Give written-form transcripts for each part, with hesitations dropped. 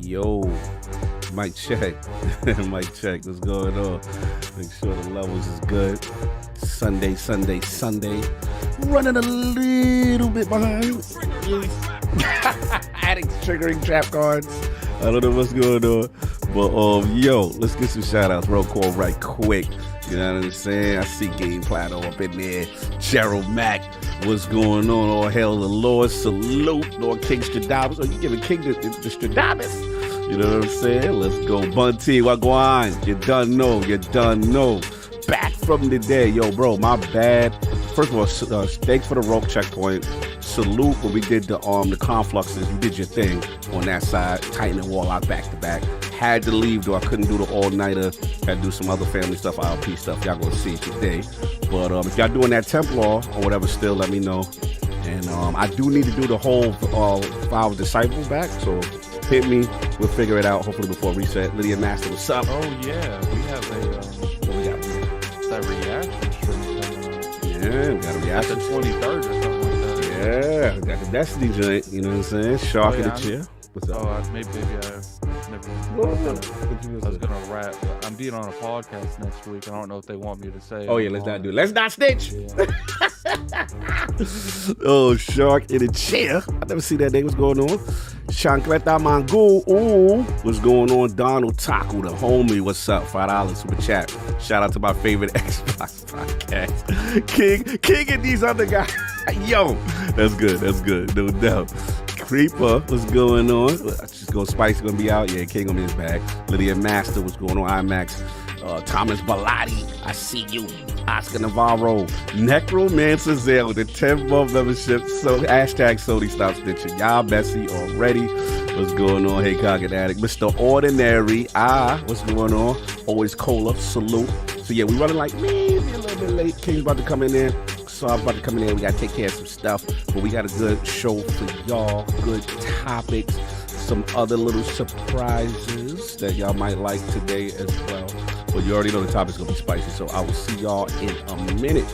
Yo, mic check. Mic check. What's going on? Make sure the levels is good. Sunday. Running a little bit behind. Adding triggering trap cards. I don't know what's going on. But yo, let's get some shout outs. Roll call right quick. You know what I'm saying? I see Game Plato up in there. Gerald Mack. What's going on? All hail the Lord. Salute Lord King Stradamus. Oh, you giving King the Stradamus? You know what I'm saying? Let's go. Bunty, what go on? You done know. Back from the day. Yo, bro, my bad. First of all, thanks for the rogue checkpoint. Salute when we did the confluxes. You did your thing on that side. Tightening wall out back to back. Had to leave though. I couldn't do the all-nighter. Had to do some other family stuff, ILP stuff. Y'all gonna see today. But if y'all doing that Templar or whatever still, let me know. And I do need to do the whole 5 hours Disciple back. So hit me. We'll figure it out hopefully before reset. Lydia Master, what's up? Oh yeah, we have what we got? That reaction stream coming up. Yeah, we got a reaction. The 23rd or something like that. Yeah, we got the Destiny joint. You know what I'm saying? Shark in the chair. What's up? Oh, maybe I never. I was gonna rap. But I'm being on a podcast next week. I don't know if they want me to say. Oh yeah, let's not do it. Let's not snitch. Yeah. Oh, Shark in the chair. I never see that name. What's going on? Chancleta Mango. Ooh, what's going on? Donald Taco, the homie. What's up? $5 super chat. Shout out to my favorite Xbox podcast, King, and these other guys. Yo, that's good. No doubt. Creeper, what's going on? Just go Spice gonna be out. Yeah, King gonna be in his bag. Lydia Master, what's going on? IMAX. Thomas Bellotti, I see you. Oscar Navarro, Necromancer Zale, the 10-month membership. So hashtag Sony stop snitching. Y'all messy already. What's going on? Hey, Coggin Addict. Mr. Ordinary. What's going on? Always Cola. Salute. So yeah, we running like maybe a little bit late. King's about to come in there. So I'm about to come in there. We gotta take care of some stuff. But we got a good show for y'all. Good topics. Some other little surprises that y'all might like today as well. But you already know the topic's gonna be spicy, so I will see y'all in a minute.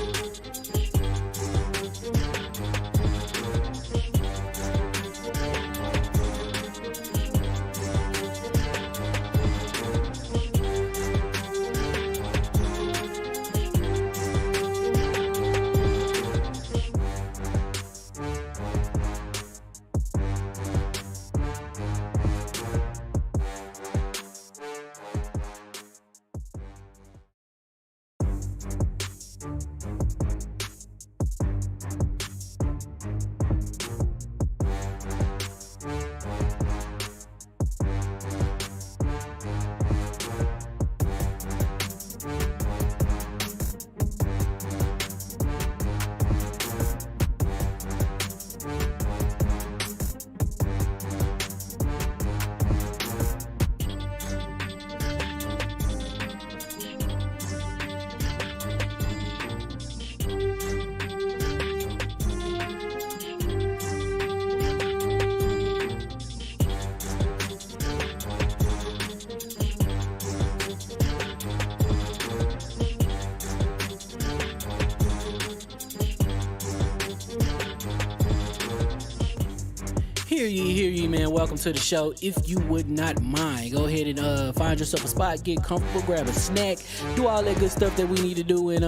Hear ye, man. Welcome to the show. If you would not mind, go ahead and find yourself a spot, get comfortable, grab a snack, do all that good stuff that we need to do, and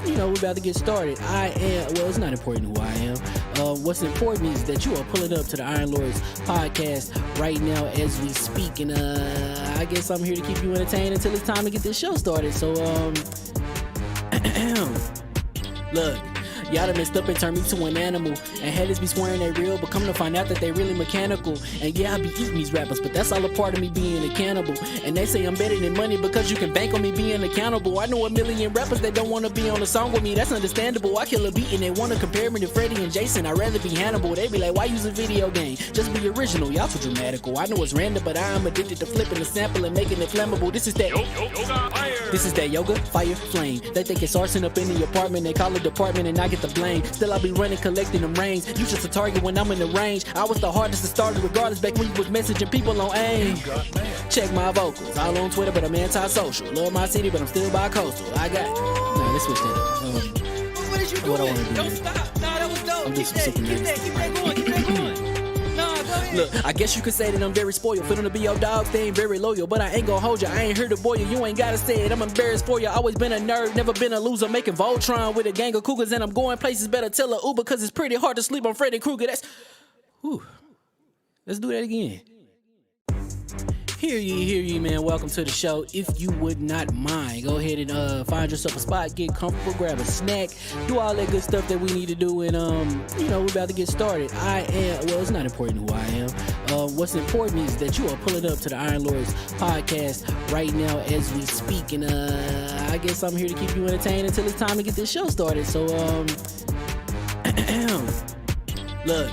we're about to get started. It's not important who I am. What's important is that you are pulling up to the Iron Lords podcast right now as we speak, and I guess I'm here to keep you entertained until it's time to get this show started. So look. Y'all done messed up and turned me to an animal. And haters be swearing they real, but come to find out that they really mechanical. And yeah, I be eating these rappers, but that's all a part of me being a cannibal. And they say I'm better than money because you can bank on me being accountable. I know a million rappers that don't wanna be on a song with me, that's understandable. I kill a beat and they wanna compare me to Freddie and Jason. I'd rather be Hannibal. They be like, why use a video game? Just be original, y'all too dramatical. I know it's random, but I am addicted to flipping the sample and making it flammable. This is that yoga, fire, flame. They think it's arson up in the apartment, they call it department and I get the blame. Still I be running, collecting them rains. You just a target when I'm in the range. I was the hardest to start regardless back when you was messaging people on AIM. Check my vocals, all on Twitter, but I'm anti-social. Love my city, but I'm still bi-coastal. Let's switch that up. What is you doing? What I wanna do? Don't stop. Nah, that was dope. I'm Keep just that going. Keep that going. Nah, go ahead. Look, I guess you could say that I'm very spoiled. For them to be your dogs, they ain't very loyal. But I ain't gonna hold you, I ain't here to boil you. You ain't gotta say it, I'm embarrassed for you. Always been a nerd, never been a loser. Making Voltron with a gang of cougars. And I'm going places, better tell a Uber. Cause it's pretty hard to sleep on Freddy Krueger. Let's do that again. Hear ye, man. Welcome to the show. If you would not mind, go ahead and find yourself a spot, get comfortable, grab a snack, do all that good stuff that we need to do, and we're about to get started. It's not important who I am. What's important is that you are pulling up to the Iron Lords podcast right now as we speak, and I guess I'm here to keep you entertained until it's time to get this show started. So look.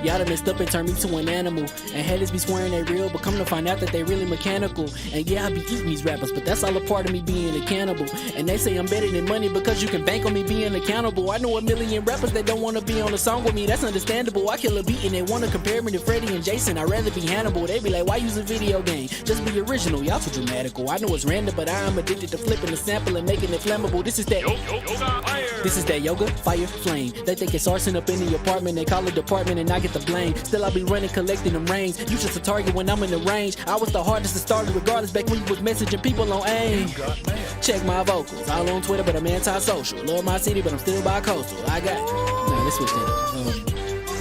Y'all done messed up and turned me to an animal. And haters be swearing they real, but come to find out that they really mechanical. And yeah, I be eating these rappers, but that's all a part of me being a cannibal. And they say I'm better than money because you can bank on me being accountable. I know a million rappers that don't wanna be on a song with me, that's understandable. I kill a beat and they wanna compare me to Freddie and Jason. I'd rather be Hannibal. They be like, why use a video game? Just be original, y'all too dramatical. I know it's random, but I am addicted to flipping the sample and making it flammable. This is that yoga, fire, flame. They think it's arson up in the apartment, they call it department and I get the blame. Still I be running, collecting them rains. You just a target when I'm in the range. I was the hardest to start regardless back when you was messaging people on AIM. Check my vocals, all on Twitter, but I'm anti-social. Love my city, but I'm still bi-coastal. Let's switch that up.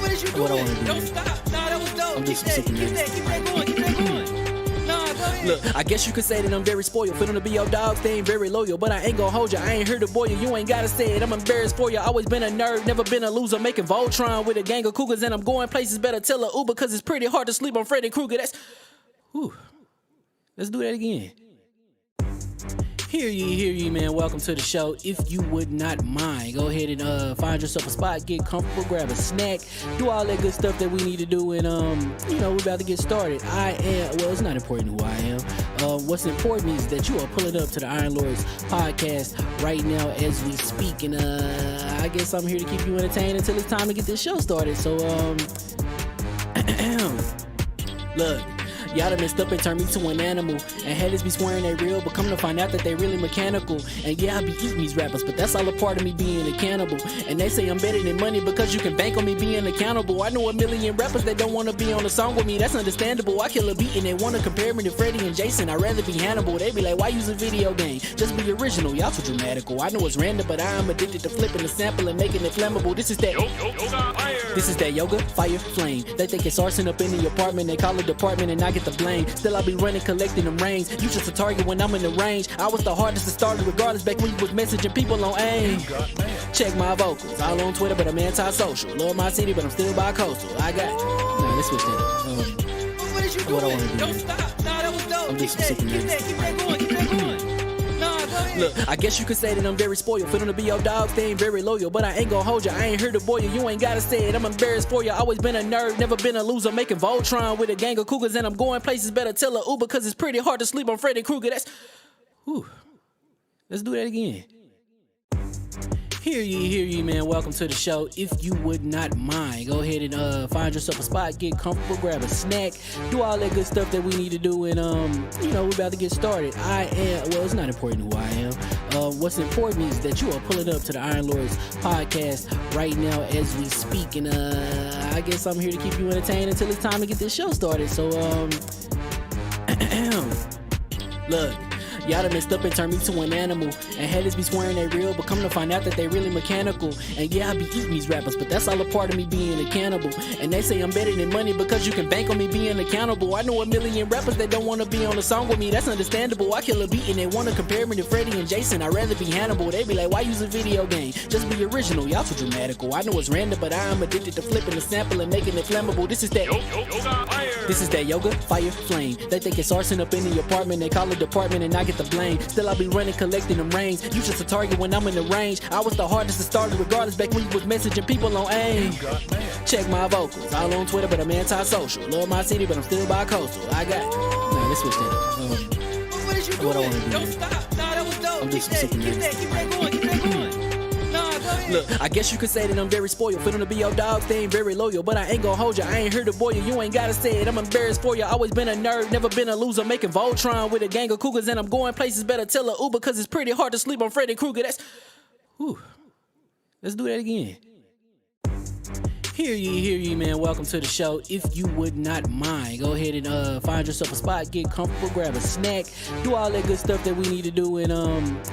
What is you doing? What I wanna do? Don't stop. Nah, that was dope. I'm Keep just that sick of going. Keep that going. Nah, go ahead. Look, I guess you could say that I'm very spoiled. For them to be your dogs, they ain't very loyal. But I ain't gonna hold you, I ain't here to boil you. You ain't gotta say it, I'm embarrassed for you. Always been a nerd, never been a loser. Making Voltron with a gang of cougars. And I'm going places, better tell a Uber. Cause it's pretty hard to sleep on Freddy Krueger. Let's do that again. Hear ye, man. Welcome to the show. If you would not mind, go ahead and find yourself a spot, get comfortable, grab a snack, do all that good stuff that we need to do, and we're about to get started. It's not important who I am. What's important is that you are pulling up to the Iron Lords podcast right now as we speak, and I guess I'm here to keep you entertained until it's time to get this show started. So look. Y'all done messed up and turned me to an animal. And haters be swearing they real, but come to find out that they really mechanical. And yeah, I be eating these rappers, but that's all a part of me being a cannibal. And they say I'm better than money because you can bank on me being accountable. I know a million rappers that don't wanna be on a song with me, that's understandable. I kill a beat and they wanna compare me to Freddie and Jason. I'd rather be Hannibal. They be like, why use a video game? Just be original, y'all too dramatical. I know it's random, but I am addicted to flipping the sample and making it flammable. This is that yoga, fire, flame. They think it's arson up in the apartment, they call it department and I get the blame. Still I be running, collecting them rains. You just a target when I'm in the range. I was the hardest to start regardless back when you was messaging people on AIM. Check my vocals, all on Twitter, but I'm anti-social. Love my city, but I'm still bi-coastal. Let's switch that up. What is you doing? What I wanna do? Don't stop. Nah, that was dope. I'm just Keep sick of that going. Nah, go ahead. Look, I guess you could say that I'm very spoiled. For them to be your dogs, they ain't very loyal. But I ain't gonna hold you, I ain't here to boil you. You ain't gotta say it, I'm embarrassed for you. Always been a nerd, never been a loser. Making Voltron with a gang of cougars. And I'm going places, better tell a Uber. Cause it's pretty hard to sleep on Freddy Krueger. Let's do that again. Hear ye, man. Welcome to the show. If you would not mind, go ahead and find yourself a spot, get comfortable, grab a snack, do all that good stuff that we need to do, and we're about to get started. It's not important who I am. What's important is that you are pulling up to the Iron Lords podcast right now as we speak, and I guess I'm here to keep you entertained until it's time to get this show started. So look. Y'all done messed up and turned me to an animal. And haters be swearing they real, but come to find out that they really mechanical. And yeah, I be eating these rappers, but that's all a part of me being a cannibal. And they say I'm better than money because you can bank on me being accountable. I know a million rappers that don't want to be on a song with me, that's understandable. I kill a beat and they want to compare me to Freddie and Jason. I'd rather be Hannibal. They be like, why use a video game? Just be original, y'all too dramatical. I know it's random, but I am addicted to flipping the sample and making it flammable. This is that yoga, fire, flame. They think it's arson up in the apartment, they call it department and I get the blame. Still I be running, collecting them rains. You just a target when I'm in the range. I was the hardest to start regardless back when you was messaging people on AIM. Check my vocals, all on Twitter but I'm anti-social. Love my city but I'm still bi-coastal. I got let's switch that up. What is you doing? What I wanna do? Don't stop. Nah, that was dope. I'm just Keep that going. Nah, go ahead. Look, I guess you could say that I'm very spoiled. For them to be your dogs, they ain't very loyal. But I ain't gonna hold you, I ain't here to boil you. You ain't gotta say it, I'm embarrassed for you. Always been a nerd, never been a loser. Making Voltron with a gang of cougars. And I'm going places, better tell a Uber. Cause it's pretty hard to sleep on Freddy Krueger. Let's do that again. Hear ye, man. Welcome to the show. If you would not mind, go ahead and find yourself a spot, get comfortable, grab a snack, do all that good stuff that we need to do, and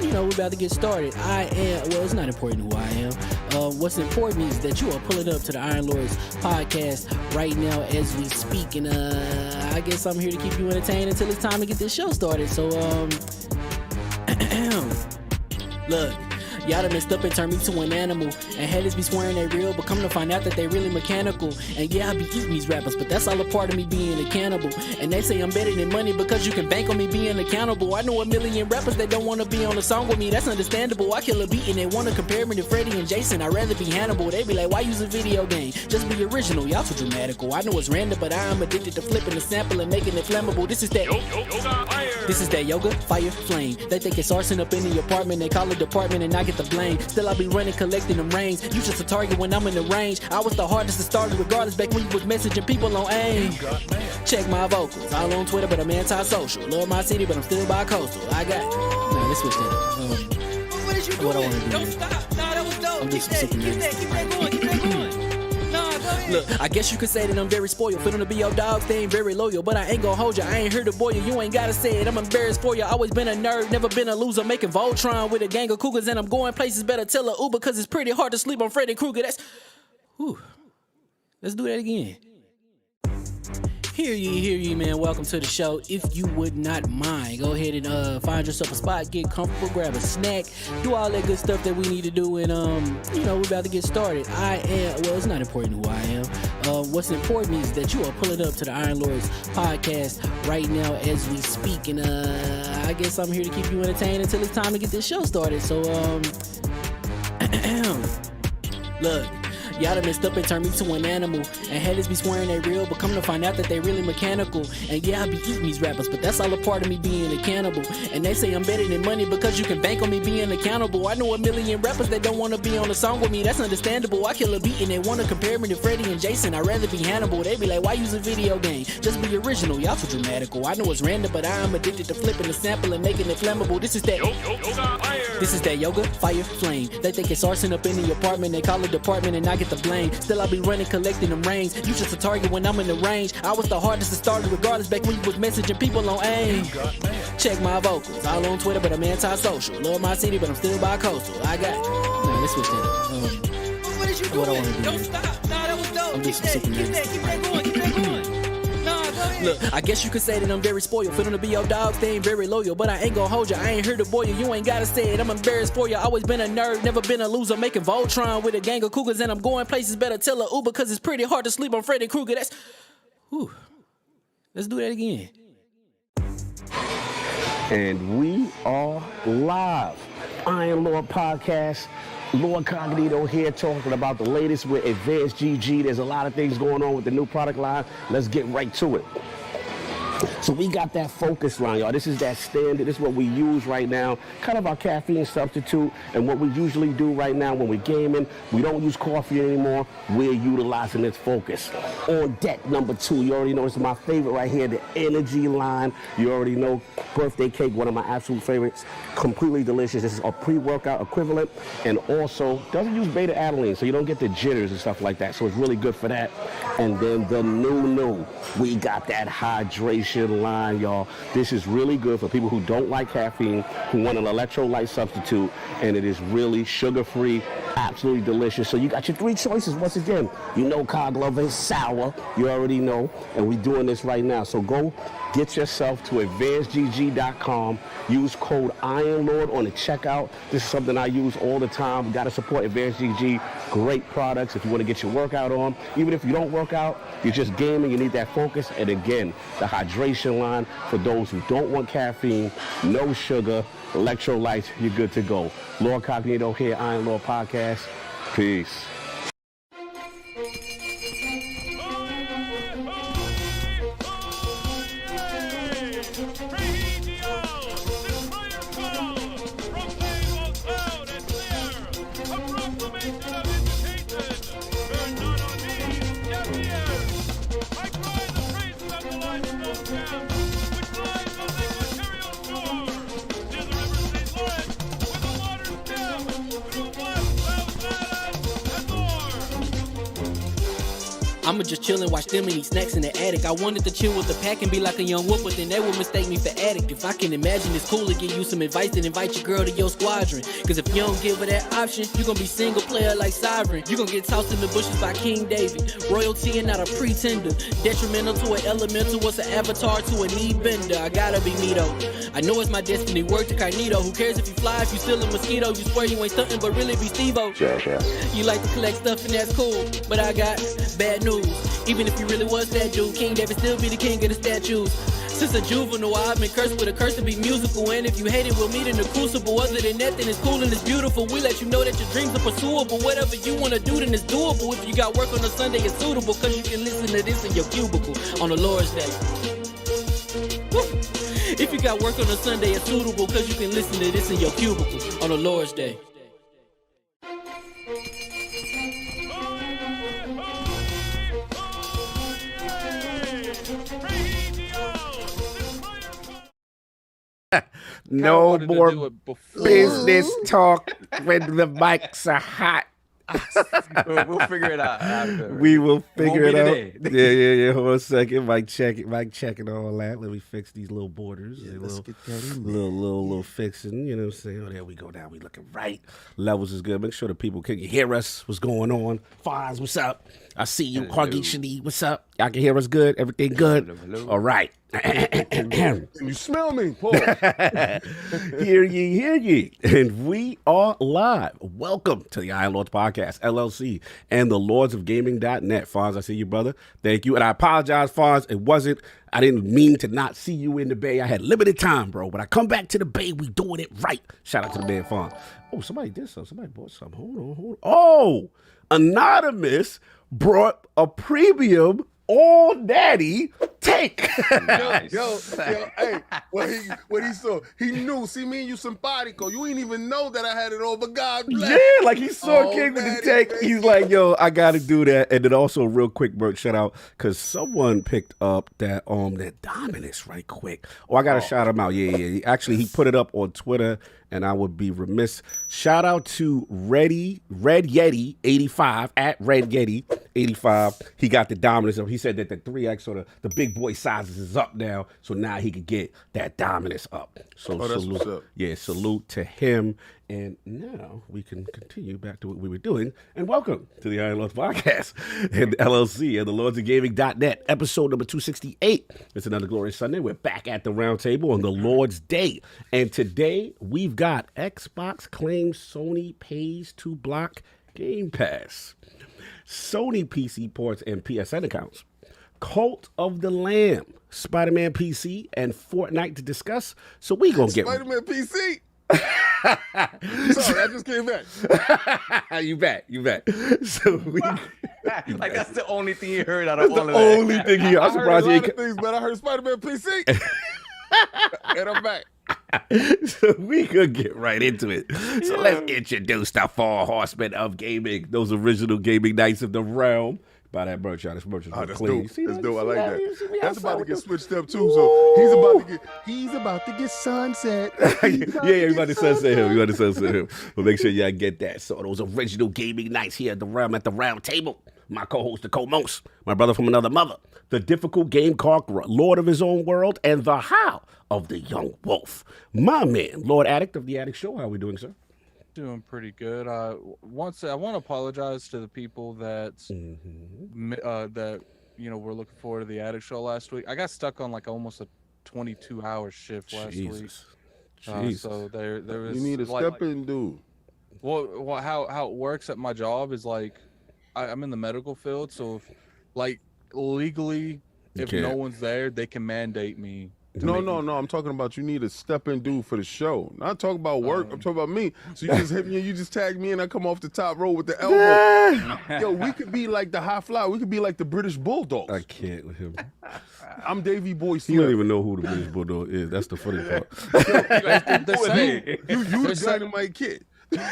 we're about to get started. It's not important who I am. What's important is that you are pulling up to the Iron Lords podcast right now as we speak, and I guess I'm here to keep you entertained until it's time to get this show started. So look. Y'all done messed up and turned me to an animal. And haters be swearing they real, but come to find out that they really mechanical. And yeah, I be eating these rappers, but that's all a part of me being a cannibal. And they say I'm better than money because you can bank on me being accountable. I know a million rappers that don't want to be on a song with me, that's understandable. I kill a beat and they want to compare me to Freddie and Jason. I'd rather be Hannibal. They be like, why use a video game? Just be original, y'all too dramatical. I know it's random, but I am addicted to flipping the sample and making it flammable. This is that yoga, fire, flame. They think it's arson up in the apartment, they call it department and I get the blame. Still I be running, collecting them rains. You just a target when I'm in the range. I was the hardest to start regardless back when you was messaging people on AIM. Check my vocals, all on Twitter but I'm anti-social. Love my city but I'm still bi-coastal. I got let's switch that up. What is you doing? What I wanna do? Don't stop. Nah, that was dope. I'm just Keep super that going. Nah, go ahead. Look, I guess you could say that I'm very spoiled. For them to be your dogs, they ain't very loyal. But I ain't gonna hold you, I ain't here to boil you. You ain't gotta say it, I'm embarrassed for you. Always been a nerd, never been a loser. Making Voltron with a gang of cougars. And I'm going places, better tell a Uber. Cause it's pretty hard to sleep on Freddy Krueger. Let's do that again. Hear ye, man. Welcome to the show. If you would not mind, go ahead and find yourself a spot, get comfortable, grab a snack, do all that good stuff that we need to do, and we're about to get started. It's not important who I am. What's important is that you are pulling up to the Iron Lords podcast right now as we speak, and I guess I'm here to keep you entertained until it's time to get this show started. So look. Y'all done messed up and turned me to an animal. And haters be swearing they real, but come to find out that they really mechanical. And yeah, I be eating these rappers, but that's all a part of me being a cannibal. And they say I'm better than money because you can bank on me being accountable. I know a million rappers that don't want to be on a song with me, that's understandable. I kill a beat and they want to compare me to Freddie and Jason. I'd rather be Hannibal. They be like, why use a video game? Just be original, y'all too dramatical. I know it's random, but I am addicted to flipping the sample and making it flammable. This is that yoga, fire, flame. They think it's arson up in the apartment, they call it department and I get the blame. Still I be running, collecting them rains. You just a target when I'm in the range. I was the hardest to start regardless back when you was messaging people on AIM. Check my vocals, all on Twitter but I'm anti-social. Love my city but I'm still bi-coastal. I got let's switch that up. What is you doing? What I wanna do? Don't stop. Nah, that was dope. I'm just Keep that going. Nah, go ahead. Look, I guess you could say that I'm very spoiled. For them to be your dogs, they ain't very loyal. But I ain't gonna hold you, I ain't here to boil you. You ain't gotta say it, I'm embarrassed for you. Always been a nerd, never been a loser. Making Voltron with a gang of cougars. And I'm going places, better tell a Uber. Cause it's pretty hard to sleep on Freddy Krueger. Let's do that again. And we are live. Iron Lord Podcast. LordCognito here talking about the latest with Advanced GG. There's a lot of things going on with the new product line. Let's get right to it. So we got that focus line, y'all. This is that standard. This is what we use right now. Kind of our caffeine substitute. And what we usually do right now when we're gaming, we don't use coffee anymore. We're utilizing its focus. On deck number 2, you already know this is my favorite right here, the energy line. You already know, birthday cake, one of my absolute favorites. Completely delicious. This is a pre-workout equivalent, and also doesn't use beta alanine, so you don't get the jitters and stuff like that. So it's really good for that. And then the new, we got that hydration line, y'all. This is really good for people who don't like caffeine, who want an electrolyte substitute, and it is really sugar-free, absolutely delicious. So you got your 3 choices. Once again, you know Cog Lover is sour. You already know, and we're doing this right now. So go get yourself to advancedgg.com. Use code IronLord on the checkout. This is something I use all the time. We got to support AdvancedGG. Great products if you want to get your workout on. Even if you don't work out, you're just gaming, you need that focus. And again, the hydration line for those who don't want caffeine, no sugar, electrolytes, you're good to go. LordCognito here, Iron Lord Podcast. Peace. I'ma just chill and watch them and eat snacks in the attic. I wanted to chill with the pack and be like a young wolf, but then they would mistake me for addict. If I can imagine, it's cool to give you some advice and invite your girl to your squadron. Cause if you don't give her that option, you gon' be single player like Sovereign. You gon' get tossed in the bushes by King David. Royalty and not a pretender. Detrimental to an elemental, what's an avatar to a knee bender. I gotta be me though. I know it's my destiny, word to Cognito. Who cares if you fly, if you still a mosquito? You swear you ain't stunting, but really be Steve-O. You like to collect stuff and that's cool, but I got bad news. Even if you really was that dude, King David still be the king of the statues. Since a juvenile, I've been cursed with a curse to be musical. And if you hate it, we'll meet in the crucible. Other than that, then it's cool and it's beautiful. We let you know that your dreams are pursuable. Whatever you wanna do, then it's doable. If you got work on a Sunday, it's suitable. Cause you can listen to this in your cubicle on the Lord's Day. Woo. If you got work on a Sunday, it's suitable. Cause you can listen to this in your cubicle on the Lord's Day. No more business talk when the mics are hot. We'll figure it out after. We will figure it out. Today. Yeah. Hold on a second. Mic check it. Mic checking all that. Let me fix these little borders. Yeah, let's get that in. Little fixing. You know what I'm saying? Oh, there we go. Now we looking right. Levels is good. Make sure the people can hear us. What's going on? Fonz, what's up? I see you. Corgi Shani, what's up? Y'all can hear us good? Everything good? Hello. All right. Can you smell me, Paul? Hear ye. And we are live. Welcome to the Iron Lords Podcast, LLC, and the Lords of Gaming.net. Fonz, I see you, brother. Thank you. And I apologize, Fonz. I didn't mean to not see you in the Bay. I had limited time, bro. But I come back to the Bay, we doing it right. Shout out to the man, Fonz. Oh, somebody did something. Somebody bought something. Hold on. Oh, Anonymous brought a premium all daddy take. Nice. Yo, hey, what he saw, he knew. See, me and you simpatico. You ain't even know that I had it over. God bless. Yeah, like he saw King with the take. Baby. He's like, yo, I gotta do that. And then also real quick, Bert, shout out, because someone picked up that Dominus right quick. Oh, I gotta shout him out. Yeah. Actually, he put it up on Twitter, and I would be remiss. Shout out to Red Yeti 85 at Red Yeti 85. He got the Dominus up. He said that the 3X or the big boy sizes is up now, so now he could get that Dominus up. So that's what's up. Yeah, salute to him. And now we can continue back to what we were doing. And welcome to the Iron Lords Podcast and LLC and the Lords of Gaming.net, episode number 268. It's another glorious Sunday. We're back at the round table on the Lord's Day. And today we've got Xbox claims Sony pays to block Game Pass, Sony PC ports and PSN accounts, Cult of the Lamb, Spider-Man PC, and Fortnite to discuss. So we gonna get Spider-Man PC. Sorry, I just came back. You back. So we. Like that's the only thing you heard out of That's all the of that. only thing he. I'm I heard a surprised he. lot of things, but I heard Spider-Man PC. And I'm back. So we could get right into it. So let's introduce the four horsemen of gaming, those original gaming knights of the realm. Buy that merch, y'all. This merch is That's clean. dope. See That's that? dope. I See like that? that. You see me That's outside about to with get the- switched up too. So he's about to get sunset. Yeah, everybody sunset him. You understand him. But make sure y'all get that. So those original gaming nights here at the round table. My co-host, the co-most, my brother from another mother, the difficult game conqueror, lord of his own world, and the how of the young wolf. My man, Lord Addict of the Addict Show. How are we doing, sir? Doing pretty good. I want to apologize to the people that that were looking forward to the Addict Show last week. I got stuck on like almost a 22-hour shift last week. Jesus. So there was. You need a like, step in, dude. Well, how it works at my job is like I'm in the medical field, so if, like legally, if no one's there, they can mandate me. No. I'm talking about you need a step in dude for the show. Not talking about work. I'm talking about me. So you just hit me and you just tag me and I come off the top row with the elbow. Yo, we could be like the high fly. We could be like the British Bulldogs. I can't with him. I'm Davey Boy He Smith. don't even know who the British Bulldog is. That's the funny part. They're saying, You the dynamite kid.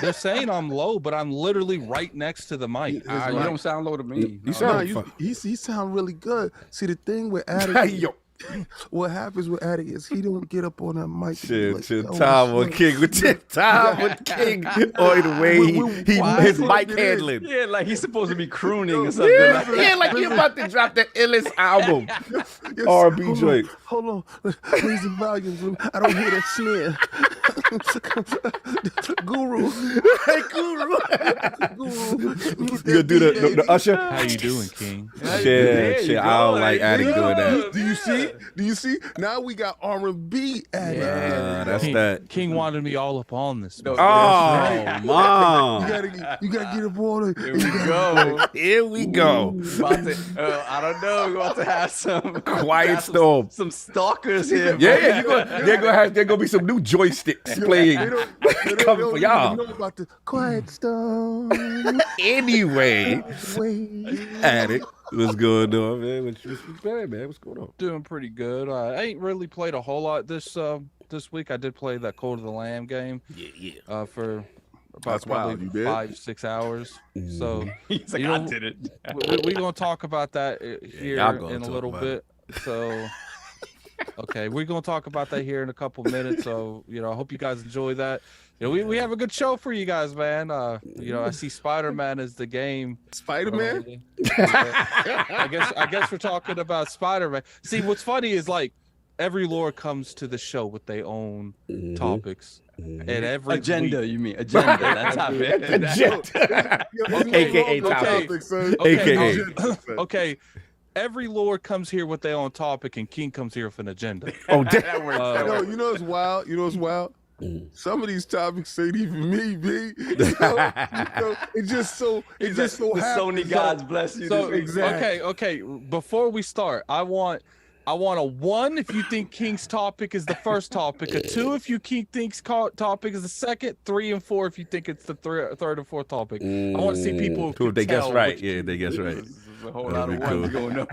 they're saying I'm low, but I'm literally right next to the mic. You don't sound low to me. You Nah, sound he sound really good. See, the thing with Addict, Yo, what happens with Addict is he don't get up on that mic. and be chill. like, Time "Oh, with King. Time with King. Or the way his mic handling. Yeah, like he's supposed to be crooning or something. Yeah, like you about to drop the illest album. Yes, R&B hold on, joint. Hold on. Raise the volume. I don't hear that snare. Guru. Hey, Guru. Guru. You gonna do the usher? How you doing, King? Shit. I don't like Addict doing that. Do you see? Now we got R&B Addict. That's King, that. King wanted me all up on this. No, Oh, mom. You gotta get up on it. Here we go. Here we go. About to, I don't know. We're about to have some Quiet storm. Some stalkers here. Yeah. There gonna be some new joysticks playing. Coming for y'all. Know about the quiet storm. Anyway, Wait. Addict, what's going on, man? What's bad, man? What's going on? Doing pretty good. I ain't really played a whole lot this week. I did play that CultOfTheLamb game. Yeah. For about That's wild. probably You did? 5-6 hours. So He's like, You I know, did it. we're gonna talk about that here y'all gonna in a talk little about bit. So okay, we're gonna talk about that here in a couple minutes. So I hope you guys enjoy that. We have a good show for you guys, man. I see Spider-Man as the game. Spider-Man? I guess we're talking about Spider-Man. See, what's funny is like every lore comes to the show with their own topics. And every Agenda, week- you mean agenda? That's how AKA topic. AKA. Okay, every lord comes here with their own topic, and King comes here with an agenda. Oh, that works. Yo, you know what's wild? Some of these topics ain't even me, B. It just so the happens. Sony gods bless you. So this week. okay. Before we start, I want a 1 if you think King's topic is the first topic, a 2 if you thinks topic is the second, 3 and 4 if you think it's the third or fourth topic. I want to see people who who they guess tell right. which- Yeah, they guess right. There's a whole That'd lot of be ones cool. going on.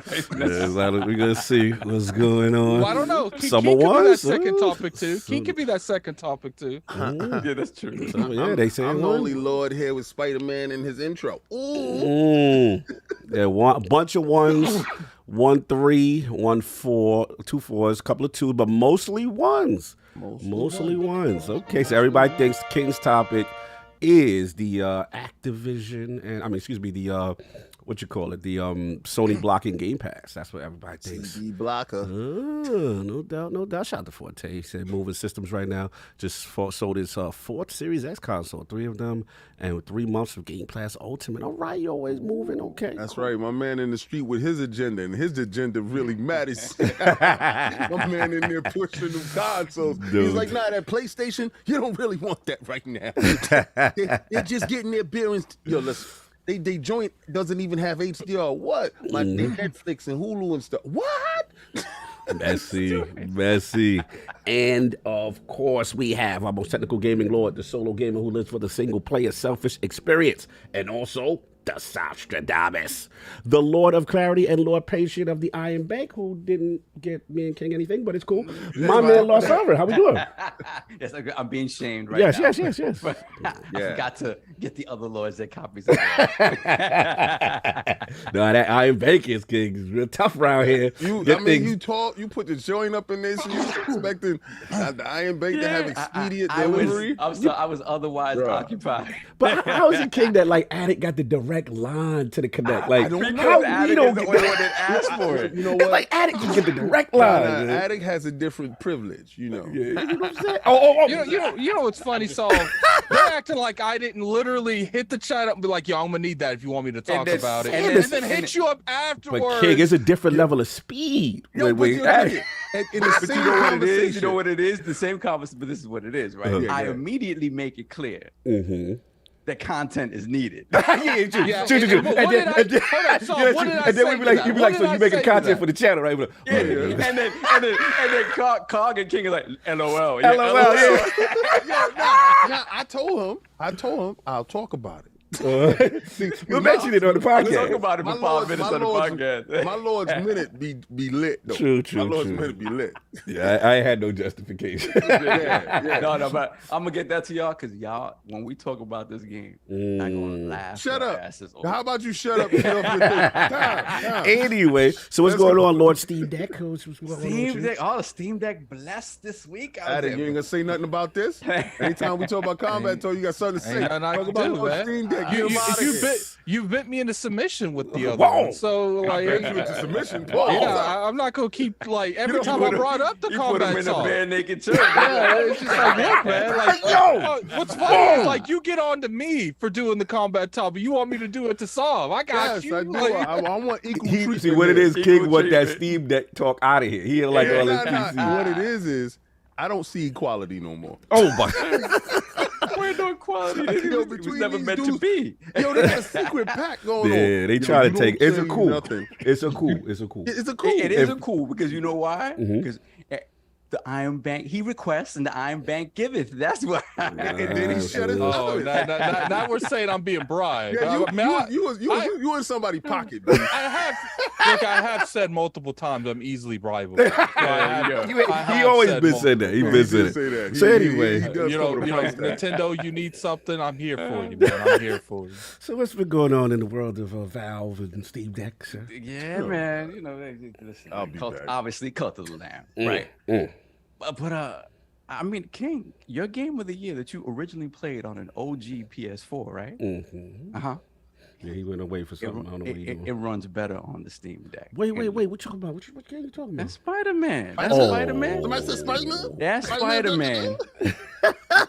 We're gonna see what's going on. Well, I don't know. King Summer could be that ones? second Ooh. topic too. King could be that second topic too. Yeah, that's true. So, yeah, they say I'm the one. only Lord here with Spider-Man in his intro. Ooh. Yeah, a bunch of ones. 1 3, 1 4, 2 4s, couple of 2s, but mostly ones. Mostly ones. Okay, so everybody thinks King's topic is the Activision and the what you call it, the Sony blocking Game Pass. That's what everybody thinks. CD blocker. No doubt. Shout out to Forte. He said moving systems right now. Just sold his 4th Series X console, 3 of them, and with 3 months of Game Pass Ultimate. All right, you always moving. Okay, That's right. My man in the street with his agenda, and his agenda really matters. My man in there pushing them consoles. He's Dude. like, nah, that PlayStation, you don't really want that right now. They're just getting their beer and yo, listen. They joint doesn't even have HDR. What? Like they Netflix and Hulu and stuff. What? Messy. And of course, we have our most technical gaming lord, the solo gamer who lives for the single player selfish experience, and also the Sostradamus, the Lord of Clarity and Lord Patient of the Iron Bank, who didn't get me and King anything, but it's cool. My man, Lost Sovereign, how we doing? Yes, I'm being shamed right now. Yes. But I forgot to get the other lords their copies of that. No, that Iron Bank is King. It's real tough around here. You put the joint up in there, so you expecting the Iron Bank to have expedient delivery? I was otherwise occupied. But how is it, King, that like Addict got the direct line to the connect? Like, Because how Addict we don't is the get only one that asked for it. You know It's what? like Addict can get the direct line. man. Addict has a different privilege, you know. You know what I'm saying? Oh. You know what's funny? So they're acting like I didn't literally hit the chat up and be like, "Yo, I'm gonna need that if you want me to talk then- about it," and and then hit you up afterwards. But King, it's a different level of speed. Yo, when but we you know, Addict. in the But same you know what it conversation, is? You know what it is? The same conversation, but this is what it is, right? Uh-huh. I immediately make it clear that content is needed. True. What did I say to And then you be like, so you making content for the channel, right? Like, Yeah, and then Cog and King are like, LOL. LOL, yeah. Nah, I told him, I'll talk about it. You mentioned it on the Talk podcast. about it for 5 minutes on the podcast. My Lord's minute be lit though. True. My Lord's minute be lit. Yeah, I had no justification. No, but I'm gonna get that to y'all because y'all, when we talk about this game, I'm gonna laugh. Shut our up. asses off. How about you shut up and get off your thing? Time. Anyway, so what's going on, Lord Steam Deck? What's going on with Steam you? Deck, the Steam Deck blessed this week. Addict, you ain't gonna say nothing about this? Anytime we talk about combat, you got something to say. Ain't nothing I Talk can about do, Lord man. Steam Deck. You, Get him out of here. you bit me into submission with the other Whoa. one. So like, Bet you into submission. I'm not gonna keep like every time I brought up the You put him combat in a talk. bare naked chair. Yeah, it's just like, look, man. Like, what's funny is like you get on to me for doing the combat talk, but you want me to do it to solve. I got Yes, you. I do. Like, I want equal treatment. See what it here. is, King. Want that treatment. Steam Deck talk out of here. He ain't like all this PC. What it is I don't see equality no more. Oh my! We're no quality. This Yo, was between never these meant to dudes- be. Yo, there's a secret pack going on. Yeah, they Yo, try you to take. don't It's a say cool. nothing. It's a cool. It's a cool. It's a cool. It is If- a cool because you know why? Mhm. Because the Iron Bank, he requests and the Iron Bank giveth. That's why. And then he shut his oh, mouth. now we're saying I'm being bribed. Yeah, I mean, you in somebody's pocket, dude. I have said multiple times I'm easily bribable. He always been saying that. He been saying say that. it. So anyway, he does You know, cover the price tag. Nintendo, you need something, I'm here for you, man. I'm here for you. so what's been going on in the world of Valve and Steam Deck, sir? Yeah, man. You know, listen. I'll be back. Obviously, Cult of the Lamb, right? But I mean, King, your game of the year that you originally played on an OG PS4, right? Mm-hmm. Yeah, he went away for something. I don't know what he It doing. runs better on the Steam Deck. Wait. What you talking about? What game you talking about? That's Spider-Man. That's Oh. Spider-Man. Somebody said Spider-Man? That's Spider-Man. Spider-Man.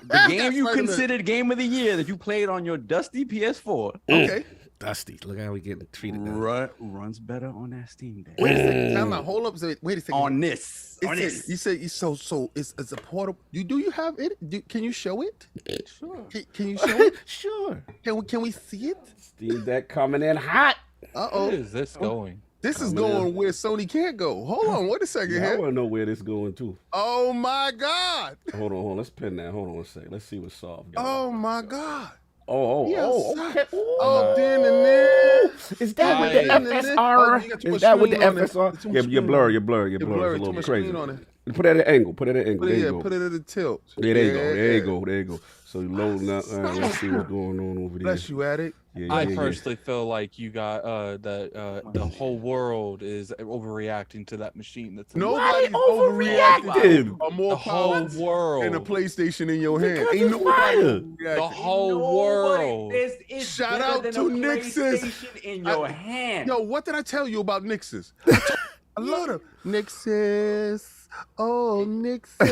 The game you Spider-Man. considered game of the year that you played on your dusty PS4 Okay. Dusty. Look how we getting treated now. runs better on that Steam Deck. Wait a second. Time out. Hold up. Wait a second. On this. On It's this. you say so it's a portable. Do you have it? Can you show it? Sure. Can you show it? Sure. Can we see it? Steam Deck coming in hot. Uh Where oh. is this going? This is going where Sony can't go. Hold on. Wait a second Yeah, I here. want to know where this going to. Oh my God. Hold on. Let's pin that. Hold on a second. Let's see what's solved. Oh my God. Okay. Oh, then and there. Is that with the Nice. FSR? You got too Is much that with the screen on it. FSR? Too much Yeah, screen you're on blurry. it. You're blurry. It's You're a blurry. little Too much crazy. screen on it. Put it at an angle. Put it at an angle. Put There it, you yeah, go. put it at a tilt. Yeah, there you go. There you Yeah. go. There you go. So you're loading up. Let's see what's going on over there. Bless you, Addict. Yeah, I yeah, yeah. personally feel like you got that the whole world is overreacting to that machine. That's Nobody's overreacted. overreacting. Or more the whole power world. and a PlayStation in your hand. Because Ain't it's nobody fire. The overreacting. whole world. Shout out to Nixus. in your hand. Yo, what did I tell you about Nixus? I love them. Nixus. Oh, Nixus.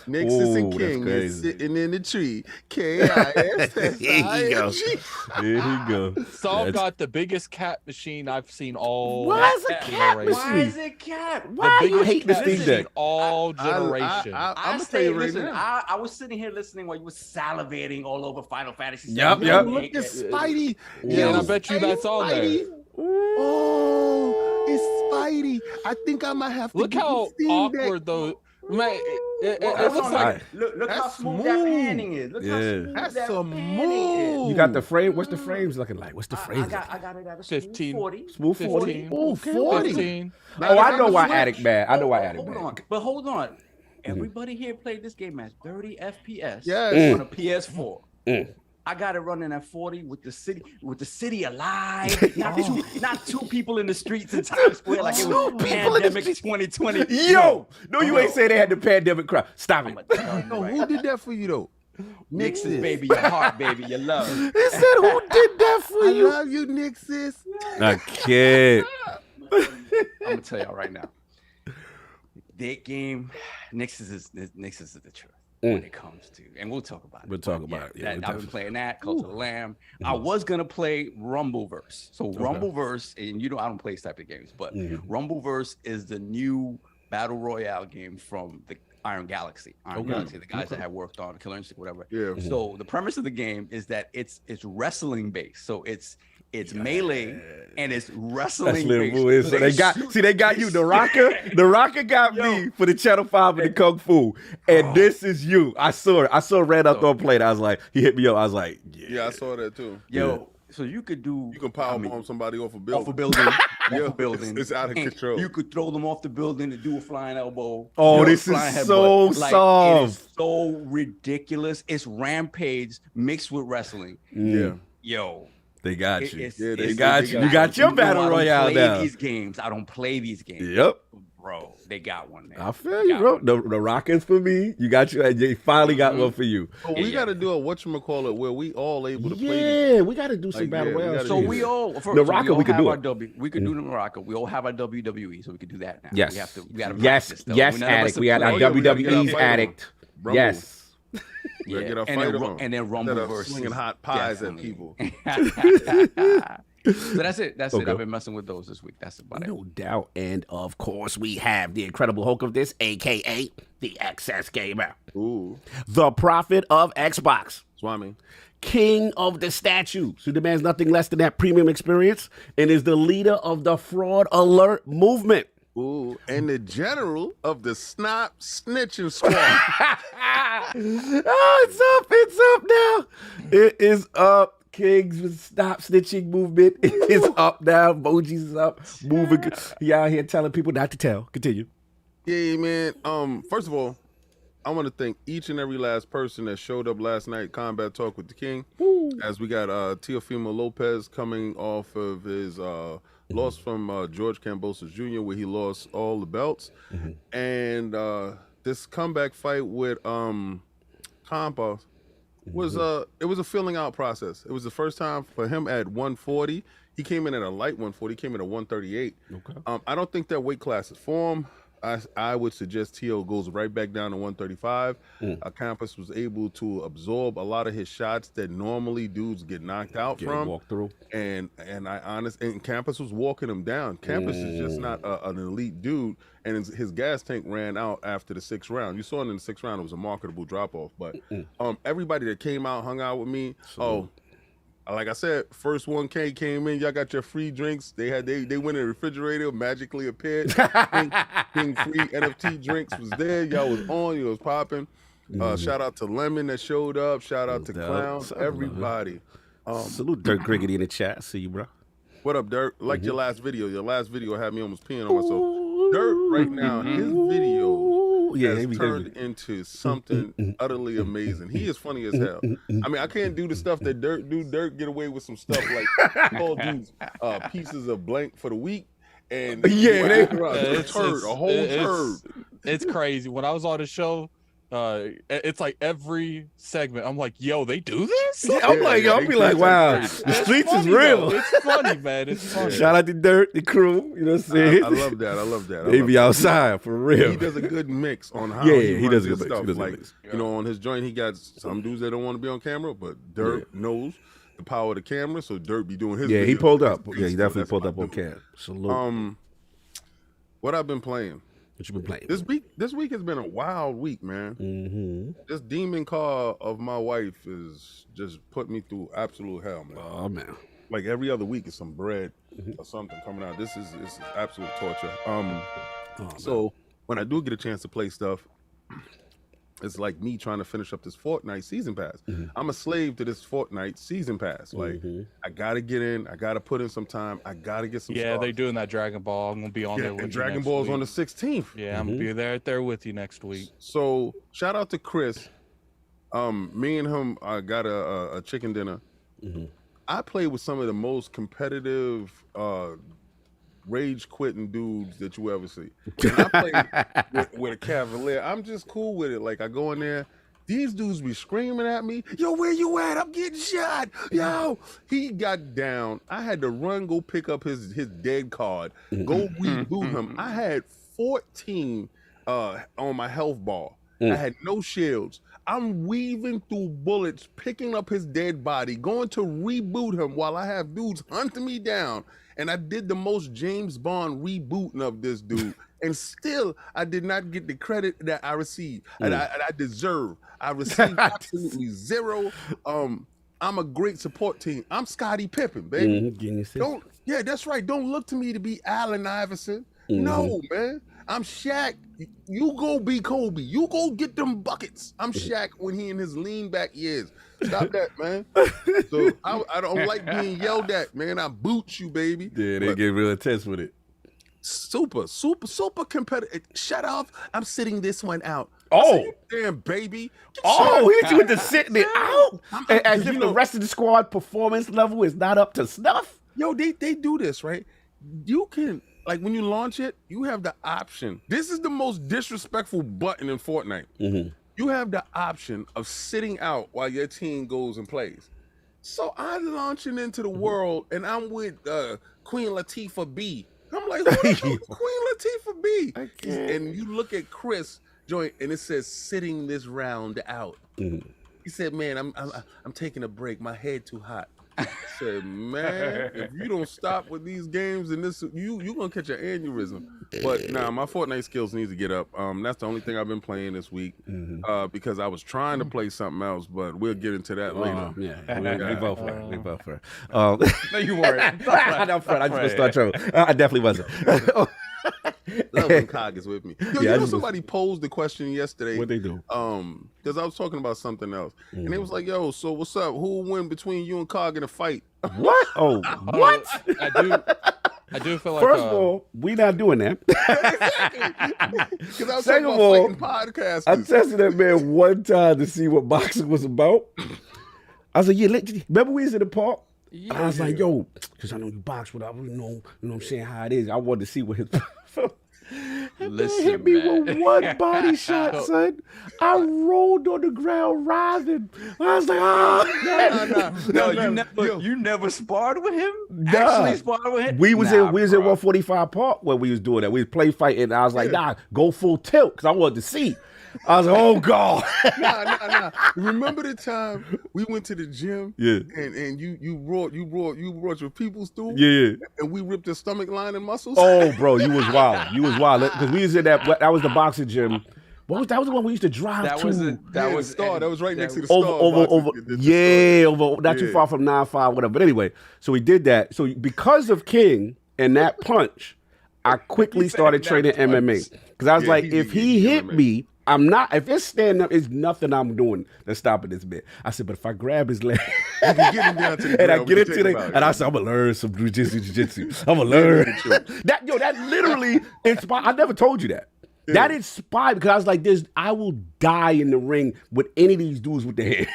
Nixus and Ooh, that's King is crazy. sitting in the tree. There you go. K-I-S-S-I-N-G. There you go. Saul That's- got the biggest cat machine I've seen all. Why is a cat generation. Why is it cat? Why The you biggest hate the cat Steam machine Deck? all generation. I'm I gonna tell stayed you right listening. now. I was sitting here listening while you were salivating all over Final Fantasy. Yup, VII. yup. Look at Spidey. Yeah, and I Yo, bet you that's on there. Spidey. Oh, it's Spidey. I think I might have to Look get how the Steam Deck. awkward though. Man, it That's looks what I'm like saying. Look how That's smooth that smooth. panning is. Look how Yeah. smooth That's that a panning is. move. You got the frame. What's the frames looking like? What's the I frames? got it at a 15. smooth 40. Smooth 40. 15. Oh, 40. 15. Oh, I know why Switch. Attic bad. I know why Attic Hold bad. on. But hold on. Everybody here played this game at 30 FPS Yes. on a PS4. I got it running at 40 with the city alive. Not two people in the streets in Times Square like it was pandemic 2020. Yo, no, you ain't say they had the pandemic crowd. Stop it. No, who did that for you though? Nix's baby, your heart, baby, your love. He said, "Who did that for I you?" love you, Nixis. I can't. I'm gonna tell y'all right now. That game, Nix's is the truth when it comes to, and we'll talk about it. We'll talk about it. Yeah, I've been playing that, Cult of the Lamb. I was gonna play Rumbleverse. So Rumbleverse, and I don't play these type of games, but Rumbleverse is the new battle royale game from the Iron Galaxy, the guys that had worked on Killer Instinct, whatever. Yeah. So the premise of the game is that it's wrestling based. So it's melee and it's wrestling based. So they got you. The Rocker got me for the Channel 5 and the Kung Fu. And this is you. I saw it. I saw Red up on plate. I was like, he hit me up. I was like, Yeah, I saw that too. So you could do. You can power bomb somebody off a building. Off a building. Yeah, off a building. it's out of And control. You could throw them off the building and do a flying elbow. Oh, do a this is flying so headbutt. It soft. is so ridiculous. It's Rampage mixed with wrestling. Yeah. Yo. they got you. Yeah, They got you. You got your You know battle royale I don't play now. these games. I don't play these games. Yep. Bro, they got one there. I feel you, bro. The Rockets for me. You got you. They finally got one for you. But we got to do a whatchamacallit where we all able to play. Yeah, we got to do some Like, battle yeah, we royale. gotta So do we that. all The Rocket, we could do it. We could do the Rocket. We all have our WWE, so we could do that now. Yes. We got to Yes, practice, though. yes, None of us Addict. have We had our played. yeah, we gotta get our WWE's fight on. Addict. Rumble. Yes. We gotta get our and fight then, on. and then Instead of Rumbleverse. slinging hot pies at people. So that's it. That's it. Okay. I've been messing with those this week. That's about it. No doubt. And of course, we have the Incredible Hulk of this, aka the XS Gamer, Ooh, the prophet of Xbox, Swami. king of the statues, who demands nothing less than that premium experience, and is the leader of the Fraud Alert movement. Ooh, and the general of the Snot Snitching Squad. Oh, it's up now. It is up. Kings with Stop Snitching movement is up now. Emojis is up. Moving. He out here telling people not to tell. Continue. Yeah, man. First of all, I want to thank each and every last person that showed up last night, Combat Talk with the King. As we got Teofimo Lopez coming off of his loss from George Kambosos Jr., where he lost all the belts. And this comeback fight with Compa was it was a filling out process. It was the first time for him at 140. He came in at a light 140. He came in at 138. Okay. I don't think that weight class is for him. I would suggest Tio goes right back down to 135. Campus was able to absorb a lot of his shots that normally dudes get knocked out from. Walk through. And Campus was walking him down. Campus is just not an elite dude, and his gas tank ran out after the 6th round. You saw it in the 6th round; it was a marketable drop off. But everybody that came out, hung out with me. Like I said, first 1K came in. Y'all got your free drinks. They went in the refrigerator, magically appeared. King free NFT drinks was there. Y'all was on. You was popping. Shout out to Lemon that showed up. Shout out to Clown. Everybody. Salute Dirk Griggity in the chat. See you, bro. What up, Dirk? Like your last video. Your last video had me almost peeing on myself. Dirk, right now, his video has turned into something utterly amazing. He is funny as hell. I mean, I can't do the stuff that Dirk do. Dirk get away with some stuff like call dudes pieces of blank for the week. And Yeah, a whole turd. It's crazy. When I was on the show, it's like every segment, I'm like, yo, they do this? I'm like, yo, I'll be like, wow, the streets is funny, real. though. It's funny, man. It's funny. Shout out to Dirt, the crew. You know what I'm saying? I love that. I love that. They be outside for real. He does a good mix on how Yeah, he he does runs a his good mix. stuff. He does a good Like, mix. you know, on his joint, he got some dudes that don't want to be on camera, but Dirt knows the power of the camera, so Dirt be doing his Yeah, he videos. pulled up. That's Yeah, he beast, definitely that's pulled my up on dude. cam. Salute. What I've been playing. What you been playing? This week has been a wild week, man. This demon car of my wife is just put me through absolute hell, man. Oh, man. like every other week is some bread or something coming out. This is absolute torture. So when I do get a chance to play stuff, it's like me trying to finish up this Fortnite season pass. I'm a slave to this Fortnite season pass. Like I gotta get in, I gotta put in some time, I gotta get some. Yeah, they're doing that Dragon Ball. I'm gonna be on there with and you Dragon next Ball's week. on the 16th. Yeah, I'm gonna be there with you next week. So shout out to Chris. Me and him got a chicken dinner. I played with some of the most competitive rage quitting dudes that you ever see. And I played with a Cavalier. I'm just cool with it. Like I go in there, these dudes be screaming at me, yo, where you at? I'm getting shot. Yo, he got down. I had to run, go pick up his dead card, go reboot him. I had 14 on my health bar. I had no shields. I'm weaving through bullets, picking up his dead body, going to reboot him while I have dudes hunting me down. And I did the most James Bond rebooting of this dude. And still, I did not get the credit that I received and I deserve. I received absolutely zero. I'm a great support team. I'm Scottie Pippen, baby. Yeah, that's right. Don't look to me to be Allen Iverson. No, man. I'm Shaq. You go be Kobe. You go get them buckets. I'm Shaq when he in his lean back years. Stop that, man. So I don't like being yelled at, man. I boot you, baby. Yeah, they get real intense with it. Super competitive. Shut off. I'm sitting this one out. Oh, damn, baby. Oh, he hit you with the sitting it out. As if the rest of the squad performance level is not up to snuff. Yo, they do this, right? You can, like, when you launch it, you have the option. This is the most disrespectful button in Fortnite. You have the option of sitting out while your team goes and plays. So I'm launching into the world, and I'm with Queen Latifah B. I'm like, who the hell is Queen Latifah B? And you look at Chris joint, and it says sitting this round out. He said, man, I'm taking a break. My head too hot. I said, man, if you don't stop with these games and this, you gonna catch an aneurysm. But nah, my Fortnite skills need to get up. That's the only thing I've been playing this week because I was trying to play something else, but we'll get into that later. We both were. We both were. No, you weren't. I just gonna start trouble. I definitely wasn't. Love when Cog is with me. Yo, you know somebody posed the question yesterday. What'd they do? Because I was talking about something else. And it was like, yo, so what's up? Who will win between you and Cog in a fight? What? Oh, what? I do feel like first of all, we not doing that. Because I was talking about fighting podcasters. I tested that man one time to see what boxing was about. I was like, yeah, remember we was in the park? Yeah, I was like, yo, because I know you box, but I don't know, you know what I'm saying, how it is. I wanted to see what his... Listen, hit me with one body shot, son. I rolled on the ground writhing. I was like, No, you never sparred with him? Nah. Actually sparred with him? We was in 145 Park when we was doing that. We was play fighting, and I was like, nah, go full tilt, because I wanted to see. I was like, oh God. Nah. Remember the time we went to the gym? Yeah. And you brought your people's stool? Yeah. And we ripped your stomach line and muscles? Oh, bro, you was wild. You was wild. Because we was in that was the boxing gym. That was the one we used to drive to. That was Star. That was right next to the Star. Over not too far from 9-5, whatever. But anyway, so we did that. So because of King and that punch, I quickly started training MMA. Because I was like, if he hit me, I'm not, if it's stand up, it's nothing I'm doing that's stopping this bit. I said, but if I grab his leg and I get into it, and I said, I'm gonna learn some jiu-jitsu. I'm gonna learn. that literally inspired. I never told you that. Yeah. That inspired because I was like, I will die in the ring with any of these dudes with the head.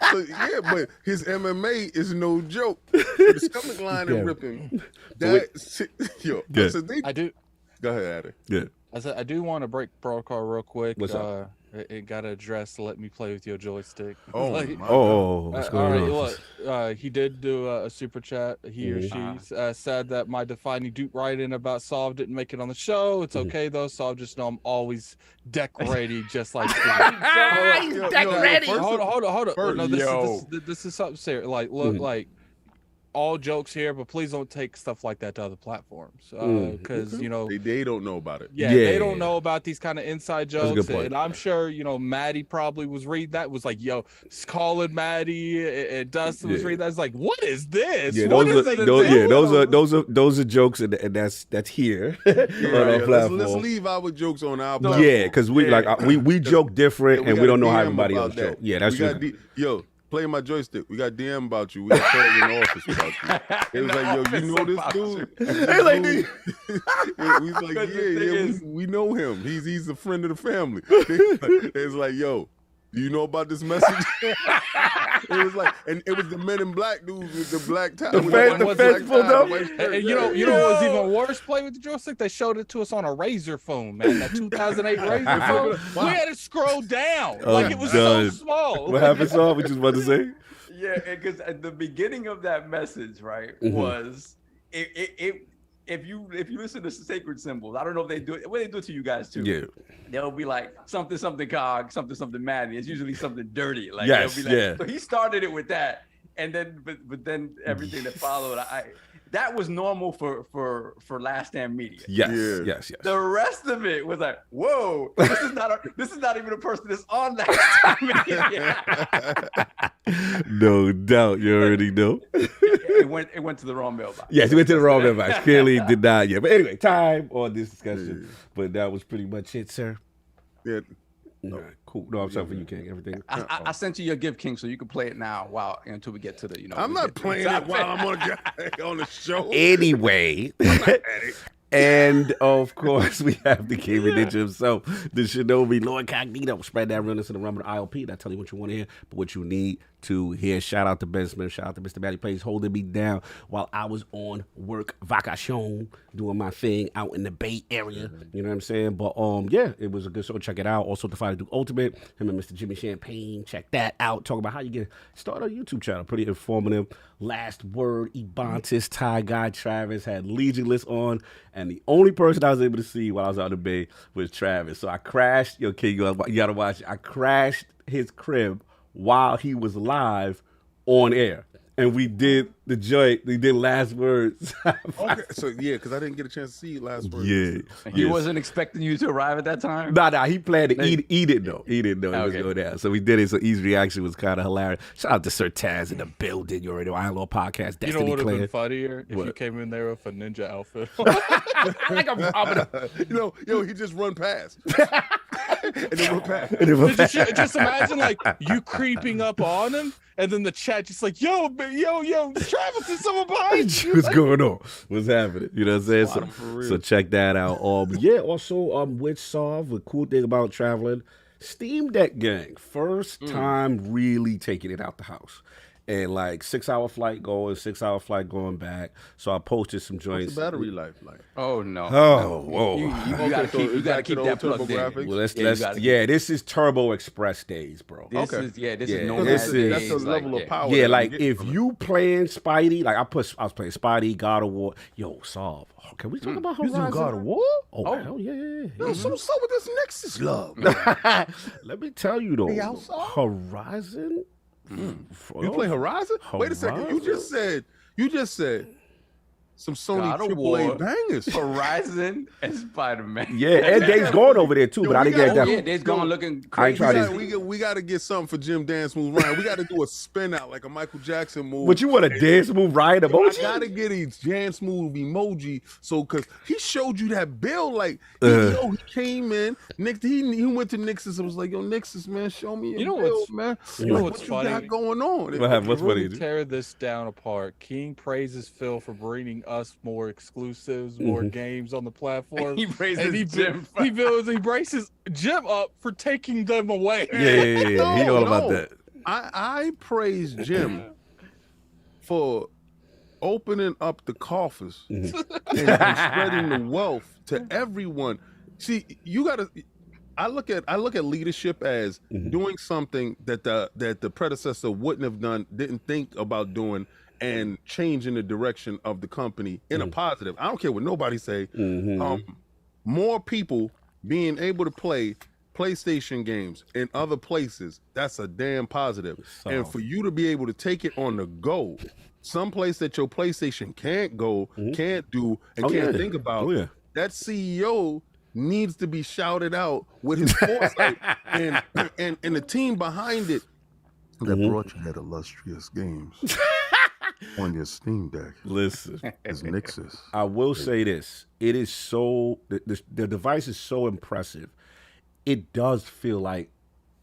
So, yeah, but his MMA is no joke. The stomach line and ripping. I do. Go ahead, Addy. Yeah. I said I do want to break protocol real quick. What's up? It got to address let me play with your joystick. Oh, what's going on? Look, he did do a super chat. He or she said that my defining dupe writing about Solve didn't make it on the show. It's okay though. Solve just know I'm always deck ready, just like he's deck ready. Hold on. No, this is something serious. Like, look, like all jokes here, but please don't take stuff like that to other platforms, because you know they don't know about it. Yeah, they don't know about these kind of inside jokes, and I'm sure Maddie probably was reading that, was like, yo, calling Maddie, and Dustin was reading that. It's like, what is this? Yeah, those are jokes, and that's here on our platform. Let's leave our jokes on our platform. Yeah, because we joke different, and we don't know how everybody else joke. Yeah, that's true. Yo, play my joystick. We got DM about you. We got called in the office about you. It was like, yo, you know this dude? We was like, yeah, we know him. He's a friend of the family. It's like, yo, do you know about this message? It was like, and it was the Men in Black dudes with the black tie. The fence pulled up. And you know what was even worse? Play with the joystick. They showed it to us on a Razor phone, man. That 2008 Razor phone. We had to scroll down like it was so small. What happened, Saul? What you was about to say? Yeah, because at the beginning of that message, right, was if you listen to Sacred Symbols, I don't know if they do it. Well, they do it to you guys too. Yeah, they'll be like something cog, something Maddie. It's usually something dirty. Like yes, they'll be like, so he started it with that, and then but then everything that followed, that was normal for Last Stand Media. Yes. The rest of it was like, whoa, this is not even a person that's on Last Stand Media. No doubt, you already know. It went to the wrong mailbox. Yes, it went to the wrong mailbox. Clearly did not yet. But anyway, time on this discussion. But that was pretty much it, sir. Yeah. All right, cool. No, I'm sorry for you, King. Everything. I sent you your gift, King, so you can play it now until we get to the, I'm not playing it while I'm on the show. Anyway. And of course, we have the gaming ninja himself, the Shinobi LordCognito. Spread that realness in the realm of the ILP. Not tell you what you want to hear, but what you need to hear. Shout out to Ben Smith. Shout out to Mr. Matty Plays holding me down while I was on work vacation, doing my thing out in the Bay Area. You know what I'm saying? But yeah, it was a good show. Check it out. Also, to find Duke Ultimate, him and Mr. Jimmy Champagne. Check that out. Talk about how you get started a YouTube channel. Pretty informative. Last word, Ebontis, Ty Guy, Travis had Legionless on, and the only person I was able to see while I was out in the Bay was Travis. So I crashed. Yo, King, you gotta watch it. I crashed his crib while he was live on air. And we did the joint. We did last words. Okay, so yeah, because I didn't get a chance to see last words. Yeah, he wasn't expecting you to arrive at that time. Nah. He planned to eat it though. He didn't know it was going down. So we did it. So E's reaction was kind of hilarious. Shout out to Sir Taz in the building. You already know Iron Lord Podcast. Destiny you know what would have been Clan. funnier if you came in there with a ninja outfit. Like I'm yo, he just run past. And then run past. Just imagine like you creeping up on him, and then the chat just like, yo, Travis, is someone behind you? What's going on? What's happening? You know what I'm saying? So check that out. Yeah, also with Solve, the cool thing about traveling, Steam Deck gang. First time really taking it out the house. And like 6-hour flight going, 6-hour flight going back. So I posted some joints. What's the battery life like? Oh no. Oh, whoa. You gotta keep that plugged in. Well, this is Turbo Express days, bro. This is normal. That's the level of power. Yeah, like if you playing Spidey, like I was playing Spidey, God of War. Yo, Solve. Can we talk about Horizon? You do God of War? Oh, hell yeah. Yo, so what's up with this Nexus love? Let me tell you though, Horizon. You play Horizon? Wait a second. You just said some Sony AAA bangers. Horizon and Spider-Man. Yeah, and Days Gone over there too, but I didn't get that. Yeah, Days Gone looking crazy. We got to get something for Jim Dance Move Ryan. We got to do a spin out like a Michael Jackson move. But you want a Dance Move Ryan emoji? I got to get a Dance Move emoji. So, because he showed you that bill, like, he came in, he went to Nix's and was like, yo, Nix's, man, show me your bill, man. You know what's funny? What you got going on? What's funny? Tear this down apart. King praises Phil for bringing us more exclusives, more games on the platform. He praises Jim. He braces Jim up for taking them away. Yeah. He know all about that. I praise Jim for opening up the coffers and spreading the wealth to everyone. See, you gotta. I look at leadership as doing something that the predecessor wouldn't have done, didn't think about doing, and changing the direction of the company in a positive. I don't care what nobody say. More people being able to play PlayStation games in other places, that's a damn positive. And for you to be able to take it on the go, someplace that your PlayStation can't go, can't do, and can't think about, that CEO needs to be shouted out with his foresight and the team behind it that brought you that illustrious games on your Steam Deck. Listen, is Nixus. I will say this: it is so the device is so impressive. It does feel like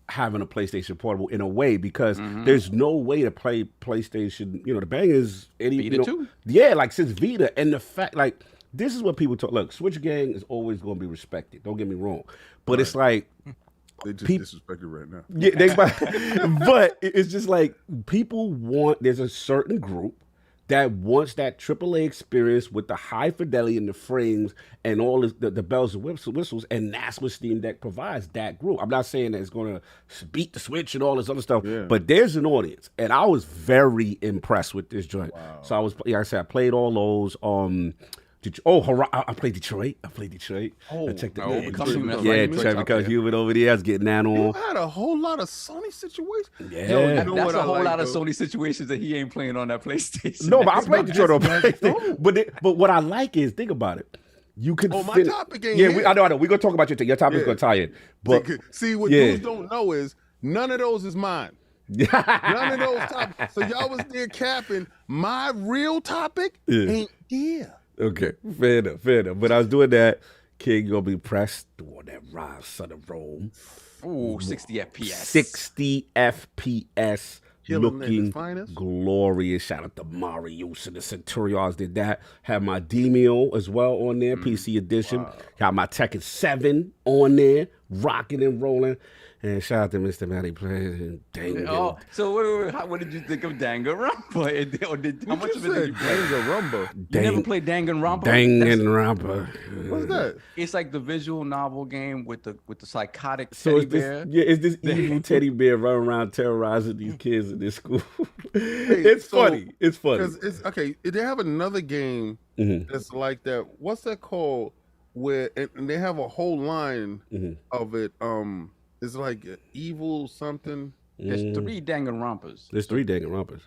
having a PlayStation Portable in a way, because there's no way to play PlayStation. You know, the bang is Vita too. Yeah, like since Vita, and the fact like. This is what people talk. Look, Switch gang is always going to be respected. Don't get me wrong, but it's like they just disrespected right now. Yeah, but it's just like people want. There's a certain group that wants that AAA experience with the high fidelity and the frames and all the bells and whistles, and that's what Steam Deck provides. That group. I'm not saying that it's going to beat the Switch and all this other stuff, but there's an audience, and I was very impressed with this joint. Wow. So I was, like I said, I played all those. I played Detroit. Oh, I checked the Detroit Become Human over there. I was getting that on. You had a whole lot of Sony situations. Yeah, that's a whole lot of Sony situations that he ain't playing on that PlayStation. No, but I played Detroit on PlayStation. But what I like is, think about it. You can my topic ain't I know. We're gonna talk about your topic is gonna tie in. But see what dudes don't know is none of those is mine. None of those topics. So y'all was there capping. My real topic ain't there. Okay, fair enough. But I was doing that. King, you're gonna be pressed doing that Rise Son of Rome. Ooh, 60 FPS. 60 FPS. Looking finest. Glorious. Shout out to Marius and the Centurions did that. Have my Demio as well on there, PC edition. Got my Tekken 7 on there, rocking and rolling. And shout out to Mr. Matty playing Dangan. Oh, so what did you think of Danganronpa? How much of it did you play? Danganronpa. You never played Danganronpa? Danganronpa. What's that? It's like the visual novel game with the psychotic teddy bear. It's this evil teddy bear running around terrorizing these kids in this school. It's funny. It's funny. It's okay. They have another game that's like that. What's that called? Where and they have a whole line of it. It's like evil something. There's 3 Danganronpas. There's 3 Danganronpas.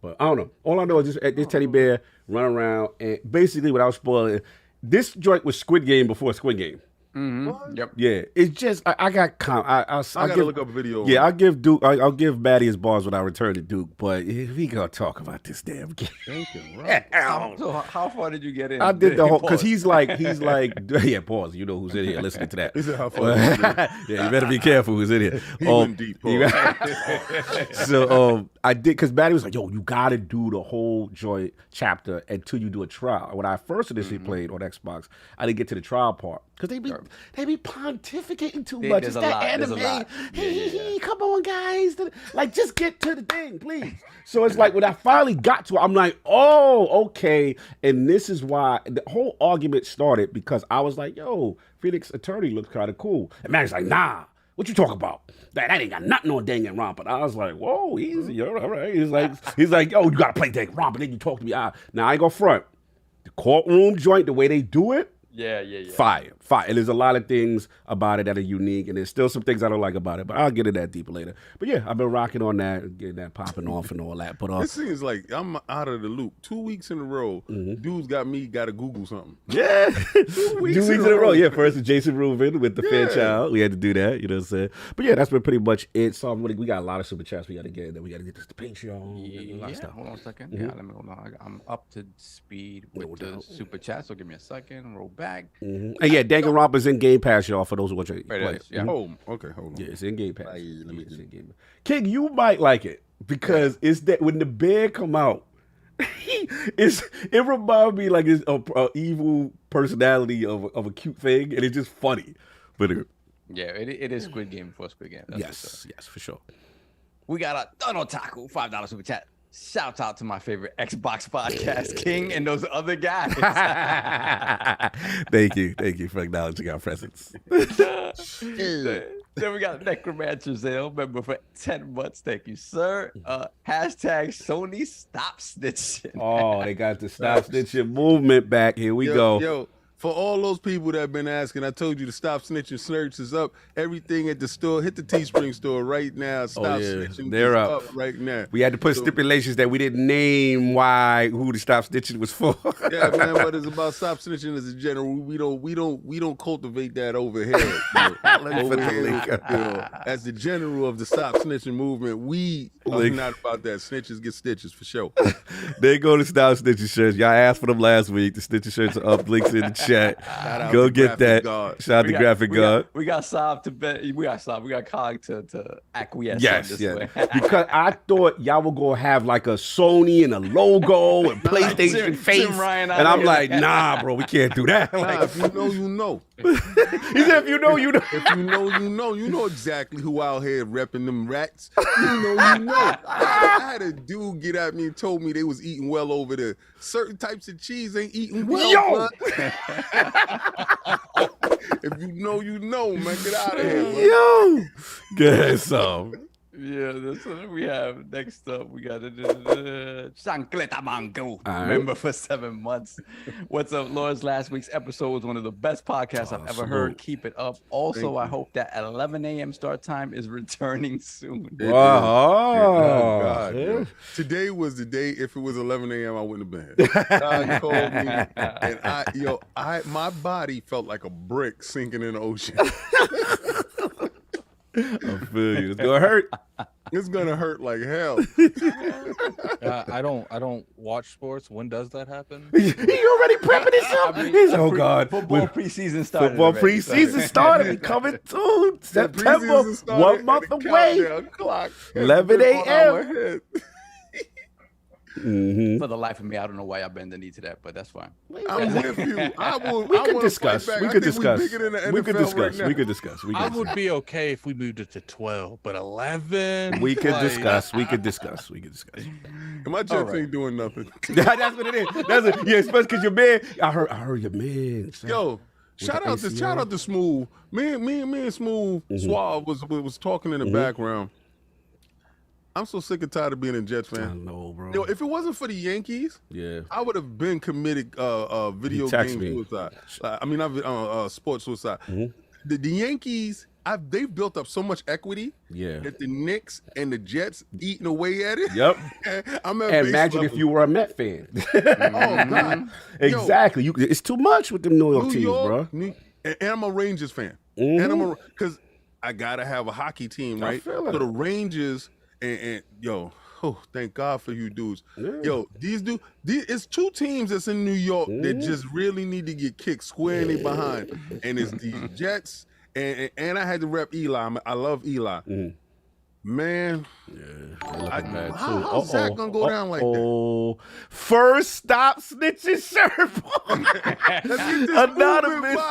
But I don't know. All I know is this teddy bear run around, and basically without spoiling, this joint was Squid Game before Squid Game. Yep. Yeah, it's just I gotta look up a video. Yeah, I'll give Duke. I'll give Batty his bars when I return to Duke. But we gonna talk about this damn game. So how far did you get in? I did the whole because he's like yeah. Pause. You know who's in here listening to that. He said how far. Yeah, you better be careful who's in here. He went deep. So I did because Batty was like, "Yo, you gotta do the whole joint chapter until you do a trial." When I first initially played on Xbox, I didn't get to the trial part because they be pontificating too much. It's that anime. Come on, guys. Like, just get to the thing, please. So it's like when I finally got to it, I'm like, oh, okay. And this is why the whole argument started, because I was like, yo, Phoenix Attorney looks kind of cool. And Maggie's like, nah. What you talking about? That ain't got nothing on Danganronpa. And I was like, whoa, easy, all right. He's like, yo, you gotta play Danganronpa. Then you talk to me. Now I ain't gonna front. The courtroom joint, the way they do it. Yeah. Fire. And there's a lot of things about it that are unique, and there's still some things I don't like about it, but I'll get into that deeper later. But yeah, I've been rocking on that, getting that popping off and all that. But this seems like I'm out of the loop. 2 weeks in a row, dudes got to Google something. Yeah. 2 weeks in a row. Yeah, first is Jason Rubin with the Fairchild. We had to do that, you know what I'm saying? But yeah, that's been pretty much it. So we got a lot of super chats we got to get, then we got to get this to Patreon. A lot of stuff. Hold on a second. Yeah, let me hold on. I'm up to speed with the super chat, so give me a second. Roll back. And yeah, Danganronpa's in Game Pass, y'all, for those who want to play it. Yeah. Oh, okay, hold on. Yeah, it's in Game Pass. King, you might like it because it's that when the bear come out, it reminds me like it's a evil personality of a cute thing, and it's just funny. But yeah, it is Squid Game before Squid Game. Yes, for sure. We got a Don Otaku $5 super chat. Shout out to my favorite Xbox podcast, King, and those other guys. Thank you for acknowledging our presence. Then we got Necromancer Zale, member for 10 months. Thank you, sir. Hashtag Sony stop snitching. Oh, they got the stop snitching movement back. Here we go. Yo, For all those people that have been asking, I told you to stop snitching. Snurch is up. Everything at the store. Hit the Teespring store right now. Stop snitching. They're is up. right now. We had to put stipulations that we didn't name who the stop snitching was for. Yeah, man, but it's about stop snitching as a general. We don't cultivate that over here. Over here, as the general of the stop snitching movement, we are not about that. Snitches get stitches for sure. They go to stop snitching shirts. Y'all asked for them last week. The snitching shirts are up. Links in the chat. Go get that. Shout out to Graphic God. We got Saab to bet. We got Cog to acquiesce. Yes, on this way. Because I thought y'all were gonna have like a Sony and a logo and PlayStation face, Ryan and I'm like, nah, bro, we can't do that. Like, If you know, you know. He said, if you know, you know. If you know, you know. You know exactly who out here repping them rats. You know, you know. I had a dude get at me and told me they was eating well over there. Certain types of cheese ain't eating well. Yo! If you know, you know, man. Get out of here, man. Yo! Good so. Yeah, that's what we have. Next up, we got Chancleta Mango. Right. Member for 7 months. What's up, Lords? Last week's episode was one of the best podcasts I've ever heard. Keep it up. Also, I hope that 11 a.m. start time is returning soon. Oh, God. Yo. Today was the day. If it was 11 a.m., I wouldn't have been here. God called me, and my body felt like a brick sinking in the ocean. I feel you. It's gonna hurt. It's gonna hurt like hell. I don't watch sports. When does that happen? He already prepping himself. He's oh god. Football preseason started. Football preseason started. We coming soon. September. 1 month away. 11 a.m. Mm-hmm. For the life of me, I don't know why y'all bend the knee to that, but that's fine. I'm with you. We could discuss. We could discuss. We could discuss. We could discuss. I would be okay if we moved it to 12, but 11. We could discuss. We could discuss. We could discuss. And my Jets ain't doing nothing. That's what it is. That's it. Yeah, especially because your man. I heard your man. Yo, shout out to Smooth. Me and Smooth Suave was talking in the background. I'm so sick and tired of being a Jets fan. I know, bro. Yo, if it wasn't for the Yankees, I would have been committed video game suicide. Sports suicide. The Yankees, they've built up so much equity that the Knicks and the Jets eating away at it. Yep. I'm at and imagine if you were a Met fan. Oh, God. Exactly. It's too much with them New York teams, bro. And I'm a Rangers fan. And because I got to have a hockey team, right? So the Rangers... And thank God for you dudes. Yo, these it's two teams that's in New York that just really need to get kicked square in their behind. And it's the Jets, and I had to rep Eli. I love Eli. Man, how's that gonna go down like that? First stop snitching shirt. Anonymous.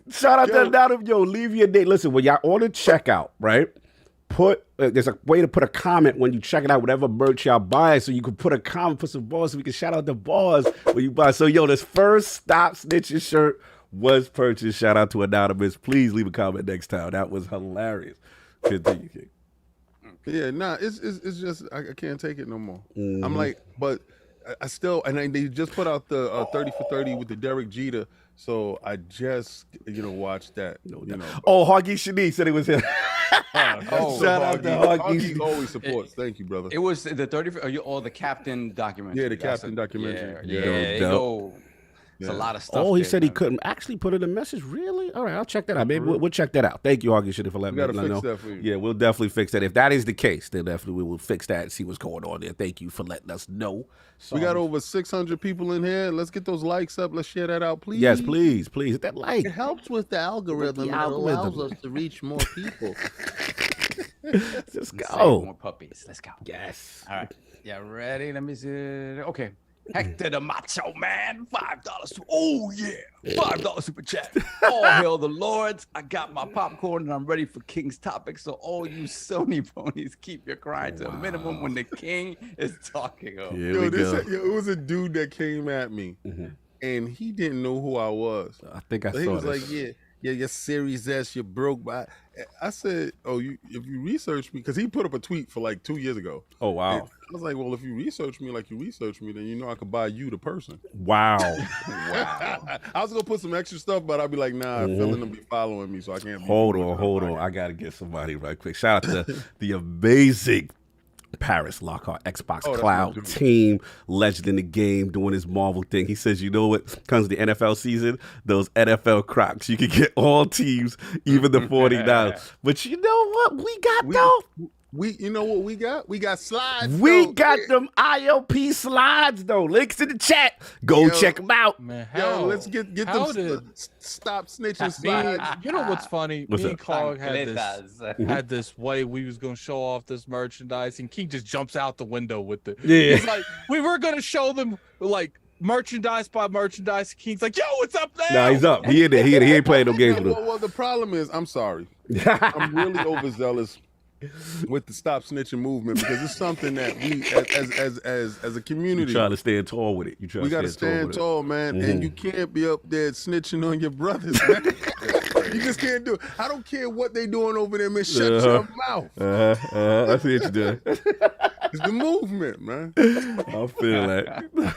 Shout out to Anonymous. Yo, leave your date. Listen, when y'all order checkout, right? There's a way to put a comment when you check it out, whatever merch y'all buy, so you can put a comment, put some bars, so we can shout out the bars when you buy. So, this first stop snitching shirt was purchased. Shout out to Anonymous. Please leave a comment next time. That was hilarious. Continue, King. Yeah, it's just I can't take it no more. I'm like, but I still, and they just put out the 30 for 30 with the Derek Jeter. So I just, watched that. Oh, Hoggy Shanice said it was him. Shout out to Hoggy. Always supports. Thank you, brother. It was the 30 or the Captain documentary. Yeah, the Captain documentary. It's a lot of stuff. Oh, he said he couldn't actually put in a message. Really? All right, I'll check that out. Maybe we'll check that out. Thank you, Hoggy Shanice, for letting me know. That for you. Yeah, we'll definitely fix that. If that is the case, then definitely we will fix that and see what's going on there. Thank you for letting us know. We got over 600 people in here. Let's get those likes up. Let's share that out, please. Yes, please. Hit that like. It helps with the algorithm. It allows us to reach more people. Let's go. More puppies. Let's go. Yes. All right. Yeah, ready? Let me see. Okay. Hector the Macho Man, $5. Oh yeah, $5 super chat. All hail the Lords. I got my popcorn and I'm ready for King's topic. So all you Sony ponies, keep your crying to a minimum when the King is talking. It was a dude that came at me, and he didn't know who I was. I think I saw He was this. like, yeah, your Series S, you're broke. But I said, oh, if you research me, because he put up a tweet for like 2 years ago. Oh, wow. And I was like, well, if you research me like you research me, then you know I could buy you the person. Wow. Wow. I was gonna put some extra stuff, but I'd be like, nah, feeling them be following me, so I can't. Hold on. I gotta get somebody right quick. Shout out to the amazing Paris Lockhart, Xbox Cloud team, legend in the game, doing his Marvel thing. He says, you know what? Comes the NFL season, those NFL Crocs, you can get all teams, even the 49ers. But you know what we got though? You know what we got? We got slides. We got them ILP slides though. Links in the chat. Go check them out. Man, let's get them stop snitching slides. You know what's funny? What's me up? and Cog had this way we was gonna show off this merchandise, and King just jumps out the window with it. Yeah. He's like, we were gonna show them like merchandise by merchandise. King's like, yo, what's up now? Nah, he's up. He in there. He ain't playing no games with him. Well, the problem is, I'm sorry. I'm really overzealous with the stop snitching movement, because it's something that we as a community, You trying to stand tall with it. We got to stand tall, man. And you can't be up there snitching on your brothers, man. You just can't do it. I don't care what they doing over there, man. Shut your mouth. I see what you're doing. It's the movement, man. I feel that.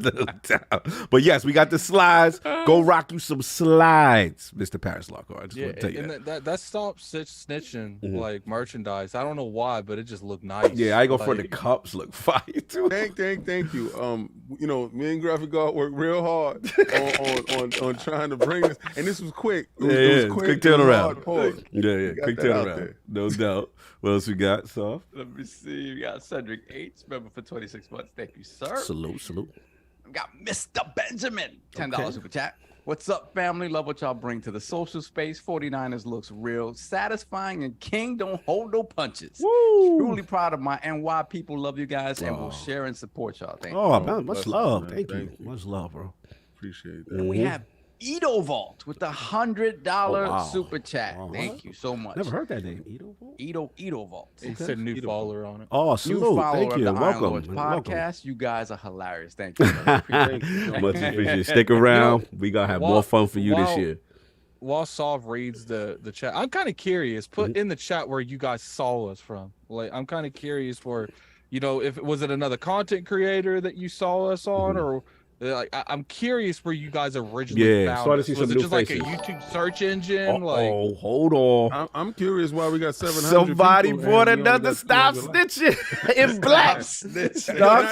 No doubt. But yes, we got the slides. Go rock you some slides, Mr. Paris Lockhart. I just want to tell you and that. that stop snitching like merchandise. I don't know why, but it just looked nice. Yeah, I go for the cups. Look fire too. Thank you. You know, me and Graphic God worked real hard on trying to bring this, and this was quick. It was quick turnaround. Yeah, quick turnaround. No doubt. What else we got, Soft? Let me see. We got Cedric H, member for 26 months. Thank you, sir. Salute. We got Mr. Benjamin, $10 super chat. What's up, family? Love what y'all bring to the social space. 49ers looks real satisfying, and King don't hold no punches. Woo. Truly proud of my NY people. Love you guys, and will share and support y'all. Thank you. Oh, man, much love. Thank you. Much love, bro. Appreciate that. And we have Edo Vault with the $100 super chat. Thank you so much. Never heard that name, Edo Vault. Edo Vault. He said new follower on it. Oh, New salute. follower Thank of you. the Iron Welcome. Lords Welcome. podcast. You guys are hilarious. Thank you. Appreciate you. Much appreciated. Stick around. We gonna have more fun for you this year. While Sov reads the chat, I'm kind of curious. Put in the chat where you guys saw us from. Like, I'm kind of curious for, you know, if was it another content creator that you saw us on, or like I'm curious where you guys originally found started us. to see Was some it new just like faces. a YouTube search engine? Oh, hold on. I'm curious why we got 700. Somebody people brought and we only another got stop 200 likes. snitching in black. Stop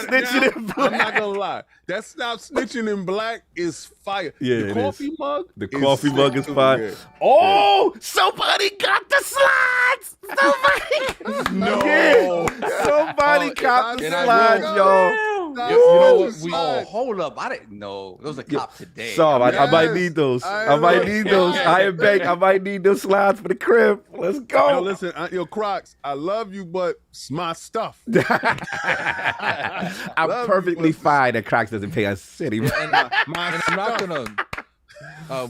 snitching in black. I'm not gonna lie. That stop snitching in black is fire. Yeah, the it coffee is. mug. The coffee mug is sick fire. too, Oh, somebody got the slids. Somebody. No. Somebody got the and I slides, will- y'all. You know what? Oh, hold up. I didn't know. Those are cop today. Sorry, I might Yes. need those. I I might know. need those. I am bank. I might need those slides for the crib. Let's Yo, go. listen, yo, Crocs, I love you, but it's my stuff. I'm Love perfectly you, fine that Crocs doesn't pay a city. And My I'm not stuff. gonna.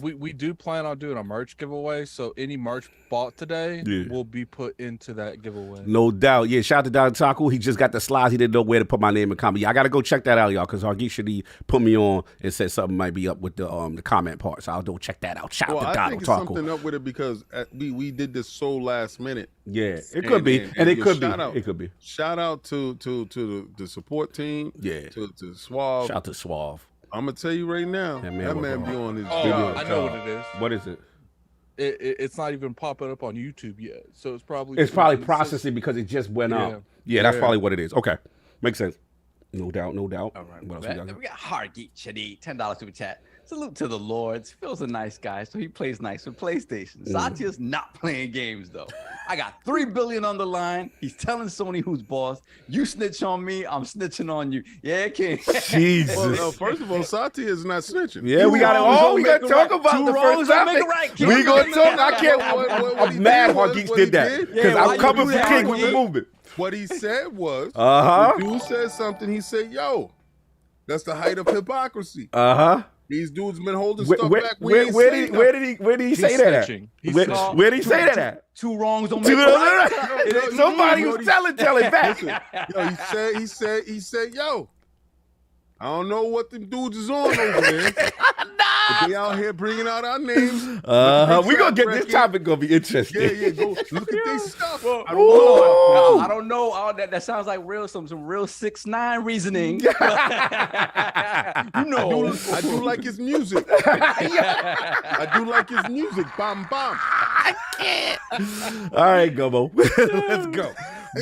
We do plan on doing a merch giveaway, so any merch bought today will be put into that giveaway. No doubt. Yeah, shout out to Don Taco. He just got the slides. He didn't know where to put my name in comment. Yeah, I got to go check that out, y'all, because Hargeisha put me on and said something might be up with the comment part. So I'll go check that out. Shout out to I Don think it's Taco. something up with it because we did this so last minute. Yeah, it could be. And it could be. It could be. Shout out to the support team. Yeah. To Suave. Shout out to Suave. I'm gonna tell you right now, That that man man was be on his Oh, video. I know what it is. What is it? It's not even popping up on YouTube yet, so it's probably processing because it just went up. Yeah, that's probably what it is. Okay, makes sense. No doubt, no doubt. All right. What else we got? We got Hargeet Shadi, $10 super chat. Salute to the Lords. Phil's a nice guy, so he plays nice with PlayStation. Satya's not playing games though. I got $3 billion on the line. He's telling Sony who's boss. You snitch on me, I'm snitching on you. Yeah, King. Jesus. Well, first of all, Satya is not snitching. Yeah, we got it. wrongs Oh, don't we make got to a talk right. about Two the wrongs first don't make topic. a right, King. We gonna talk. I can't. What he I'm mad did was- Hargeet what did he that did- because Yeah, why I'm you coming do for that, King with the Hargeet? movement. What he said was, Uh-huh. the dude said something. He said, "Yo, that's the height of hypocrisy. Uh-huh. These dudes been holding Where, stuff where, back. where, ain't where saying did he say that at? snitching. He's Where snitching. did he say that at? Two wrongs don't make a right. Somebody was telling back. Yo, he said, yo, I don't know what them dudes is on over there. Nah. But they out here bringing out our names. We gonna get this topic gonna be interesting. Yeah, go look at their stuff. I don't know. That sounds like some real 6ix9ine reasoning. I do like his music. I do like his music. Bam, bam. I can't. All right, Gumbo. Let's go.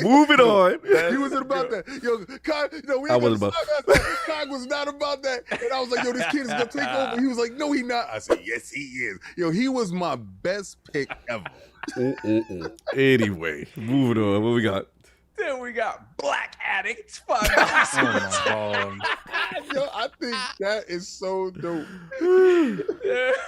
Moving on. He wasn't about that. Yo, Cog, we ain't gonna stop that. Cog was not about that. And I was like, yo, this kid is gonna take over. He was like, no, he not. I said, yes, he is. Yo, he was my best pick ever. Anyway, moving on. What we got? Then we got Black Addict. $5. Oh my God. Yo, I think that is so dope.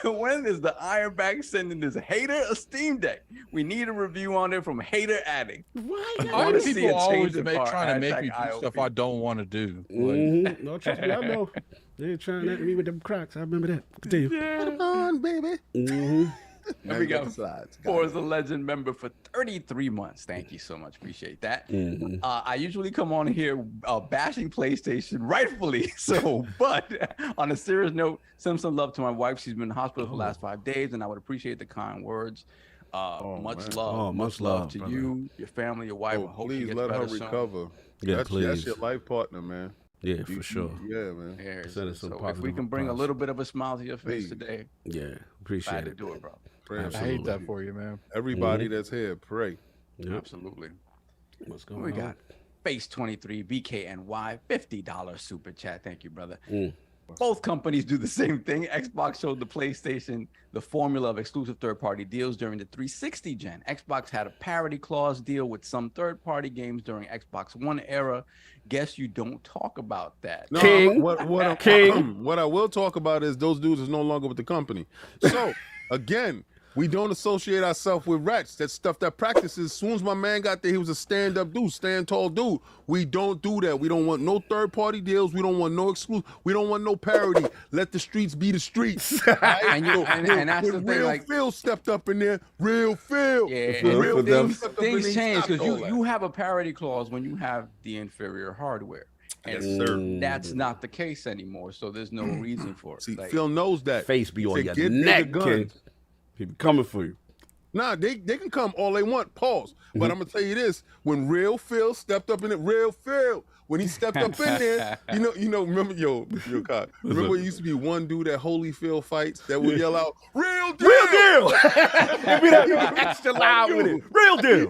When is the Ironback sending this hater a Steam Deck? We need a review on it from Hater Addict. Why wanna do see people a always change in trying to make #ILP. me do stuff I don't want to do? No, trust me, I know. They're trying at me with them cracks. I remember that. Continue. Come on, baby. Here we go. Forza Legend member for 33 months. Thank you so much. Appreciate that. I usually come on here bashing PlayStation, rightfully so. But on a serious note, send some love to my wife. She's been in the hospital for the last 5 days, and I would appreciate the kind words. Much love to brother. you, your family, your wife. I hope Please let her recover. Yeah, that's please. your life partner, man. Yeah, for sure. Yeah, man. Yeah, Send us some so if positive we can bring a vibes. little bit of a smile to your face Please. today, Yeah, appreciate glad to it. do it, bro. Pray. I hate that for you, man. Everybody that's here, pray. Yep. Absolutely. What's going What we on? got? Face 23 BKNY $50 super chat. Thank you, brother. Both companies do the same thing. Xbox showed the PlayStation the formula of exclusive third-party deals during the 360 gen. Xbox had a parity clause deal with some third-party games during Xbox One era. Guess you don't talk about that. No, King. what I will talk about is those dudes is no longer with the company. So, again, we don't associate ourselves with rats. That stuff that practices. As soon as my man got there, he was a stand-up dude, stand tall dude. We don't do that. We don't want no third-party deals. We don't want no exclusive. We don't want no parody. Let the streets be the streets. Right? And that's the when thing, Real like, Phil stepped up in there. Real Phil. yeah, When Real Phil things, stepped up in things there, he change stopped because all that. you have a parity clause when you have the inferior hardware. And Yes, sir. that's not the case anymore. So there's no reason for it. See, Like, Phil knows that. Face be on Say, your "Get bigger neck, guns." King. He be coming for you. Nah, they can come all they want. Pause. But I'm gonna tell you this: when Real Phil stepped up in it, Real Phil, when he stepped up in there, you know, remember, yo, Cod, remember it used to be one dude at Holy Phil fights that would yell out, "Real deal, Real deal. Give me that extra loud with it. Real deal.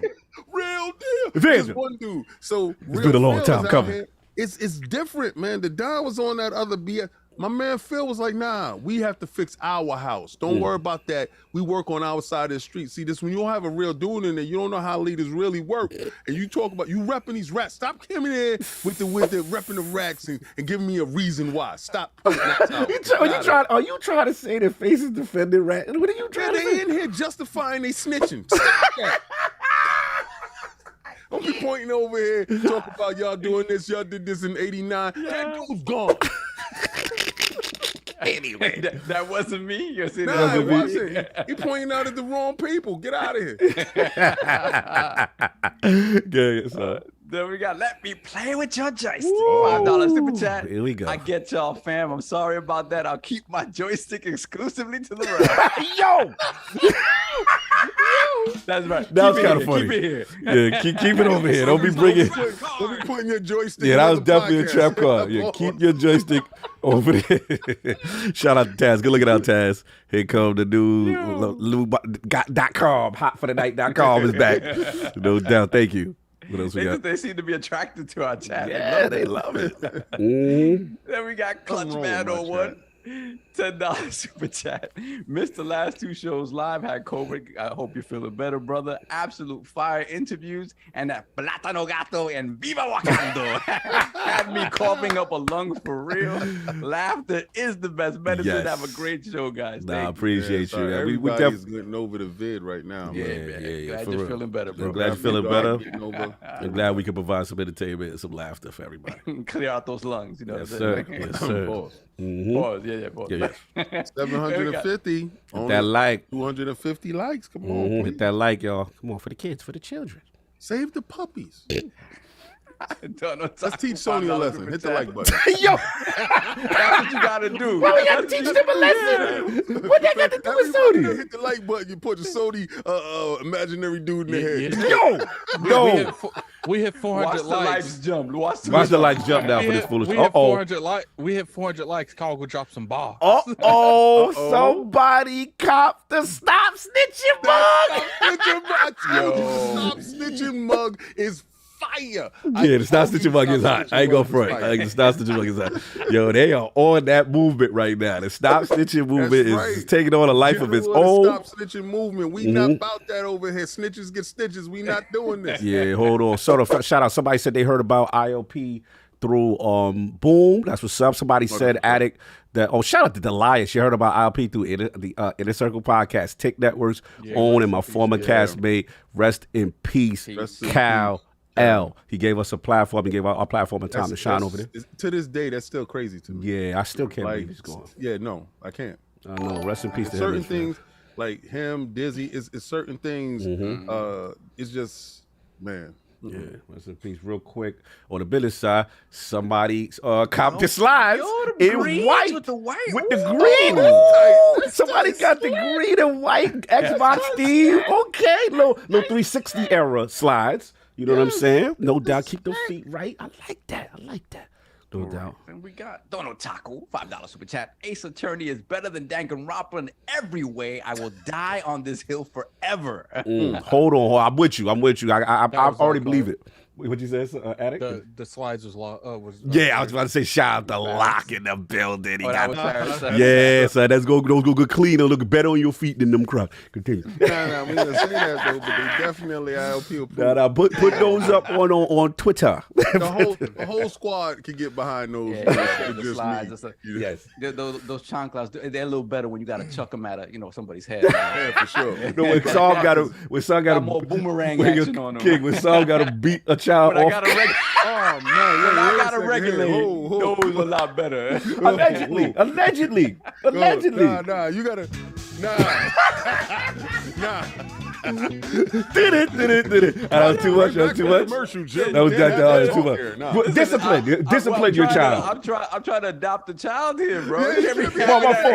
real deal." Evangelist. Just one dude. So It's been a long time coming. Here. It's different, man. The Don was on that other BS. My man Phil was like, nah, we have to fix our house. Don't worry about that. We work on our side of the street. See, this when you don't have a real dude in there, you don't know how leaders really work. And you talk about you repping these rats. Stop coming in with the repping the rats and giving me a reason why. Stop putting that out. Are you trying to say that Face is defending rat? What are you trying to They say? in here justifying they snitching. Stop that. Don't be pointing over here, talking about y'all doing this, y'all did this in '89. That dude's gone. Anyway. that wasn't me. You're saying Nah, it wasn't. He pointing out at the wrong people. Get out of here. Good, son. Then we got Let Me Play With Your Joystick. $5 super chat. Here we go. I get y'all, fam. I'm sorry about that. I'll keep my joystick exclusively to the right. Yo! That's right. That was Keep it kind of here. funny. Keep it here. Yeah, keep it over here. Don't be bringing. Don't be putting your joystick. Yeah, that on was the definitely podcast. a trap card. Yeah, keep your joystick over there. Shout out to Taz. Good looking out, Taz. Here come the new lube.com. Hotforthenight.com is back. No doubt. Thank you. What else we got? They seem to be attracted to our chat. Yeah, they love it. Mm-hmm. Then we got Nothing wrong with my CultMan01. $10 super chat. Missed the last 2 shows live. Had COVID. I hope you're feeling better, brother. Absolute fire interviews and that Plátano Gato and Viva Wakando had me coughing up a lung for real. Laughter is the best medicine. Yes. Have a great show, guys. Nah, I Thank you. appreciate Sorry, you. We everybody's getting over the vid right now. Yeah, man. man. Glad for you're real. feeling better, bro. I'm glad you're feeling Everybody better. getting over. I'm glad we could provide some entertainment and some laughter for everybody. Clear out those lungs. You know Yes, what sir. I'm saying? Yes, sir. Pause. Mhm. Pause. Yeah, pause. Yeah, 750. Only That like. 250 likes. Come on, Mhm. please. Hit that like, y'all. Come on, for the kids, for the children. Save the puppies. Let's teach Sony a lesson. Hit the like button. Yo, That's what you gotta do. bro, we got to teach them a lesson. What that got to do with Everybody Sony? hit the like button. You put the Sony imaginary dude in the head. Yo, We hit 400 Watch the likes. lights jump. Watch the lights jump down for this foolish. We hit 400 likes. We hit 400 likes. Carl, go drop some bars. Somebody cop the stop snitching mug. I told you the stop snitching mug is fire. Yeah, the stop snitching mug is hot. I ain't gonna front. Like, the stop snitching mug is hot. Yo, they are on that movement right now. The stop snitching movement is taking on a life of its own. Stop snitching movement. We not about that over here. Snitches get stitches. We not doing this. Yeah, hold on. So shout out. Somebody said they heard about ILP through Boom. That's what's up. Somebody said Addict that. Oh, shout out to Delias. You heard about ILP through the Inner Circle Podcast, Tick Networks, own, and my former castmate. Rest in peace, Cal L. He gave us a platform. He gave our platform and time to shine over there. To this day, that's still crazy to me. Yeah, I still can't believe he's gone. Yeah, no, I can't. I know. Rest in peace to him. Certain things like him, Dizzy, is certain things. It's just, man. Yeah, rest in peace. Real quick, on the business side, somebody copped the slides in white with the white. with the green. Ooh, somebody got the green and white Xbox Steve. Okay, little 360 era slides. You know what I'm saying? No doubt. Keep those feet right. I like that. No doubt. And we got Dono Taco, $5 super chat. Ace Attorney is better than Danganronpa in every way. I will die on this hill forever. Hold on. I'm with you. I already believe it. What'd you say, Addict? The slides was I was about to say shout out to Lock in the building. He got Yeah, so let's go get clean and look better on your feet than them crocs. Continue. Nah, we didn't say that though, but they definitely ILP approved. Put those up on Twitter. The whole squad can get behind those. the slides. Yes. Those chanclas, they're a little better when you got to chuck them at somebody's head. Yeah, for sure. No, when Son got more boomerang action on them. King, when Son got to beat a child But off. I gotta regulate. Those a lot better. Allegedly. Nah, you gotta. Nah. Did it. That was too much. That was too much. Discipline your child. I'm trying to adopt the child here, bro.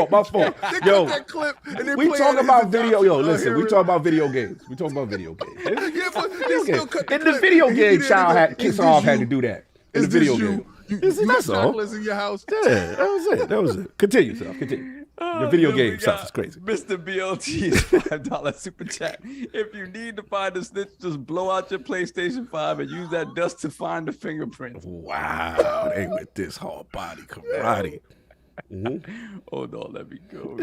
My fault. Yo, that clip and then we play talk it about as video. adoption. Yo, listen, we talk about video games. In the video game, child kids off had to do that. In the video game. That's all. In your house. Yeah, that was it. Continue, Sal. Continue. The video game stuff is crazy. Mr. BLT's $5 super chat. If you need to find a snitch, just blow out your PlayStation 5 and use that dust to find the fingerprints. Wow, they with this hard body karate. Hold on, let me go.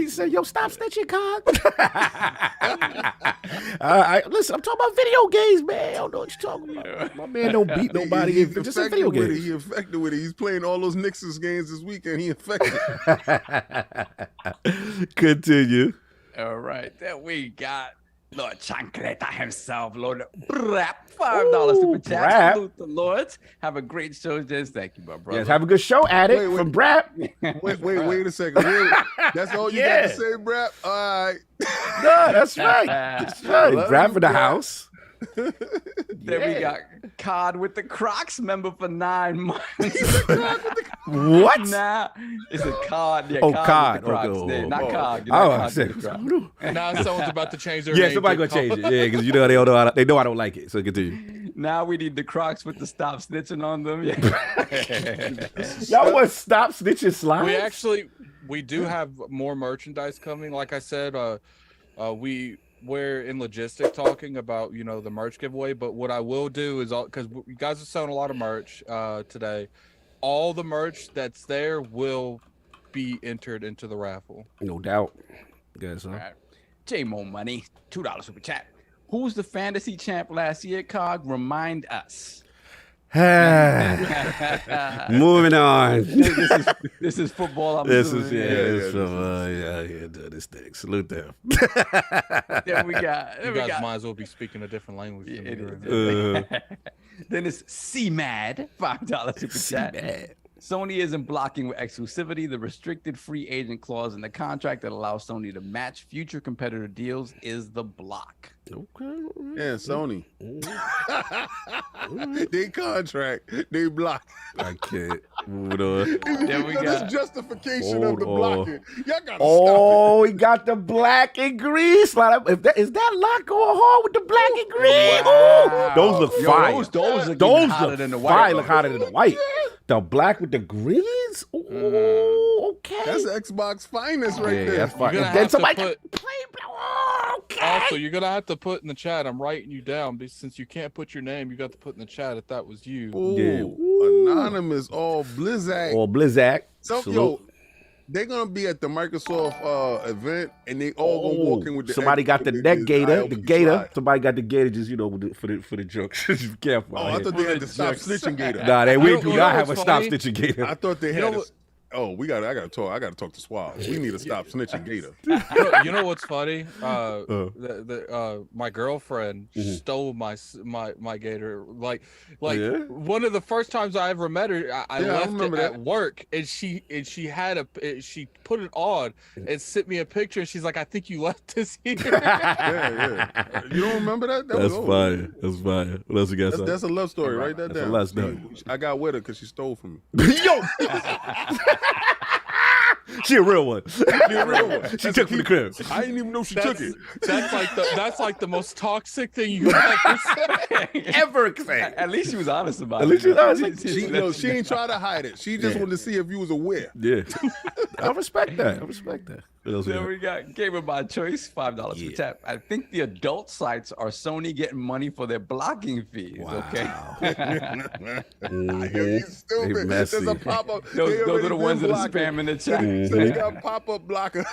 Say, yo, stop snitching, Cog. Listen, I'm talking about video games, man. I don't know what you're talking about. My man don't beat nobody. He's Just in video games. He infected with it. He's playing all those Knicks games this weekend. He infected. Continue. All right, then we got Lord Chancleta himself, Lord Brap, $5 super chat. Salute the Lords. Have a great show, Jens. Thank you, my brother. Yes, have a good show, Addict, from Brap. Wait a second. That's all you got to say, Brap? All right. No, that's right. That's right. Brap for the house. Then we got COD with the Crocs member for 9 months. What? Nah, it's a COD. Yeah, COD. With the Crocs. Okay. Not COD. I said. And now someone's about to change their Yeah, name. somebody gonna change it. Yeah, because you know they know I don't like it. So continue. Now we need the Crocs with the stop snitching on them. Yeah. Y'all want stop snitching slides? We do have more merchandise coming. Like I said, we're in logistic talking about the merch giveaway. But what I will do is, because you guys are selling a lot of merch today, all the merch that's there will be entered into the raffle. No doubt. Guys, huh? All right. J-Mo Money, $2 super chat. Who's the fantasy champ last year, Cog? Remind us. Moving on. This is football. This thing. Salute them. Then we got. You guys might as well be speaking a different language. Then it's C-Mad, $5 super chat. Sony isn't blocking with exclusivity. The restricted free agent clause in the contract that allows Sony to match future competitor deals is the block. Okay. Yeah, Sony. They contract, they block. I can't. Hold on. There we So go. this justification Hold of the on. blocking. Y'all gotta Oh, he got the black and green slide. Is that lock going hard with the black and green? Wow. Ooh, those look Yo, fire. those are getting Those hotter look than the fire. white. Look hotter than the white. The black with the greens. Ooh, okay. That's Xbox finest right yeah, there. that's fine. You're And gonna then have to somebody put- play. Oh, okay. Also, you're gonna have to put in the chat. I'm writing you down, but since you can't put your name, you got to put in the chat if that was you. Ooh, Yeah. anonymous, all Blizzard. Or Blizzard. So, Salute. yo, they're gonna be at the Microsoft event, and they all gonna walk in with the somebody got the with neck gator, ILP the gator. slide. Somebody got the gator, just for the jokes. Just be careful. Oh, out I here. thought they had the stop snitching gator. Nah, we You do know not have a what's stop funny? stitching gator. I thought they You had. know a- what- Oh, I gotta talk to Swab. We need to stop snitching gator. You know what's funny? My girlfriend Mm-hmm. stole my gator. Like Yeah? one of the first times I ever met her, I Yeah, I left it remember at that. work, and she she put it on and sent me a picture. And she's like, "I think you left this here." Yeah. You don't remember that? That That's was old. fire. That's fire. What else you got? That's a love story. Write that That's a down. love story. I got with her because she stole from me. Yo. She a real one. She took from the crib. I didn't even know she took it. That's like the most toxic thing you can ever say. Ever say. At least she was honest about At it. least she was honest. She ain't try to hide it. She just wanted to see if you was aware. Yeah. I respect that. What else we Then got? we got Gamer by Choice, $5 Yeah. per tap. I think the adult sites are Sony getting money for their blocking fees. Okay. Mhm. Yo, you stupid. They There's a messy. pop-up. Those They are already the ones that been are blocking. spamming the So chat. they got pop-up blocker.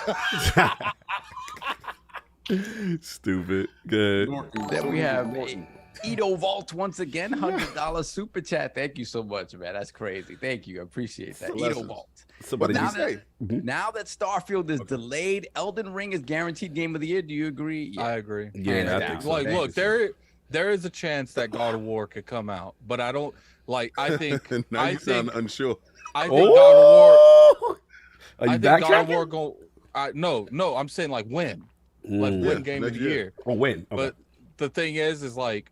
Stupid. Good. Then we have Edo Vault once again, $100 super chat. Thank you so much, man. That's crazy. Thank you. I appreciate that. Edo Blessings. Vault. Somebody Now just that, now that Starfield is delayed, Elden Ring is guaranteed game of the year. Do you agree? I agree. Yeah, Hands I down. think so. Like, Thank look, you. there is a chance that God of War could come out, but I don't like. I think Now I you think sound unsure. I think God of War. Oh! Are you I think God of backtracking? War go. No, I'm saying like win, like Mm. win game of next the year. year. Oh, win. Okay. But the thing is like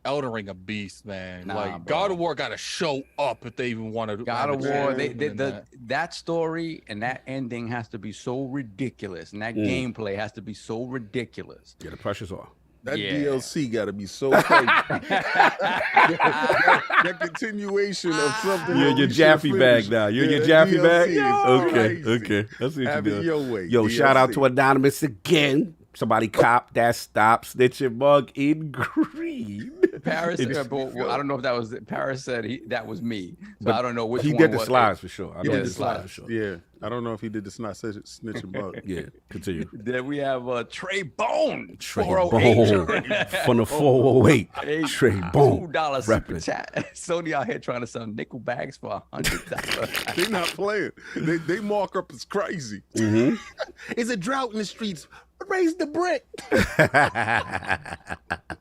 Elden Ring a beast, man. Nah, like bro. God of War got to show up if they even want to. God of War, that. that story and that ending has to be so ridiculous, and that gameplay has to be so ridiculous. Yeah, the pressure's on. That Yeah. DLC got to be so crazy. that continuation of something. You're in that your we Jaffe should've bag finished. now. You're in your that Jaffe DLC bag? is Okay, crazy. okay. That's what Have you're it doing. your way. Yo, shout out to DLC. Anonymous again. Somebody cop that stop snitching mug in green. Paris, It's- I don't know if that was Paris said he, that was me, so But I don't know which he one did the was it. slides for sure. I know Yeah, he the did the slides for slides. sure. Yeah, I don't know if he did the snitching bug. Yeah, continue. Then we have Trey Bone, Trey 408. Bone from the 408. Hey, Trey Bone. $2 super repping. chat. Sony out here trying to sell nickel bags for $100. They not playing. They mark up as crazy. Mhm. It's a drought in the streets. Raise the brick.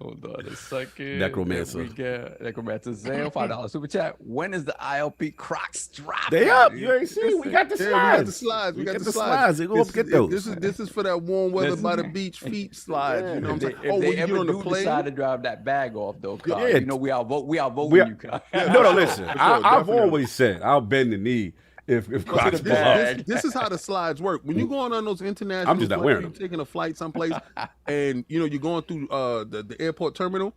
Hold on a second. Necromancer. Then we get Necromancer Zale, $5 super chat. When is the ILP Crocs drop? They up. You ain't see. We got the Yeah, slides. we got the slides. We got the slides. They go up get those. This is for that warm weather by the beach feet slides. You know what I'm saying? If Oh, they when you ever get on the do plane. decide to drive that bag off, though, Kyle, Yeah. you know we outvoting We are- you, Kyle. No, listen. I've definitely. always said I'll bend the knee if Crocs pull bag. up. This is how the slides work. When you go on those international, I'm just not flights, wearing you're them. taking a flight someplace, and you're going through the airport terminal.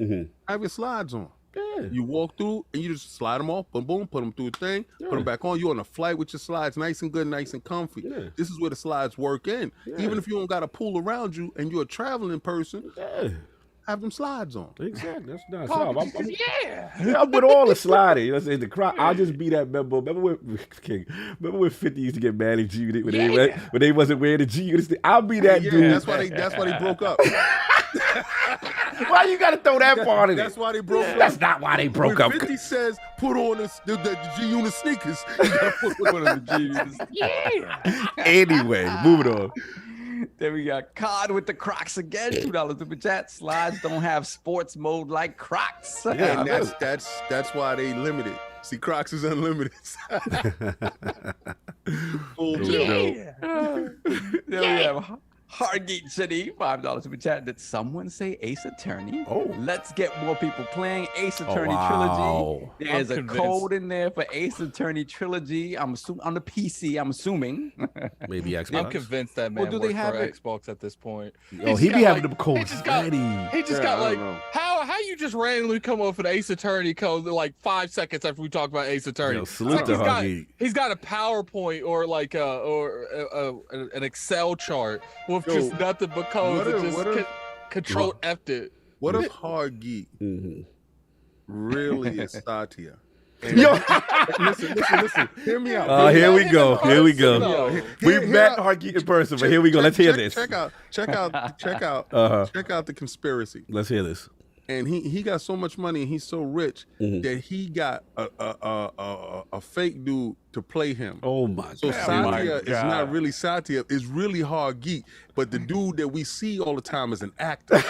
Have your slides on. Yeah. You walk through and you just slide them off, boom, boom, put them through a thing, put them back on. You on a flight with your slides, nice and good, nice and comfy. Yeah. This is where the slides work in. Even if you don't got a pool around you and you're a traveling person, Yeah. have them slides on. Exactly. That's not solid. I'm with all the sliding. You know what I'm saying? The crowd. I'll just be that member. Remember when 50 used to get mad at G when they wasn't wearing the G units? I'll be that Yeah, dude. that's why they broke up. Why you gotta throw that part in That's it? why they broke up. That's not why they broke When up. 50 says put on the G-Unit sneakers, you gotta put on the G-Unit. Anyway, moving on. Then we got COD with the Crocs again, $2 super chat. Slides don't have sports mode like Crocs. Yeah, And that's why they limited. See, Crocs is unlimited. Full tilt. Then we have Hard Geek City, $5 super chat. Did someone say Ace Attorney? Oh. Let's get more people playing Ace Attorney wow. Trilogy. There's I'm a convinced. code in there for Ace Attorney Trilogy. I'm assuming on the PC. I'm assuming. Maybe I'm Xbox. convinced that man Well, do they works have for it? Xbox at this point. Oh, he just be got, having them codes just got- ready. He just Yeah, got I like, don't know. how you just randomly come up with an Ace Attorney code like 5 seconds after we talk about Ace Attorney? Yo, salute Like, to he's got- Huggy. He's got a PowerPoint or like an Excel chart with Yo, just nothing but codes what and if- just what if- control F'd it. What if Hard Geek Mhm. really is Satya? Yo, Listen. Hear me out. here we him go. in Here we person, go. though. We Here- met here- Hard Geek in person, but here we go. Let's hear this. Check out Uh-huh. check out the conspiracy. Let's hear this. And he got so much money and he's so rich Mhm. that he got a fake dude to play him. Oh my So god. Satya is not really Satya, it's really Hard Geek. But the dude that we see all the time is an actor.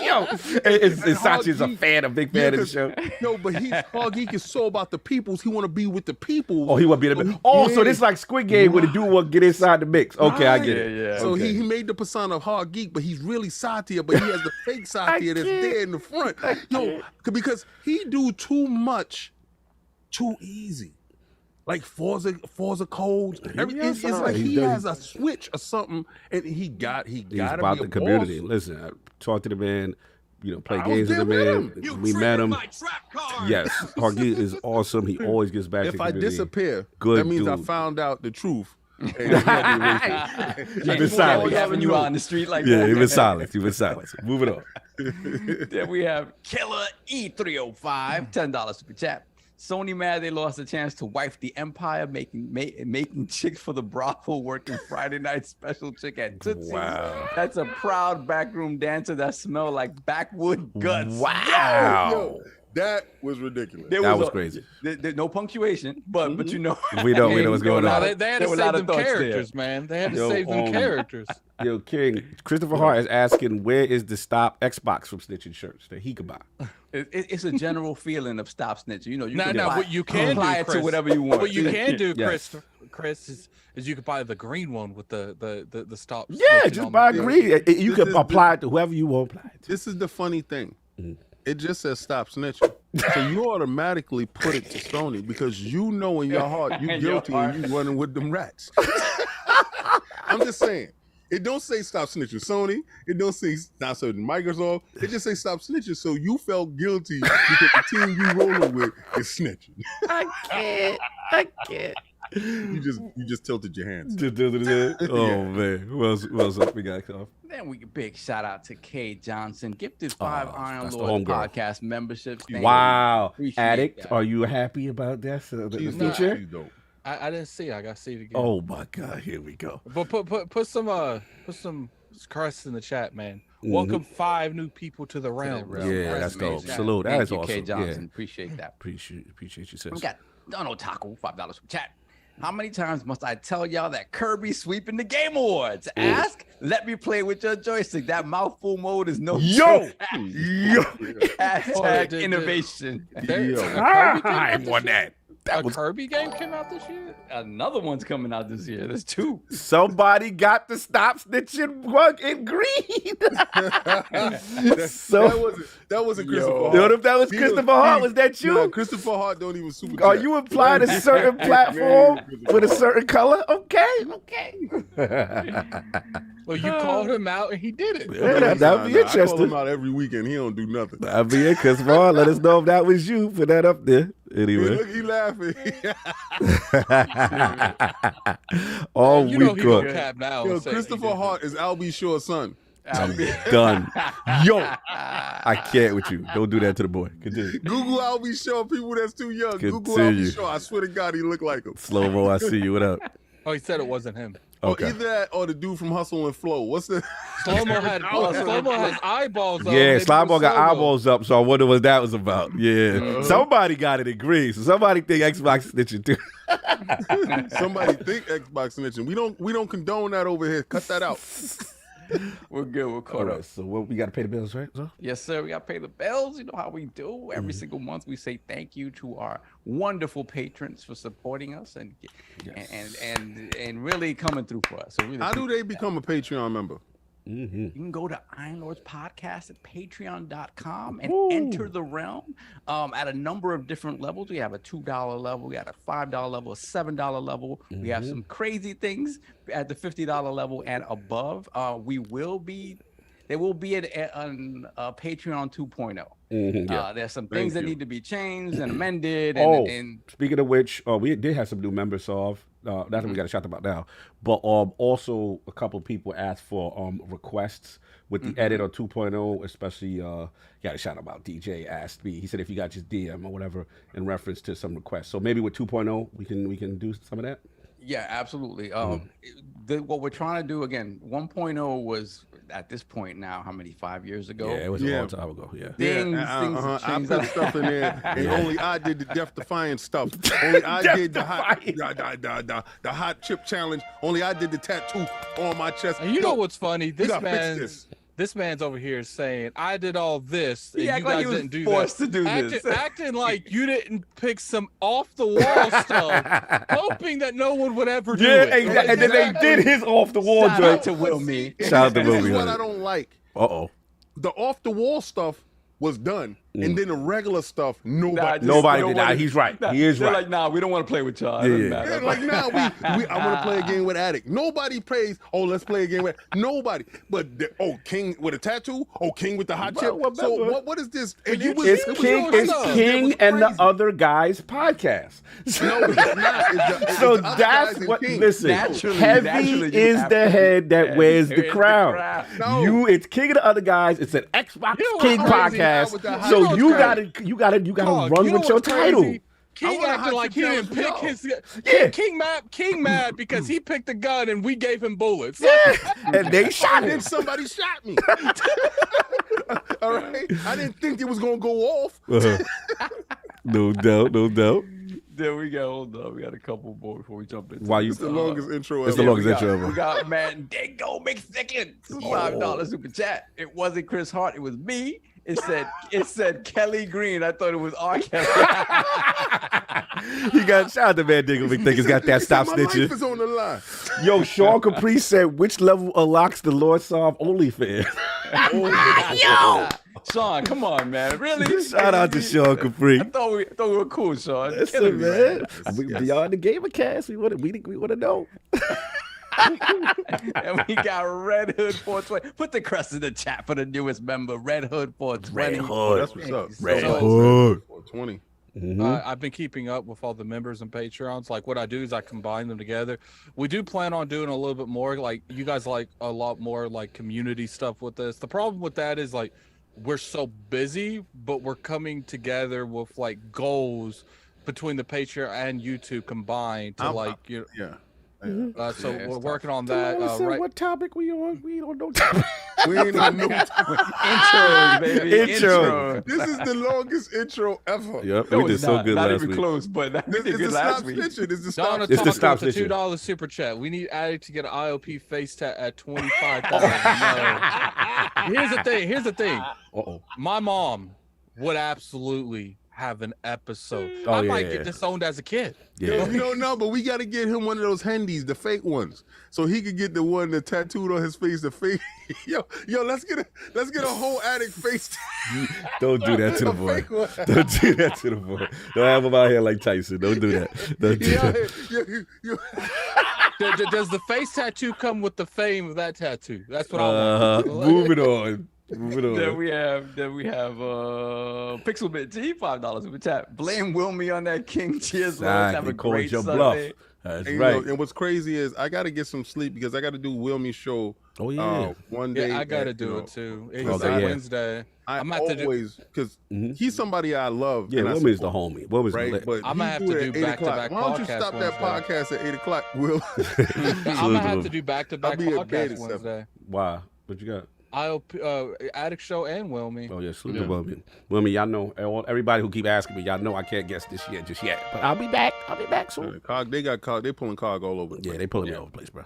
Yo, it's Hard Sachi's a Geek- fan, a big Yeah, fan of the 'cause- show. No, but Hard Geek is so about the peoples. He want to be with the peoples. Oh, he want to be the. Oh, so this like Squid Game where the dude will get inside the mix. Okay, I get it. Yeah. So Okay. he made the persona of Hard Geek, but he's really Satya, but he has the fake Satya that's can't. there in the front. Yo, because he do too much, too easy. Like Forza codes. It's like He's he done- has a switch or something, and he got He's to about be the a community. boss. Listen, I talked to the man, play I games was with the there man. with We met him. trap card. Yes, Hargeet is awesome. He always gets back to If the I community. disappear, Good that means I dude. found out the truth. And it's not being racist. You've been We silent. having you out on the street like Yeah, that. you've been silent. You've been silent. Moving on. Then we have Killer E305, $10 super chat. Sony mad they lost a chance to wife the empire, making chicks for the brothel, working Friday night special chick at Tootsie's. Wow. That's a proud backroom dancer that smelled like backwood guts. Wow. Yo, that was ridiculous. There That was a- crazy. There no punctuation, but you know. We know what's going Now, on. they had There to were a save lot them of thoughts there. characters, man. They had to Yo, save them characters. Yo, King, Christopher Hart is asking where is the Stop Xbox from Snitching shirts that he could buy? It's a general feeling of stop snitching. You know, you can No, apply, what you can apply do, it to Chris, whatever you want. What you can do, Yes. Chris, is you could buy the green one with the stop. Yeah, snitching just on buy the- green. You This can is apply it to whoever you want to apply it to. This is the funny thing. It just says stop snitching. So you automatically put it to Sony because you know in your heart you In your guilty heart. and you running with them rats. I'm just saying. It don't say stop snitching Sony. It don't say stop snitching Microsoft. It just say stop snitching. So you felt guilty because the team you rolling with is snitching. I can't. You just tilted your hands. Oh man, who else up we got? Then we big shout out to Kay Johnson, gifted Oh, 5 Iron that's the Lord homegirl. podcast memberships. Thank you. Wow, Appreciate Addict, that. are you happy about that? The She's feature? she's dope. I didn't see it. I got to see it again. Oh my God, here we go. But put some crust in the chat, man. Mm-hmm. Welcome 5 new people to the realm. Yeah, that's dope. amazing. Salute. That Thank is you, awesome. Kay Johnson. Yeah. Appreciate that. Appreciate you, sis. We got Donald Taco, $5 from chat. How many times must I tell y'all that Kirby's sweeping the Game Awards? Ask, let me play with your joystick. That mouthful mode is no Yo! joke. Yo! Hashtag innovation. I won that. A Kirby game came out this year? Another one's coming out this year. There's 2. Somebody got to stop snitching one in green. So, That wasn't Christopher you Hart. know if that was Christopher Hart? Was that you? No, Christopher Hart don't even super Are chat. you implying a certain platform with a certain color? Okay. Well, you called him out and he did it. Yeah, that'd be I call him interesting. out every weekend. He don't do nothing. That'd be it, Christopher Hart. Let us know if that was you. Put that up there. Hey, Anyway. look, he laughing. All You know week he don't long. cap now. Yo, and say he Christopher did Hart is Albie Shaw's son. I'm done. Yo, I can't with you. Don't do that to the boy. Continue. Google Albie Shaw, people that's too young. Google Continue. Albie Shaw. I swear to God, he look like him. Slow mo, I see you. What up? it. Oh, he said it wasn't him. Okay. Or either that or the dude from Hustle and Flow. What's the? Slow-mo has eyeballs up. Yeah, They Slime put Ball got Slow-mo. eyeballs up, so I wonder what that was about. Yeah. Somebody got it in green, so somebody think Xbox snitching too. Somebody think Xbox snitching. We don't condone that over here. Cut that out. We're good. We're All caught right, up. so we got to pay the bills, right? So? Yes, sir. We got to pay the bills. You know how we do. Every single month, we say thank you to our wonderful patrons for supporting us and really coming through for us. So really, How do they become a Patreon member? you can go to Iron Lords Podcast at patreon.com and enter the realm at a number of different levels. We have a $2 level, we got a $5 level, a $7 level. We have some crazy things at the $50 level and above. There will be a Patreon 2.0. There's some things that need to be changed and amended. And Speaking of which, we did have some new members, so that's what we got to shout about now. But also a couple of people asked for requests with the edit on 2.0, especially got to shout about DJ asked me. He said if you got just DM or whatever in reference to some requests. So maybe with 2.0 we can do some of that. yeah, absolutely. What we're trying to do again, 1.0 was at this point now, how many, 5 years ago? Yeah, it was a long time ago. Yeah. Things I changed. put stuff in there, and only I did the Death Defying stuff. Only I did the hot chip challenge. Only I did the tattoo on my chest. And you know what's funny? You gotta fix This man's over here saying, I did all this, and He you act like guys he was didn't do forced that. to do this. Acting like you didn't pick some off-the-wall stuff, hoping that no one would ever do Yeah, it. exactly. And then they did his off the wall Shout joint. out to Will Me. Shout out to This Will is Me. what I don't like. Uh-oh. The off the wall stuff was done, and then the regular stuff nobody. Nobody did that. He's right. He is They're right. like, nah, we don't want to play with y'all. Yeah. It doesn't matter. Yeah, like now I want to play a game with Addict. Nobody plays. Oh, let's play a game with nobody. But King with a tattoo. Oh, King with the hot chip. So what is this? And It's King and the other guys podcast. No, it's not. It's So the other that's guys and what. King. Listen, Naturally, Heavy you is have the to. head that wears the Here's the crown. crown. No. It's King of the other guys. It's an Xbox You know King what's crazy? podcast. With the hot So chip you challenge. gotta Dog, run you know with your what's title. crazy? King want a acted hot like he chip didn't challenge pick for his. Yeah. King mad because he picked a gun and we gave him bullets. Yeah. And they shot And then him. somebody shot me. All right, I didn't think it was gonna go off. No doubt, no doubt. There we go. Hold on. We got a couple more before we jump into Why you? It's the longest intro It's ever. the longest we got, intro ever. We got man Dingo McThicken. $5 super chat. It wasn't Chris Hart. It was me. It said Kelly Green. I thought it was R. Kelly. He got shout out to Man Diggle McThickens got that stop My life snitching. is on the line. Yo, Shaun Caprice said, which level unlocks the Lord Solve OnlyFans? Yo! Shaun, come on, man. Really? Shout out to Shaun Caprice. I thought we were cool, Shaun. Listen, Killing me, man. We beyond the gamer cast. We want to know. And we got Red Hood 420. Put the crest in the chat for the newest member, Red Hood 420. Red Hood. That's what's up. Red So- Hood. 20. I've been keeping up with all the members and Patreons. Like what I do is I combine them together. We do plan on doing a little bit more. Like you guys like a lot more like community stuff with this. The problem with that is like we're so busy, but we're coming together with like goals between the Patreon and YouTube combined to Yeah. so Yeah, we're it's working on that. Right. What topic we on? We don't know. We ain't on no Intros, baby. Intro. This is the longest intro ever. Yep, No, we did it's so not. good Not last even week. close, but we This did is good the last stop week. snitching. This is the Donna stop It's the Taco stop with a snitching. $2 super chat. We need Addict to get an ILP face tat at 25,000. No. Here's the thing. Uh-oh. My mom would absolutely have an episode. Oh, I yeah, might yeah. get disowned as a kid. Yeah. We don't know, but we got to get him one of those handies, the fake ones, so he could get the one that tattooed on his face. The fake, yo, let's get a whole Addict face. Don't do that to the A boy. fake one. Don't do that to the boy. Don't have him out here like Tyson. Don't do that. Don't do that. Does the face tattoo come with the fame of that tattoo? That's what I want. Moving on. Moving on. Then we have Pixelbit T, $5 super chat. Blame Wilmy on that King. Cheers, Lord. Have Exactly. a Called great your Sunday. bluff. That's And, right. and what's crazy is I got to get some sleep because I got to do Wilmy's show. Oh, yeah. One day. Yeah, I gotta and, do you know, it too. Okay, It's yeah. Wednesday. I I'm gonna have to do. always because he's somebody I love. Yeah, and I Wilmy's the support, homie. Wilmy's right? lit. But I'm gonna he have do to it do at 8 o'clock. back-to-back Why don't you podcast stop that Wednesday. podcast at 8 o'clock, Will? I'm gonna have to do back-to-back I'll be at bed podcasts at 7. Wednesday. Why? What you got? ILP Addict Show and Wilmy. Oh, yeah, salute to Wilmy. Wilmy, y'all know, everybody who keep asking me, y'all know I can't guess this year just yet. But I'll be back. I'll be back soon. Cog, they pulling Cog all over. The Yeah, place. they pulling me all over the place, bro.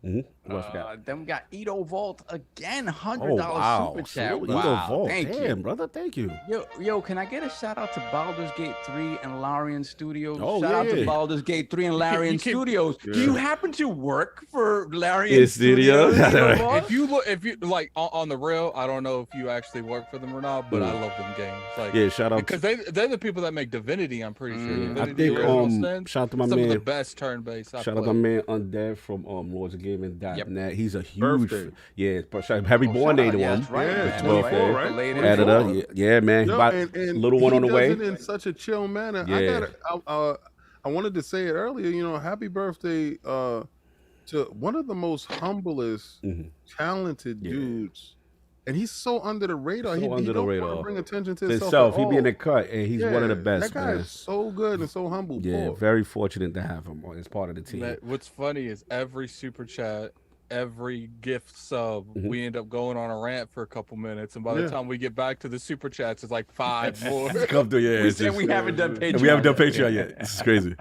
Then we got Edo Vault again, $100 wow. super chat. Edo Wow, Vault. thank Damn, you. brother. Thank you. Yo, can I get a shout out to Baldur's Gate 3 and Larian Studios? Oh, Shout out yeah. to Baldur's Gate 3 and Larian Studios. Yeah. Do you happen to work for Larian Studios? Studios? If you like on the real, I don't know if you actually work for them or not, but I love them games. Like, Yeah, shout out because they're the people that make Divinity. I'm pretty sure. I Divinity think Original Sin, shout out to my some of the man. best turn-based. Shout out to my man Undead from LordsCognito.net. He's a huge Birthday. happy born day to yeah, him. that's right, Yeah, man. 24, Right. right? Belated. Added up. Yeah, man. Yo, About and little one he on the does way. it in such a chill manner. Yeah. I wanted to say it earlier. You know, happy birthday to one of the most humblest, talented dudes, and he's so under the radar. So he under the don't radar. want to bring attention to Himself, at he be in the all. cut, and he's one of the best, That guy man. is so good and so humble. Yeah, Paul. very fortunate to have him as part of the team. What's funny is every super chat, every gift sub, we end up going on a rant for a couple minutes, and by the time we get back to the super chats, it's like 5 more. Come through, yeah. We it's said just- we haven't done Patreon. and we haven't done Patreon yet. This is crazy.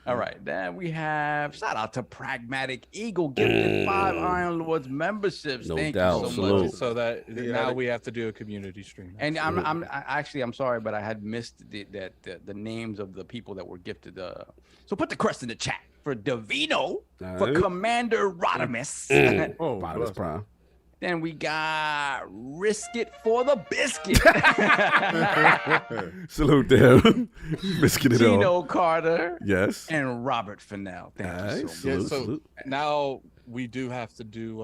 All right, then we have shout out to Pragmatic Eagle gifted 5 Iron Lords memberships. No Thank doubt. you so Salute. much. So that now we have to do a community stream. And I'm sorry, but I had missed the names of the people that were gifted. So put the crest in the chat for Davino, for Alright. Commander Rodimus. Oh, Bottom is prime. Then we got Risk It for the Biscuit. Salute them. Biscuit it all. Gino Carter Yes. and Robert Fennell. Thank you Nice. so much. Salute, so salute. now we do have to do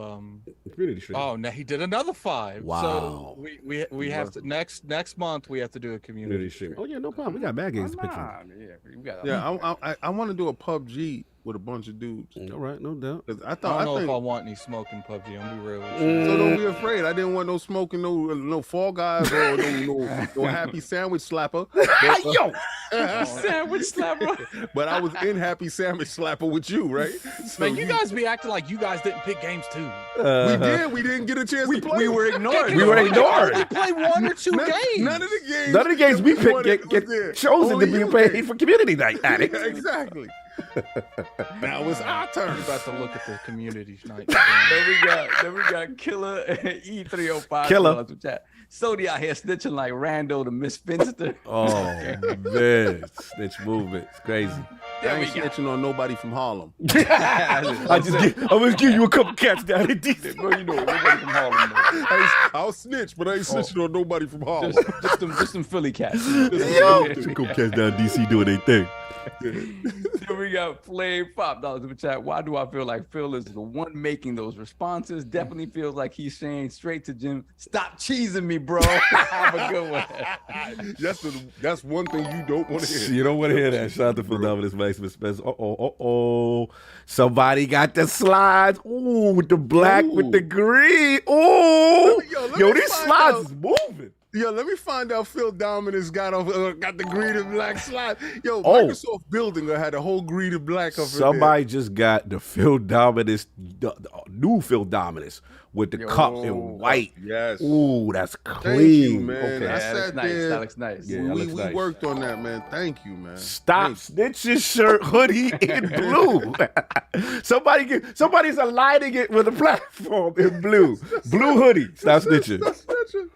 Community stream. oh, now he did another 5. Wow. So we have to next month we have to do a community Community stream. Oh yeah, no problem. We got bad games to pick from. We got Yeah, I want to do a PUBG with a bunch of dudes. All right, no doubt. 'Cause I I thought don't know if I think, want any smoking PUBG. I'm gonna be real with you. so don't be afraid. I didn't want no smoking, no Fall Guys or no Happy Sandwich Slapper. Yo, sandwich slapper. But I was in Happy Sandwich Slapper with you, right? So Man, you guys be acting like you guys didn't pick games too. we did. We didn't get a chance to play. We were ignored. We were ignored. We play 1 or 2 games. None of the games. None of the games we won picked was there. get chosen Only to be you played did. for community night. Addict. Exactly. Now it's our turn. I'm about to look at the community night. Then we got Killer E305. Killer. Sony out here snitching like Rando to Miss Finster. Oh man, snitch movement. It's crazy. I ain't snitching on nobody from Harlem. I'm gonna give you a couple cats down in DC. Well, you know, nobody from Harlem. I'll snitch, but I ain't snitching on nobody from Harlem. Just some Philly cats. Yo, couple cats down DC doing their thing. Then we got Flame $5 in the chat. Why do I feel like Phil is the one making those responses? Definitely feels like he's saying straight to Jim, "Stop cheesing me, bro." Have a good one. That's one thing you don't want to hear. You don't want to hear that. Shout out to Phil Dominus, Maximus Spencer. Oh. Somebody got the slides. Ooh, with the black, with the green. Ooh. Let Yo, me these find slides out. is moving. Yo, let me find out Phil Dominus got the green and black slide. Yo, Oh. Microsoft Building had a whole green and black of Somebody just got the Phil Dominus, the new Phil Dominus with the cup in white. Yes. Ooh, that's Thank clean. you, man. Okay. I Yeah, sat that looks nice. there. That looks nice. Yeah, that we looks nice. worked on that, man. Thank you, man. Stop snitching shirt, hoodie in blue. Somebody's aligning it with a platform in blue. Blue hoodie. Stop snitching. Stop snitching.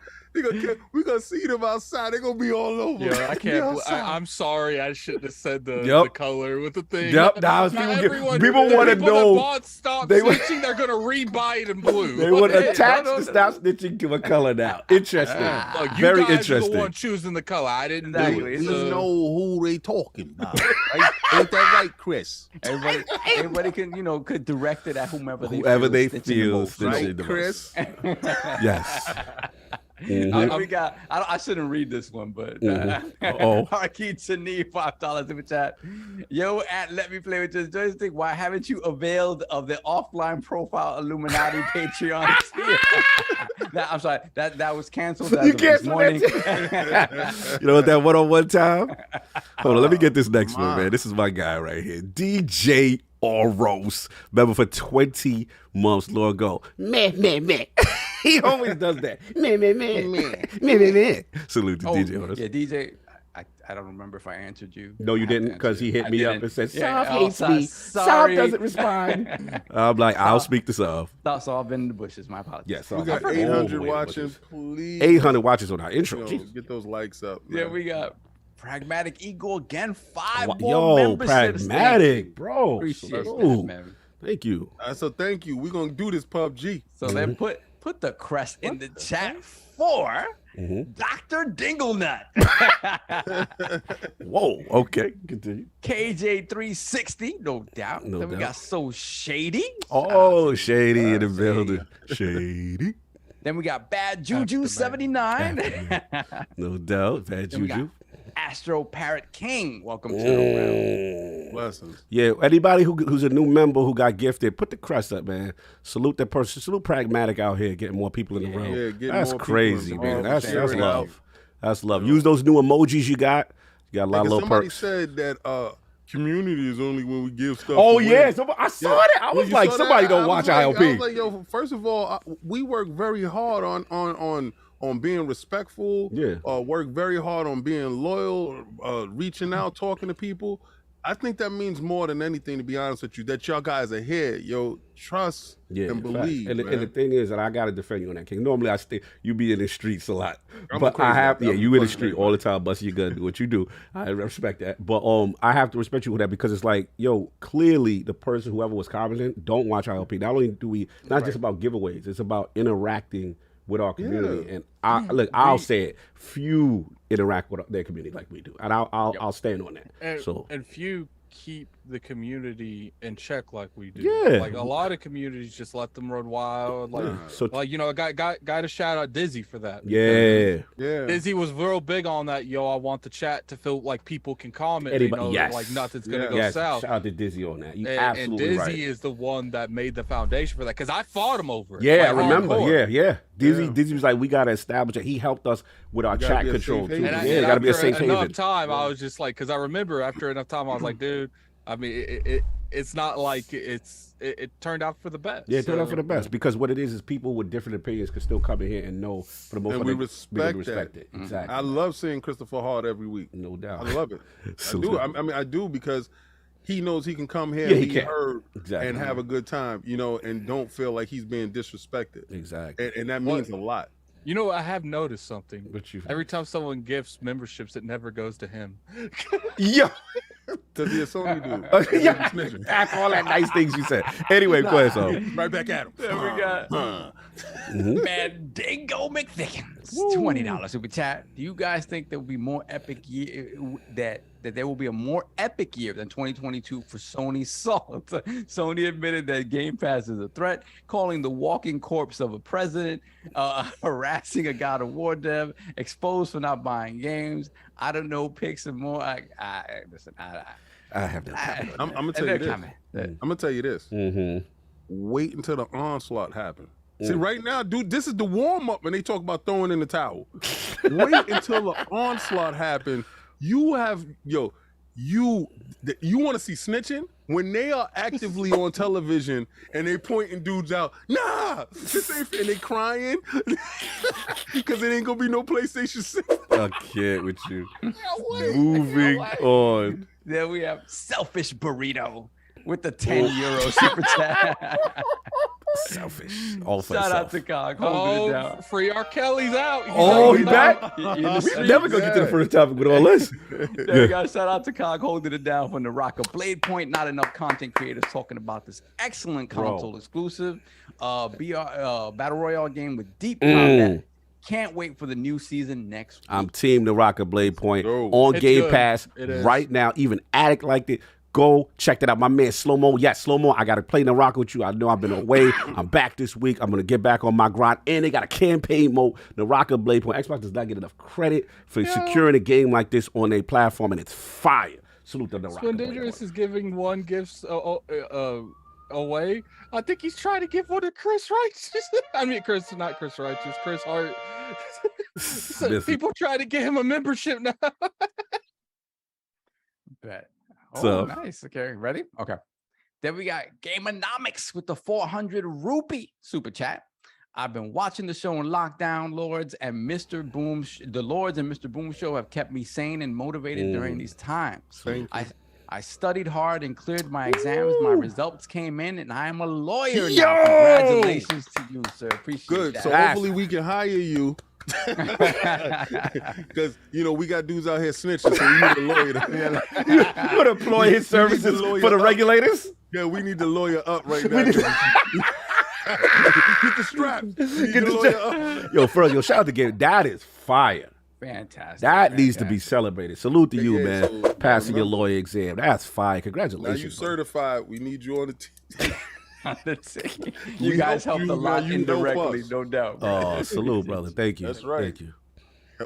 We gonna see them outside. They're gonna be all over. Yo, I Be can't. outside. I'm sorry. I shouldn't have said the Yep. color with the thing. Yep, nah, Not people everyone- people the wanna people know- That bought Stop they wa- Snitching, they're gonna rebuy it in blue. They would Hey, attach no, the stop snitching to a color now. Interesting. Look, you Very guys are interesting. the one choosing the color. I didn't do Exactly. it. We So- know who they talking about. Right? Ain't that right, Chris? Everybody can, could direct it at whomever Whoever they they feel feel snitching the snitching most. the most. Chris? Yes. Mhm. We got. I shouldn't read this one, but Uh-oh. Arky Chani $5 in the chat. Yo, let me play with this joystick. Why haven't you availed of the offline profile Illuminati Patreon tier? I'm sorry. That was canceled. As You of this canceled morning. You know what that one-on-one time? Hold on, let me get this next one, Come on. man. This is my guy right here. DJ Oros. Member for 20 months. Lord go. Meh. He always does that. Meh. Salute to Oh, DJ Oros. yeah, DJ. I I don't remember if I answered you. No, you I have to didn't, because answer he you. hit I me up didn't. and said, Yeah, Sov hates me. Sov sorry. doesn't respond. I'm like, I'll speak to Sov. Thought so. I've been in the bushes. My apologies. Yes, We got all 800 the way to watching. bushes. Please, 800 watches on our intro. you know, Jesus. get those likes up. Yeah, man. we got Pragmatic Eagle again. 5 more Yo, memberships. Pragmatic, bro. Appreciate Salute. that, man. Thank you. So thank you. We're gonna do this PUBG. So then put the crest in the chat for Dr. Dinglenut. Whoa. Okay. Continue. KJ360, no doubt. No then we doubt. got So Shady. Oh, Shady in the building. Shady. Then we got Bad Juju 79. No doubt. Bad Then we got Juju. Astro Parrot King. Welcome to the round. Blessings. Yeah, anybody who's a new member who got gifted, put the crest up, man. Salute that person. Salute Pragmatic out here, getting more people in the room. Yeah, getting That's more people crazy, involved, man. That's sharing it out. love. That's love. Use those new emojis you got. You got a lot of little Somebody perks. said that community is only when we give stuff. Oh away. yeah, I saw that. I When was you like, saw somebody that, don't I watch was like, ILP. I was like, yo, first of all, we work very hard on being respectful. Yeah. Work very hard on being loyal, reaching out, talking to people. I think that means more than anything, to be honest with you, that y'all guys are here. Yo, trust and believe. And the thing is that I gotta defend you on that, King. Normally you be in the streets a lot, I'm but crazy I have about that. you I'm in the crazy street about all the time, busting your gun, do what you do. I respect that, but I have to respect you for that, because it's like, yo, clearly the person, whoever was commenting, don't watch ILP. Not only do we, it's not just about giveaways, it's about interacting with our community. And I'll say it, few interact with their community like we do, and I'll stand on that. And few keep the community in check like we do. Yeah. Like a lot of communities just let them run wild. Like, So like you know, got to shout out Dizzy for that. yeah. Dizzy was real big on that. Yo, I want the chat to feel like people can comment. Anybody, they know yes. like nothing's gonna go Yes, south. shout out to Dizzy on that. You And absolutely Dizzy right. is the one that made the foundation for that, because I fought him over it. Yeah, I like, remember. hardcore. Yeah. Dizzy was like, we gotta establish it. He helped us with our gotta chat be a control safe too. haven. Yeah, gotta be a safe enough haven. time, I was just like, because I remember after enough time, I was like, dude, I mean, it's not like it turned out for the best. Yeah, it turned out for the best, because what it is people with different opinions can still come in here and know for the most And part we they respect it. Exactly. I love seeing Christopher Hart every week. No doubt. I love it. I do. I mean, I do, because he knows he can come here Yeah, and he be can. heard Exactly. and have a good time, you know, and don't feel like he's being disrespected. Exactly. And that means a lot. You know, I have noticed something. But you Every time someone gifts memberships, it never goes to him. yeah. Because he's a Sony dude. Yeah. After all that nice things you said. Anyway, go ahead, so. Right back at him. Then we got Mandingo McThickens, $20 super chat. Do you guys think there will be more epic year that there will be a more epic year than 2022 for Sony Salt? Sony admitted that Game Pass is a threat, calling the walking corpse of a president, harassing a God of War dev, exposed for not buying games. I don't know, picks and more. Listen, I have no comment. I'm gonna tell you this. I'm gonna tell you this. Wait until the onslaught happens. See, right now, dude, this is the warm up when they talk about throwing in the towel. Wait until the onslaught happens. You have you want to see snitching when they are actively on television and they pointing dudes out. Nah, this ain't, and they crying because it ain't gonna be no PlayStation 6. I can't with you. Moving on. Then we have Selfish Burrito with the 10 euro super chat. Selfish. All for Shout out self. to Cog holding it down. Free R. Kelly's out. He back? In the We streets. never gonna get to the first topic with all this. There we go. Shout out to Cog holding it down from the Rocker Blade Point. Not enough content creators talking about this excellent console exclusive battle royale game with deep combat. Can't wait for the new season next week. I'm team the Rocker Blade Point on It's Game good. Pass It is. right now. Even Addict liked it. Go check that out. My man Slow Mo. Yes, Slow Mo. I got to play the Rock with you. I know I've been away. I'm back this week. I'm going to get back on my grind. And they got a campaign mode. The Rocker Blade Point. Xbox does not get enough credit for securing a game like this on their platform, and it's fire. Salute to the Rocker Blade Spendangerous Point. is giving one gifts away. I think he's trying to give one to Chris Righteous. I mean, not Chris Righteous, Chris Hart. So Listen. people try to get him a membership now. Bet. So- Nice. Okay, ready? Okay. Then we got Gameonomics with the 400 rupee super chat. I've been watching the show in lockdown. Lords and Mr. Boom, the Lords and Mr. Boom show have kept me sane and motivated during these times. I studied hard and cleared my exams. My results came in, and I am a lawyer now. Congratulations to you, sir. Appreciate that. So hopefully we can hire you. Because we got dudes out here snitching, so we need a lawyer to Put employ his services for the regulators. Yeah, we need the lawyer up right now. Get the strap. Get the lawyer up. Yo, shout out to Gabe. That is fire. Fantastic. That needs to be celebrated. Salute to you, man. Passing your lawyer exam. That's fire. Congratulations. Now you certified. We need you on the team. You guys helped a lot indirectly, no doubt. Oh, salute, brother. Thank you. That's right. Thank you.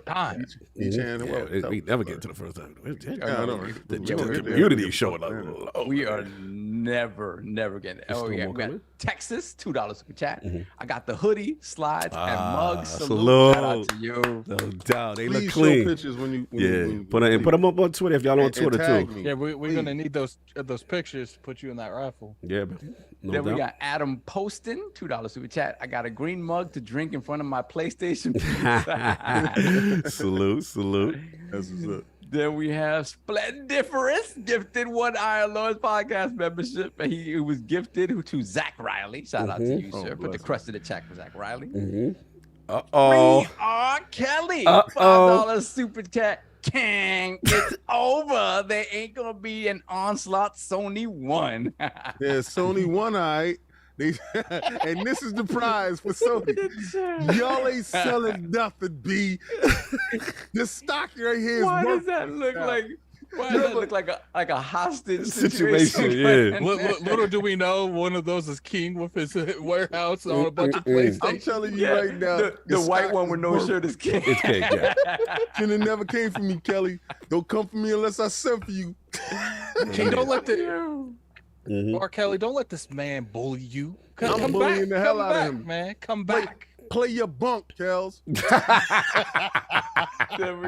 Time. Each hand. We never get to the first time. The Yeah, community is showing up. We are never getting it. Oh, yeah. We got Texas, $2 super chat. I got the hoodie, slides, and mugs. Salute. Shout out to you. No doubt. They Please look clean. show pictures when you put them up on Twitter if y'all on Twitter too. Yeah, we're gonna need those pictures to put you in that raffle. Yeah, man. Then we got Adam Poston, $2 super chat. I got a green mug to drink in front of my PlayStation. Salute. That's what's up. Then we have Splendiferous, gifted one Iron Lords podcast membership. And he was gifted to Zach Riley. Shout out to you, sir. Put the crust in the check for Zach Riley. Uh-oh. R. Kelly, $5 super chat. King, it's over. There ain't gonna be an onslaught. Sony won. Yeah, Sony won, all right. And this is the prize for Sony. Y'all ain't selling nothing, B. The stock right here is Why worth. does that look like? Why does that look like a hostage Situation? Yeah. Little do we know, one of those is King with his warehouse on a bunch of PlayStation. I'm telling you right now, the white one with no shirt is King. It's cake, yeah. And it never came from me, Kelly. Don't come for me unless I send for you. King, don't let R. Kelly, don't let this man bully you. I'm bullying the hell out of him, man. Come back. Play your bunk, Kels. Then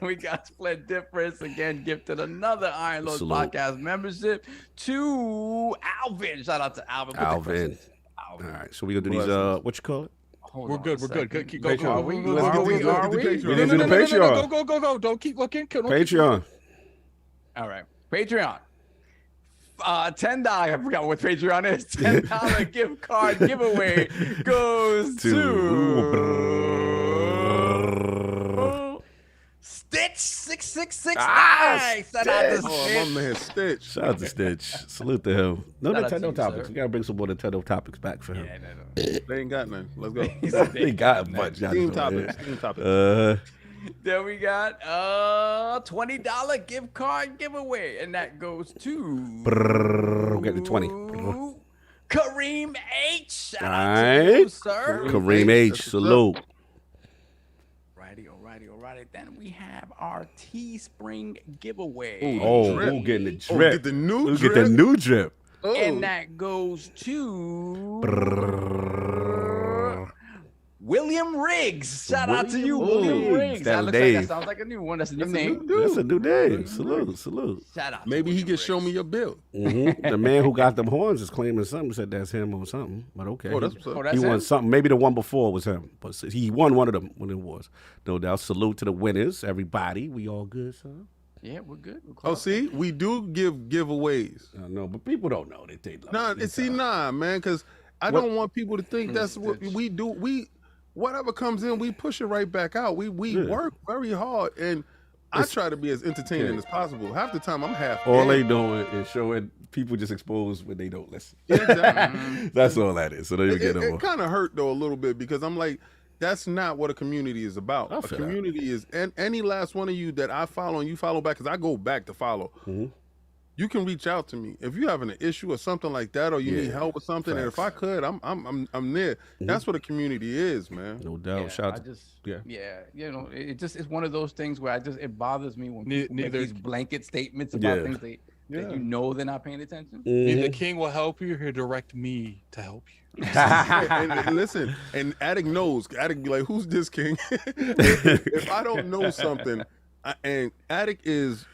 we got Splendiferous again, gifted another Iron Lords podcast membership to Alvin. Shout out to Alvin. Alvin. All right, so we gonna do these. What you call it? We're good. Keep going. Are we? We need to do the No, Patreon. go. Don't keep looking. Patreon. All right, Patreon. $10. I forgot what Patreon is. $10 gift card giveaway goes to Stitch 666. Shout out to Stitch. Oh, my man, Stitch. Shout out to Stitch. Salute to him. No Shout out to Nintendo you, topics. sir. We gotta bring some more Nintendo topics back for him. Yeah, no. They ain't got none. Let's go. They got a bunch. Team topics. Team topics. Then we got $20 gift card giveaway, and that goes to We'll get the 20. Kareem H. Shout out All to right. you, sir. Kareem H. Salute. Alrighty. Then we have our Teespring giveaway. We'll get the drip. Get the new We'll drip. get the new drip. And that goes to William Riggs. Shout out to you, William Riggs. That sounds like a new one. That's a new name. That's a new name. Salute. Shout out. Maybe he can show me your bill. The man who got them horns is claiming something. Said that's him or something. But okay. Oh, that's what's up. That's He won him? something. Maybe the one before was him. But he won one of them when it was. No doubt. Salute to the winners. Everybody. We all good, son. Yeah, we're good. Oh, see, we do give giveaways. I know, but people don't know that they love Nah, man, because I don't want people to think that's what we do. Whatever comes in, we push it right back out. We work very hard, and I try to be as entertaining as possible. Half the time, I'm half. All they doing is showing people just exposed when they don't listen. Exactly. That's all that is. So there you get It kind of hurt though a little bit because I'm like, that's not what a community is about. A community is, and any last one of you that I follow and you follow back, because I go back to follow. You can reach out to me if you having an issue or something like that, or you need help with something. And if I could, I'm there. That's what a community is, man. No doubt. Shout out. It's one of those things where it bothers me when people make these blanket statements about things that you know they're not paying attention. Neither King will help you. He'll direct me to help you. and listen, and Attic knows. Attic be like, "Who's this King?" if I don't know something, and Attic is.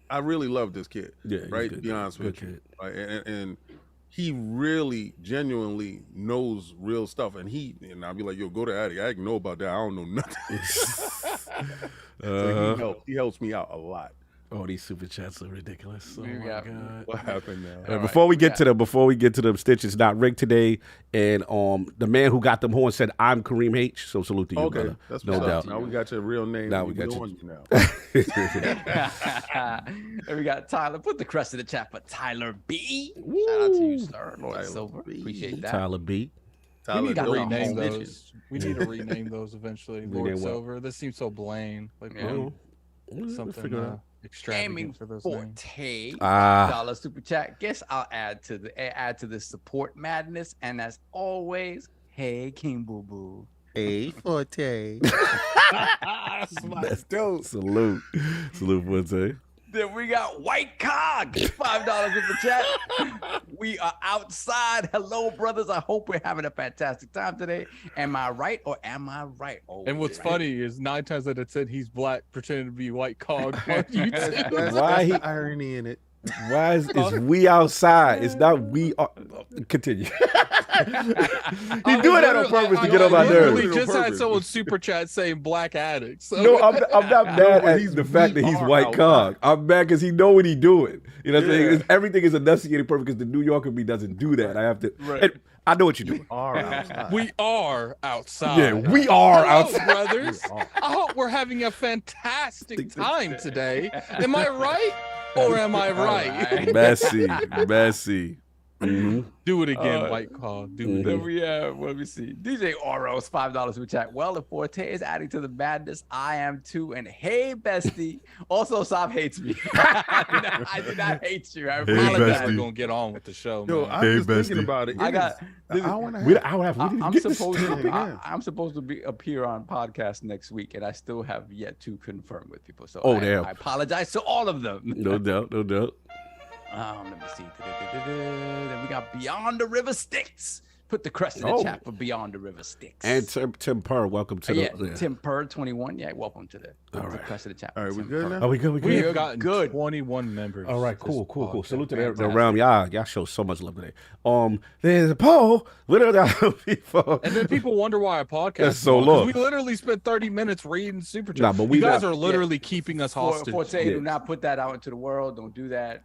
I really love this kid, right? To be honest with you, right? And he really genuinely knows real stuff, and I'll be like, yo, go to Addy. I didn't know about that. I don't know nothing. So he helps me out a lot. Oh, these super chats are ridiculous. Oh my God. What happened now? Before we get to them, Stitches not rigged today, and the man who got them horns said, "I'm Kareem H." So salute to you, brother. That's no doubt. Now we got your real name. Now we got you. And we got Tyler. Put the crest in the chat for Tyler B. Shout out to you, sir. Lord Silver. Appreciate that. Tyler B. We need to rename those. We need to rename those eventually. Lord Silver. This seems so bland. Like something extravagant for those Forte. $5 super chat. Guess I'll add to the support madness. And as always, hey King Boo Boo. Hey Forte. That's dope. Salute, Forte. Then we got White Cog, $5 in the chat. We are outside. Hello, brothers. I hope we're having a fantastic time today. Am I right or am I right? Oh, and what's funny is 9 times out of 10 he's black, pretending to be White Cog on YouTube. That's the irony in it. Why is we outside? It's not we are. Continue. He's doing that on purpose to get on my nerves. We just had someone super chat saying black addict. So. No, I'm not mad at the fact that he's White Cog. I'm mad because he know what he's doing. You know what I'm saying? Everything is enunciated perfect because the New Yorker me doesn't do that. I have to. And I know what you're doing. We are outside. Yeah, we are outside, brothers. I hope we're having a fantastic time today. Am I right? Or am I right? Messy. Mm-hmm. Do it again, White Claw. Do it. Then we have, let me see. DJ Oros, $5 super chat. Well, if Forte is adding to the madness, I am too. And hey, bestie. Also, Sop hates me. I do not hate you. I apologize. We're gonna get on with the show. Yo, I'm just thinking about it. I'm supposed to appear on podcast next week, and I still have yet to confirm with people. So damn. I apologize to all of them. No doubt. Let me see. Then we got Beyond the River Styx. Put the crest in the chat for Beyond the River Styx. And Tim Purr, welcome to the Tim Purr 21. Yeah, welcome to the crest in the chat. All right, we good now? Are we good? We have gotten 21 members. All right, cool. Salute to the realm. Y'all show so much love today. There's a poll. People. And then people wonder why our podcast is so long. We literally spent 30 minutes reading super chat. But you guys are literally keeping us hostage. Forte, do not put that out into the world. Don't do that.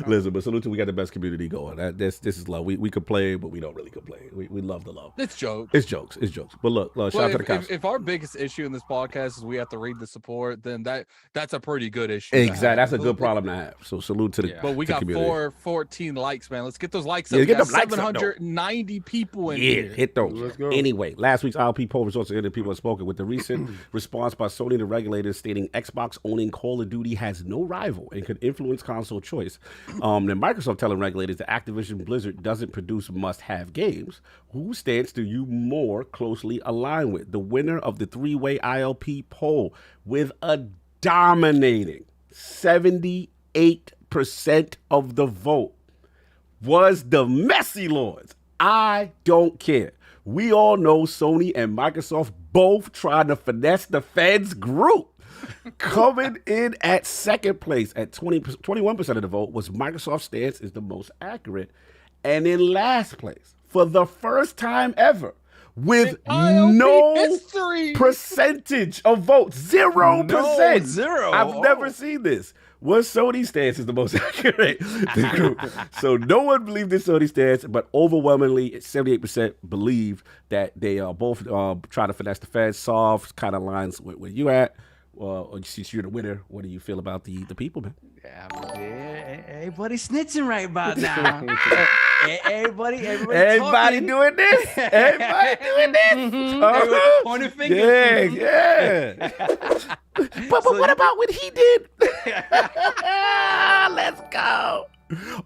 Listen, but salute to we got the best community going. This is love. We complain, but we don't really complain. We love the love. It's jokes. It's jokes. But look, shout out to the cops. If our biggest issue in this podcast is we have to read the support, then that's a pretty good issue. Exactly. That's a good problem to have. So salute to the But we got community. 14 likes, man. Let's get those likes up. Get them likes up, 790 people in here. Hit those. Let's go. Anyway, last week's ILP poll results are in, and people have spoken with the recent response by Sony to regulators stating Xbox owning Call of Duty has no rival and could influence console choice. Then Microsoft telling regulators that Activision Blizzard doesn't produce must-have games. Whose stance do you more closely align with? The winner of the three-way ILP poll with a dominating 78% of the vote was the Messy Lords. I don't care. We all know Sony and Microsoft both trying to finesse the Feds group. Coming in at second place at 21% of the vote was Microsoft's stance is the most accurate. And in last place, for the first time ever, with no percentage of votes, 0%. Zero. I've never seen this. Was Sony's stance is the most accurate. The group. So no one believed in Sony's stance, but overwhelmingly, 78% believe that they are both trying to finesse the Feds. Soft kind of lines with where you at. Well, since you're the winner, what do you feel about the people, man? Yeah, everybody snitching right about now. everybody doing this. Everybody doing this. Pointing fingers. Yeah. But what about what he did? Let's go.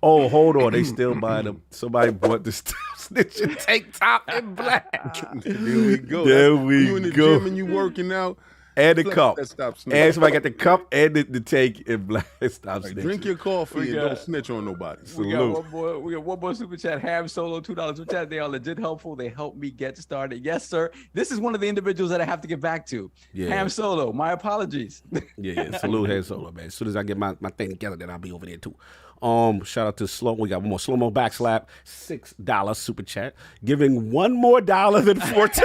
Oh, hold on. They still buying them. Somebody bought the snitching tank top in black. There we go. You in the gym and you working out. And the cup. And somebody got the cup and the tank in black. Stop snitching. Drink your coffee and don't snitch on nobody. We got one more super chat. Ham Solo, $2 super chat. They are legit helpful. They help me get started. Yes, sir. This is one of the individuals that I have to get back to. Yeah. Ham Solo, my apologies. Yeah. Salute Ham Solo, man. As soon as I get my thing together, then I'll be over there too. Shout out to Slow. We got one more Slow-Mo Backslap, $6 super chat, giving $1 more than Forte.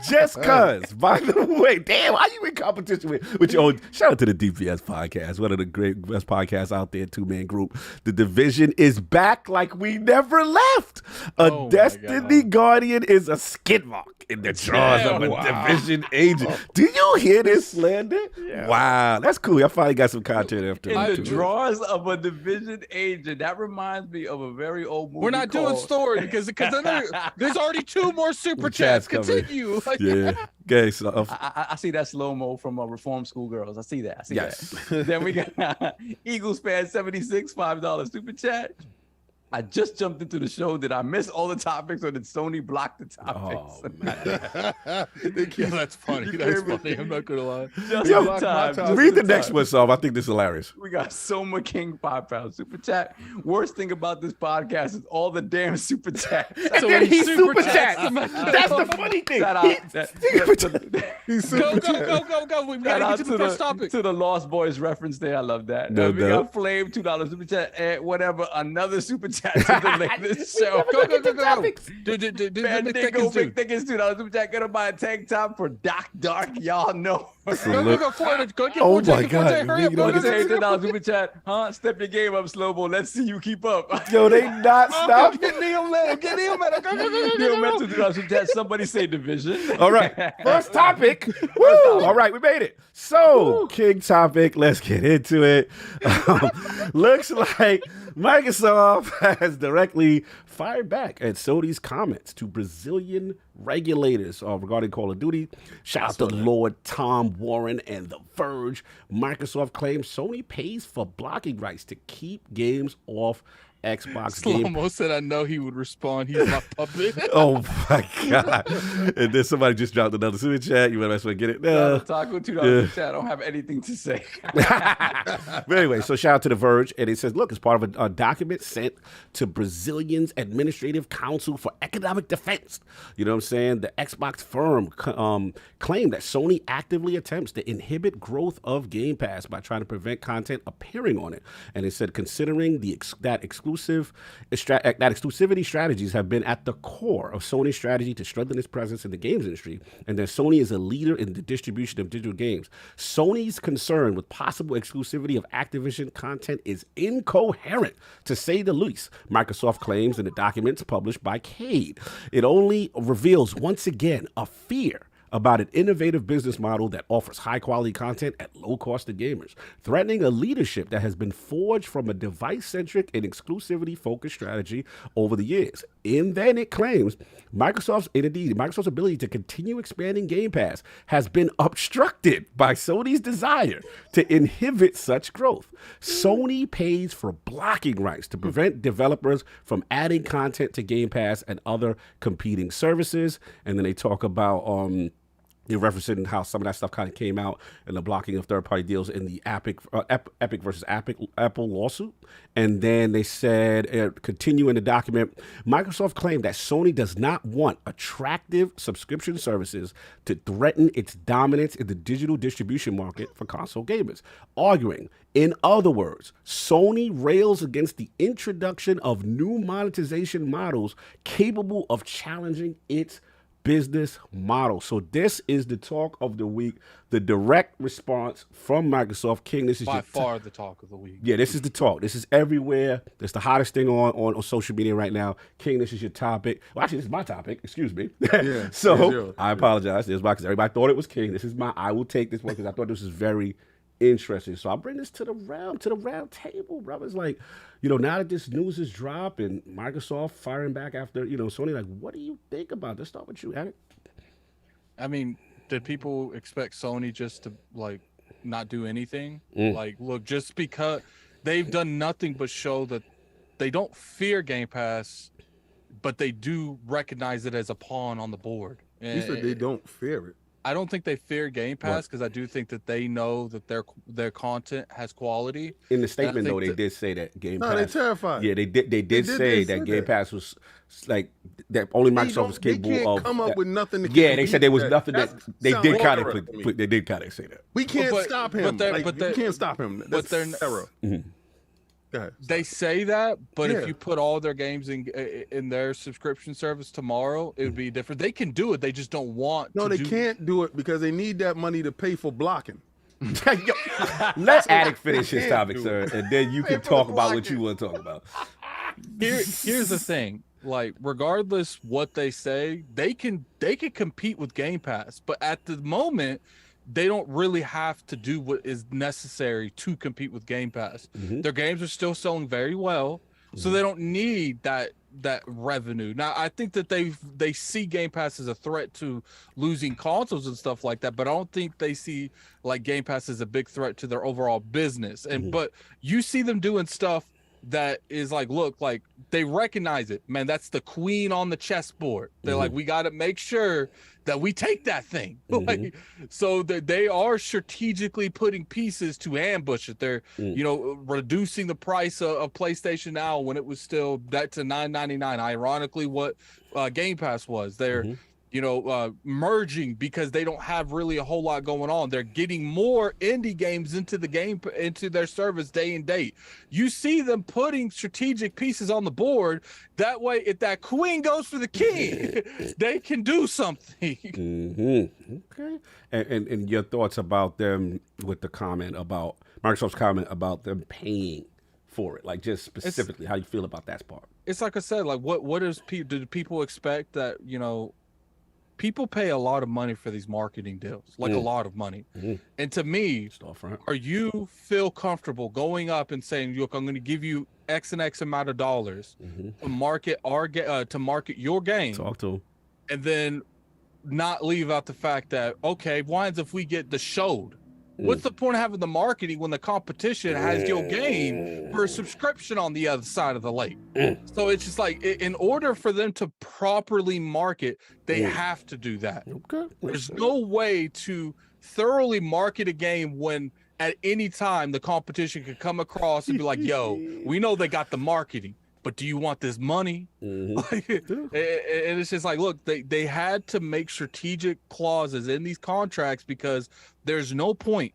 Just cause. By the way, damn, why you in competition with your own? Shout out to the DPS podcast, one of the best podcasts out there, 2-man group. The Division is back like we never left. A Destiny Guardian is a skid mark in the jaws of a Division agent. Do you hear this slander? Yeah. Wow, that's cool. I finally got some content after in the drawers of a Division agent. That reminds me of a very old movie. We're not doing story because there's already 2 more super chats. Continue. Yeah. Okay, so I see that slow-mo from Reform Schoolgirls. I see that. That. Then we got Eagles fan 76, $5 super chat. I just jumped into the show. Did I miss all the topics, or did Sony block the topics? Oh, man. That's funny. That's funny. I'm not gonna lie. Read the next one, so I think this is hilarious. We got Soma King £5 super chat. Worst thing about this podcast is all the damn super chats. And then he super chats. That's the funny thing. Go. We gotta get to the first topic. To the Lost Boys reference there. I love that. We got Flame $2 super chat. And whatever, another super chat to delay this show. Go. Big Thickens $2 super chat. Gonna buy a tank top for Doc Dark. Y'all know. Go forward. Oh my God. Hurry up. Go $2 super chat. Huh? Step your game up, Slow-Mo. Let's see you keep up. Yo, they not stop. Get Neil Metal. Neil Metal $2 super chat. Somebody say Division. All right. First topic. Woo. All right, we made it. So, King topic. Let's get into it. Looks like Microsoft has directly fired back at Sony's comments to Brazilian regulators regarding Call of Duty. Shout out to Lord Tom Warren and The Verge. Microsoft claims Sony pays for blocking rights to keep games off Xbox Game. Slow-Mo said, I know he would respond. He's my puppet. Oh my God. And then somebody just dropped another super chat. You might get it. Taco $2 chat. I don't have anything to say. But anyway, so shout out to The Verge. And it says, look, it's part of a document sent to Brazilian's Administrative Council for Economic Defense. You know what I'm saying? The Xbox firm claimed that Sony actively attempts to inhibit growth of Game Pass by trying to prevent content appearing on it. And it said, considering that exclusivity strategies have been at the core of Sony's strategy to strengthen its presence in the games industry, and that Sony is a leader in the distribution of digital games. Sony's concern with possible exclusivity of Activision content is incoherent, to say the least, Microsoft claims in the documents published by Cade. It only reveals, once again, a fear about an innovative business model that offers high-quality content at low cost to gamers, threatening a leadership that has been forged from a device-centric and exclusivity-focused strategy over the years. And then it claims Microsoft's ability to continue expanding Game Pass has been obstructed by Sony's desire to inhibit such growth. Sony pays for blocking rights to prevent developers from adding content to Game Pass and other competing services. And then they talk about you're referencing how some of that stuff kind of came out and the blocking of third-party deals in the Epic versus Apple lawsuit. And then they said, continue in the document, Microsoft claimed that Sony does not want attractive subscription services to threaten its dominance in the digital distribution market for console gamers, arguing, in other words, Sony rails against the introduction of new monetization models capable of challenging its business model. So this is the talk of the week, the direct response from Microsoft. King, this is by far the talk of the week. Yeah, this is the talk. This is everywhere. It's the hottest thing on social media right now. King, this is your topic. Well, actually, this is my topic. Excuse me. Yeah, so I apologize. This is because everybody thought it was King. This is I will take this one because I thought this was very interesting. So I'll bring this to the round table, brothers. Like, now that this news is dropped and Microsoft firing back after, Sony, like, what do you think about this? Let's start with you, Eric. I mean, did people expect Sony just to, not do anything? Look, just because they've done nothing but show that they don't fear Game Pass, but they do recognize it as a pawn on the board. You said they don't fear it. I don't think they fear Game Pass because I do think that they know that their content has though in the statement though they did say that Game Pass. No, they're terrified. Yeah, they did say that Game Pass was like that only Microsoft was capable they can't of. come up with nothing. They said there was nothing that they did kind of say that. We can't stop him. We can't stop him. That's error. They say that, but Yeah. if you put all their games in their subscription service tomorrow, it would be different. They can do it. They just don't want. No, to they can't do it because they need that money to pay for blocking. Let Addict finish his topic, do sir, and then you can talk about what you want to talk about. Here's the thing. Like, regardless what they say, they can compete with Game Pass, but at the moment, they don't really have to do what is necessary to compete with Game Pass. Their games are still selling very well, so they don't need that revenue. Now, I think that they see Game Pass as a threat to losing consoles and stuff like that, but I don't think they see like Game Pass as a big threat to their overall business. And but you see them doing stuff that is like, look, like they recognize it, man. That's the queen on the chessboard. They're like, we got to make sure that we take that thing. Like, so that they are strategically putting pieces to ambush it. They're, you know, reducing the price of PlayStation Now when it was still that to $9.99. Ironically, what Game Pass was. They're you know, merging because they don't have really a whole lot going on. They're getting more indie games into their service day and date. You see them putting strategic pieces on the board. That way, if that queen goes for the king, they can do something. Okay. And your thoughts about them with the comment about Microsoft's comment about them paying for it, like just specifically how you feel about that part. It's like I said, like what do people expect that, you know, people pay a lot of money for these marketing deals, like a lot of money. And to me, are you feel comfortable going up and saying, look, I'm going to give you X and X amount of dollars to market your game, Talk to them, and then not leave out the fact that, okay, why if we get the showed? What's the point of having the marketing when the competition has your game for a subscription on the other side of the lake? So it's just like, in order for them to properly market, they have to do that. There's no way to thoroughly market a game when at any time the competition could come across and be like, yo, we know they got the marketing, but do you want this money? Like, and it's just like, look, they had to make strategic clauses in these contracts because there's no point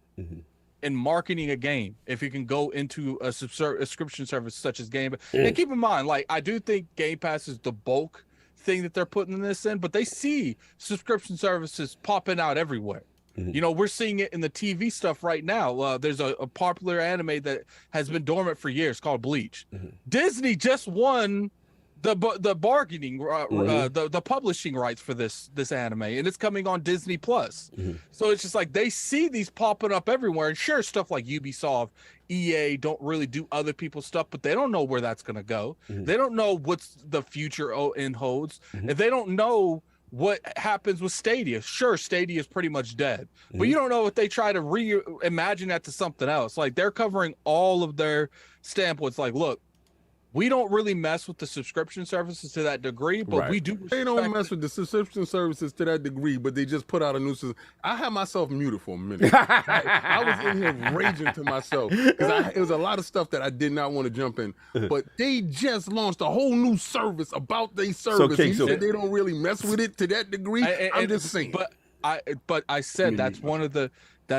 in marketing a game if you can go into a subscription service such as Game Pass. And keep in mind, like, I do think Game Pass is the bulk thing that they're putting this in, but they see subscription services popping out everywhere. You know, we're seeing it in the TV stuff right now. There's a popular anime that has been dormant for years called Bleach. Disney just won the bargaining, the publishing rights for this anime, and it's coming on Disney Plus. So it's just like they see these popping up everywhere. And sure, stuff like Ubisoft, EA don't really do other people's stuff, but they don't know where that's going to go. They don't know what's the future holds, and they don't know what happens with Stadia. Sure, Stadia is pretty much dead, but you don't know if they try to reimagine that to something else. Like, they're covering all of their standpoints. Like, look, we don't really mess with the subscription services to that degree, but we do. They don't mess with the subscription services to that degree, but they just put out a new system. I had myself muted for a minute. I was in here raging to myself because it was a lot of stuff that I did not want to jump in. But they just launched a whole new service about their service. You said they don't really mess with it to that degree. I'm just saying. But I said that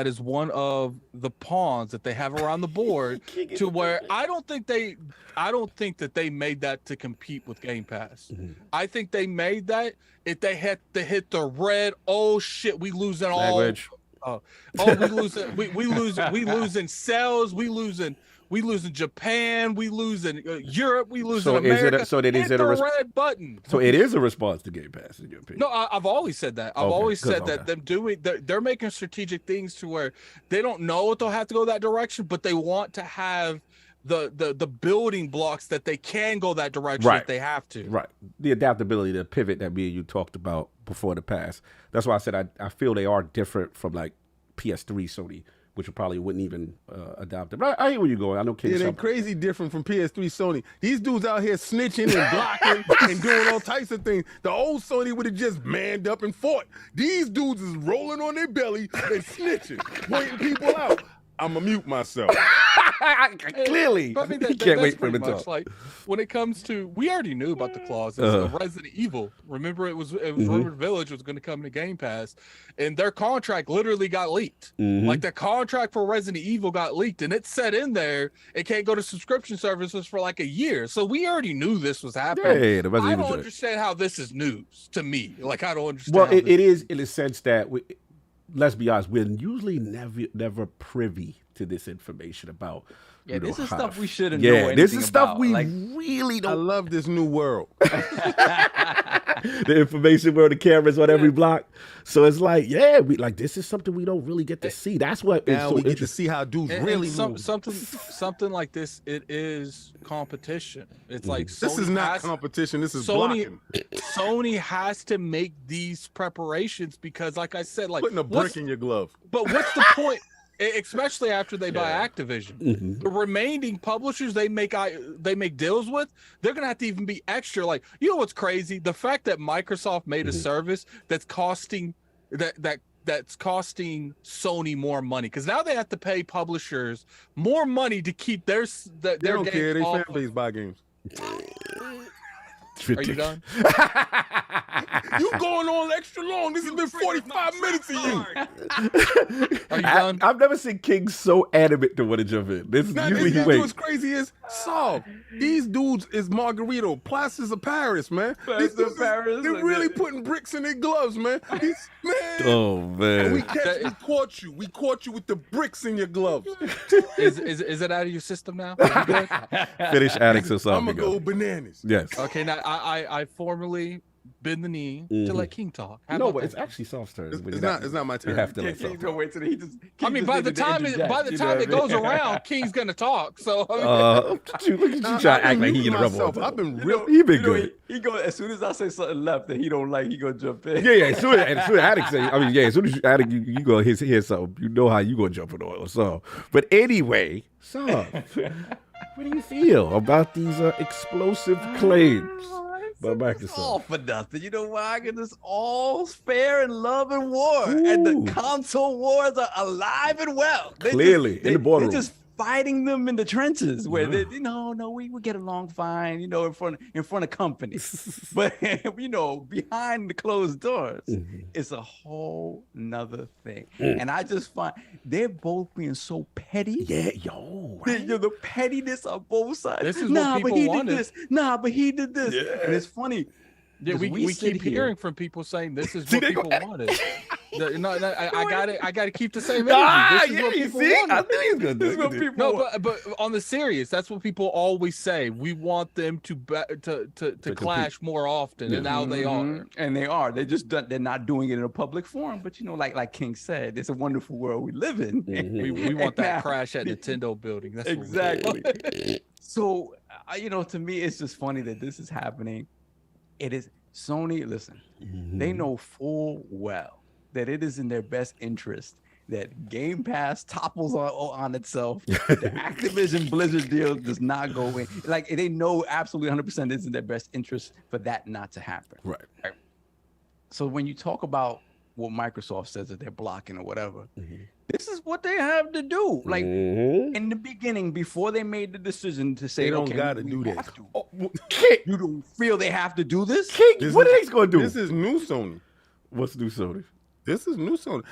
is one of the pawns that they have around the board to where I don't think that they made that to compete with Game Pass. I think they made that if they had to hit the red, oh shit, we losing language. We losing sales, we losing Japan, we losing Europe, we losing America. Is it a red button? So it is a response to Game Pass, in your opinion? No, I've always said that. I've always said that they're making strategic things to where they don't know if they'll have to go that direction, but they want to have the building blocks that they can go that direction if they have to. Right. The adaptability, the pivot that me and you talked about before the pass. That's why I said I feel they are different from like PS3 Sony, which probably wouldn't even adopt it. But I hear where you're going. I know kids. They're crazy different from PS3 Sony. These dudes out here snitching and blocking and doing all types of things. The old Sony would have just manned up and fought. These dudes is rolling on their belly and snitching, pointing people out. I'm gonna mute myself. Clearly, But I mean, he that, can't that's wait for him to pretty talk. much like when it comes to, we already knew about the clauses of Resident Evil. Remember, it was rumored Village was going to come to Game Pass, and their contract literally got leaked. Like the contract for Resident Evil got leaked, and it said in there it can't go to subscription services for like a year. So we already knew this was happening. Yeah, the Resident I Evil don't joint. understand how this is news to me. Like I don't understand. Well, how it this- is in a sense that let's be honest, we're usually never privy to this information about. Yeah, this is stuff we shouldn't know. know Yeah, this anything is stuff about. we Like, really I don't. love this new world. The information where the cameras on every block. So it's like, yeah, we like this is something we don't really get to see. That's what is Now so we get to interesting. see how dudes and really move. something like this. It is competition. It's like This Sony is not has- competition. This is Sony blocking. Sony has to make these preparations because, like I said, like Putting a brick in your glove. But what's the point? Especially after they buy Activision, the remaining publishers they make deals with, they're gonna have to even be extra. Like, you know what's crazy? The fact that Microsoft made a service that's costing that's costing Sony more money because now they have to pay publishers more money to keep their They don't games care. They off fan base buy games. It's Are you ridiculous. done? You going on extra long. This has been 45 minutes of you. Are you done? I've never seen King so adamant to want to jump in. This is Now, usually he what's waits. crazy is Saul. These dudes is Margarito, plasters of Paris, man. These Plaster of dudes Paris, they're like really that. putting bricks in their gloves, man. Man. Oh And man. we caught you. We caught you with the bricks in your gloves. Is it out of your system now? You good? Finish adding some I'm something. gonna go bananas. Yes. Okay, now I formally bend the knee to let King talk. How No, about but it's that? actually Soft's turn. It's not my You turn. have to let King's Soft gonna talk. wait till he just. I mean, by the time it goes around, King's gonna talk. So I mean, Look at you trying to act like he in the rubber. I've been real. He been good. He go as soon as I say something left that he don't like, he gonna jump in. Yeah. As soon as Attic say, I mean, yeah. As soon as Attic, you go hear something, you know how you gonna jump in oil. So, but anyway, so what do you feel about these explosive claims by It's all Microsoft? for nothing. You know why? Because it's all fair and love and war, and Ooh. the console wars are alive and well. Clearly, in the boardroom. They're just fighting them in the trenches where they, we would get along fine, in front of companies, but behind the closed doors, it's a whole nother thing. And I just find they're both being so petty. Yeah, yo. The pettiness on both sides. This is what nah, but people he wanted. did this. Nah, but he did this. And it's funny. yeah, we sit keep here- hearing from people saying this is See, what they people go- wanted. I gotta keep the same energy. Ah, This is yeah, what you people see? I wanted. knew he was gonna do This is what it. people No, want. but on the serious, that's what people always say. We want them to clash more often, and now they are. Mhm. And they are. They're not doing it in a public forum. But like King said, it's a wonderful world we live in. We want that Now- crash at Nintendo building. That's what we Exactly. So, to me, it's just funny that this is happening. It is Sony. Listen, they know full well that it is in their best interest that Game Pass topples on itself. The Activision Blizzard deal does not go in. Like, they know absolutely 100% it's in their best interest for that not to happen. Right. So when you talk about what Microsoft says that they're blocking or whatever, this is what they have to do. Like, in the beginning, before they made the decision to say, They don't okay, gotta we do have this. to. King, You don't feel they have to do this? King, what are they gonna do? This is new Sony. What's new, Sony? This is new Sony.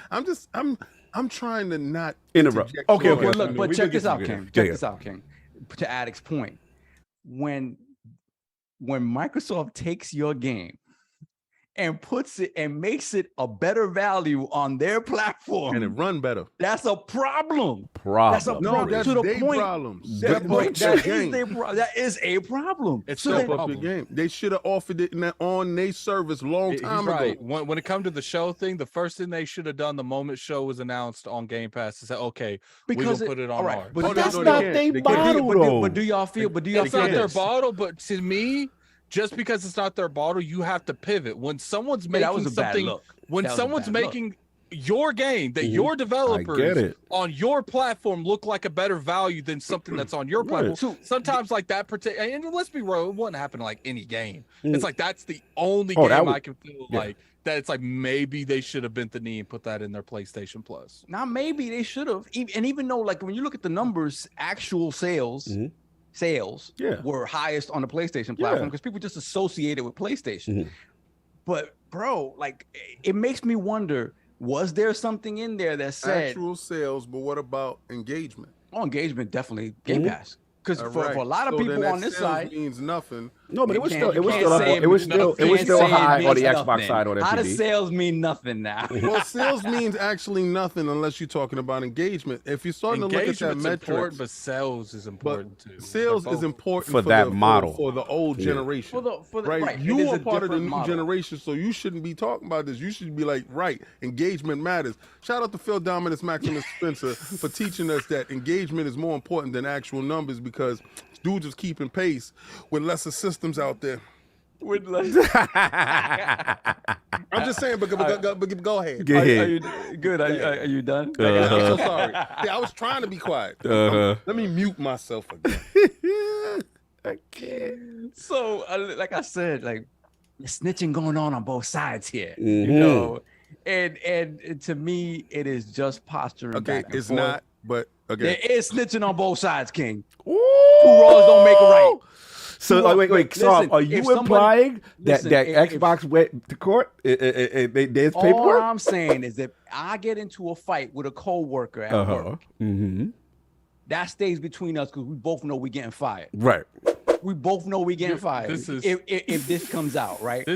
I'm trying to not Interrupt. interject Okay, your okay. Well, Sony. look, but We check could this get out, some King. good- Check yeah. this out, King. To Addict's point, when Microsoft takes your game and puts it and makes it a better value on their platform, And it run better. that's a problem. Problem. That's a No, problem. that's To the their point- problems. That They point- fucked That your is, game. that is a problem. It's So no then- Fuck up your problem. game. They should have offered it on their service long He's time right. ago. When it comes to the show thing, the first thing they should have done the moment show was announced on Game Pass is say, okay, we because gonna put it on all right, ours. but Oh, That's no, not they their can't. They can't. model, though. But do y'all feel? But do y'all It's feel not their this? bottle, but to me, just because it's not their bottle, you have to pivot. When someone's Yeah, making that was a bad something, look. when That was a someone's bad look. making your game that your developers on your platform look like a better value than something that's on your platform. So sometimes like that and let's be real, it wouldn't happen to like any game. It's like that's the only game I can feel like that it's like maybe they should have bent the knee and put that in their PlayStation Plus. Now maybe they should have. And even though like when you look at the numbers, actual sales were highest on the PlayStation platform because people just associate it with PlayStation. But bro, like it makes me wonder, was there something in there that said actual sales, but what about engagement? Oh, engagement definitely Game Pass. Because for a lot of people on this side means nothing. No, but it was still high on the Xbox side on that. How does sales mean nothing now? Well, sales means actually nothing unless you're talking about engagement. If you're starting to look at that metric, but sales is important too. Sales is important for that model for the old generation. Right? You are part of the new generation, so you shouldn't be talking about this. You should be like, right, engagement matters. Shout out to Phil Dominus Maximus Spencer for teaching us that engagement is more important than actual numbers because dudes is keeping pace with lesser systems out there. With less. I'm just saying, but go ahead. Are you good? Are you done? I'm so sorry. Yeah, I was trying to be quiet. Let me mute myself again. I can't. So, like I said, like snitching going on both sides here, you know, and to me, it is just posturing. Okay, back and it's forth. not, but okay, there is snitching on both sides, King. Two wrongs don't make a right. So wait. So are you implying that Xbox went to court? There's paperwork. All I'm saying is that I get into a fight with a coworker at work. That stays between us because we both know we're getting fired. Right. We both know we're getting fired. If this comes out, right?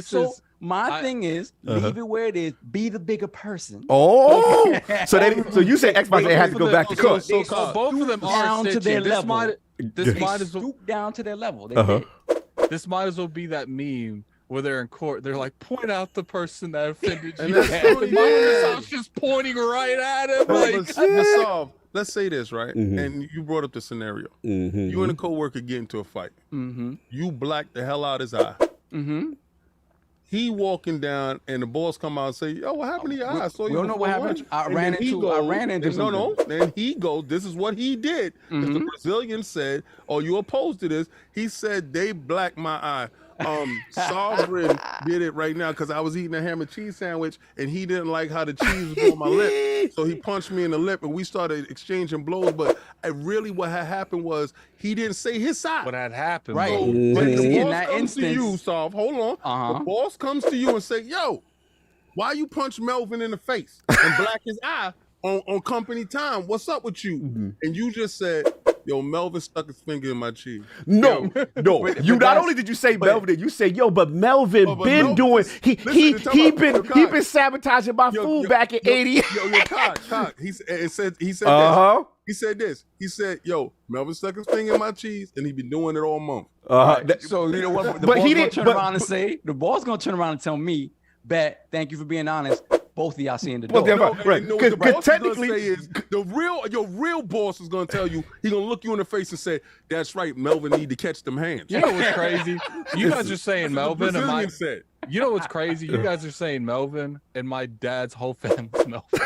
My thing is leave it where it is. Be the bigger person. Oh, so you say Xbox they have to go back to court. So both of them are down to their level. This might as well stoop down to their level. This might as well be that meme where they're in court. They're like, point out the person that offended you. Microsoft's just pointing right at him. Like, let's say this, right? And you brought up the scenario. You and a coworker get into a fight. You black the hell out his eye. He walking down, and the boss come out and say, "Yo, what happened to your eye? I saw you." We don't know what happened. I ran into something. No. And he goes, "This is what he did." The Brazilian said, "Oh, you opposed to this?" He said, "They blacked my eye." Sovereign did it right now because I was eating a ham and cheese sandwich and he didn't like how the cheese was on my lip, so he punched me in the lip and we started exchanging blows. But really, what had happened was he didn't say his side. What had happened, right? So when the boss comes to you, Sov, hold on. The boss comes to you and say, "Yo, why you punch Melvin in the face and black his eye on company time? What's up with you?" And you just said, "Yo, Melvin stuck his finger in my cheek." No. You not only did you say Melvin, you say, "Yo, but Melvin been doing. He been sabotaging my food back in '80." Cock. He said this. He said this. He said, "Yo, Melvin stuck his finger in my cheese, and he been doing it all month." So you know what? The boss gonna turn around and tell me, "Bet, thank you for being honest. Both of y'all seeing the door." What the boss technically is your real boss is gonna tell you. He gonna look you in the face and say, "That's right, Melvin need to catch them hands." You know what's crazy? You guys are saying Melvin and said. You know what's crazy? You guys are saying Melvin, and my dad's whole family's Melvin.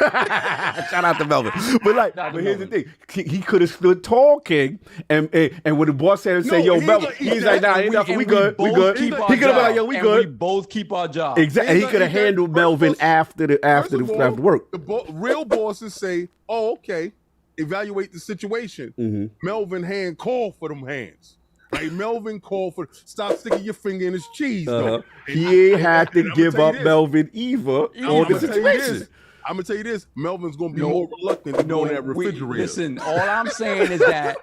Shout out to Melvin. But here's the thing: he could have stood talking, and when the boss said, "Say, yo, Melvin," he's like, "Nah, we good. He could have been like, "Yo, we good." We both keep our job. Exactly. And he could have handled Melvin after work. The real bosses say, "Oh, okay, evaluate the situation." Melvin hand call for them hands. Right, Melvin called for stop sticking your finger in his cheese. He ain't had to give up Melvin Eva on the situation. I'm gonna tell you this: Melvin's gonna be more reluctant to go in that refrigerator. Listen, all I'm saying is that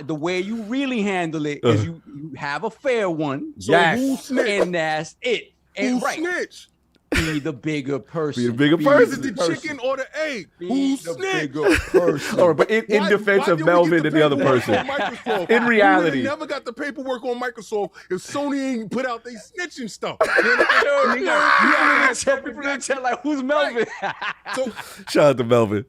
the way you really handle it is you have a fair one. So who snitched? And that's it. And who snitched? Be the bigger person. Be the bigger person. Is it the chicken or the egg? Who snitched? All right, but in defense of Melvin and the other person, in reality, we never got the paperwork on Microsoft if Sony ain't put out their snitching stuff. People didn't tell like who's Melvin. So shout out to Melvin.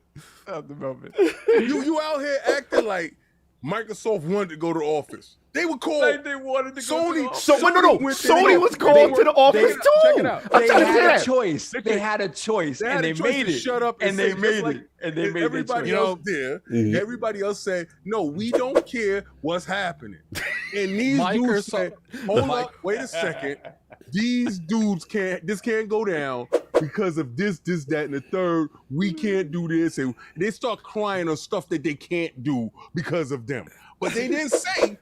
You out here acting like Microsoft wanted to go to the office. They were called. Like they wanted to go to Sony. the office. So no. Sony was called to the office too. Check it out. They had a choice. They had a choice, They had and a they choice made to it. shut up and say they made just it. And they made everybody it. else there. Everybody else said, "No, we don't care what's happening." And these dudes said, "Hold up, wait a second. These dudes can't go down because of this, that, and the third. We can't do this." And they start crying on stuff that they can't do because of them. But they didn't say,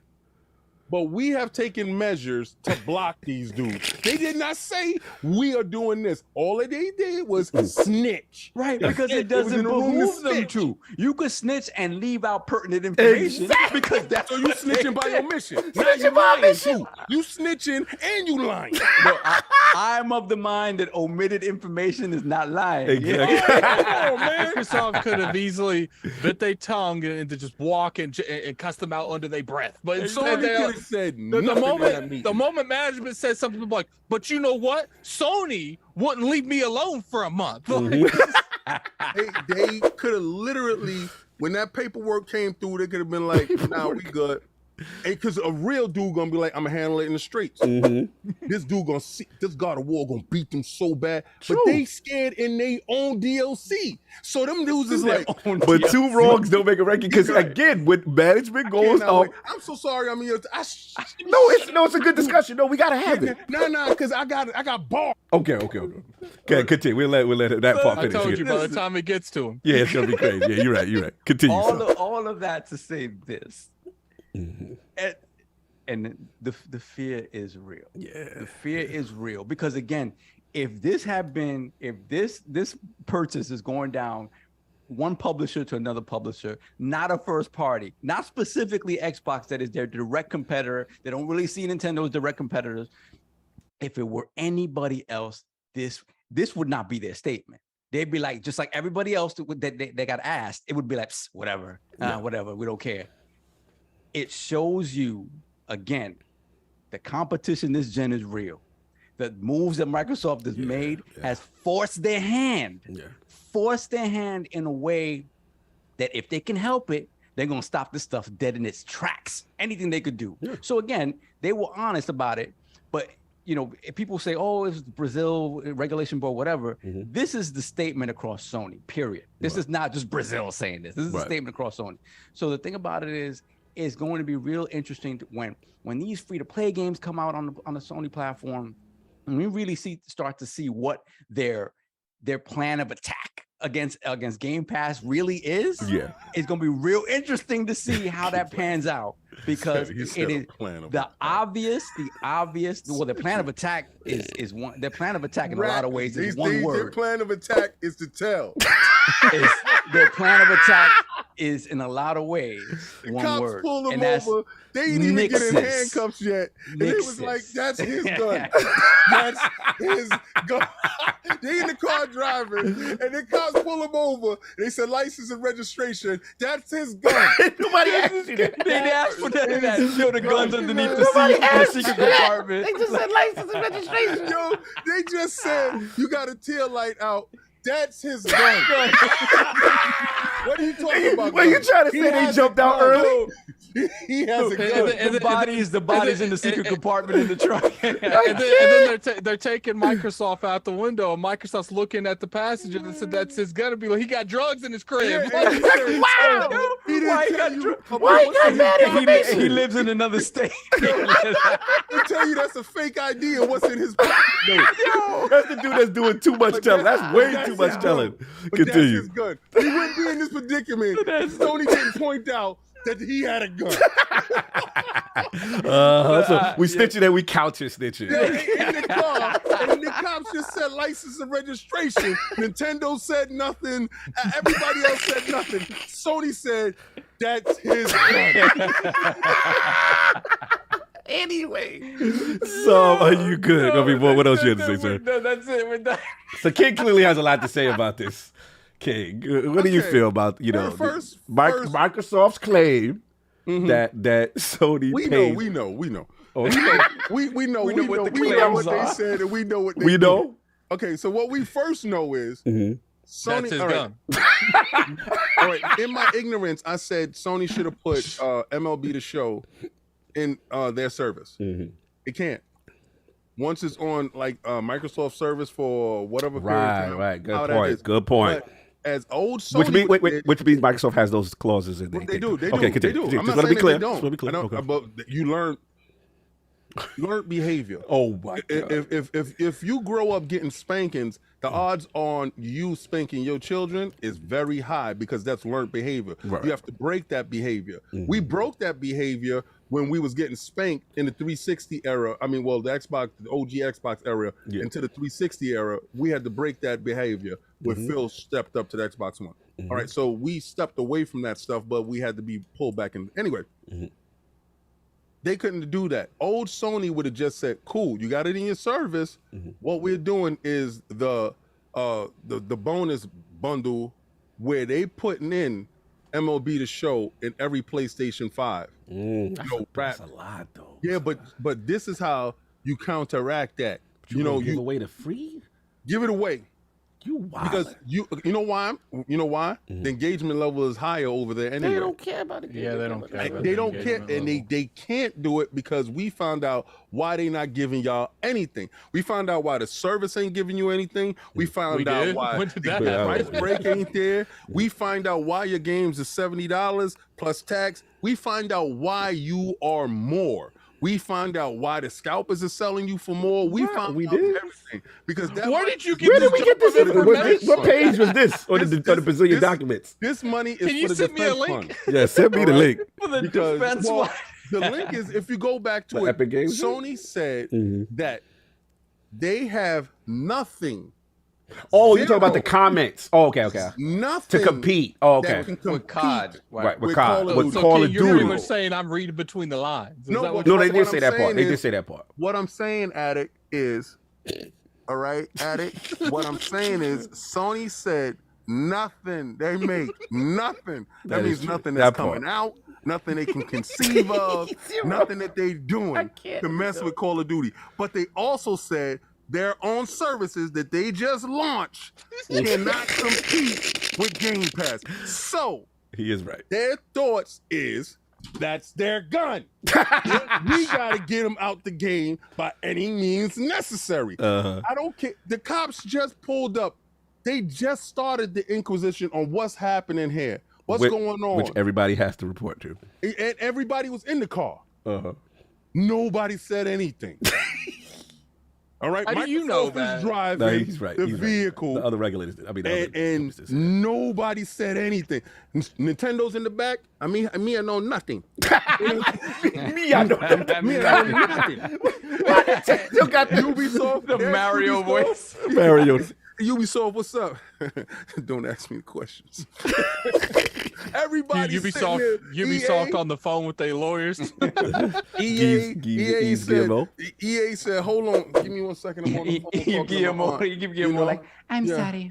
but we have taken measures to block these dudes. They did not say we are doing this. All that they did was snitch. Right, because it was doesn't in the room to behoove them snitch. to. You could snitch and leave out pertinent information because that's So you snitching by omission. Now Snitching you by lying omission. too. You snitching and you lying. No, I'm of the mind that omitted information is not lying. Exactly. Come on, man. Microsoft could have easily bit their tongue and to just walk and cuss them out under their breath. But instead, Sony they- could have said the nothing at that moment meeting. management said something like, "But you know what? Sony wouldn't leave me alone for a month." They could have literally, when that paperwork came through, they could have been like, "Nah, we good." And because a real dude gonna be like, "I'm gonna handle it in the streets." This dude gonna see this God of War gonna beat them so bad, but they scared in their own DLC. So them dudes is like, But two wrongs don't make a record. Because again, with management goes up. I'm so sorry. I mean, It's a good discussion. No, we gotta have it. Nah, because I got bars. Okay. Okay, continue. We'll let that part I finish. told you here. by the time it gets to him. Yeah, it's gonna be crazy. Yeah, you're right. Continue. son. all of that to say this. And the fear is real. Yeah. The fear is real because again, if this purchase is going down one publisher to another publisher, not a first party, not specifically Xbox that is their direct competitor. They don't really see Nintendo as direct competitors. If it were anybody else, this would not be their statement. They'd be like, just like everybody else that they got asked, it would be like, whatever, whatever, we don't care. It shows you, again, the competition this gen is real. The moves that Microsoft has made has forced their hand. Forced their hand in a way that if they can help it, they're going to stop this stuff dead in its tracks. Anything they could do. So again, they were honest about it. But, you know, if people say, oh, it's Brazil regulation board, whatever, this is the statement across Sony, period. This is not just Brazil saying this. This is a statement across Sony. So the thing about it is, it's going to be real interesting when these free-to-play games come out on the Sony platform, and we really start to see what their plan of attack against Game Pass really is. It's going to be real interesting to see how that pans out because it is the plan of attack is one. Their plan of attack in a lot of ways is one word. Their plan of attack is to tell. Their plan of attack is in a lot of ways one Cops word. pull them and that's over. They didn't even get in Nixes. handcuffs yet. And it was like, that's his gun. That's his gun. They in the car driving, and the cops pull him over. They said license and registration. That's his gun. Nobody asked you that. They didn't ask for that. Yo, the guns underneath the Nobody seat in the asked secret for that. compartment. They just said license and registration. Yo, they just said you got a tail light out. That's his gun. What are you talking about? What you trying to say? They jumped out early? He has a gun. The body's in the secret compartment in the truck. And then they're taking Microsoft out the window, and Microsoft's looking at the passenger and said, "That's his gun." Be like, he got drugs in his crib. Wow! Why he got bad information? He lives in another state. They tell you that's a fake ID of what's in his pocket. That's the dude that's doing too much telling. That's way too much telling. But that's Continue. his gun. He wouldn't be in this predicament. Sony didn't point out that he had a gun. So we snitching and we counter snitching. In the car, and the cops just said license and registration. Nintendo said nothing. Everybody else said nothing. Sony said, that's his gun. Anyway, so are you good? I mean, what else you have to say, sir? No, that's it. We're done. So King clearly has a lot to say about this. King, what do you feel about Microsoft's claim that Sony We know. Oh, We know what what they said, and we know what they we know. Okay, so what we first know is Sony. That's his all right. gun. All right. In my ignorance, I said Sony should have put MLB The Show in their service. It can't. Once it's on like Microsoft service for whatever period of time. Right. Good point. But as old Sony, which means Microsoft has those clauses in there. They do. Okay, continue. I'm not saying they don't. But you learn behavior. Oh my God. If you grow up getting spankings, the odds on you spanking your children is very high because that's learned behavior. Right. You have to break that behavior. We broke that behavior when we was getting spanked in the 360 era. I mean, well, the OG Xbox era into the 360 era. We had to break that behavior when Phil stepped up to the Xbox One. All right, so we stepped away from that stuff, but we had to be pulled back in. Anyway, they couldn't do that. Old Sony would have just said, cool, you got it in your service. What we're doing is the bonus bundle where they putting in MLB The Show in every PlayStation 5. That's a lot, though. Yeah, but this is how you counteract that. You give away the free? Give it away. You wild. Because you know why? You know why? The engagement level is higher over there anyway. They don't care about it. Yeah, they don't care. They don't care, and they can't do it because we found out why they not giving y'all anything. We found out why the service ain't giving you anything. We found out why the price break ain't there. We find out why your games is $70 plus tax. We find out why you are more. We find out why the scalpers are selling you for more. We found out everything because that. Where did you get this information? What page was this on the Brazilian documents? This money is Can you for the send me a defense link? fund. Yeah, send me the link. For the defense one. The link is, if you go back to it, Epic Games Sony said that they have nothing. Oh, you're talking about the comments. Oh, okay. Nothing to compete. Oh, okay. that can compete With COD. Right, with with COD. Call With of Duty. Call of You're pretty Duty. much saying I'm reading between the lines. Is No, that what No, you're they saying? did say that part. saying They did is- say that part. What I'm saying, Addict, is, all right, Addict, what I'm saying is Sony said nothing they make, nothing. That That is means true. nothing That that's part. coming out, nothing they can conceive of, nothing that they doing to mess with Call of Duty. But they also said their own services that they just launched cannot compete with Game Pass. So He is right. their thoughts is that's their gun. We gotta get them out the game by any means necessary. I don't care. The cops just pulled up. They just started the inquisition on what's happening here. What's going on? Which everybody has to report to. And everybody was in the car. Nobody said anything. All right, How do you know Microsoft that? is driving No, he's right. the He's right. vehicle. The other regulators did. I mean, the other And services did. nobody said anything. Nintendo's in the back. I know nothing. Me, I know. Me, I know nothing. Still got Ubisoft, The Mario voice. Mario. Ubisoft, what's up? Don't ask me questions. Everybody Ubisoft on the phone with their lawyers. EA said, hold on, give me 1 second. I'm on the phone talking to my aunt. You give him like, I'm Yeah. sorry.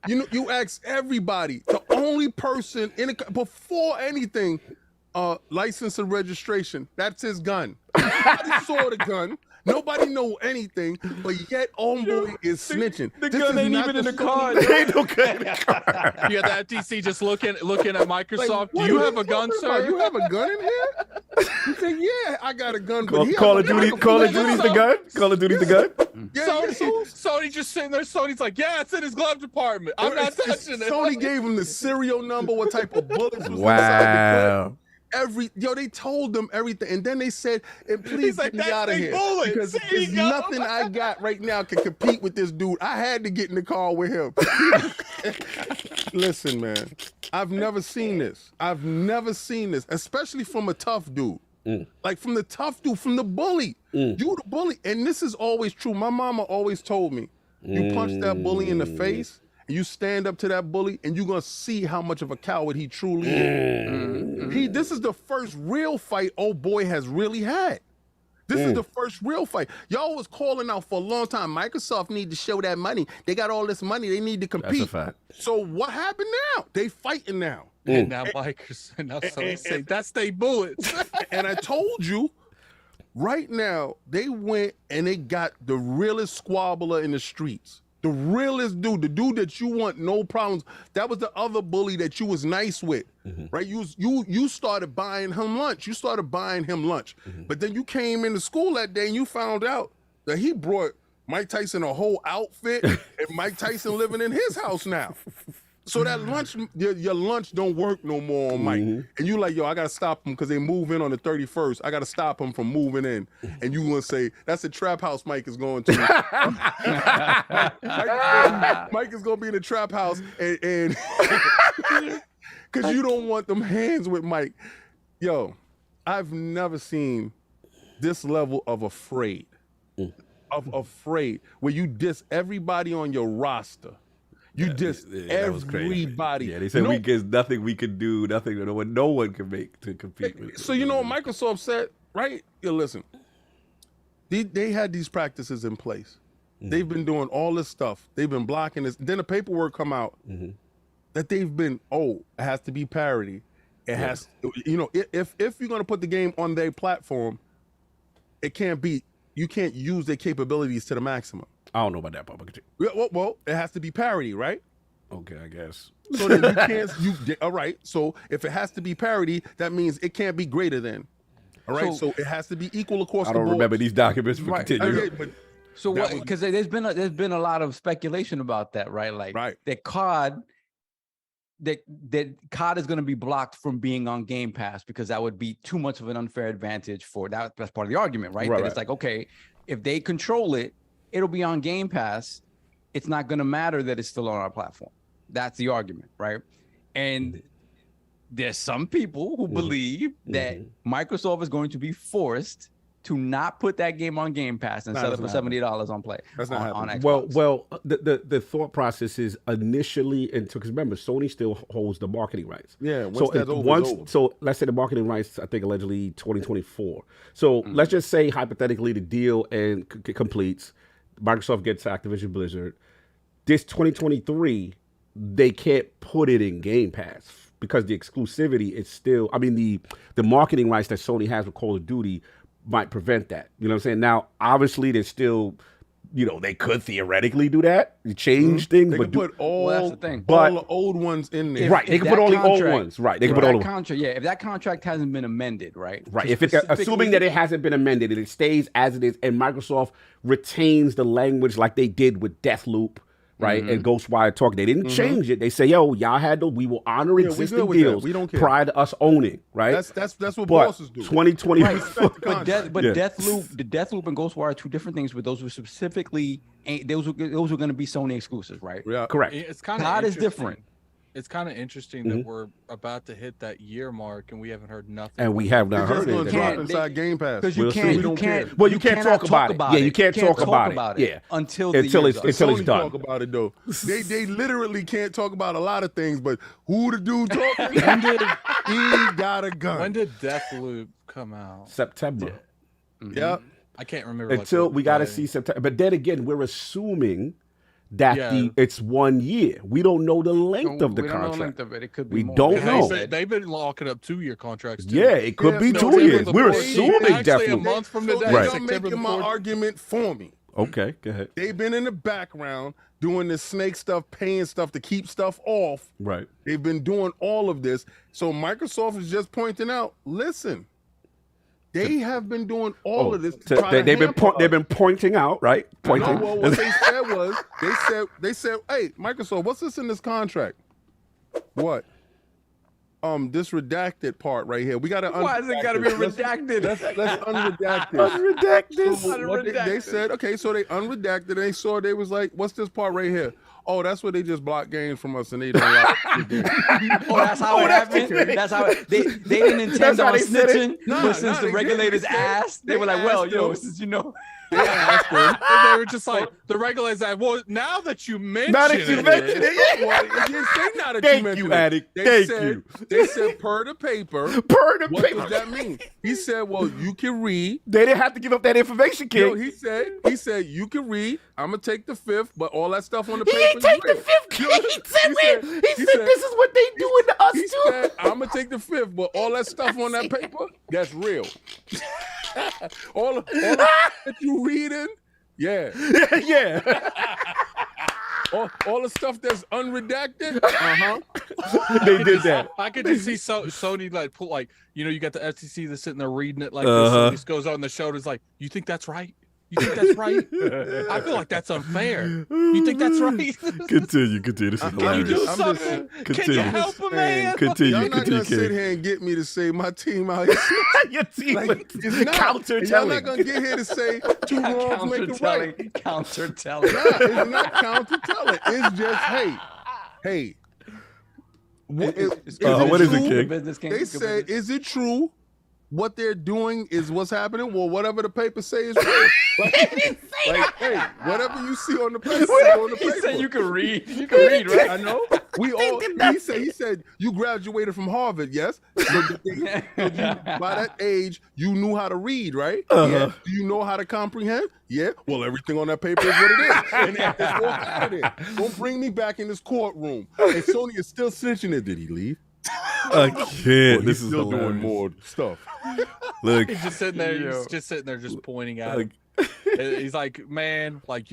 You ask everybody. The only person before anything, license and registration. That's his gun. Nobody saw the gun. Nobody know anything, but yet homeboy is snitching. The This gun is ain't not even in the Sony car. Ain't no gun in the car. You got the FTC just looking at Microsoft. Like, Do what you are have a gun, talking about? sir? You have a gun in here? He said, yeah, I got a gun. But he Call has of a Duty. gun. Call of Duty's the gun. Call of Duty's the gun. Yeah, Sony just sitting there. Sony's like, yeah, it's in his glove department. I'm not touching it. Sony gave him the serial number, what type of bullets was inside the clip. Wow. They told them everything, and then they said, and please like, get me "That's out of they here bullets. because There there's you go." nothing I got right now can compete with this dude. I had to get in the car with him. Listen, man, I've never seen this. I've never seen this, especially from a tough dude. Like from the tough dude, from the bully. You the bully, and this is always true. My mama always told me, you punch that bully in the face, and you stand up to that bully, and you're gonna see how much of a coward he truly is. This is the first real fight old boy has really had. This is the first real fight. Y'all was calling out for a long time. Microsoft need to show that money. They got all this money. They need to compete. That's a fact. So what happened now? They fighting now. And now bikers, and now Sony say that's they bullets. And I told you, right now, they went and they got the realest squabbler in the streets. The realest dude, the dude that you want no problems. That was the other bully that you was nice with, right? You started buying him lunch. But then you came into school that day and you found out that he brought Mike Tyson a whole outfit and Mike Tyson living in his house now. So that lunch, your lunch don't work no more on Mike. And you like, yo, I got to stop him because they move in on the 31st. I got to stop him from moving in. And you want to say, that's the trap house Mike is going to. Mike is going to be in the trap house and because you don't want them hands with Mike. Yo, I've never seen this level of afraid. Where you diss everybody on your roster. You diss everybody. Yeah, they said there's nothing we can do, nothing no one can make to compete with. So you know what Microsoft said, right? Yo, listen, they had these practices in place. They've been doing all this stuff. They've been blocking this. Then the paperwork come out that they've been, it has to be parity. It has, if you're gonna put the game on their platform, it can't be. You can't use their capabilities to the maximum. I don't know about that part. Well, it has to be parity, right? Okay, I guess. So then you can't. All right. So if it has to be parity, that means it can't be greater than. All right. So it has to be equal across the board. I don't remember these documents for continuing. Okay, so what? Because there's been a lot of speculation about that, right? Like that COD. That COD is going to be blocked from being on Game Pass because that would be too much of an unfair advantage for that. That's part of the argument, right? It's like, okay, if they control it, it'll be on Game Pass. It's not going to matter that it's still on our platform. That's the argument, right? And there's some people who believe that Microsoft is going to be forced to not put that game on Game Pass and sell it for $70 on Play. That's not on happening. Xbox. Well, the thought process is initially, because remember, Sony still holds the marketing rights. Yeah. Over. So let's say the marketing rights, I think allegedly 2024. So let's just say hypothetically the deal completes. Microsoft gets Activision Blizzard. This 2023, they can't put it in Game Pass because the exclusivity is still. I mean, the marketing rights that Sony has with Call of Duty might prevent that. You know what I'm saying? Now, obviously, there's still, they could theoretically do that, change things, they but could put all the old ones in there. Right, they can put all the old ones. Right, they can put all the contract. Yeah, if that contract hasn't been amended, right? Right. If assuming that it hasn't been amended and it stays as it is, and Microsoft retains the language like they did with Deathloop. Right, and Ghostwire Talk. They didn't change it. They say, "Yo, y'all had we will honor existing deals. We don't care. Prior to us owning." Right. That's what bosses do. 2020. Right. But Deathloop and Ghostwire are two different things. But those were specifically those were going to be Sony exclusives, right? Yeah, correct. It's kind of COD is different. It's kind of interesting that we're about to hit that year mark and we haven't heard nothing. And we have not heard anything. it. Drop inside Game Pass. Because you can't. Well, you can't talk about it. Yeah, you can't talk about it. Yeah, until it's done. Talk about it though. They literally can't talk about a lot of things, but who the dude talking? He got a gun. When did Deathloop come out? September. Yeah. I can't remember. Until we got to see September. But then again, we're assuming that it's 1 year. We don't know the length of the contract. Know the length of it. It could be more. Don't know. They've been locking up 2-year contracts too. Yeah, it could be 2 years. We're assuming definitely. A month from the day. Right. You're making my argument for me. Okay, go ahead. They've been in the background doing this snake stuff, paying stuff to keep stuff off. Right. They've been doing all of this. So Microsoft is just pointing out, listen, they have been doing all of this. They've been pointing out, right? Pointing. No, well, what they said was, they said, hey, Microsoft, what's this in this contract? What? This redacted part right here. We got to. Why is it got to be redacted? Let's unredact this. Unredact this. So what they said, okay, so they unredacted. And they saw, they was like, what's this part right here? Oh, that's where they just block games from us and they don't like it. Oh, that's how it happened? That's how they didn't intend on snitching, but since the regulators asked, they were like, well, since you know. Yeah, they were just like, the regulators said, well, now that you mentioned it. Well, it didn't say now that you mentioned it. Addict. Thank you. They said per the paper. What does that mean? He said, well, you can read. They didn't have to give up that information, kid. No, he said, you can read. I'm going to take the fifth, but all that stuff on the paper. He ain't take the fifth, kid. He said this is what they doing to us, he too. Said, I'm going to take the fifth, but all that stuff on that paper, that's real. all that you reading, yeah. Yeah. all the stuff that's unredacted. They did that. I could just see Sony like pull like you got the FCC that's sitting there reading it like this. And just goes on the shoulders like, you think that's right? You think that's right? I feel like that's unfair. You think that's right? Continue. This is Can you hilarious. do something? Can you help a man? Y'all not gonna sit here and get me to say my team out here. Your team It's not. counter-telling. Y'all not gonna get here to say two wrongs make a right. Counter-telling. Nah, it's not counter-telling. It's just, hey. What is it, King? They said, is it true? What they're doing is what's happening. Well, whatever the paper says is true. Hey, whatever you see on the paper, on the paper. He said you can read. You can read, right? I know. We all. He said you graduated from Harvard, yes. But by that age, you knew how to read, right? Yeah. Do you know how to comprehend? Yeah. Well, everything on that paper is what it is. And let's walk out of there. Don't bring me back in this courtroom. And Sony is still snitching it. Did he leave? I can't. This is still hilarious. doing more stuff. Look, He's just sitting there. He's just sitting there, just pointing at him. He's like, man, like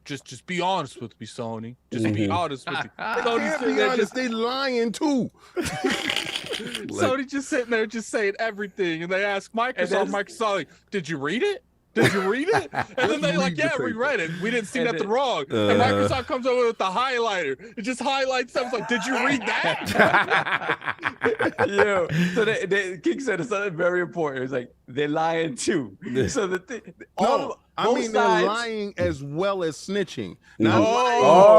just be honest with me, Sony. Just be honest with me. Sony's sitting there, just they lying too. Sony just sitting there, just saying everything, and they ask Microsoft, like, did you read it? Did you read it? And then they like, yeah, we read it. We didn't see nothing wrong. And Microsoft comes over with the highlighter. It just highlights stuff. Like, did you read that? Yo, so King said something very important. It's like, they're lying too. So they're lying as well as snitching. Not so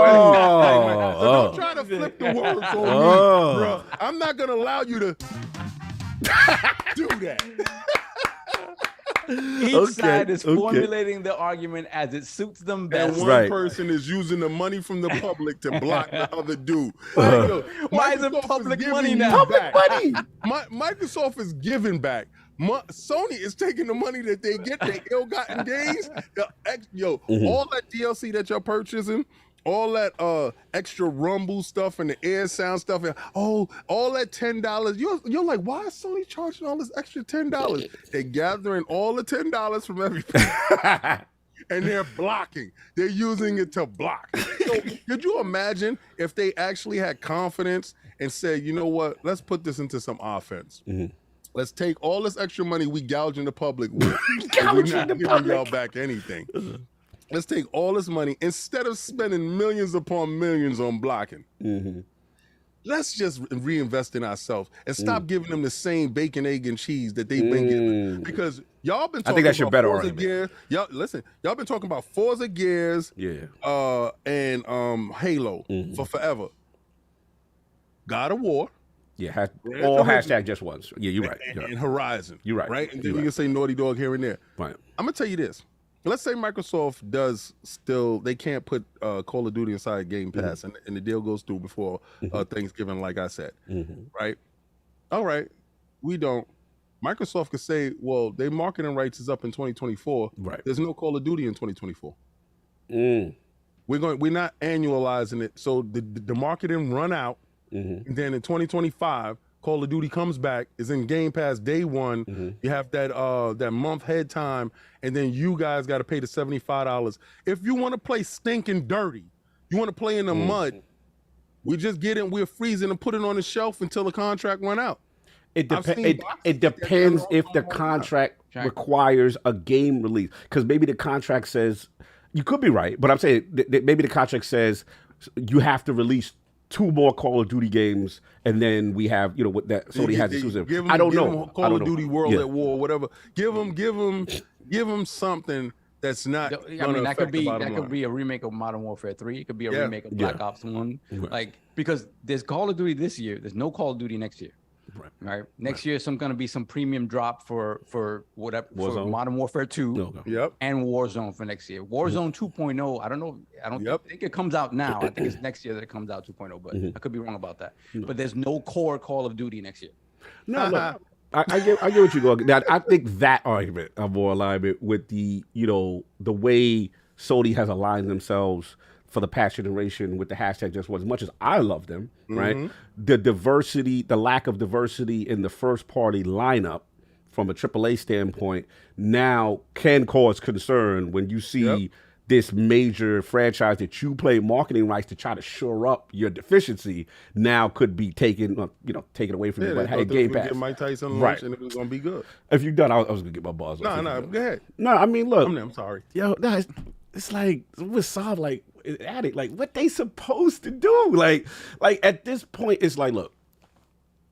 don't try to flip the words on me, bro. I'm not gonna allow you to do that. Each side is formulating the argument as it suits them best. And one person is using the money from the public to block the other dude. Why is it public money now? Public money. Microsoft is giving back. Sony is taking the money that they get, their ill-gotten gains. All that DLC that you're purchasing, all that extra rumble stuff and the air sound stuff, and all that $10. You're like, why is Sony charging all this extra $10? They're gathering all the $10 from everybody. And they're blocking. They're using it to block. So could you imagine if they actually had confidence and said, you know what, let's put this into some offense. Let's take all this extra money we gouging the public with. We're not giving y'all back anything. Let's take all this money, instead of spending millions upon millions on blocking, let's just reinvest in ourselves and stop giving them the same bacon, egg, and cheese that they've been giving. Because y'all been talking I think that's your better Forza argument. Gears. Y'all been talking about Forza Gears and Halo for forever. God of War. Yeah, all hashtag just once. Yeah, you're right. And Horizon. You're right. Right? And then you can say Naughty Dog here and there. Right. I'm going to tell you this. Let's say Microsoft does still, they can't put Call of Duty inside Game Pass and the deal goes through before Thanksgiving, like I said, right? All right, we don't. Microsoft could say, well, their marketing rights is up in 2024. Right. There's no Call of Duty in 2024. We're not annualizing it. So the marketing run out, and then in 2025, Call of Duty comes back, is in Game Pass day one. You have that month head time, and then you guys got to pay the $75. If you want to play stinking dirty, you want to play in the mud, we just get it, we're freezing and put it on the shelf until the contract run out. It depends if the contract requires a game release, because maybe the contract says, you could be right, but I'm saying maybe the contract says you have to release 2 more Call of Duty games, and then we have, what that Sony has exclusive. I don't know. Call of Duty World at War, whatever. Give them something that's not. I mean, that could be a remake of Modern Warfare 3. It could be a remake of Black Ops 1. Like, because there's Call of Duty this year. There's no Call of Duty next year. Right. Next year, going to be some premium drop for whatever for Modern Warfare 2 and Warzone for next year. Warzone 2.0. I don't know. I don't think it comes out now. I think it's next year that it comes out 2.0, but I could be wrong about that. But there's no core Call of Duty next year. No, look, I get what you're going. Now, I think that argument I'm more alignment with the way Sony has aligned themselves for the past generation with the hashtag just one. As much as I love them, right? The diversity, the lack of diversity in the first party lineup from a AAA standpoint now can cause concern when you see this major franchise that you play marketing rights to try to shore up your deficiency now could be taken, taken away from you. But hey, Game Pass. Get Mike Tyson lunch and it was gonna be good. If you're done, I was gonna get my balls off. No, go ahead. No, I mean, look. I'm sorry. Yo, it's like with Saab, like addict, like what they supposed to do? Like at this point, it's like, look,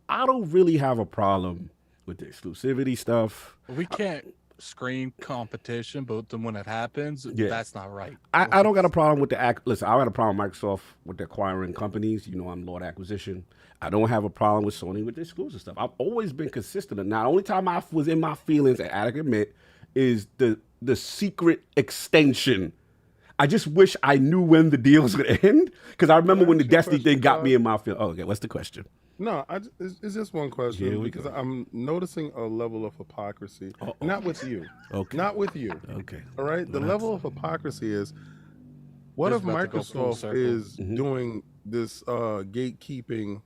I don't really have a problem with the exclusivity stuff. We can't screen competition, but then when it happens, that's not right. I don't got a problem with listen, I got a problem with Microsoft with the acquiring companies. I'm Lord Acquisition. I don't have a problem with Sony with the exclusive stuff. I've always been consistent. And now the only time I was in my feelings, and I admit, is the secret extension. I just wish I knew when the deal was going to end, because I remember when the Destiny thing got me in my feelings. Oh, okay, what's the question? No, it's just one question because I'm noticing a level of hypocrisy. Not with you. Okay. Not with you. Okay. All right. The level of hypocrisy is, what if Microsoft is doing this gatekeeping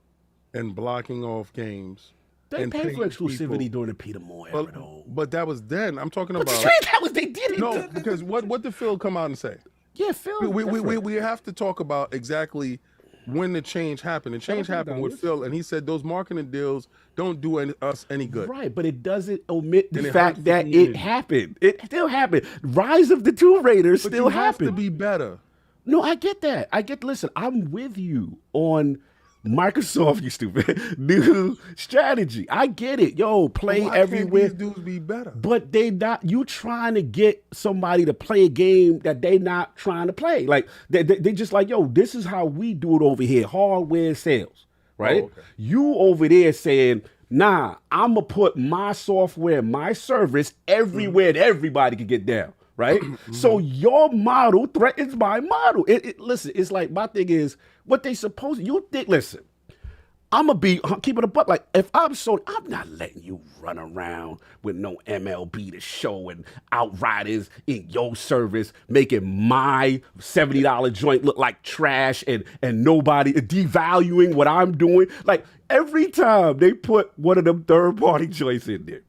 and blocking off games? They paid for exclusivity during the Peter Moore era, though. But that was then. I'm talking about. That was they did it. No, because what did Phil come out and say? Yeah, Phil. We have to talk about exactly when the change happened. The change happened with Phil, and he said those marketing deals don't do us any good. Right, but it doesn't omit the fact that it happened. It still happened. Rise of the Tomb Raiders still happened. It has to be better. No, I get that. Listen, I'm with you on Microsoft, you stupid, new strategy. I get it. Yo, play everywhere. Can't these dudes be better? But they not, you trying to get somebody to play a game that they not trying to play. Like, they just like, yo, this is how we do it over here. Hardware sales, right? Oh, okay. You over there saying, nah, I'm going to put my software, my service everywhere that everybody can get down. Right? So your model threatens my model. Listen, it's like, my thing is, what they supposed to, you think, listen, I'm going to be keeping a buck. Like, if I'm Sony, I'm not letting you run around with no MLB to show and Outriders in your service, making my $70 joint look like trash and nobody devaluing what I'm doing. Like, every time they put one of them third-party joints in there,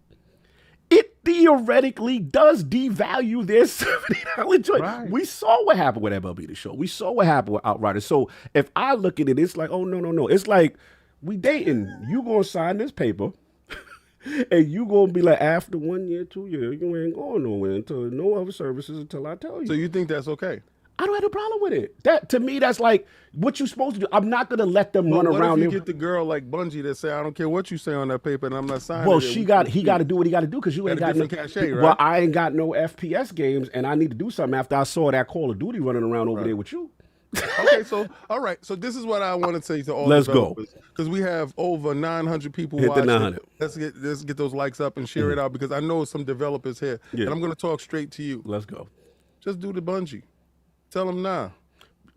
it theoretically does devalue their $70 joint. Right. We saw what happened with MLB The Show. We saw what happened with Outriders. So if I look at it, it's like, oh, no. It's like, we dating. You going to sign this paper, and you going to be like, after 1 year, 2 years, you ain't going nowhere until no other services until I tell you. So you think that's okay? I don't have a problem with it. That, to me, that's like what you're supposed to do. I'm not going to let them run around. What if you get the girl like Bungie that say, I don't care what you say on that paper and I'm not signing well, it. he got to do what he got to do because you ain't got no cachet, right? Well, I ain't got no FPS games and I need to do something after I saw that Call of Duty running around over there with you. Okay, so, all right. So this is what I want to say to all developers. Because we have over 900 people watching. The 900. Let's get those likes up and share it out because I know some developers here. Yeah. And I'm going to talk straight to you. Let's go. Just do the Bungie. Tell them now.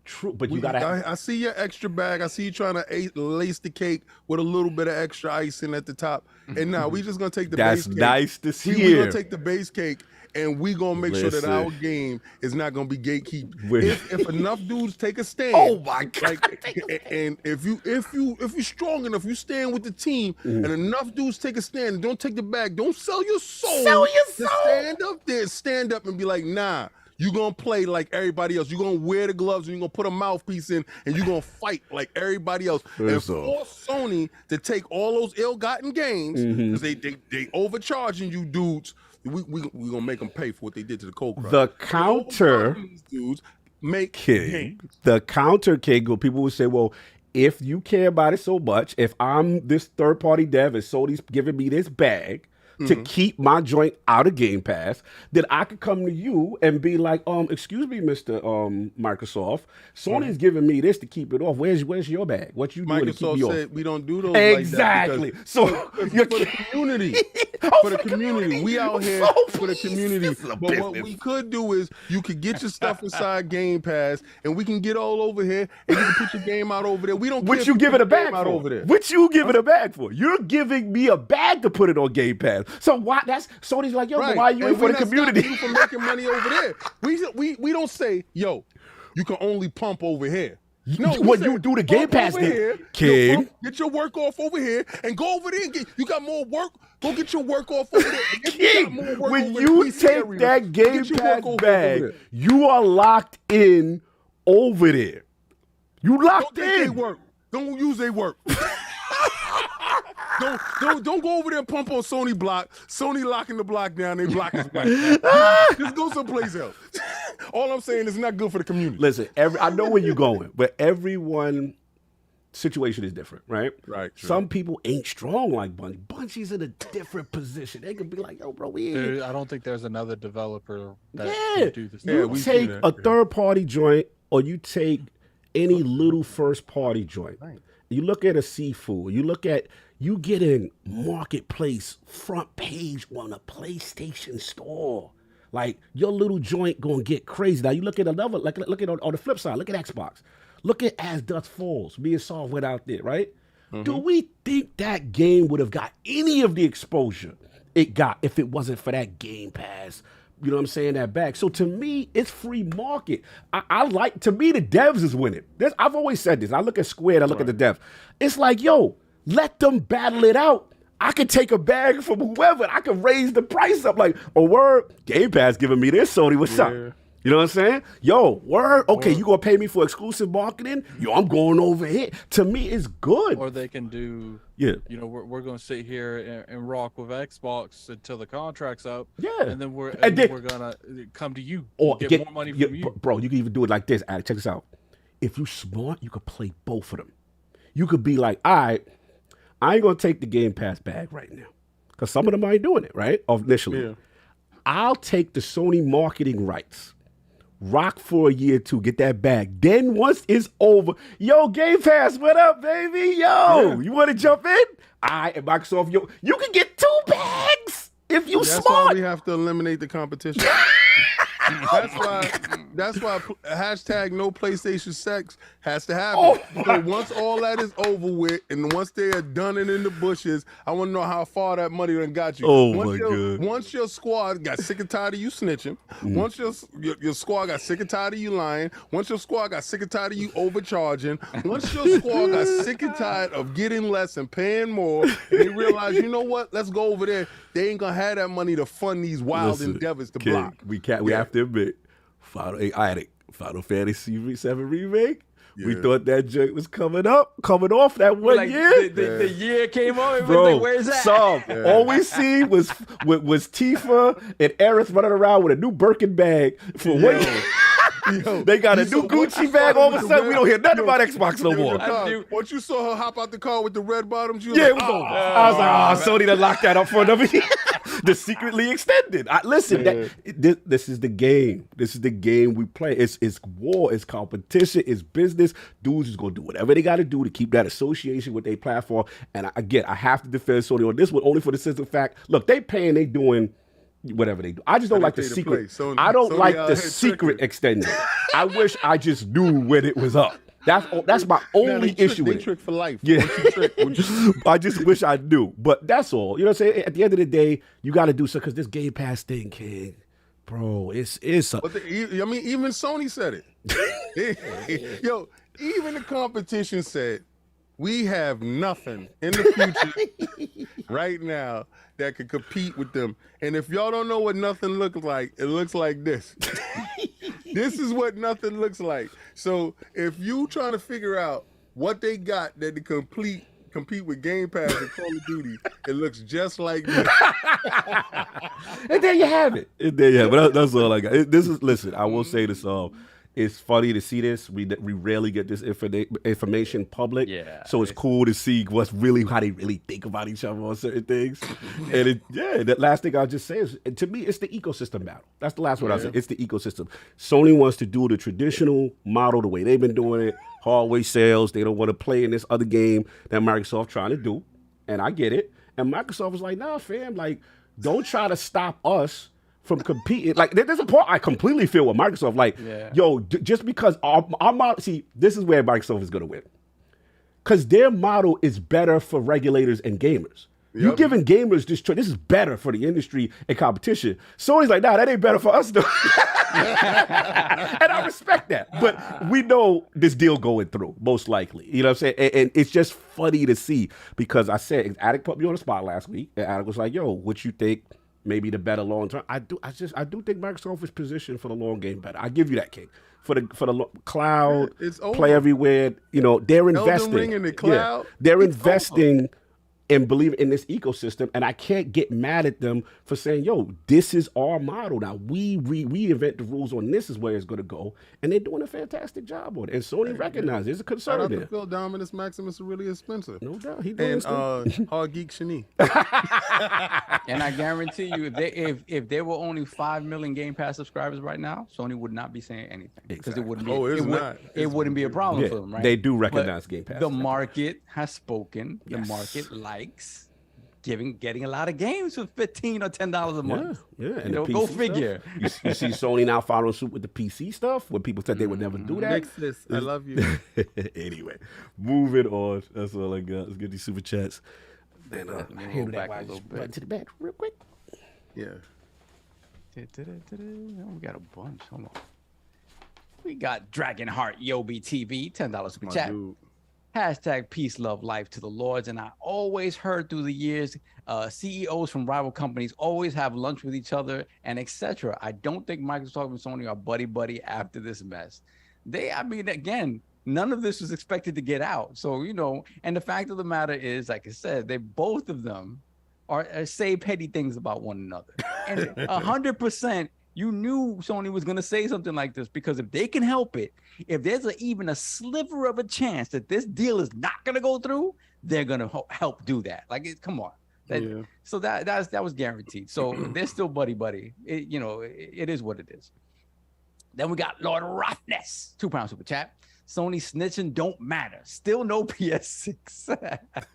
True, but you gotta. I see your extra bag. I see you trying to lace the cake with a little bit of extra icing at the top. And now we just gonna take the base cake. That's nice to see. We're gonna take the base cake and we gonna make sure that our game is not gonna be gatekeeped. If enough dudes take a stand. Oh my God! And if you're strong enough, you stand with the team, and enough dudes take a stand. And don't take the bag. Don't sell your soul. To stand up there, stand up and be like, nah. You're going to play like everybody else. You're going to wear the gloves and you're going to put a mouthpiece in and you're going to fight like everybody else. And force Sony to take all those ill-gotten gains because they overcharging you dudes. We're going to make them pay for what they did to the Cold Crush. The counter, dudes make King. The counter, King, people will say, well, if you care about it so much, if I'm this third-party dev and Sony's giving me this bag, to keep my joint out of Game Pass, then I could come to you and be like, excuse me, Mr. Microsoft, Sony's giving me this to keep it off. Where's your bag? What you doing to keep me off? Microsoft said we don't do those exactly. Like that so for the community. For the community. We out here for the community. But what we could do is you could get your stuff inside Game Pass and we can get all over here and you can put your game out over there. We don't care what you giving a bag for? Over there. What you giving a bag for? You're giving me a bag to put it on Game Pass. So why that's Sony's like, yo, but why are you in for the community? You from making money over there. We don't say, yo, you can only pump over here. When you do the Game Pass over thing, here, King. get your work off over here and go over there and get. You got more work. Go get your work off over there. And if got more work When over you the PC take arena, that go Game get your Pass work over bag, there. you are locked in over there. You locked Don't take their in. work. Don't use their work. Don't go over there and pump on Sony block. Sony locking the block down. They block is back. Just go someplace else. All I'm saying is not good for the community. Listen, I know where you're going, but everyone situation is different, right? Right. True. Some people ain't strong like Bungie. Bungie's in a different position. They could be like, yo, bro, we ain't. Dude, I don't think there's another developer that Yeah. can do this. You we take see that, a third-party joint or you take any little first-party joint. Right. You look at a seafood. You get in marketplace front page on a PlayStation store. Like your little joint gonna get crazy. Now you look at another, look at on the flip side. Look at Xbox. Look at As Dust Falls being software out there, right? Do we think that game would have got any of the exposure it got if it wasn't for that Game Pass? You know what I'm saying? That back. So to me, it's free market. To me, the devs is winning. I've always said this. I look at Square, I look at the devs. It's like, yo, let them battle it out. I could take a bag from whoever. I could raise the price up. Like, oh, word, Game Pass giving me this, Sony, what's up? You know what I'm saying? Yo, word, okay, you gonna pay me for exclusive marketing? Yo, I'm going over here. To me, it's good. Or they can do, Yeah. you know, we're going to sit here and rock with Xbox until the contract's up. Yeah. And then we're And then- going to come to you Or get more money from you. Bro, you can even do it like this. Addict, check this out. If you smart, you could play both of them. You could be like, all right, I ain't gonna take the Game Pass bag right now. Because some of them ain't doing it, right? Initially. Yeah. I'll take the Sony marketing rights. Rock for a year to get that bag. Then once it's over, yo, Game Pass, what up, baby? Yo, you want to jump in? And Microsoft, yo, you can get 2 bags if you That's smart. why we have to eliminate the competition. That's why hashtag no PlayStation sex has to happen. So once all that is over with, and once they are done and in the bushes, I want to know how far that money done got you. Once your squad got sick and tired of you snitching, once your squad got sick and tired of you lying, once your squad got sick and tired of you overcharging, once your squad got sick and tired of getting less and paying more, and they realize, you know what? Let's go over there. They ain't gonna have that money to fund these wild endeavors to King, block. We have to admit, Final Fantasy VII Remake. Yeah. We thought that joint was coming off that one year. The year came on, bro. Like, where's that? All we see was Tifa and Aerith running around with a new Birkin bag for 1 year. Yo, they got a new Gucci bag. All of a sudden, we don't hear nothing about Xbox no more. Once you saw her hop out the car with the red bottoms, you was it like, was over. I was like, Sony done locked that up for another year. The secretly extended. This is the game. This is the game we play. It's war. It's competition. It's business. Dudes is gonna do whatever they got to do to keep that association with their platform. And I have to defend Sony on this one only for the simple fact. Look, they paying. They doing whatever they do. I just don't like the secret. I don't like the secret extended. I wish I just knew when it was up. That's my only issue with it. They trick for life. Yeah. I just wish I knew. But that's all. You know what I'm saying? At the end of the day, you got to do so because this Game Pass thing, King, bro, it's I mean, even Sony said it. Yo, even the competition said, we have nothing in the future right now that could compete with them. And if y'all don't know what nothing looks like, it looks like this. This is what nothing looks like. So if you trying to figure out what they got that to compete with Game Pass and Call of Duty, it looks just like this. And there you have it. But that's all I got. Listen, I will say this. It's funny to see this. We rarely get this information public. Yeah. So it's cool to see how they really think about each other on certain things. And the last thing I'll just say is, to me, it's the ecosystem battle. That's the last one I'll say. It's the ecosystem. Sony wants to do the traditional model the way they've been doing it. Hardware sales. They don't want to play in this other game that Microsoft trying to do. And I get it. And Microsoft was like, nah, fam, like, don't try to stop us from competing. Like, there's a part I completely feel with Microsoft. Like, yo, just because our model, see, this is where Microsoft is going to win. Because their model is better for regulators and gamers. You giving gamers this choice. This is better for the industry and competition. Sony's like, nah, that ain't better for us though. And I respect that. But we know this deal going through, most likely. You know what I'm saying? And it's just funny to see because I said, Attic put me on the spot last week, and Attic was like, yo, what you think maybe the better long term? I do think Microsoft is positioned for the long game better. I give you that, King. For the cloud, play everywhere. You know, they're investing. Elden Ring in the cloud. Yeah, they're investing and believe in this ecosystem, and I can't get mad at them for saying, yo, this is our model. Now, we invent the rules on this is where it's going to go, and they're doing a fantastic job on it. And Sony recognizes there's a concern Shout out there. to Phil Dominus Maximus are really expensive. No doubt. He doing and Hard Geek Shani. And I guarantee you, if there were only 5 million Game Pass subscribers right now, Sony would not be saying anything because it wouldn't be. It wouldn't be a problem for them, right? They do recognize Game Pass. The market has spoken. The market likes getting a lot of games for $15 or $10 a month. Yeah. And you know, go figure. You see Sony now following suit with the PC stuff, where people said they would never do that. Nexus, I love you. Anyway, moving on. That's all I got. Let's get these super chats. And handle that while you run to the back real quick. Yeah. We got a bunch. Hold on. We got Dragonheart Yobi TV, $10 super chat. Dude. Hashtag peace, love, life to the Lords. And I always heard through the years, CEOs from rival companies always have lunch with each other and etc. I don't think Microsoft and Sony are buddy after this mess. Again, none of this was expected to get out. So, you know, and the fact of the matter is, like I said, both of them are say petty things about one another. And 100%, you knew Sony was going to say something like this because if they can help it, if there's even a sliver of a chance that this deal is not going to go through, they're going to help do that. Like, come on. So that was guaranteed. So they're still buddy. It is what it is. Then we got Lord Roughness, £2 super chat. Sony snitching don't matter. Still no PS6.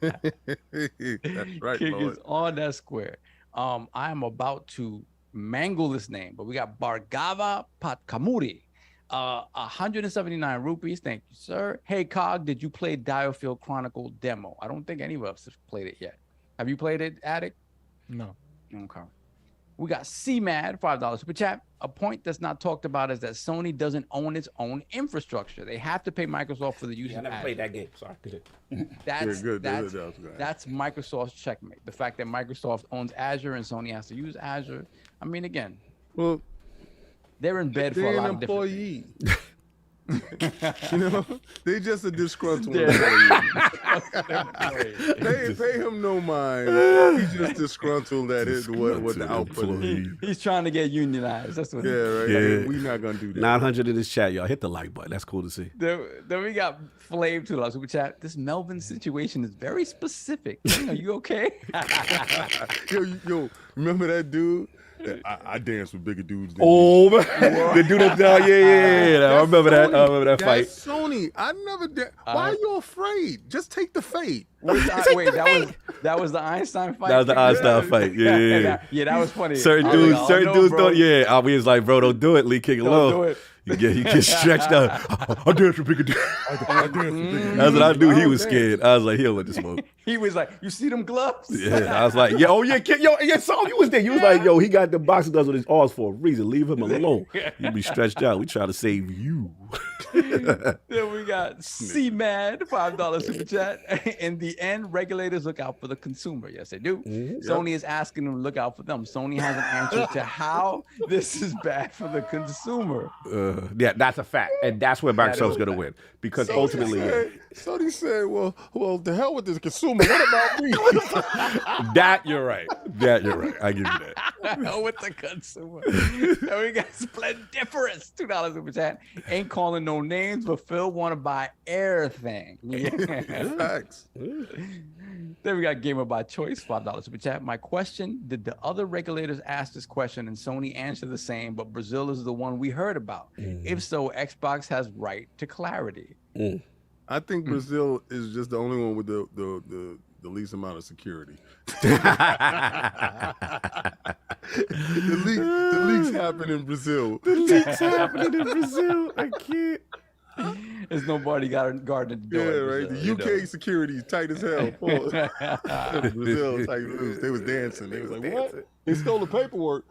That's right, King Lord. is on that square. I am about to mangle this name, but we got Bhargava Patkamuri. 179 rupees. Thank you, sir. Hey, Cog, did you play Diofield Chronicle demo? I don't think any of us have played it yet. Have you played it, Addict? No. Okay. We got CMAD, $5 super chat. A point that's not talked about is that Sony doesn't own its own infrastructure. They have to pay Microsoft for the use I of never Azure. played that game. Sorry. That's Microsoft's checkmate. The fact that Microsoft owns Azure and Sony has to use Azure. I mean, again, well, they're in bed for a lot of different things. You know, they just a disgruntled employee. They pay him no mind. He's just disgruntled at it. What the output is. He's trying to get unionized. That's what. Yeah, right. Yeah. We're not gonna do that. 900 in this chat, y'all. Hit the like button. That's cool to see. Then we got Flame $2 super chat. This Melvin situation is very specific. Are you okay? Yo, remember that dude? I dance with bigger dudes than Oh, the dude that I remember that. I remember that fight. That's Sony. I never did. Why are you afraid? Just take the fate. That was the Einstein fight. That was the Einstein fight. Yeah. That was funny. Certain dudes don't. Yeah, we was like, bro, don't do it. Lee King alone. Don't do it. You get stretched out. I dance with bigger dudes. That's what I knew. He was scared. I was like, he'll let this smoke. He was like, you see them gloves? Yeah, I was like, Saul, you was there. You was like, yo, he got the boxing gloves with his arms for a reason. Leave him alone. You be stretched out. We try to save you. Then we got C-Mad, $5 super chat. In the end, regulators look out for the consumer. Yes, they do. Sony is asking them to look out for them. Sony has an answer to how this is bad for the consumer. Yeah, that's a fact. And that's where Microsoft's going to win. Because ultimately... Somebody said, well, the hell with this consumer. What about me? That you're right. I give you that. With the consumer. And we got Splendiferous, $2 super chat. Ain't calling no names, but Phil want to buy everything. Facts. Then we got Gamer by Choice, $5 super chat. My question, did the other regulators ask this question and Sony answer the same, but Brazil is the one we heard about? If so, Xbox has right to clarity. I think Brazil is just the only one with the least amount of security. The leaks happen in Brazil. The leaks happening in Brazil. I can't. There's nobody guarding the door. Yeah, in right. Brazil, The UK security is tight as hell. Pause. Brazil is like loose. They was dancing. They was like, what? They stole the paperwork.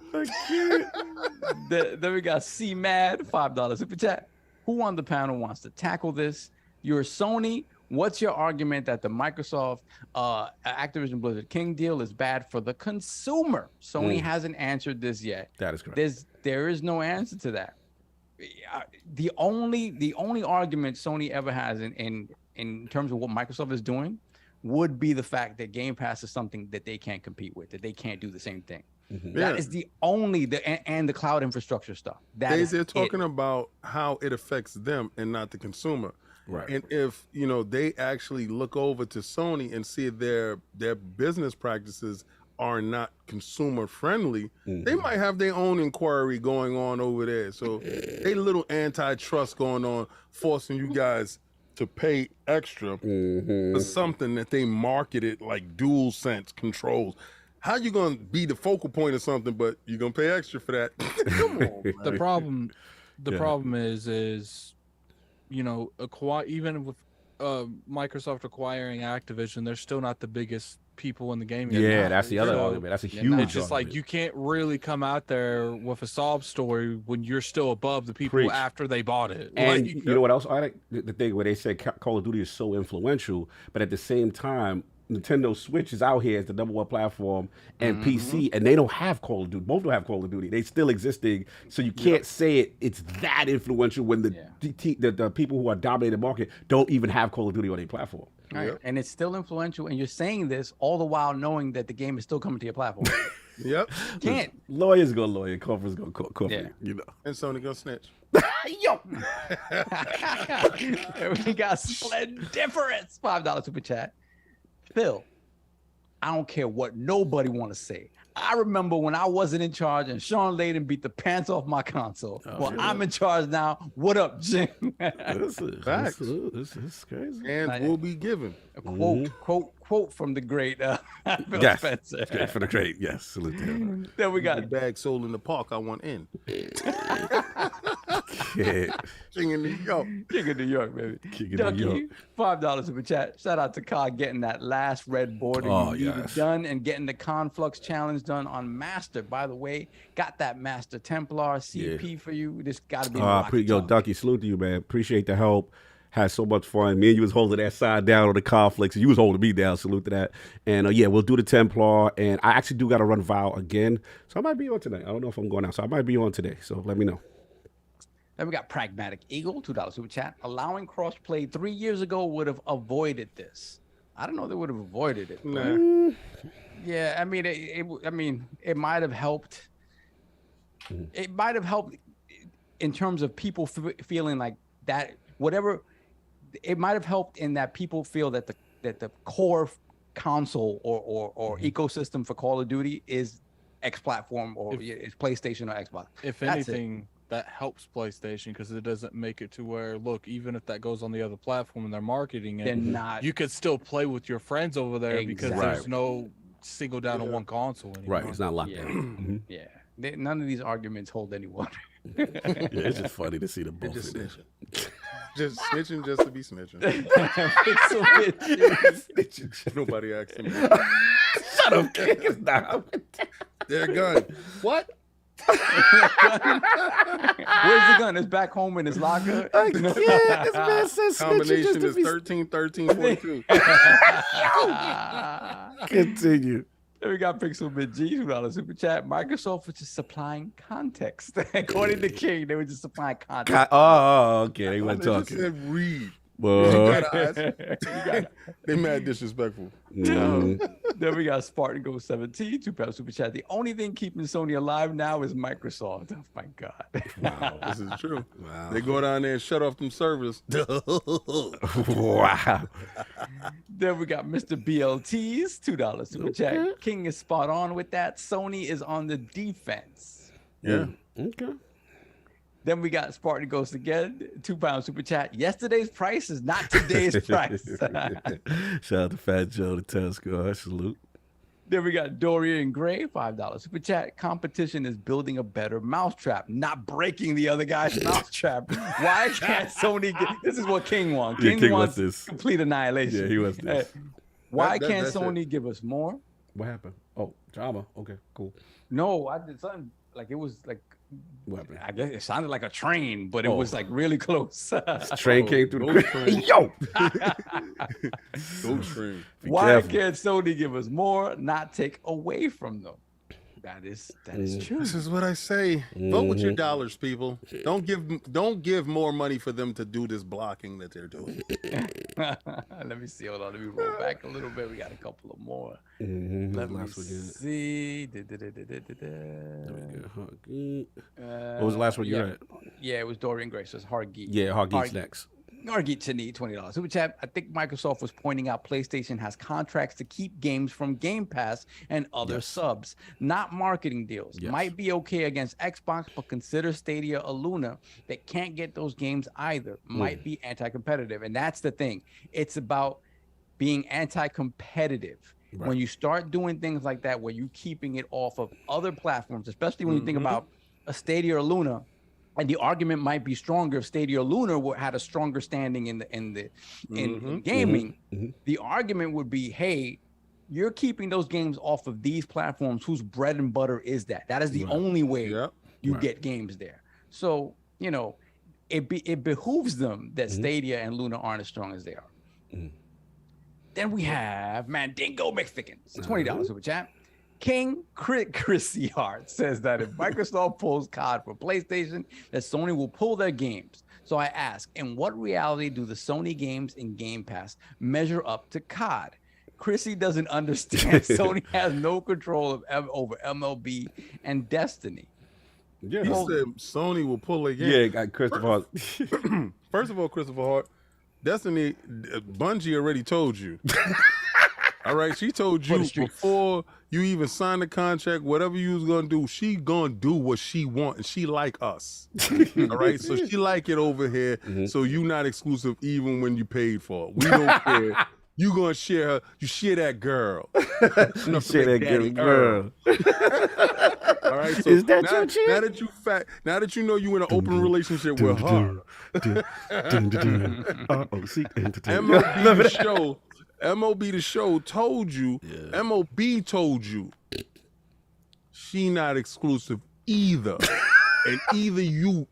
Then we got C Mad, $5 super chat. Who on the panel wants to tackle this? You're Sony. What's your argument that the Microsoft Activision Blizzard King deal is bad for the consumer? Sony hasn't answered this yet. That is correct. There is no answer to that. The only argument Sony ever has in terms of what Microsoft is doing would be the fact that Game Pass is something that they can't compete with, that they can't do the same thing. That is the only and the cloud infrastructure stuff. They're talking about how it affects them and not the consumer. Right. And if they actually look over to Sony and see their business practices are not consumer friendly, they might have their own inquiry going on over there. So they little antitrust going on, forcing you guys to pay extra for something that they marketed like DualSense controls. How you gonna be the focal point of something, but you're gonna pay extra for that? Come on, man. The problem is even with Microsoft acquiring Activision, they're still not the biggest people in the game. Yeah, that's the other argument. That's a huge. It's just like you can't really come out there with a sob story when you're still above the people after they bought it. And you know what else? I like the thing where they say Call of Duty is so influential, but at the same time, Nintendo Switch is out here as the #1 platform and PC, and they don't have Call of Duty. Both don't have Call of Duty. They still existing, so you can't say it's that influential when the people who are dominating the market don't even have Call of Duty on their platform. Right. Yep. And it's still influential, and you're saying this all the while knowing that the game is still coming to your platform. Yep. Can't. Lawyers go lawyer, corporates go corporate, And Sony go snitch. Yo. We got Splendiferous, $5 super chat. Phil, I don't care what nobody want to say. I remember when I wasn't in charge and Shaun Layden beat the pants off my console. I'm in charge now. What up, Jim? This is crazy. And will be given. A quote from the great Phil Spencer. Yes, for the great. Yes, salute to him. Then we got the bag sold in the park. I want in. King of New York. King of New York, baby. Ducky, $5 super chat. Shout out to Kai getting that last red border done and getting the Conflux challenge done on Master. By the way, got that Master Templar CP for you. This got to be Ducky, salute to you, man. Appreciate the help. Had so much fun. Me and you was holding that side down on the conflicts. You was holding me down. Salute to that. And we'll do the Templar. And I actually do got to run Vow again. So I might be on tonight. I don't know if I'm going out. So I might be on today. So let me know. Then we got Pragmatic Eagle, $2 super chat. Allowing crossplay 3 years ago would have avoided this. I don't know if they would have avoided it. Nah. Yeah, I mean, it might have helped. It might have helped in terms of people feeling like that. Whatever, it might have helped in that people feel that the core console or ecosystem for Call of Duty is X platform or it's PlayStation or Xbox. If anything, that helps PlayStation because it doesn't make it to where, look, even if that goes on the other platform and they're marketing it, you could still play with your friends over there because there's no single down on one console anymore. Right, it's not locked down. Yeah, none of these arguments hold any water. It's just funny to see them both. Just snitching just to be snitching. Nobody asked him. Shut up, kid. It's not. Their gun. What? Where's the gun? It's back home in his locker. This man says combination is 13, 13, 42. Continue. Then we got Pixel Bit G, $2 super chat. Microsoft was just supplying context. According to King, they were just supplying context. Okay. They weren't talking. talking. They said read. Well, they mad disrespectful. Then we got Spartan Go 17, $2 super chat. The only thing keeping Sony alive now is Microsoft. Oh my God. Wow, this is true. Wow. They go down there and shut off them servers. Wow. Then we got Mr. BLT's $2 super chat. King is spot on with that. Sony is on the defense. Yeah. Okay. Then we got Spartan Ghost again, £2 super chat. Yesterday's price is not today's price. Shout out to Fat Joe, the Tesco. Salute. Then we got Dorian Gray, $5 super chat. Competition is building a better mousetrap, not breaking the other guy's mousetrap. Why can't Sony get this? Is what King wants. King wants this. Complete annihilation. Yeah, he wants this. Why can't Sony give us more? What happened? Oh, drama. Okay, cool. No, I did something like it was like. What happened? I guess it sounded like a train, but it was like really close. Train came through the train. Yo! Go train. Why can't Sony give us more, not take away from them? That is true. This is what I say. Vote with your dollars, people. Don't give more money for them to do this blocking that they're doing. Let me see. Hold on. Let me roll back a little bit. We got a couple of more. Let me see. What was the last one you had? Yeah, it was Dorian Gray. So it's Hard Geek. Yeah, Hard Geek's next. Argy to need $20. Super chat. I think Microsoft was pointing out PlayStation has contracts to keep games from Game Pass and other subs, not marketing deals. Might be okay against Xbox, but consider Stadia or Luna that can't get those games either. Might be anti-competitive, and that's the thing. It's about being anti-competitive. Right. When you start doing things like that, where you're keeping it off of other platforms, especially when you think about a Stadia or Luna. And the argument might be stronger if Stadia Luna had a stronger standing in gaming. The argument would be, hey, you're keeping those games off of these platforms whose bread and butter is that. That is the only way you get games there. So, you know, it behooves them that Stadia and Luna aren't as strong as they are. Then we have Mandingo Mexicans, $20 super chat. King Chrissy Hart says that if Microsoft pulls COD for PlayStation, that Sony will pull their games. So I ask, in what reality do the Sony games in Game Pass measure up to COD? Chrissy doesn't understand Sony has no control over MLB and Destiny. Yeah, he said Sony will pull their games. Yeah, got Christopher Hart. First of all, Christopher Hart, Destiny, Bungie already told you. All right, she told you before you even signed the contract, whatever you was gonna do, she gonna do what she want, and she like us. All right, so she like it over here. So you not exclusive even when you paid for it. We don't care. You gonna share her. You share that girl. You share that girl. All right. So is that your chick? Now that you know you in an open relationship with her. MLB the show. MOB the show told you, MOB told you, she not exclusive either. And either you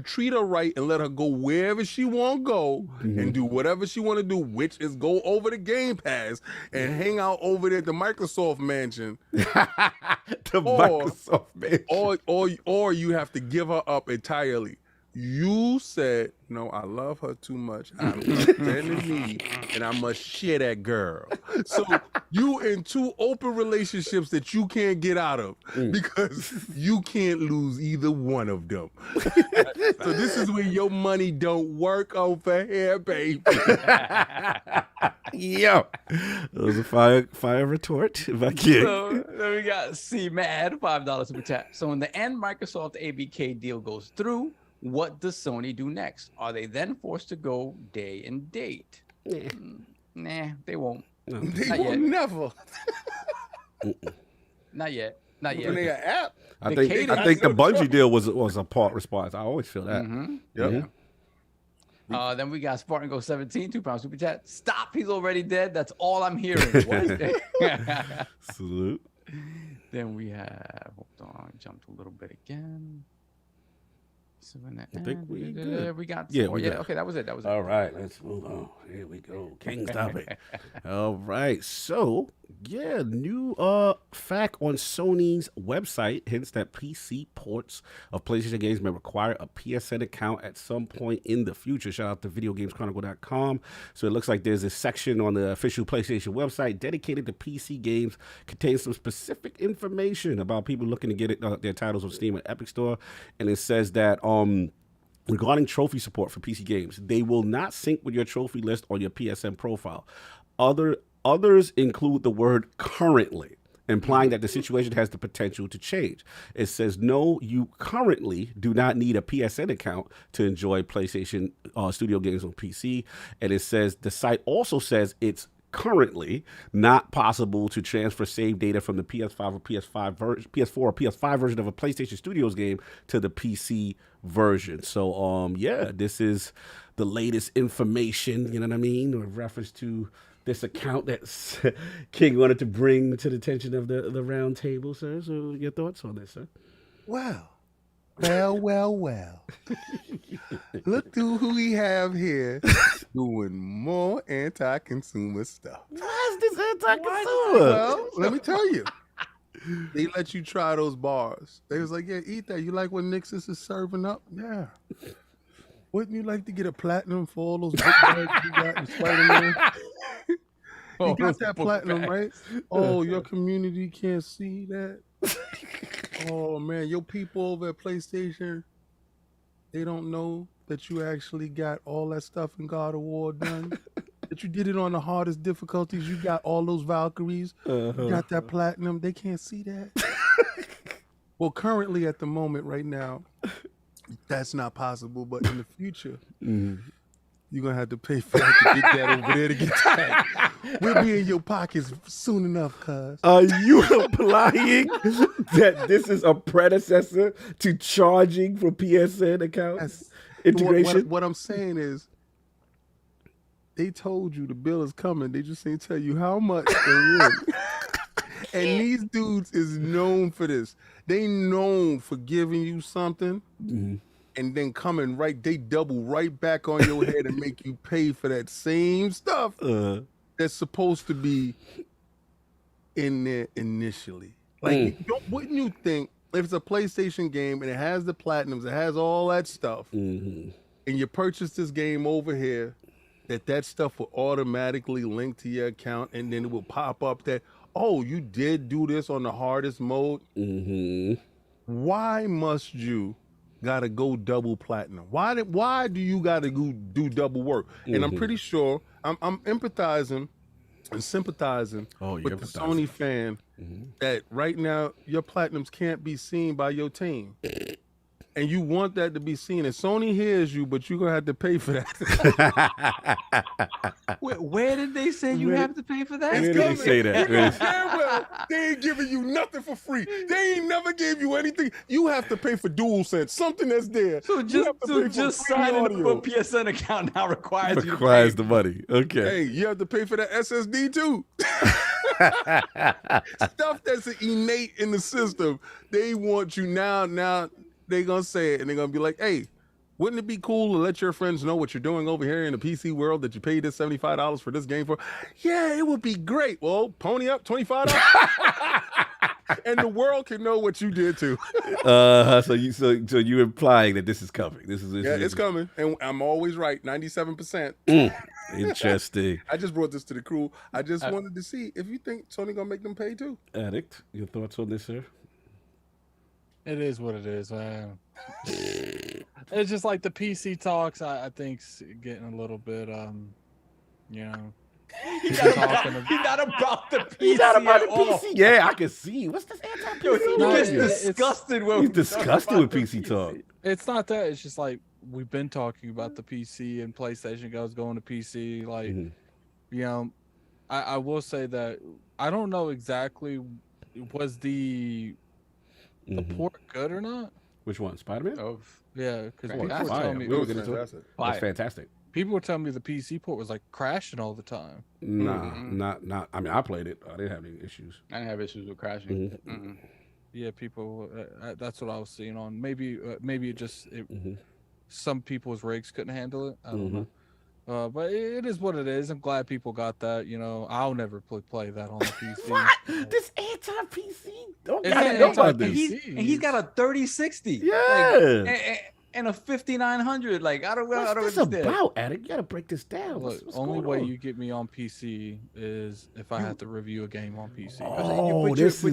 treat her right and let her go wherever she want to go and do whatever she want to do, which is go over the Game Pass and hang out over there at the Microsoft mansion. Microsoft mansion. Or you have to give her up entirely. You said, no, I love her too much. I'm bending me, and I must share that girl. So you in two open relationships that you can't get out of because you can't lose either one of them. So this is where your money don't work over here, baby. Yo, that was a fire retort. If I can. So then we got C Mad, $5 super chat. So in the end, Microsoft ABK deal goes through. What does Sony do next? Are they then forced to go day and date? Nah, they won't. They won't never. Not yet. Not yet. When they an app. I think the Bungie deal was a part response. I always feel that. Then we got Spartan Go 17, £2 super chat. Stop, he's already dead. That's all I'm hearing. What? Salute. Then we have, hold on, jumped a little bit again. So I think we good. We got okay, that was it. All right, let's move on. Here we go. King's topic. All right. So new fact on Sony's website hints that PC ports of PlayStation games may require a PSN account at some point in the future. Shout out to videogameschronicle.com. So it looks like there's a section on the official PlayStation website dedicated to PC games, contains some specific information about people looking to get their titles on Steam and Epic Store, and it says that regarding trophy support for PC games, they will not sync with your trophy list on your PSN profile. Others include the word currently, implying that the situation has the potential to change. It says, no, you currently do not need a PSN account to enjoy PlayStation Studio games on PC. And it says, the site also says it's currently not possible to transfer save data from the PS5 or PS4 or PS5 version of a PlayStation Studios game to the PC version. So, yeah, this is the latest information, you know what I mean, with reference to this account that King wanted to bring to the attention of the round table, sir. So your thoughts on this, sir? Well. Look to who we have here doing more anti-consumer stuff. Why is this anti-consumer? Well, let me tell you. They let you try those bars. They was like, yeah, eat that. You like what Nixus is serving up? Yeah. Wouldn't you like to get a platinum for all those book bags you got in Spider-Man? You got that platinum, right? Oh, your community can't see that? Oh, man, your people over at PlayStation, they don't know that you actually got all that stuff in God of War done. That you did it on the hardest difficulties. You got all those Valkyries. You got that platinum. They can't see that. Well, currently at the moment right now, that's not possible. But in the future, you're going to have to pay for that to get that over there to get that. We'll be in your pockets soon enough, cuz. Are you implying that this is a predecessor to charging for PSN account integration? What I'm saying is, they told you the bill is coming. They just ain't tell you how much and when. And these dudes is known for this. They known for giving you something and then coming they double right back on your head and make you pay for that same stuff that's supposed to be in there initially. Like, wouldn't you think if it's a PlayStation game and it has the platinums, it has all that stuff, and you purchase this game over here, that stuff will automatically link to your account, and then it will pop up that, oh, you did do this on the hardest mode. Why must you gotta go double platinum? Why do you gotta go do double work? And I'm pretty sure I'm empathizing and sympathizing with the Sony fan that right now your platinums can't be seen by your team. And you want that to be seen. And Sony hears you, but you're going to have to pay for that. Where did they say you have to pay for that? Where did they say that? Well, they ain't giving you nothing for free. They ain't never gave you anything. You have to pay for DualSense, something that's there. So just signing up for a PSN account now requires you to pay. the money. Okay. Hey, you have to pay for that SSD too. Stuff that's innate in the system. They want you now. They're going to say it, and they're going to be like, hey, wouldn't it be cool to let your friends know what you're doing over here in the PC world that you paid this $75 for this game for? Yeah, it would be great. Well, pony up $25. And the world can know what you did too. So you're implying that this is coming. It's coming. And I'm always right, 97%. Interesting. I just brought this to the crew. I just wanted to see if you think Sony going to make them pay too. Addict, your thoughts on this, sir? It is what it is, man. It's just like the PC talks. I think's getting a little bit, you know. He's not about the PC. He's not about the PC. Yeah, I can see. What's this anti-PC? He's disgusted with. He's disgusted with PC talk. It's not that. It's just like we've been talking about the PC and PlayStation guys going to PC. Like, you know, I will say that I don't know exactly was the port good or not? Which one? Spider-Man? Oh, yeah, because people were telling me that's fantastic. People were telling me the PC port was like crashing all the time. Nah, not. I mean, I played it. I didn't have any issues. I didn't have issues with crashing. Yeah, people. That's what I was seeing on. Maybe it just some people's rigs couldn't handle it. I don't know. But it is what it is. I'm glad people got that. You know, I'll never play that on the PC. What? This anti-PC? Don't he's got a 3060. Yeah. Like, and a 5900. Like, I don't What's this understand. about, Addict? You gotta break this down. Look, what's only going way on? you get me on PC is if I have to review a game on PC.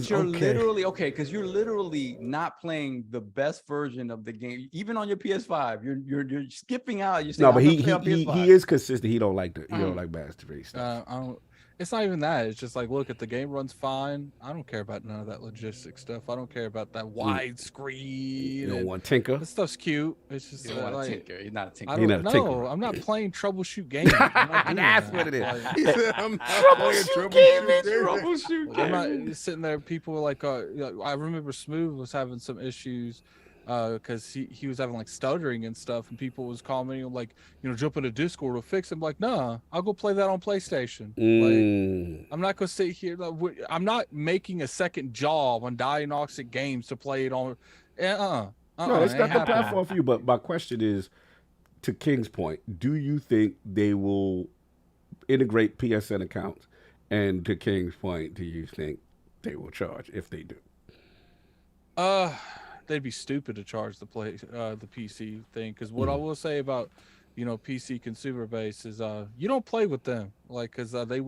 You're literally because you're literally not playing the best version of the game, even on your PS5. You're skipping out. You're saying, no, but he is consistent. He don't like the he don't like master race stuff. I don't. It's not even that. It's just like, look, if the game runs fine, I don't care about none of that logistics stuff. I don't care about that wide screen. You don't want tinker. That stuff's cute. It's just You don't want like, a tinker. You're not a tinker. I You're don't not a tinker. know. I'm not playing troubleshoot games. I'm not doing That's that. what it is. Like, He said, I'm not playing Troubleshoot. I'm not sitting there. People were like, I remember Smooth was having some issues because he was having like stuttering and stuff, and people was calling me like, jump into Discord to fix him. Like, nah, I'll go play that on PlayStation. Like, I'm not gonna sit here. I'm not making a second job on diagnostic games to play it on. No, it's not the platform for you. But my question is, to King's point, do you think they will integrate PSN accounts? And to King's point, do you think they will charge if they do? They'd be stupid to charge the PC thing, because what I will say about PC consumer base is you don't play with them, like, because they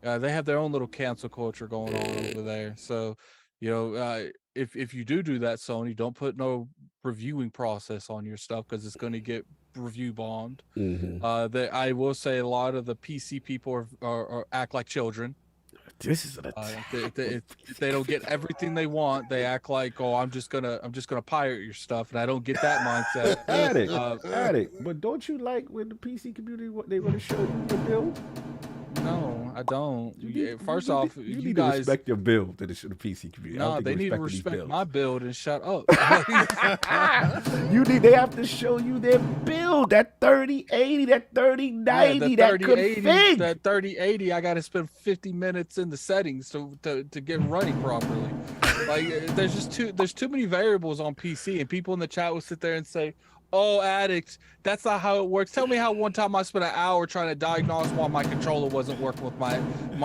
have their own little cancel culture going on over there. So if you do that, Sony, don't put no reviewing process on your stuff, because it's going to get review bombed. I will say a lot of the PC people are act like children. This is an if they don't get everything they want, they act like, oh, I'm just gonna pirate your stuff, and I don't get that mindset. Addict. But don't you like when the PC community they want to show you your build? No, I don't. First off, you need guys to respect your build to the PC community. No, they need to respect my build and shut up. They have to show you their build, that 3080, that 3090, that config. That 3080, I got to spend 50 minutes in the settings to get running properly. Like, there's too many variables on PC, and people in the chat will sit there and say, oh, Addict, that's not how it works. Tell me how one time I spent an hour trying to diagnose why my controller wasn't working with my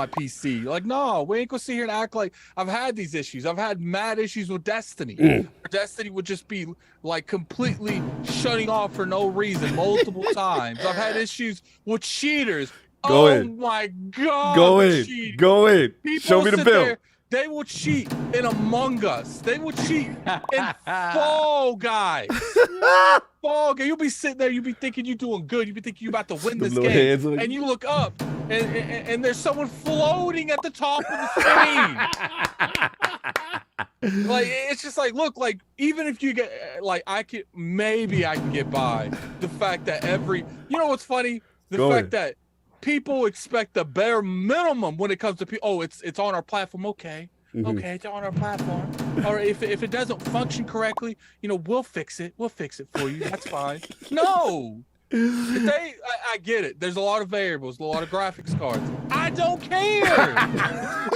PC. Like, no, we ain't gonna sit here and act like I've had these issues. I've had mad issues with Destiny. Destiny would just be like completely shutting off for no reason multiple times. I've had issues with cheaters. My God. Go in. Show me the build. They will cheat in Among Us. They will cheat in Fall Guys. Fall Guys. You'll be sitting there. You'll be thinking you're doing good. You'll be thinking you're about to win this game. And you look up, and there's someone floating at the top of the screen. Like, it's just like, look, like, even if you get, like, I can get by. The fact that what's funny? The fact that people expect the bare minimum when it comes to people. Oh, it's on our platform. Okay, it's on our platform. Or if it doesn't function correctly, we'll fix it. We'll fix it for you. That's fine. No, I get it. There's a lot of variables, a lot of graphics cards. I don't care.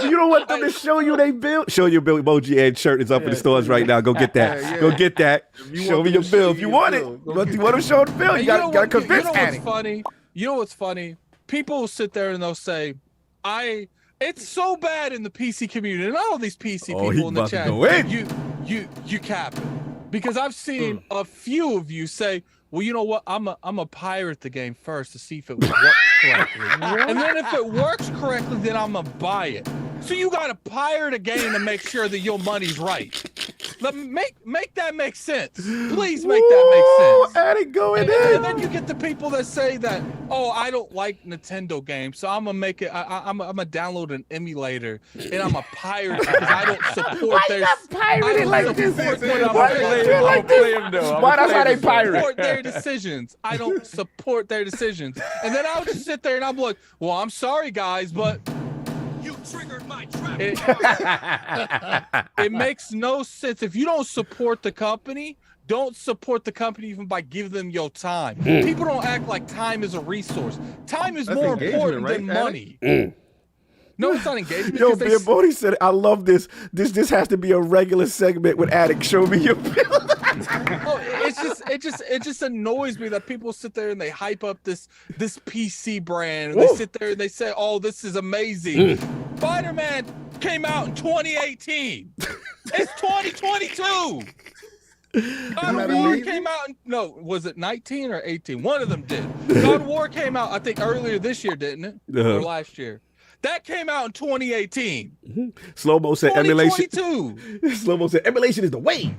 You don't want them to show you they build. Show your build emoji and shirt is up in the stores right now. Go get that. Go get that. Show me your build. If you want it, you want to show the build. You got to convince Addict. You know what's funny? People will sit there and they'll say, it's so bad in the PC community, and all these PC people in the chat, you capping. Because I've seen a few of you say, well, you know what? I'm a pirate the game first to see if it works correctly. And then if it works correctly, then I'm gonna buy it. So you gotta pirate a game to make sure that your money's right. Make that make sense. Please make that make sense. Addict going in. And then you get the people that say that, oh, I don't like Nintendo games, so I'm gonna make it. I'm gonna download an emulator and I'm a pirate because I don't support their. Pirating like this? Why that's how they pirate? Support their decisions. I don't support their decisions. And then I'll just sit there and I'm like, well, I'm sorry, guys, but. You triggered my trap. It makes no sense. If you don't support the company, don't support the company even by giving them your time. People don't act like time is a resource. Time is more important than money. No, it's not engagement. Yo, Ben Bodie said, I love this. This has to be a regular segment with Addict. Show me your build. It just annoys me that people sit there and they hype up this PC brand. And they sit there and they say, "Oh, this is amazing." Spider-Man came out in 2018. It's 2022. God of War came out was it 19 or 18? One of them did. God of War came out, I think, earlier this year, didn't it? Or last year? That came out in 2018. Slow-mo said emulation. 2022. Slow-mo said emulation is the wave.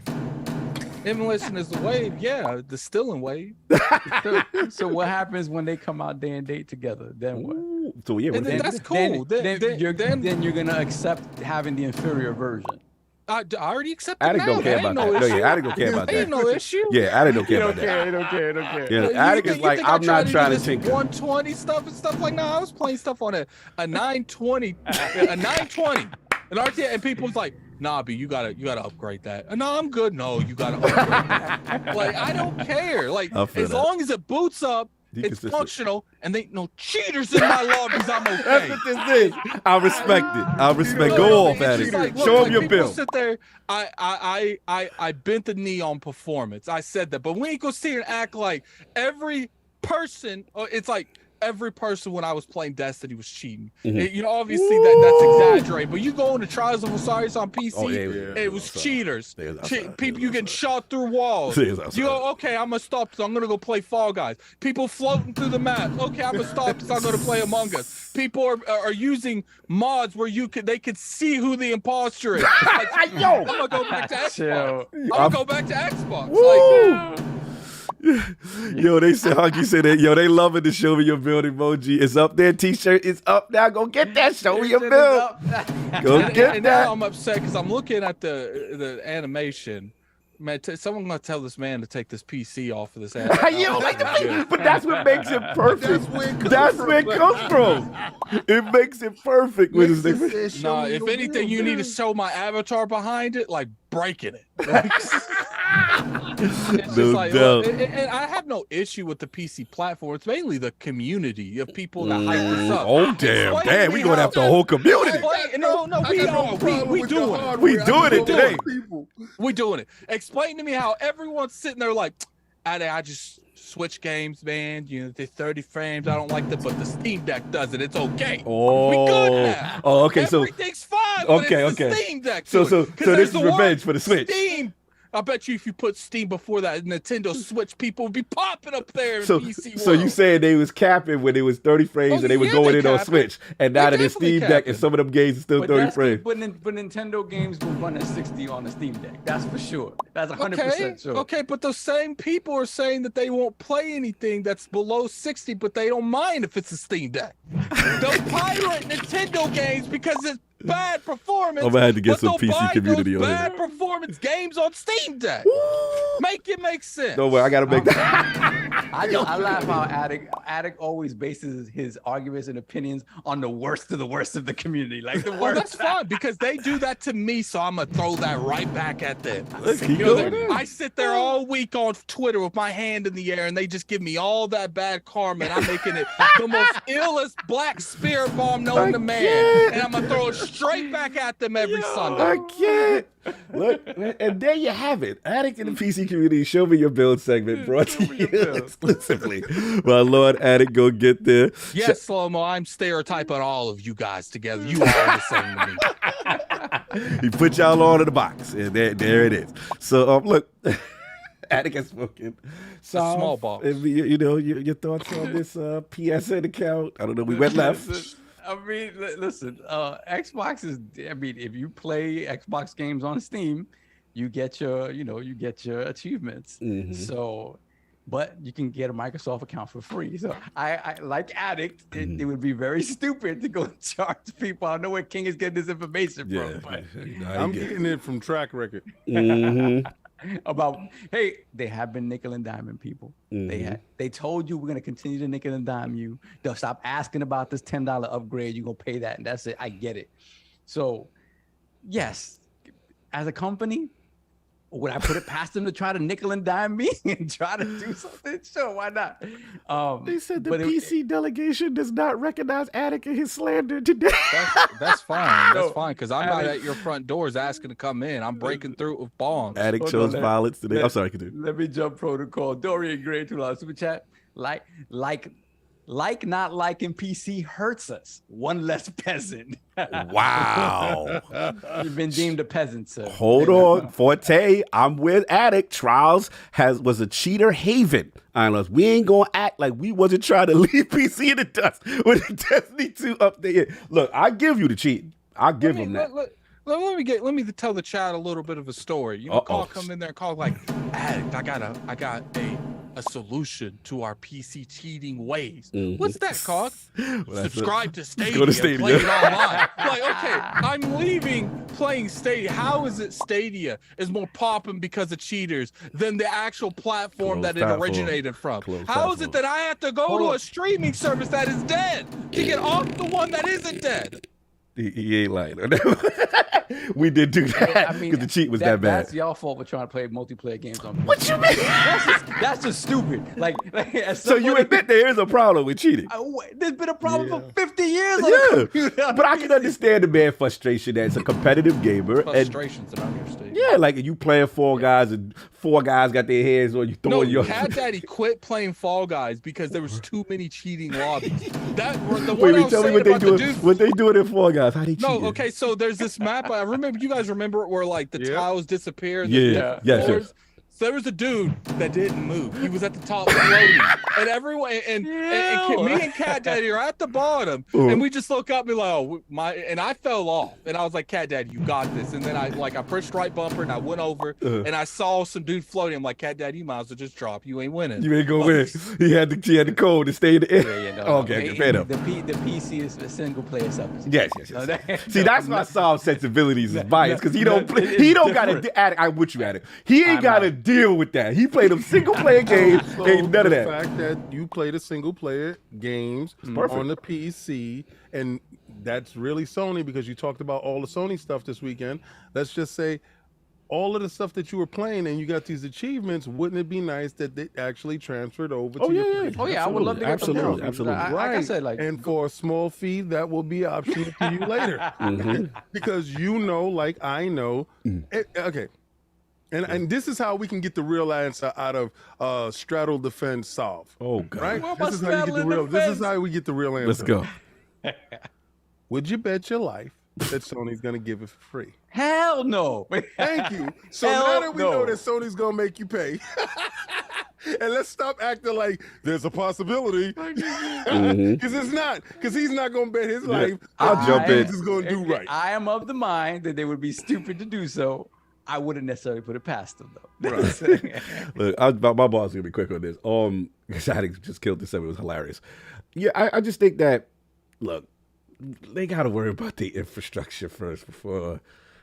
Emulation is the wave, yeah, the stealing wave. So what happens when they come out day and date together? Then what? So yeah, And then that's cool. Then you're gonna accept having the inferior version. I already accepted Addict now. don't care about that. No, yeah, Addict don't care about that. Ain't no issue. Yeah, Addict don't care about that. He don't care. Yeah, You Addict think- is like, you think I I'm not tried trying to do this tinker. 120 stuff and stuff like, nah, I was playing stuff on a 920, a 920, an RTX, and people was like, nah, B, you gotta upgrade that. And no, I'm good. No, you gotta upgrade that. Like, I don't care. Like, I feel as that. long as it boots up, it's Consistent. functional, and they ain't no cheaters in my lobbies, I'm okay. That's what this is. I respect it. I respect. Go off, It's Addict. just like, look, Show like, him your people bill. Sit there. I bent the knee on performance. I said that, but we ain't gonna sit here and act like every person. It's like every person when I was playing Destiny was cheating. You know, obviously that's exaggerated, but you go into Trials of Osiris on PC, Oh, yeah. it was cheaters. They was outside. People you getting shot through walls. They was outside. You go, okay, I'm gonna stop. So I'm gonna go play Fall Guys. People floating through the map. Okay, I'm gonna stop. So I'm gonna play Among Us. People are using mods where they could see who the imposter is. Like, I'm gonna go back to Xbox. I'm gonna go back to Xbox. Like, Yo, they said, Hunky said that. Yo, they loving the show me your build emoji. It's up there. T-shirt is up now. Go get that. Show me your build. Go get and that. now I'm upset because I'm looking at the animation. Man, someone gonna tell this man to take this PC off of this ass. You don't like the PC, but that's what makes it perfect. That's where it comes from. It makes it perfect with his thing. Nah, if anything, you need to show my avatar behind it, like breaking it. Like, it's No like, doubt. and I have no issue with the PC platform. It's mainly the community of people that hype this up. Oh damn, Explain damn, to we me going how- after the whole community. No, we doing it. We doing it today. We doing it. Explain to me how everyone's sitting there like, I just switch games, man. You know, they're 30 frames. I don't like that, but the Steam Deck does it. It's okay. Oh, We good now. Oh, okay. So Everything's fine. But Okay, it's the okay. Steam Deck. So to it. 'Cause this there's is the word revenge for the Switch. Steam. I bet you if you put Steam before that, Nintendo Switch people would be popping up there in So, PC so you world. saying they was capping when it was 30 frames Oh, and they were yeah, going they in on capping. Switch, and now They that it's definitely Steam Deck and capping. some of them games is still 30 frames. But Nintendo games will run at 60 on the Steam Deck. That's for sure. That's 100% Okay, sure. okay, but those same people are saying that they won't play anything that's below 60, but they don't mind if it's a Steam Deck. They'll pirate Nintendo games because it's bad performance. I'm gonna have to get but some they'll PC buy community those on here. bad performance games on Steam Deck. Make it make sense. Don't worry, I gotta make that. I laugh how Addict always bases his arguments and opinions on the worst of the community. Like the Well, worst. that's fine because they do that to me, so I'm gonna throw that right back at them. Keep You know, going. I sit there all week on Twitter with my hand in the air, and they just give me all that bad karma, and I'm making it the most illest black spirit bomb known to man, and I'm gonna throw it straight back at them every Sunday. I can't. Look, and there you have it. Addict in the PC community, show me your build segment brought to you exclusively by Lord Addict. Go get there. Yes, Slow-Mo, I'm stereotyping all of you guys together. You all the same to me. He put y'all all in the box, and there it is. So, look, Addict has spoken. So, small box. You know, your thoughts on this PSN account? I don't know. We went left. I mean, listen, Xbox is, I mean, if you play Xbox games on Steam, you get your achievements. So, but you can get a Microsoft account for free. So I like Addict, it would be very stupid to go charge people. I don't know where King is getting this information from, but I'm getting it from track record. about, hey, they have been nickel and diming people. They told you we're gonna continue to nickel and dime you. They'll stop asking about this $10 upgrade. You're gonna pay that, and that's it. I get it. So, yes, as a company, would I put it past them to try to nickel and dime me and try to do something? Sure, why not? They said the but PC delegation does not recognize Addict and his slander today. That's fine. That's No, fine because I'm not at your front doors asking to come in. I'm breaking through with bombs. Addict Hold chose on, violence today. I'm sorry, continue. Let me jump protocol. Dorian Gray, $2 super chat. Like not liking PC hurts us. One less peasant. Wow. You've been deemed a peasant, sir. Hold on, Forte. I'm with Addict. Trials was a cheater haven. I don't know. We ain't gonna act like we wasn't trying to leave PC in the dust with the Destiny 2 update. Look, I give you the cheating. I'll give him that. Let me tell the chat a little bit of a story. You know, come in there and call like, Addict, I got a a solution to our PC cheating ways. What's that, Cog? Subscribe to Stadia. Go to Stadia. Play it online. Like, okay, I'm leaving playing Stadia. How is it Stadia is more popping because of cheaters than the actual platform that it originated from? How is it that I have to go to a streaming service that is dead to get off the one that isn't dead? He ain't lying. We did do that because the cheat was that bad. That's y'all fault for trying to play multiplayer games on PC. What you mean? That's just stupid. Like so you admit there is a problem with cheating? There's been a problem for 50 years. On the computer. But I can understand the man frustration that it's a competitive gamer. Frustration's an understatement. Yeah, like you playing Fall Guys and 4 guys got their hands on you throwing your. Cat Daddy quit playing Fall Guys because there was too many cheating lobbies. Wait, tell me what they do. What they doing in Fall Guys? How they cheat? No, okay, so there's this map. I remember you guys remember it where like the tiles disappear. Yes. So there was a dude that didn't move. He was at the top floating, and everyone and me and Cat Daddy are at the bottom, and we just look up and be like, oh and I fell off, and I was like, Cat Daddy, you got this. And then I pushed right bumper and I went over and I saw some dude floating. I'm like, Cat Daddy, you might as well just drop. You ain't winning. You ain't gonna win. He had the code to stay in the end. Okay, fair enough. The PC is a single player substance. Yes. See, that's why Saul's sensibilities is biased because he don't gotta. I'm with you at it. He ain't gotta deal with that. He played them single player games. Ain't none of that. The fact that you play the single player games on the PC, and that's really Sony because you talked about all the Sony stuff this weekend. Let's just say all of the stuff that you were playing and you got these achievements, wouldn't it be nice that they actually transferred over to your PlayStation? Oh yeah, I would love to get absolutely. Like I said, and for a small fee, that will be optional to you later. Because you know, like I know, okay. And this is how we can get the real answer out of straddle defend solve. Oh God! Right? This is how we get the real answer. Let's go. Would you bet your life that Sony's gonna give it for free? Hell no. Thank you. So now that we know that Sony's gonna make you pay, and let's stop acting like there's a possibility, because it's not. Because he's not gonna bet his life. I'll jump in. He's gonna do right. I am of the mind that they would be stupid to do so. I wouldn't necessarily put it past them though. Right. Look, my boss is gonna be quick on this. Because I had just killed this. It was hilarious. Yeah, I just think that look, they gotta worry about the infrastructure first before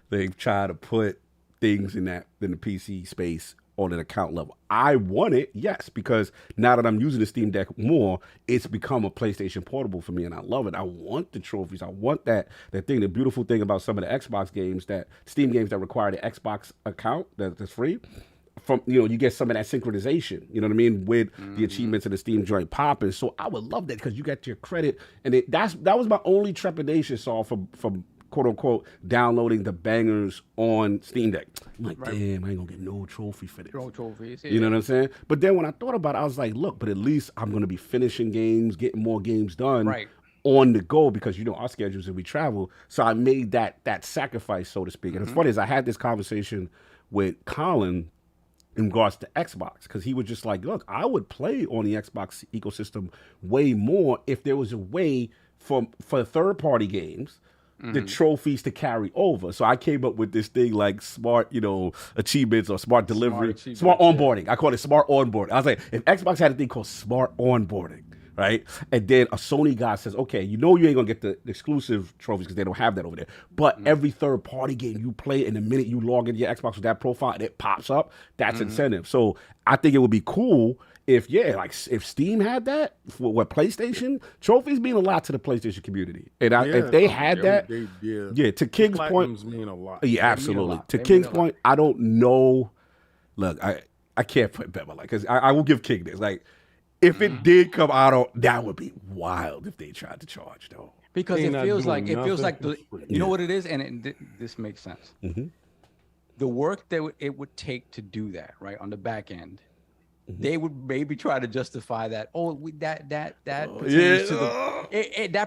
they try to put things in the PC space on an account level. I want it, yes, because now that I'm using the Steam Deck more, it's become a PlayStation Portable for me, and I love it. I want the trophies. I want that thing. The beautiful thing about some of the Xbox games, that Steam games that require the Xbox account that's free, from you get some of that synchronization. You know what I mean, with the achievements of the Steam joint popping. So I would love that because you got your credit, and that was my only trepidation, Saul, from quote unquote downloading the bangers on Steam Deck. I'm like, damn, I ain't gonna get no trophy for this. No trophies. Yeah. You know what I'm saying? But then when I thought about it, I was like, look, but at least I'm gonna be finishing games, getting more games done on the go, because our schedules and we travel. So I made that sacrifice, so to speak. And it's funny is I had this conversation with Colin in regards to Xbox, because he was just like, look, I would play on the Xbox ecosystem way more if there was a way for third-party games, the trophies to carry over. So I came up with this thing like smart, achievements or smart delivery, smart onboarding. I call it smart onboarding. I was like, if Xbox had a thing called smart onboarding, right? And then a Sony guy says, okay, you ain't gonna get the exclusive trophies because they don't have that over there. But every third party game you play, and the minute you log into your Xbox with that profile and it pops up, that's incentive. So I think it would be cool if Steam had that, for what PlayStation, trophies mean a lot to the PlayStation community. And if they had that, to King's point, mean a lot. Yeah, absolutely. To King's point, I don't know. Look, I can't put bet my life, because I will give King this. Like, if it did come out, that would be wild if they tried to charge though. Because it feels like you know what it is, and this makes sense. The work that it would take to do that, right, on the back end. They would maybe try to justify that. That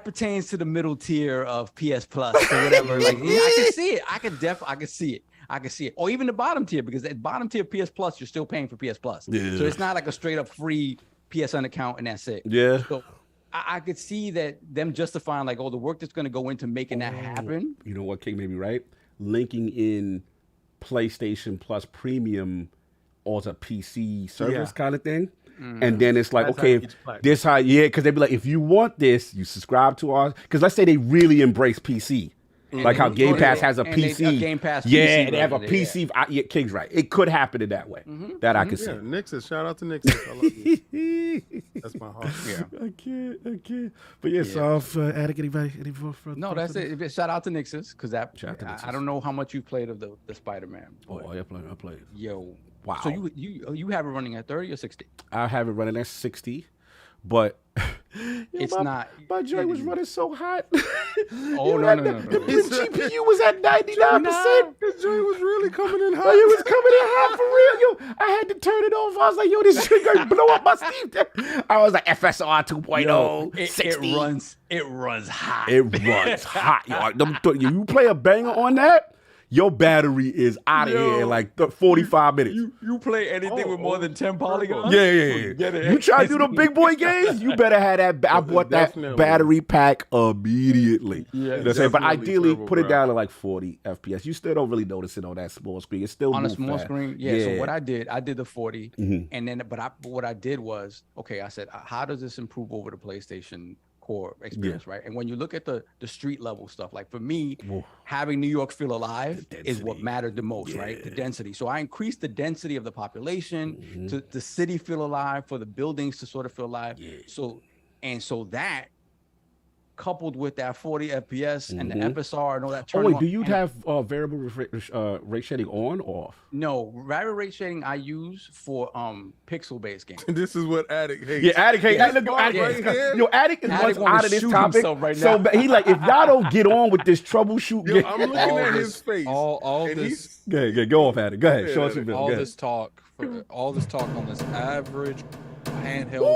pertains to the middle tier of PS Plus or whatever. Like, I can see it. I can see it. Or even the bottom tier, because at bottom tier PS Plus, you're still paying for PS Plus. Yeah. So it's not like a straight up free PSN account and that's it. Yeah. So I could see that them justifying like, the work that's going to go into making that happen. You know what, King may be right. Linking in PlayStation Plus Premium or a PC service kind of thing. and then it's like, That's how okay, you get your platinum. this how, because they be like, if you want this, you subscribe to ours. Because let's say they really embrace PC. Like how Game Pass has a and they- PC. a Game Pass yeah, PC they have a version, PC. Yeah, King's right. It could happen in that way. That I can see. Yeah, Nixon. Shout out to Nixon. I love you. That's my heart. Yeah. I can't. But yeah, so Attic, anybody? Any for No, that's it. Shout out to Nixus because that Shout out to Nixus. I don't know how much you played of the Spider-Man. Oh, but I played. yo, Wow. So you have it running at 30 or 60? I have it running at 60, but It's not. My joint was running so hot. Oh, no. The GPU was at 99%. This joint was really coming in hot. Like, it was coming in hot for real. Yo, I had to turn it off. I was like, yo, this shit gonna blow up my Steam. I was like, FSR 2.0, 60. It runs hot. It runs hot. Yo, you play a banger on that, your battery is out of here in like 45 minutes. You play anything with more than 10 polygons? Yeah. Forget it. You try to do the big boy games, you better have that. I bought that Definitely. battery pack immediately. Yeah, You know what I'm saying? But definitely ideally, turbo, put it bro. down to like 40 FPS. You still don't really notice it on that small screen. It's still On a move small fast. screen, yeah. So what I did the 40, Mhm. and then what I did was, okay, I said, how does this improve over the PlayStation core experience, right? And when you look at the street level stuff, like for me, Whoa. having New York feel alive The is what density. mattered the most, right? The density. So I increased the density of the population to the city feel alive, for the buildings to sort of feel alive. Yeah. So that coupled with that 40 FPS and the FSR and all that. Oh, turning wait, on- do you and- have variable rate shading on or off? No, variable rate shading I use for pixel-based games. This is what Attic hates. Yeah, Attic, hey, Yeah. look, Attic, Right here. yo, Attic is Attic much wanna out of this shoot topic. himself right so now. but he like, if y'all don't get on with this troubleshoot Yo, game, I'm looking All at this- his face. all and this- he's- go off, Attic. Go ahead, Yeah, show us your bill. all Go ahead. this talk on this average handheld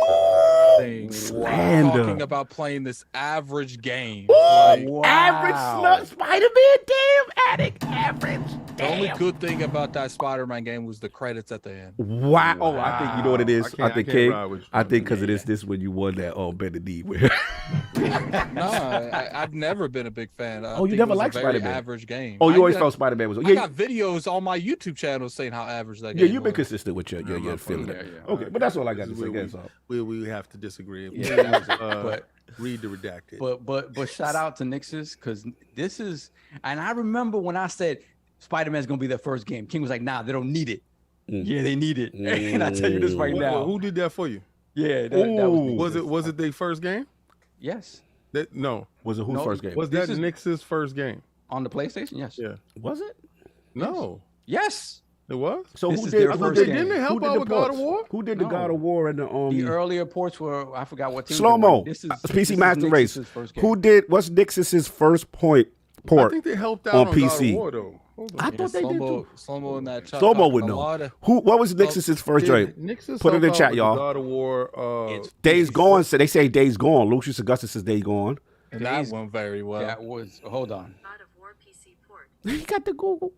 thing, Slander. talking about playing this average game. Ooh, Like, average Spider-Man, damn, Attic, average. the only Damn. good thing about that Spider-Man game was the credits at the end. Wow. Oh, I think you know what it is. I I can't- think I King. can't ride with you I on think that. because of this when you won that Ben D with. No, I've never been a big fan. I Oh, you think never it was a liked very Spider-Man? average game. Oh, you I always got- felt Spider-Man was. I Yeah, got videos on my YouTube channel saying how average that yeah, game you've been was. consistent with your feeling. yeah, it. yeah. Okay, but that's all I got to This say. is That's all. we have to disagree. Yeah, But read the redacted. But shout out to Nixus, because this is, and I remember when I said Spider-Man's gonna be their first game, King was like, nah, they don't need it. Yeah, they need it. And I tell you this right now. Who did that for you? Yeah, that was Ooh. me. Was it their first game? Yes. No. Was it whose No, first game? Was This that is- Nix's first game? On the PlayStation? Yes. Yeah. Was it? No. Yes. It was? So This who is did? their Who first did? game. Didn't they help Who did out the with God of ports? War? Who did the No. God of War and the The earlier ports were, I forgot what team. slow mo? This is PC Master Race. Nixus's first game. Who did? What's Nixus's first I port? think they helped out on on PC. God of War, though. Hold on. I thought they did too. Slow-mo in that chat. Slow-mo would a know. lot of- Who? What was Nixus's first joint? Nixus Put it in the helped chat, out with y'all. the God of War. It's- Days Gone. So they say Days Gone. Lucius Augustus says Days Gone. and that went very well. That was, hold on. God of War PC port. He got the Google.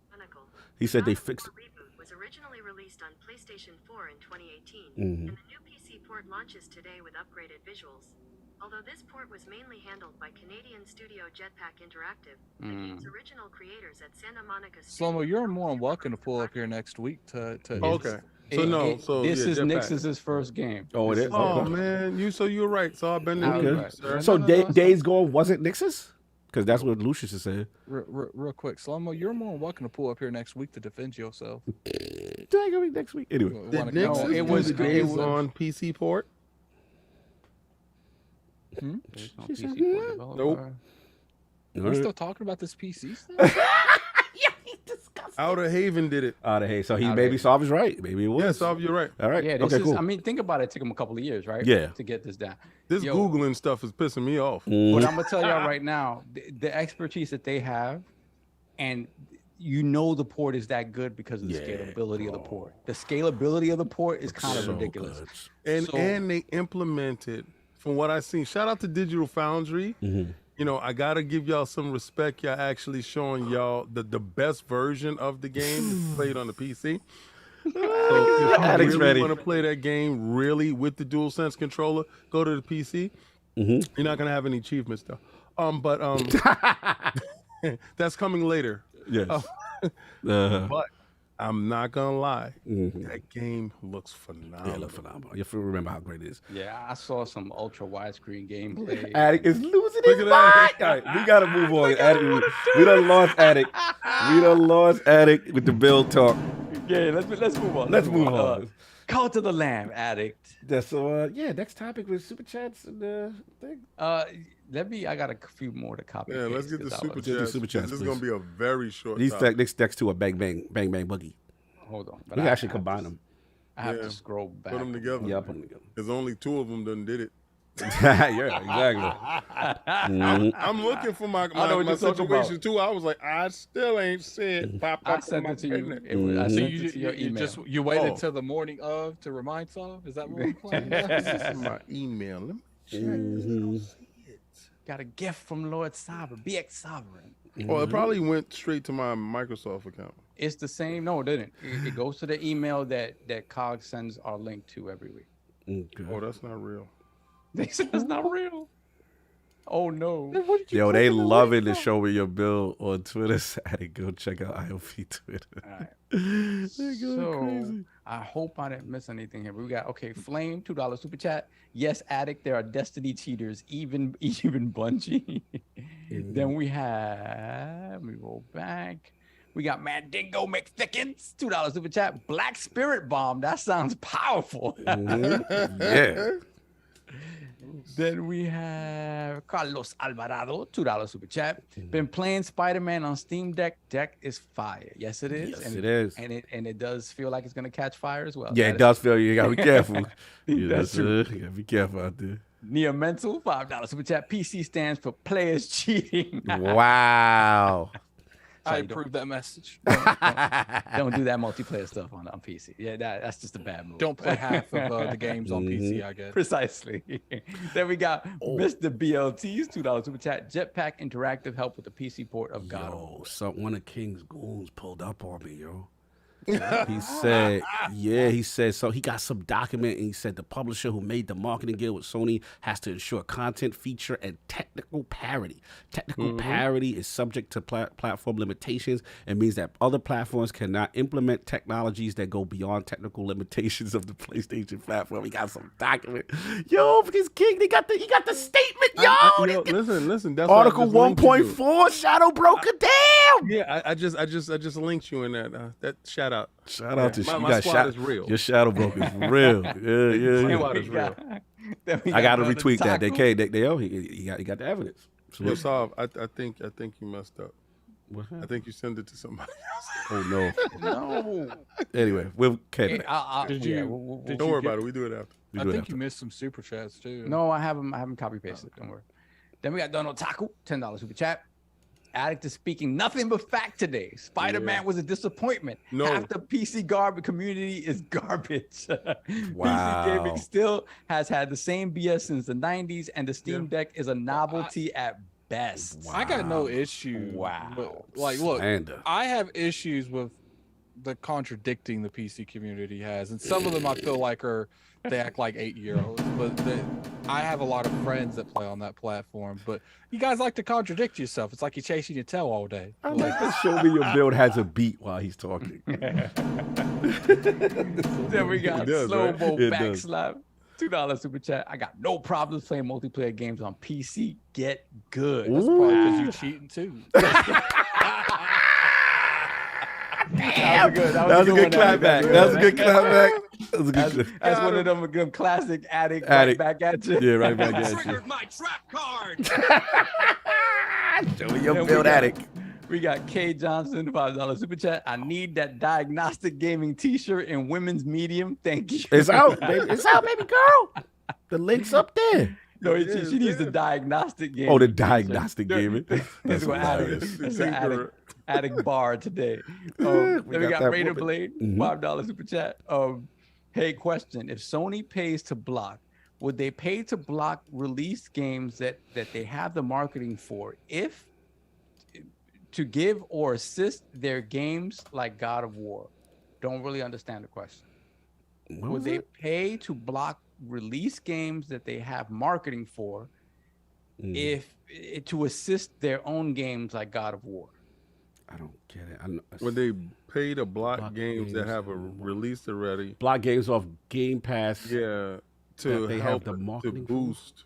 Chronicle. He said they God of fixed War reboot was originally released on PlayStation 4 in 2018, Mhm. and the new PC port launches today with upgraded visuals. Although this port was mainly handled by Canadian studio Jetpack Interactive, the game's original creators at Santa Monica Slow-mo, Studios you're more wrote than welcome to the pull up market. here next week to Okay. So This yeah, is Jetpack. Nixus's first game. Oh, it is. Oh Okay. man, you're right. So I've been Okay. there. Right. Sir. So No, it's Days Gone wasn't Nixus? Because that's what Lucius is saying. real quick. Slow-mo, you're more than welcome to pull up here next week to defend yourself. Dang, gonna be next week. Anyway. Wanna Did go- Nixus it do was- the it Days was- on PC port? There's no She PC said, port "Yeah." developer. Nope. We're still talking about this PC stuff? Outer Haven did it. Hey, so he Outer maybe Haven. solved his right. Maybe it was. Yeah, so you're right. All right. Yeah, this okay, is, cool. I mean, think about it. It took him a couple of years, right? Yeah. To get this down. This Yo. Googling stuff is pissing me off. But I'm gonna tell y'all right now, the expertise that they have, and you know the port is that good because of the Yeah, scalability of the port. The scalability of the port is kind of So ridiculous. good. And they implemented, from what I've seen, shout out to Digital Foundry. Mm-hmm. You know, I gotta give y'all some respect. Y'all actually showing y'all the best version of the game played on the PC. So if Addict's you ready. really want to play that game really with the DualSense controller, go to the PC. Mm-hmm. You're not gonna have any achievements though. But that's coming later. Yes. But I'm not gonna lie. That game looks phenomenal. Yeah, it looks phenomenal. You remember how great it is. Yeah, I saw some ultra widescreen gameplay. Addict is losing his mind. All right, we gotta move on. Addict, we done lost Addict. We done lost Addict with the build talk. Yeah, let's move on. Let's move on. Cult of the Lamb, Addict. That's so. Yeah, next topic was super chats and thing. I got a few more to copy. Yeah, let's get the super chats. This is gonna be a very short. These next two are bang boogie. Hold on, we can actually combine them. I have to scroll back. Put them together. Yeah, put them together. There's only 2 of them done did it. Yeah, exactly. I'm looking for my situation too. I was like, I still ain't said pop up. I sent it to you. I see you waited till the morning of to remind some. Is that what we're playing? This is my email. Let me check. Got a gift from Lord Sovereign, BX Sovereign. Well, it probably went straight to my Microsoft account. It's the same. No, it didn't. It goes to the email that Cog sends our link to every week. Okay. Oh, that's not real. They said it's not real. Oh no. Yo, they loving to show me your bill on Twitter. Go check out ILP Twitter. All right. So crazy. I hope I didn't miss anything here. We got Flame, $2 super chat. Yes, Addict, there are Destiny cheaters, even Bungie. Then we roll back. We got Mandingo McThickens, $2 super chat. Black Spirit Bomb, that sounds powerful. Yeah. Then we have Carlos Alvarado, $2 super chat. Been playing Spider-Man on Steam Deck. Deck is fire. Yes, it is. Yes, it is. And it does feel like it's gonna catch fire as well. Yeah, it does feel. You gotta be careful. That's true. You gotta be careful out there. Nia Mental, $5 super chat. PC stands for players cheating. Wow. I approve that message. Don't do that multiplayer stuff on PC. Yeah, that's just a bad move. Don't play half of the games on PC, I guess. Precisely. Then we got Mr. BLT's $2 super chat. Jetpack Interactive help with the PC port of God. Yo, one of King's goons pulled up on me, yo. He said, so he got some document and he said the publisher who made the marketing deal with Sony has to ensure content, feature, and technical parity. Technical parity is subject to platform limitations and means that other platforms cannot implement technologies that go beyond technical limitations of the PlayStation platform. He got some document. Yo, because King, he got the statement, yo. Listen. That's Article 1.4, Shadow Broker, damn. Yeah, I just linked you in that shout out. Shout out to my squad is real. Your Shadow Broker is real. Yeah. Squad is real. I got to retweet that. He got the evidence. So Solve, I think you messed up. What happened? I think you sent it to somebody else. Oh no. Anyway, we'll catch it. Don't worry about it. We do it after. I think you missed some super chats too. No, I haven't copy pasted. Don't worry. Then we got Donald Taku, $10 super chat. Addict is speaking nothing but fact today. Spider-Man was a disappointment. No. Half the PC garbage community is garbage. Wow. PC gaming still has had the same BS since the 90s, and the Steam Deck is a novelty at best. Wow. I got no issue. Wow. Look, I have issues with the contradicting the PC community has, and some of them I feel like they act like 8-year-olds, but I have a lot of friends that play on that platform, but you guys like to contradict yourself. It's like you're chasing your tail all day. I like to show me your build has a beat while he's talking. Then we got Slow-Mo Backslap, $2 super chat. I got no problems playing multiplayer games on PC. Get good. That's probably because you cheating too. Damn. That was a good clapback. That was a good clapback. That's one of them classic addict right back at you. Yeah, right back at you. Triggered my trap card. Show me your build addict. We got K Johnson, $5 super chat. I need that diagnostic gaming t-shirt in women's medium. Thank you. It's out, baby. It's out, baby girl. The link's up there. No, she needs the diagnostic gaming. Oh, the diagnostic gaming. That's what addict bar today. Then we got Raider Blade, $5 super chat. Hey, question. If Sony pays to block, would they pay to block release games that they have the marketing for if to give or assist their games like God of War? Don't really understand the question. Would they pay to block release games that they have marketing for if to assist their own games like God of War? I don't get it. Would they pay to block games that have a released already. Block games off Game Pass. Yeah, to they help have the to marketing boost.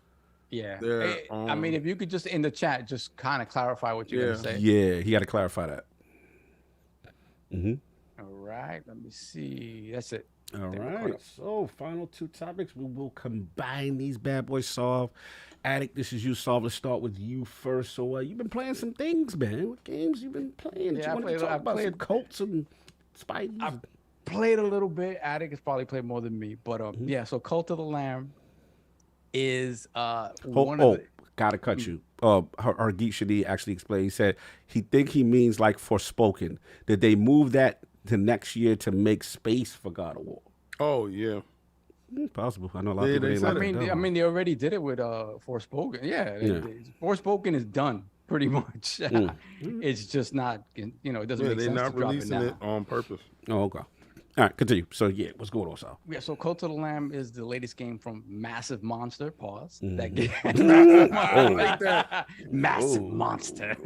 Yeah. their, I mean, if you could just in the chat just kind of clarify what you're gonna say. Yeah, he got to clarify that. All right, let me see. That's it. All right. So, final two topics. We will combine these bad boys. Solve. Addict, this is you, Solve. Let's start with you first. So, you've been playing some things, man. What games you've been playing? Yeah, I played some Colts and Spidey. I played a little bit. Addict has probably played more than me, but yeah. So, Cult of the Lamb is one of the... Gotta cut you. Our Geek Shadi actually explained. He said he means like Forspoken. Did they move that to next year to make space for God of War? Oh yeah, possible. I know a lot of people. I mean, they already did it with Forspoken. Yeah. Forspoken is done pretty much. It's just not, it doesn't make sense. They're not to drop releasing it on purpose. Oh, okay. All right, continue. So, yeah, what's going on, Sal? Yeah, so Cult of the Lamb is the latest game from Massive Monster. Pause. That game. Massive Monster.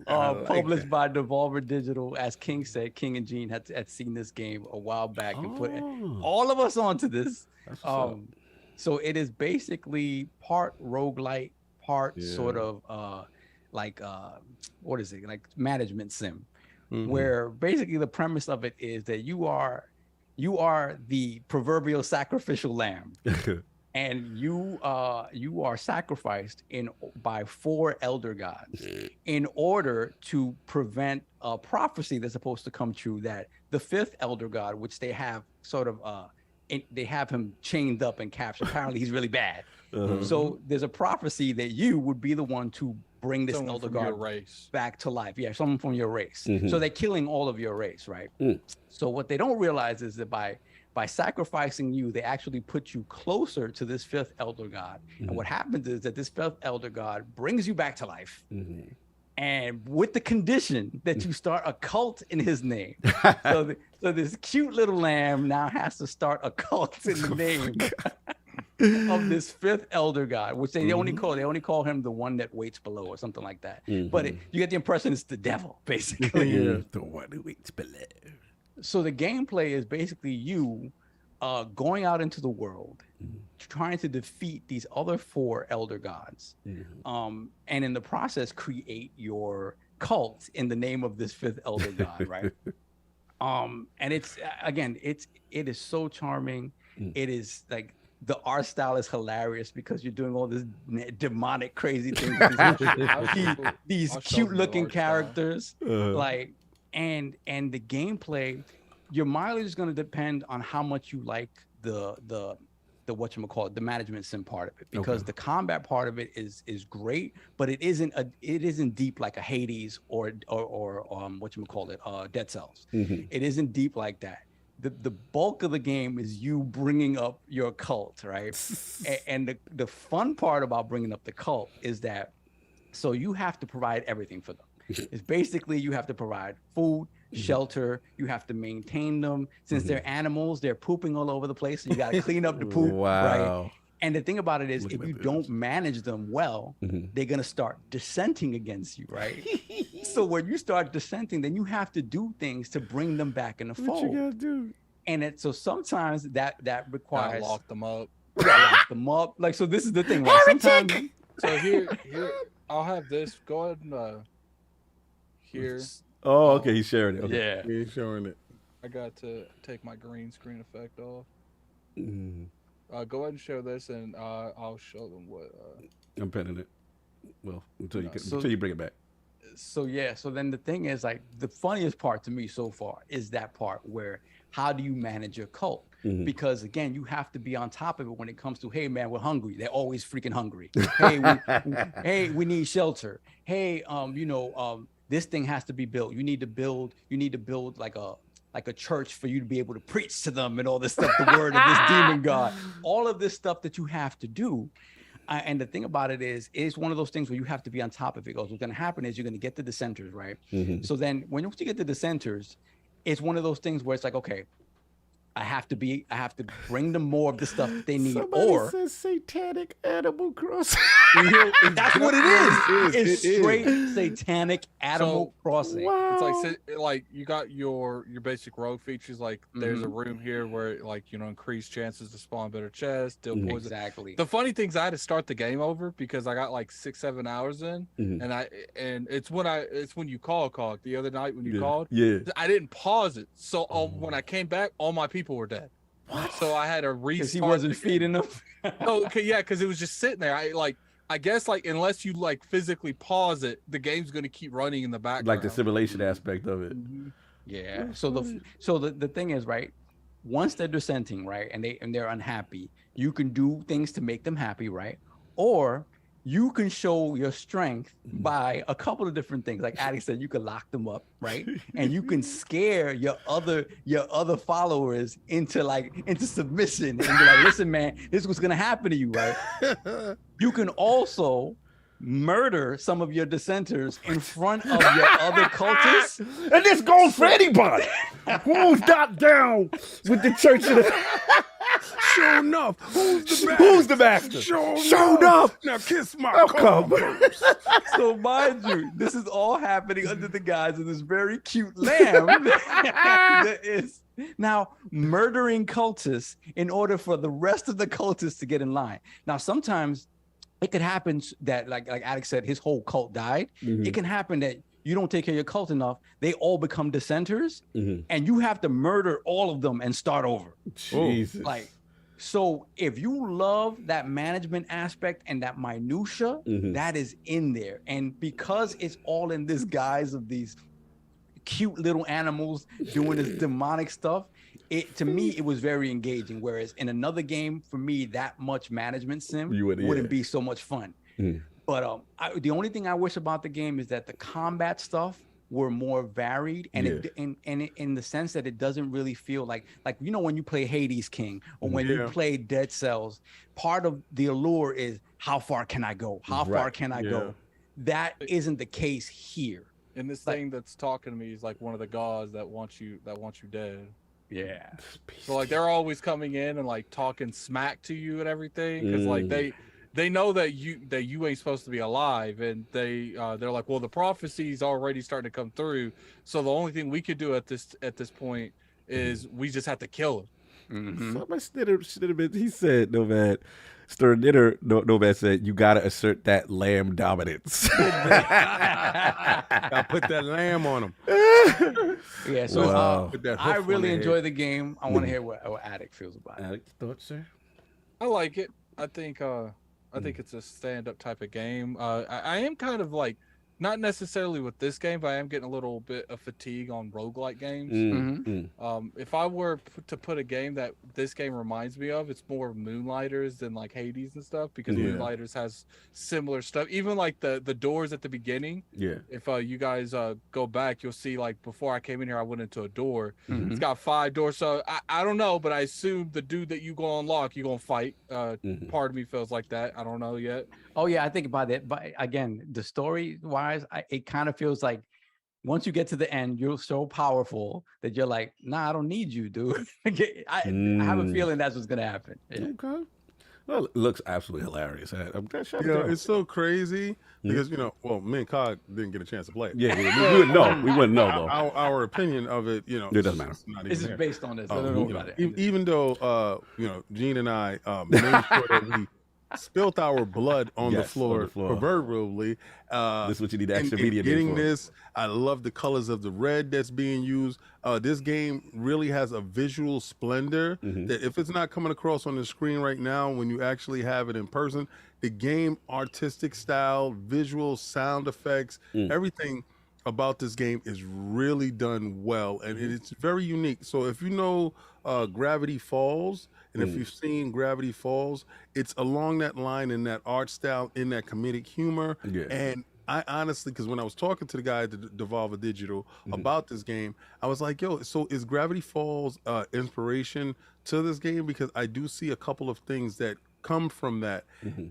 Published by Devolver Digital. As King said, King and Gene had seen this game a while back and put all of us onto this. So it is basically part roguelite, part sort of what is it? Like management sim. Where basically the premise of it is that you are the proverbial sacrificial lamb, and you are sacrificed by 4 elder gods in order to prevent a prophecy that's supposed to come true, that the 5th elder god, which they have sort of they have him chained up and captured. Apparently he's really bad. So there's a prophecy that you would be the one to bring this elder god back to life. Yeah, someone from your race. So they're killing all of your race, right? So what they don't realize is that by sacrificing you, they actually put you closer to this 5th elder god. And what happens is that this 5th elder god brings you back to life. And with the condition that you start a cult in his name. So this cute little lamb now has to start a cult in the name of this 5th elder god, which they only call him the one that waits below or something like that. But you get the impression it's the devil, basically. The one who waits below. So the gameplay is basically you going out into the world, trying to defeat these other 4 elder gods, and in the process create your cult in the name of this 5th elder god, right? And it's again, it is so charming. It is like the art style is hilarious because you're doing all this demonic, crazy things. These cute looking characters, like, and the gameplay. Your mileage is going to depend on how much you like the whatchamacallit, the management sim part of it, because the combat part of it is great, but it isn't deep like a Hades or whatchamacallit, Dead Cells. It isn't deep like that. The bulk of the game is you bringing up your cult, right? And the fun part about bringing up the cult is that so you have to provide everything for them. It's basically you have to provide food, shelter, you have to maintain them. Since they're animals, they're pooping all over the place, so you got to clean up the poop, right? And the thing about it is, if you don't manage them well, they're going to start dissenting against you, right? So when you start dissenting, then you have to do things to bring them back in the fold. What you got to do? And so sometimes that requires... lock them up. Lock them up. Like, so this is the thing. Like, sometimes... So here, I'll have this. Go ahead and... here. Oh, okay. He's sharing it. Okay. Yeah. He's showing it. I got to take my green screen effect off. Go ahead and show this, and I'll show them what. I'm pinning it. Well, until you bring it back. So yeah. So then the thing is, like, the funniest part to me so far is that part where how do you manage your cult? Because again, you have to be on top of it when it comes to, hey man, we're hungry. They're always freaking hungry. Hey, we need shelter. Hey, this thing has to be built. You need to build like a church for you to be able to preach to them and all this stuff, the word of this demon god, all of this stuff that you have to do. And the thing about it is, it's one of those things where you have to be on top of it. Because what's going to happen is you're going to get the dissenters, right? So then when you get the dissenters, it's one of those things where it's like, okay, I have to bring them more of the stuff that they need. Somebody Or says satanic Animal Crossing. that's what it is. It's It straight satanic Animal Crossing. Wow. It's like you got your basic rogue features. Like there's a room here where increase chances to spawn better chests, deal poison. Exactly. The funny thing is I had to start the game over because I got like 6-7 hours in, and it's when you called the other night when you called. Yeah. I didn't pause it, so when I came back, all my people were dead. So I had to restart. Because he wasn't feeding them. Oh, okay, yeah, because it was just sitting there. I guess unless you physically pause it, the game's gonna keep running in the background. Like the simulation aspect of it. Yeah. So the thing is, right, once they're dissenting, right, and they're unhappy, you can do things to make them happy, right? Or you can show your strength by a couple of different things. Like Addy said, you can lock them up, right? And you can scare your other followers into submission and be like, listen, man, this is what's gonna happen to you, right? You can also murder some of your dissenters in front of your other cultists. And this goes for anybody who's not down with the church of the... Sure enough, Who's the master? Show enough. Now kiss my Welcome. So mind you, this is all happening under the guise of this very cute lamb that is now murdering cultists in order for the rest of the cultists to get in line. Now, sometimes it could happen that, like Alex said, his whole cult died. It can happen that you don't take care of your cult enough, they all become dissenters, and you have to murder all of them and start over. Jesus. So if you love that management aspect and that minutia, that is in there. And because it's all in this guise of these cute little animals doing this demonic stuff, to me, it was very engaging. Whereas in another game, for me, that much management sim wouldn't be so much fun. But the only thing I wish about the game is that the combat stuff were more varied, and in the sense that it doesn't really feel like when you play Hades King or when you play Dead Cells, part of the allure is how far can I go? How far can I go? That isn't the case here. And this thing that's talking to me is like one of the gods that wants you dead. Yeah. So they're always coming in and talking smack to you and everything because they know that you ain't supposed to be alive, and they're like, well, the prophecy's already starting to come through, so the only thing we could do at this point is we just have to kill him. Somebody snittered, he said, Nomad said, you gotta assert that lamb dominance. I put that lamb on him. Yeah, so I really enjoy the game. I want to hear what Attic feels about it. Attic, thoughts, sir? I like it. I think it's a stand-up type of game. I am kind of not necessarily with this game, but I am getting a little bit of fatigue on roguelike games. If I were to put a game that this game reminds me of, it's more Moonlighters than Hades and stuff, because Moonlighters has similar stuff. Even the doors at the beginning. Yeah. If you guys go back, you'll see before I came in here, I went into a door. It's got 5 doors. So I don't know, but I assume the dude that you go unlock, you're gonna fight. Part of me feels like that. I don't know yet. Oh yeah, I think about it. But again, the story wise, it kind of feels like once you get to the end, you're so powerful that you're like, nah, I don't need you, dude. I have a feeling that's what's gonna happen. Yeah. Okay. Well, it looks absolutely hilarious. I'm it's so crazy because me and Cog didn't get a chance to play it. Yeah, we wouldn't know. We wouldn't know though. Our opinion of it, it doesn't matter. This is based on this. I don't know about it. Even though Gene and I made sure that we spilt our blood on the floor proverbially. This is what you need extra media. Getting this, I love the colors of the red that's being used. This game really has a visual splendor that if it's not coming across on the screen right now, when you actually have it in person, the game artistic style, visual, sound effects, everything about this game is really done well, and it's very unique. So if you know Gravity Falls, and if you've seen Gravity Falls, it's along that line in that art style, in that comedic humor. And I honestly, because when I was talking to the guy at Devolver Digital about this game, I was like, yo, so is Gravity Falls inspiration to this game? Because I do see a couple of things that come from that.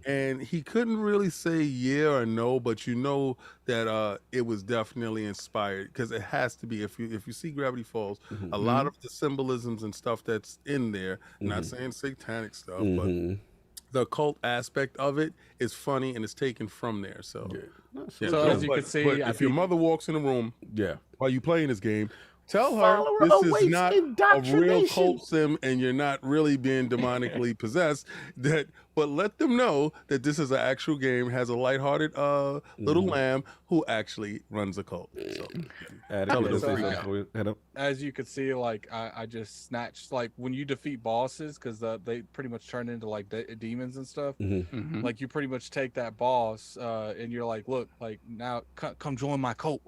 And he couldn't really say yeah or no, but you know that it was definitely inspired, because it has to be. If you see Gravity Falls, a lot of the symbolisms and stuff that's in there, not saying satanic stuff, but the cult aspect of it is funny and it's taken from there. So, So as you can see, but if your mother walks in the room while you playing this game, tell her Follower this is awaits not a real indoctrination. cult sim and you're not really being demonically possessed. But let them know that this is an actual game, has a lighthearted little lamb who actually runs a cult. So, as you can see, like I just snatched, like when you defeat bosses, because they pretty much turn into like demons and stuff. Like you pretty much take that boss and you're like, look, like now come join my cult.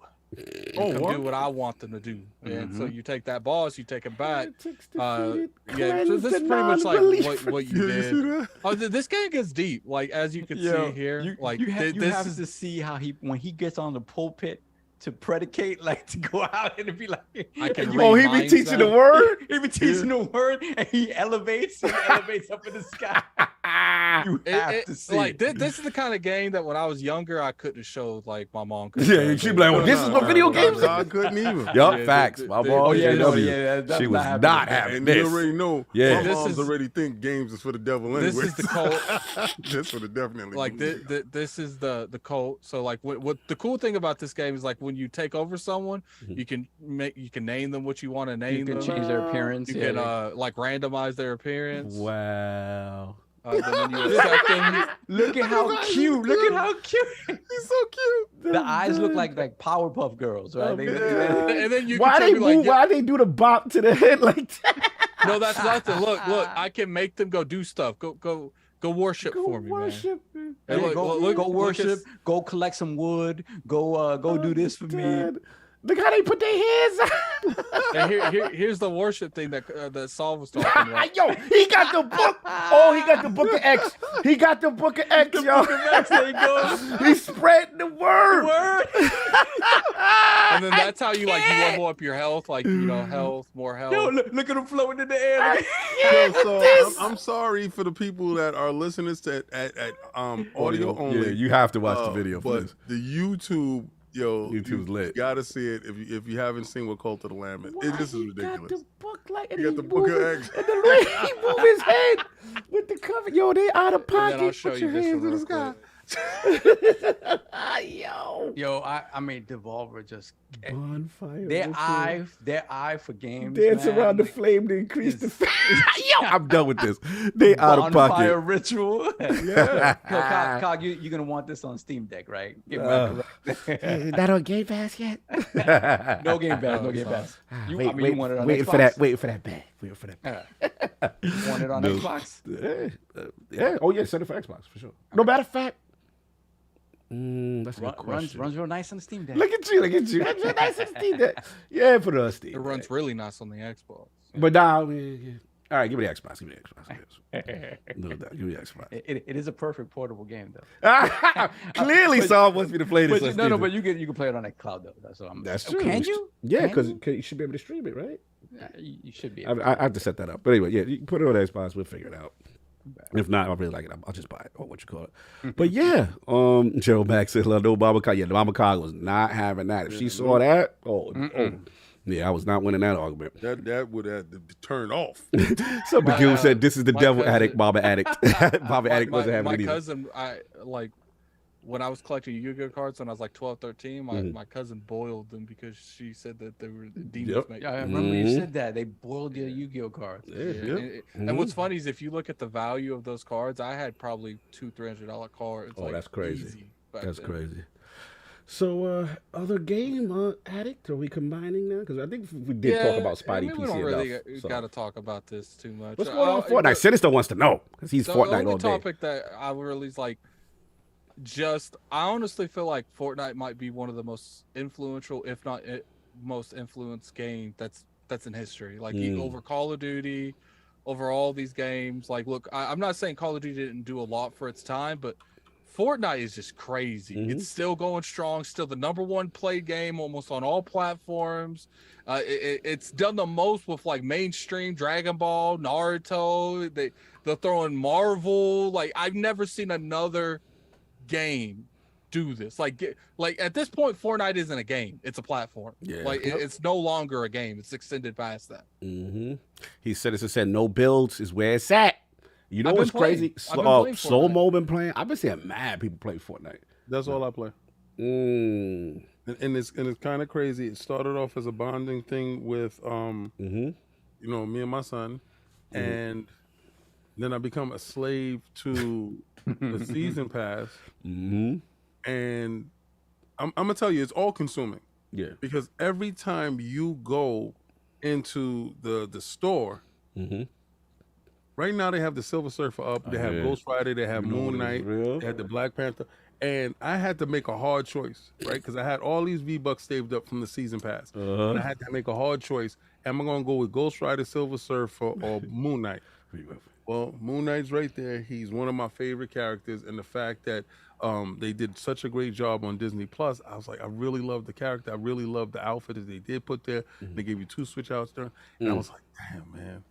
Come do what I want them to do. And so you take that boss, you take it back. So this is pretty much like what you did. Oh, this game gets deep. Like as you can see here, like you have to see how when he gets on the pulpit to predicate, like to go out and be like, he be teaching the word. He be teaching the word, and he elevates up in the sky. You have to see. Like this is the kind of game that when I was younger, I couldn't have showed like my mom. She'd be like, "Well, this is what video games." I couldn't even. Facts. My mom, she was not having this. You already know. My moms already think games is for the devil anyway. This is the cult. This would have definitely. Like this is the cult. So like what the cool thing about this game is, like when you take over someone, you can name them what you want to name them. You can change their appearance. You can like randomize their appearance. Wow. Then when you accept them, look at how cute. Look at how cute. He's so cute. The eyes look like Powerpuff Girls, right? And then you why they do the bop to the head like that? No, that's nothing. Look, I can make them go do stuff. Go worship for me, man. Hey, go worship. Go collect some wood. Go do this for me. Look how they put their hands out. And here's the worship thing that Saul was talking about. Yo, he got the book. Oh, he got the book of X. He got the book of X, yo. There you go. He's spreading the word. And then that's how you level up your health, like more health. Yo, look at him floating in the air. So I'm sorry for the people that are listening to at audio only. Yeah, you have to watch the video for this. The YouTube. Yo, YouTube's lit. You gotta see it if you haven't seen what Cult of the Lamb is. This is ridiculous. Got the book he got the book of X. And the way he move his head with the cover. Yo, they out of pocket. I'll show Put you your this hands one in the real sky. Yo, I mean, Devolver just bonfire. Their eye for games. Dance around the flame to increase the. Yo, I'm done with this. They out of pocket. Bonfire ritual. Yeah. Cog, you're gonna want this on Steam Deck, right? That on Game Pass yet? No Game Pass. No Game Pass. You want it on waiting Xbox? for that. Waiting for that bag. Waiting for that bag. You want it on Xbox? Yeah. Oh yeah, send it for Xbox for sure. No matter of fact. That's a good question. Runs real nice on the Steam Deck. Look at you. Runs real nice on the Steam Deck. Yeah, put it on Steam. It runs really nice on the Xbox. But now, all right, give me the Xbox. No doubt, give me the Xbox. It is a perfect portable game, though. Clearly, Saul wants me to play this. But you can play it on a cloud though. That's true. Can you? Yeah, because you should be able to stream it, right? You should be. I have to set that up. But anyway, yeah, you can put it on Xbox. We'll figure it out. If not, I really like it. I'll just buy it or what you call it. But yeah, Gerald Max said, no Baba Cog. Yeah, the Baba Cog was not having that. If she saw that, yeah, I was not winning that argument. That would have to be turned off. Some people said this is the devil addict, Baba addict. Baba addict wasn't having it either. My cousin, when I was collecting Yu-Gi-Oh cards when I was like 12, 13, my cousin boiled them because she said that they were demons. Yeah, I remember you said that. They boiled your Yu-Gi-Oh cards. And what's funny is if you look at the value of those cards, I had probably $200-$300 cards. Oh, that's crazy. That's then. Crazy. So, other game, Addict, are we combining now? Because I think we did talk about Spidey PC we don't really enough. got to talk about this too much. What's going on with Fortnite? Sinister wants to know because he's Fortnite all day. The only topic that I really like, I honestly feel like Fortnite might be one of the most influential, if not most influenced game that's in history. Like over Call of Duty, over all these games. Like, look, I'm not saying Call of Duty didn't do a lot for its time, but Fortnite is just crazy. It's still going strong, still the #1 played game almost on all platforms. It's done the most with like mainstream Dragon Ball, Naruto. They're throwing Marvel. Like I've never seen another game do this. Like at this point, Fortnite isn't a game; it's a platform. Yeah. Like it's no longer a game; it's extended past that. He said no builds is where it's at. You know what's crazy? Slow Mo been playing. I've been seeing mad people play Fortnite. That's all I play. And it's kind of crazy. It started off as a bonding thing with you know, me and my son, and then I become a slave to the season pass. And I'm gonna tell you, it's all consuming. Yeah. Because every time you go into the store, right now they have the Silver Surfer up, they have Ghost Rider, they have Moon Knight, they had the Black Panther, and I had to make a hard choice, right? Because I had all these V-Bucks saved up from the season pass, and I had to make a hard choice. Am I gonna go with Ghost Rider, Silver Surfer, or Moon Knight? Well, Moon Knight's right there. He's one of my favorite characters, and the fact that they did such a great job on Disney Plus, I was like, I really love the character. I really love the outfit that they did put there. They gave you 2 switch outs there, and I was like, damn, man.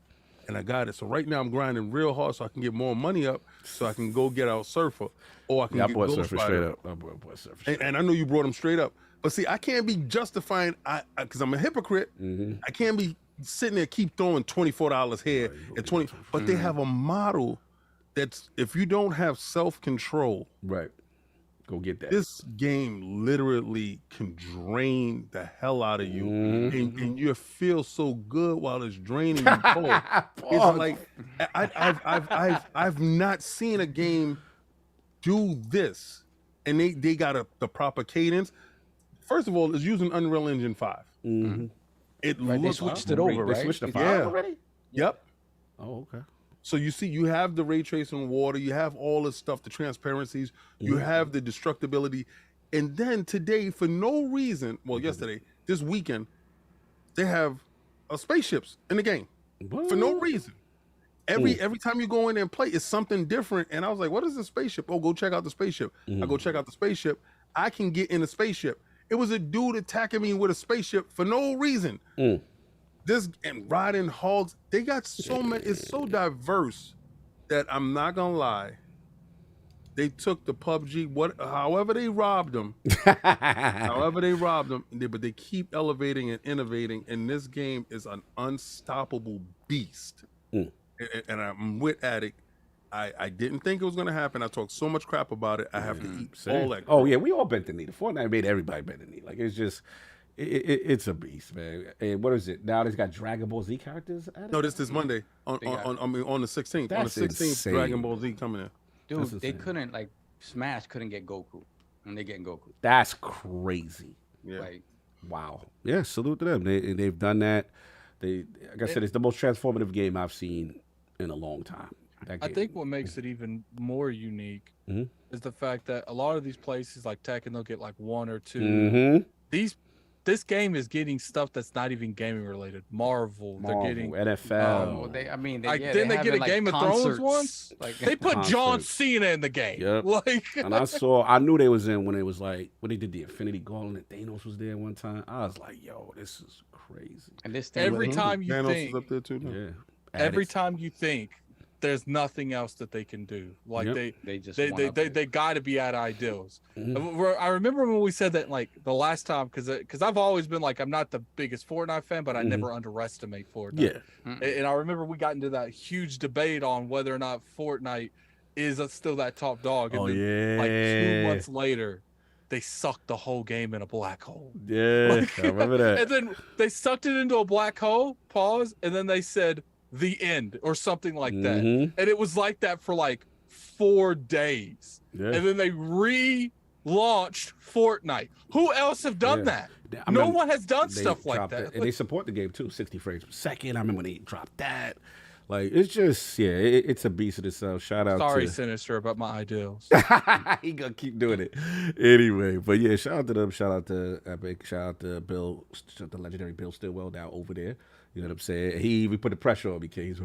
And I got it. So right now I'm grinding real hard so I can get more money up, so I can go get out Surfer, or I can get Ghost Surfer Rider. straight up. I bought Surfer straight And I know you brought him straight up, but see, I can't be justifying, because I'm a hypocrite. I can't be sitting there keep throwing $24 here and 20. But they have a model that's, if you don't have self-control, right, go get that. This game literally can drain the hell out of you, and you feel so good while it's draining you. It's like I've not seen a game do this, and they got the proper cadence. First of all, it's using Unreal Engine 5. They switched it over, right? They switched to 5 already? Yep. Oh, okay. So you see, you have the ray tracing water, you have all this stuff, the transparencies, you have the destructibility. And then today, for no reason, well, yesterday, this weekend, they have spaceships in the game. For no reason. Every time you go in there and play, it's something different. And I was like, what is the spaceship? Oh, go check out the spaceship. I go check out the spaceship. I can get in a spaceship. It was a dude attacking me with a spaceship for no reason. This and riding hogs, they got so many. It's so diverse that I'm not gonna lie. They took the PUBG, however they robbed them, but they keep elevating and innovating. And this game is an unstoppable beast. And I'm with Addict. I didn't think it was gonna happen. I talked so much crap about it. I have to eat all that. Oh yeah, we all bent the knee. The Fortnite made everybody bend the knee. Like it's just. It's a beast, man. And what is it? Now they've got Dragon Ball Z characters at it? No, this is Monday on the 16th. That's on the 16th, insane. Dragon Ball Z coming in. Dude, they couldn't, like, Smash couldn't get Goku, and they getting Goku. That's crazy. Yeah. Like, wow. Yeah, salute to them. They've done that. Like I said, it's the most transformative game I've seen in a long time. I think what makes it even more unique is the fact that a lot of these places like Tekken, they'll get like 1 or 2. This game is getting stuff that's not even gaming related. Marvel, they're getting NFL. they didn't they get a Game of Thrones once? Like they put John Cena in the game. Yep. Like, and I knew they was in when it was like when they did the Infinity Gauntlet and Thanos was there one time. I was like, yo, this is crazy. And this thing every time you Thanos think, is up there too. No? Yeah. Every time you think there's nothing else that they can do. Like they got to be at ideals. I remember when we said that like the last time because I've always been like I'm not the biggest Fortnite fan, but I never underestimate Fortnite. And I remember we got into that huge debate on whether or not Fortnite is still that top dog. And then, like 2 months later, they sucked the whole game in a black hole. Yeah, I remember that. And then they sucked it into a black hole. Pause, and then they said the end or something like that, and it was like that for like 4 days, and then they relaunched Fortnite. Who else have done that? No one has done stuff like that. And they support the game too, 60 frames per second. I remember when they dropped that. Like it's just it's a beast of itself. Shout out Sorry, to Sinister, about my ideals. He gonna keep doing it anyway. But yeah, shout out to them. Shout out to Epic. Shout out to Bill, the legendary Bill Stillwell down over there. You know what I'm saying? He even put the pressure on me, Kings.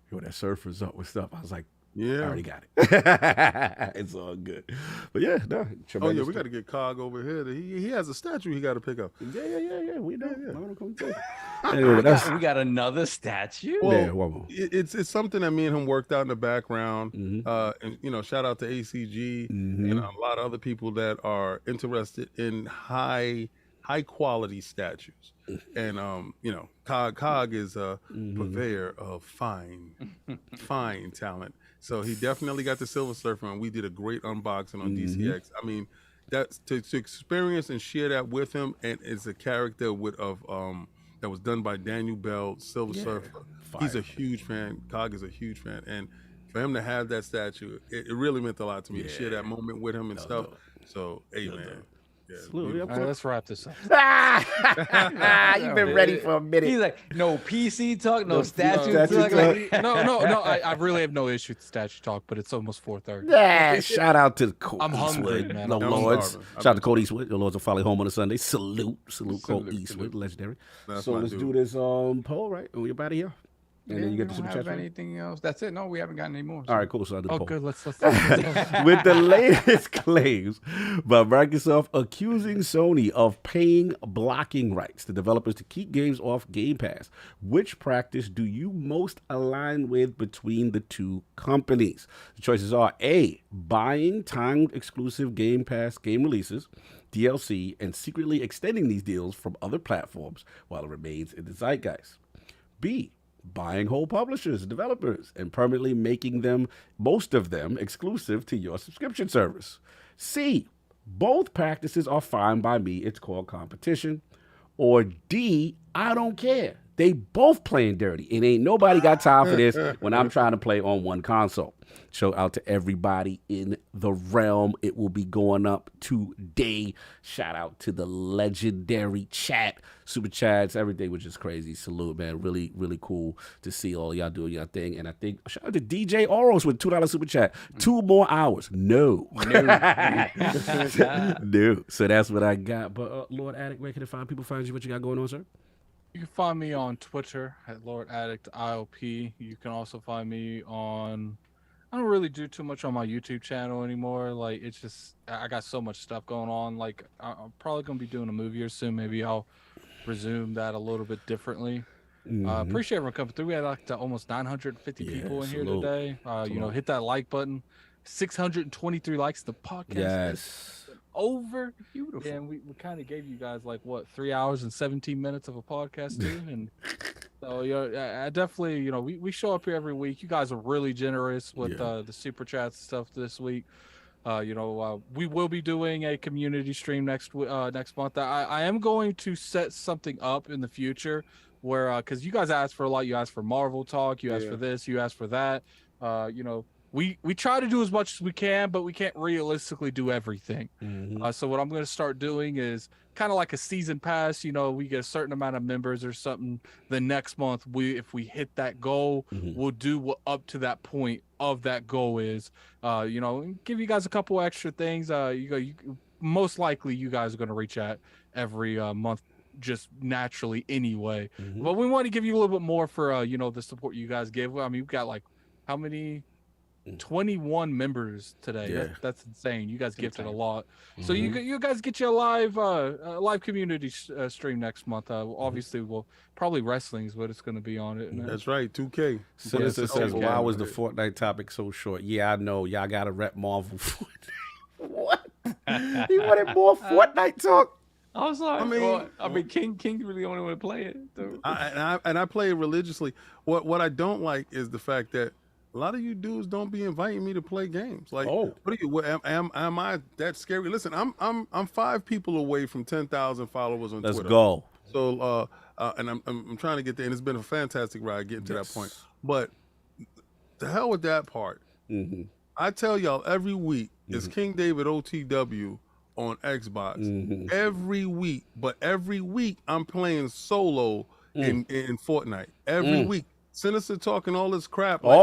Yo, that Surfer's up with stuff. I was like, Yeah. I already got it. It's all good. But yeah, no. Oh yeah, tremendous we got to get Cog over here. He has a statue he got to pick up. Yeah. We know. Yeah. Anyway, that's We got another statue. Well, yeah, one more. it's something that me and him worked out in the background. Mm-hmm. And you know, shout out to ACG Mm-hmm. and a lot of other people that are interested in high quality statues. And you know, Cog is a purveyor of fine talent. So he definitely got the Silver Surfer, and we did a great unboxing on DCX. I mean, that's to experience and share that with him, and it's a character that was done by Daniel Bell, Silver Surfer. He's a huge fan. Cog is a huge fan, and for him to have that statue, it really meant a lot to me to share that moment with him and stuff. So, hey man. Yeah, All right, let's wrap this up. You've been ready for a minute. He's like, no PC talk, no statue statue talk. talk. No. I really have no issue with statue talk, but it's almost 4:30. Yeah, shout out to Cole I'm hungry, Eastwood, man. the I'm Lords. starving. Shout out to Cole Eastwood. The Lords are finally home on a Sunday. Salute Cole Eastwood, legendary. That's So my let's dude. do this poll, right? And we're about here. And then you get the super chat. anything else. That's it. No, we haven't gotten any more. All right, cool. So I'll do the Oh, poll. good. Let's With the latest claims by Microsoft accusing Sony of paying blocking rights to developers to keep games off Game Pass, which practice do you most align with between the two companies? The choices are A, buying timed exclusive Game Pass game releases, DLC, and secretly extending these deals from other platforms while it remains in the zeitgeist. B, buying whole publishers and developers and permanently making them, most of them, exclusive to your subscription service. C, both practices are fine by me. It's called competition. Or D, I don't care. They both playing dirty. And ain't nobody got time for this when I'm trying to play on one console. Shout out to everybody in the realm. It will be going up today. Shout out to the legendary chat, super chats, everything, which is crazy. Salute, man. Really, really cool to see all y'all doing your thing. And I think shout out to DJ Oros with $2 super chat. 2 more hours. No. No. So that's what I got. But Lord Addict, where can I find people? Find you? What you got going on, sir? You can find me on Twitter at Lord Addict ILP. You can also find me on. I don't really do too much on my YouTube channel anymore. Like, it's just I got so much stuff going on. Like, I'm probably gonna be doing a movie or soon. Maybe I'll resume that a little bit differently. Appreciate everyone coming through. We had like almost 950 people in here today. You know, hit that like button. 623 likes. The podcast is over. Beautiful. And we kind of gave you guys like what 3 hours and 17 minutes of a podcast too. And so I definitely, you know, we show up here every week. You guys are really generous with the super chats stuff this week. You know, we will be doing a community stream next month. I am going to set something up in the future where because you guys asked for a lot. You asked for Marvel talk. You asked for this. You asked for that. You know, we try to do as much as we can, but we can't realistically do everything. So what I'm going to start doing is kind of like a season pass. You know, we get a certain amount of members or something. The next month, if we hit that goal, we'll do what up to that point of that goal is. You know, and give you guys a couple extra things. You most likely you guys are going to reach out every month just naturally anyway. But we want to give you a little bit more for you know, the support you guys give. I mean, we've got like how many? 21 members today. That's insane. You guys gifted a lot. So you guys get you a live community stream next month. Obviously, well, probably wrestling is what it's going to be on it. That's right, 2K. Citizen says, why was the Fortnite topic so short? Yeah, I know. Y'all got to rep Marvel. What? He wanted more Fortnite talk. I was like, I mean, King's really the only one to play it. So. I play it religiously. What I don't like is the fact that a lot of you dudes don't be inviting me to play games. Like, what are you? Am I that scary? Listen, I'm 5 people away from 10,000 followers on Twitter. Let's go. So, and I'm trying to get there, and it's been a fantastic ride getting to that point. But the hell with that part. I tell y'all every week is King David OTW on Xbox every week. But every week I'm playing solo in Fortnite every week. Sinister talking all this crap. Like,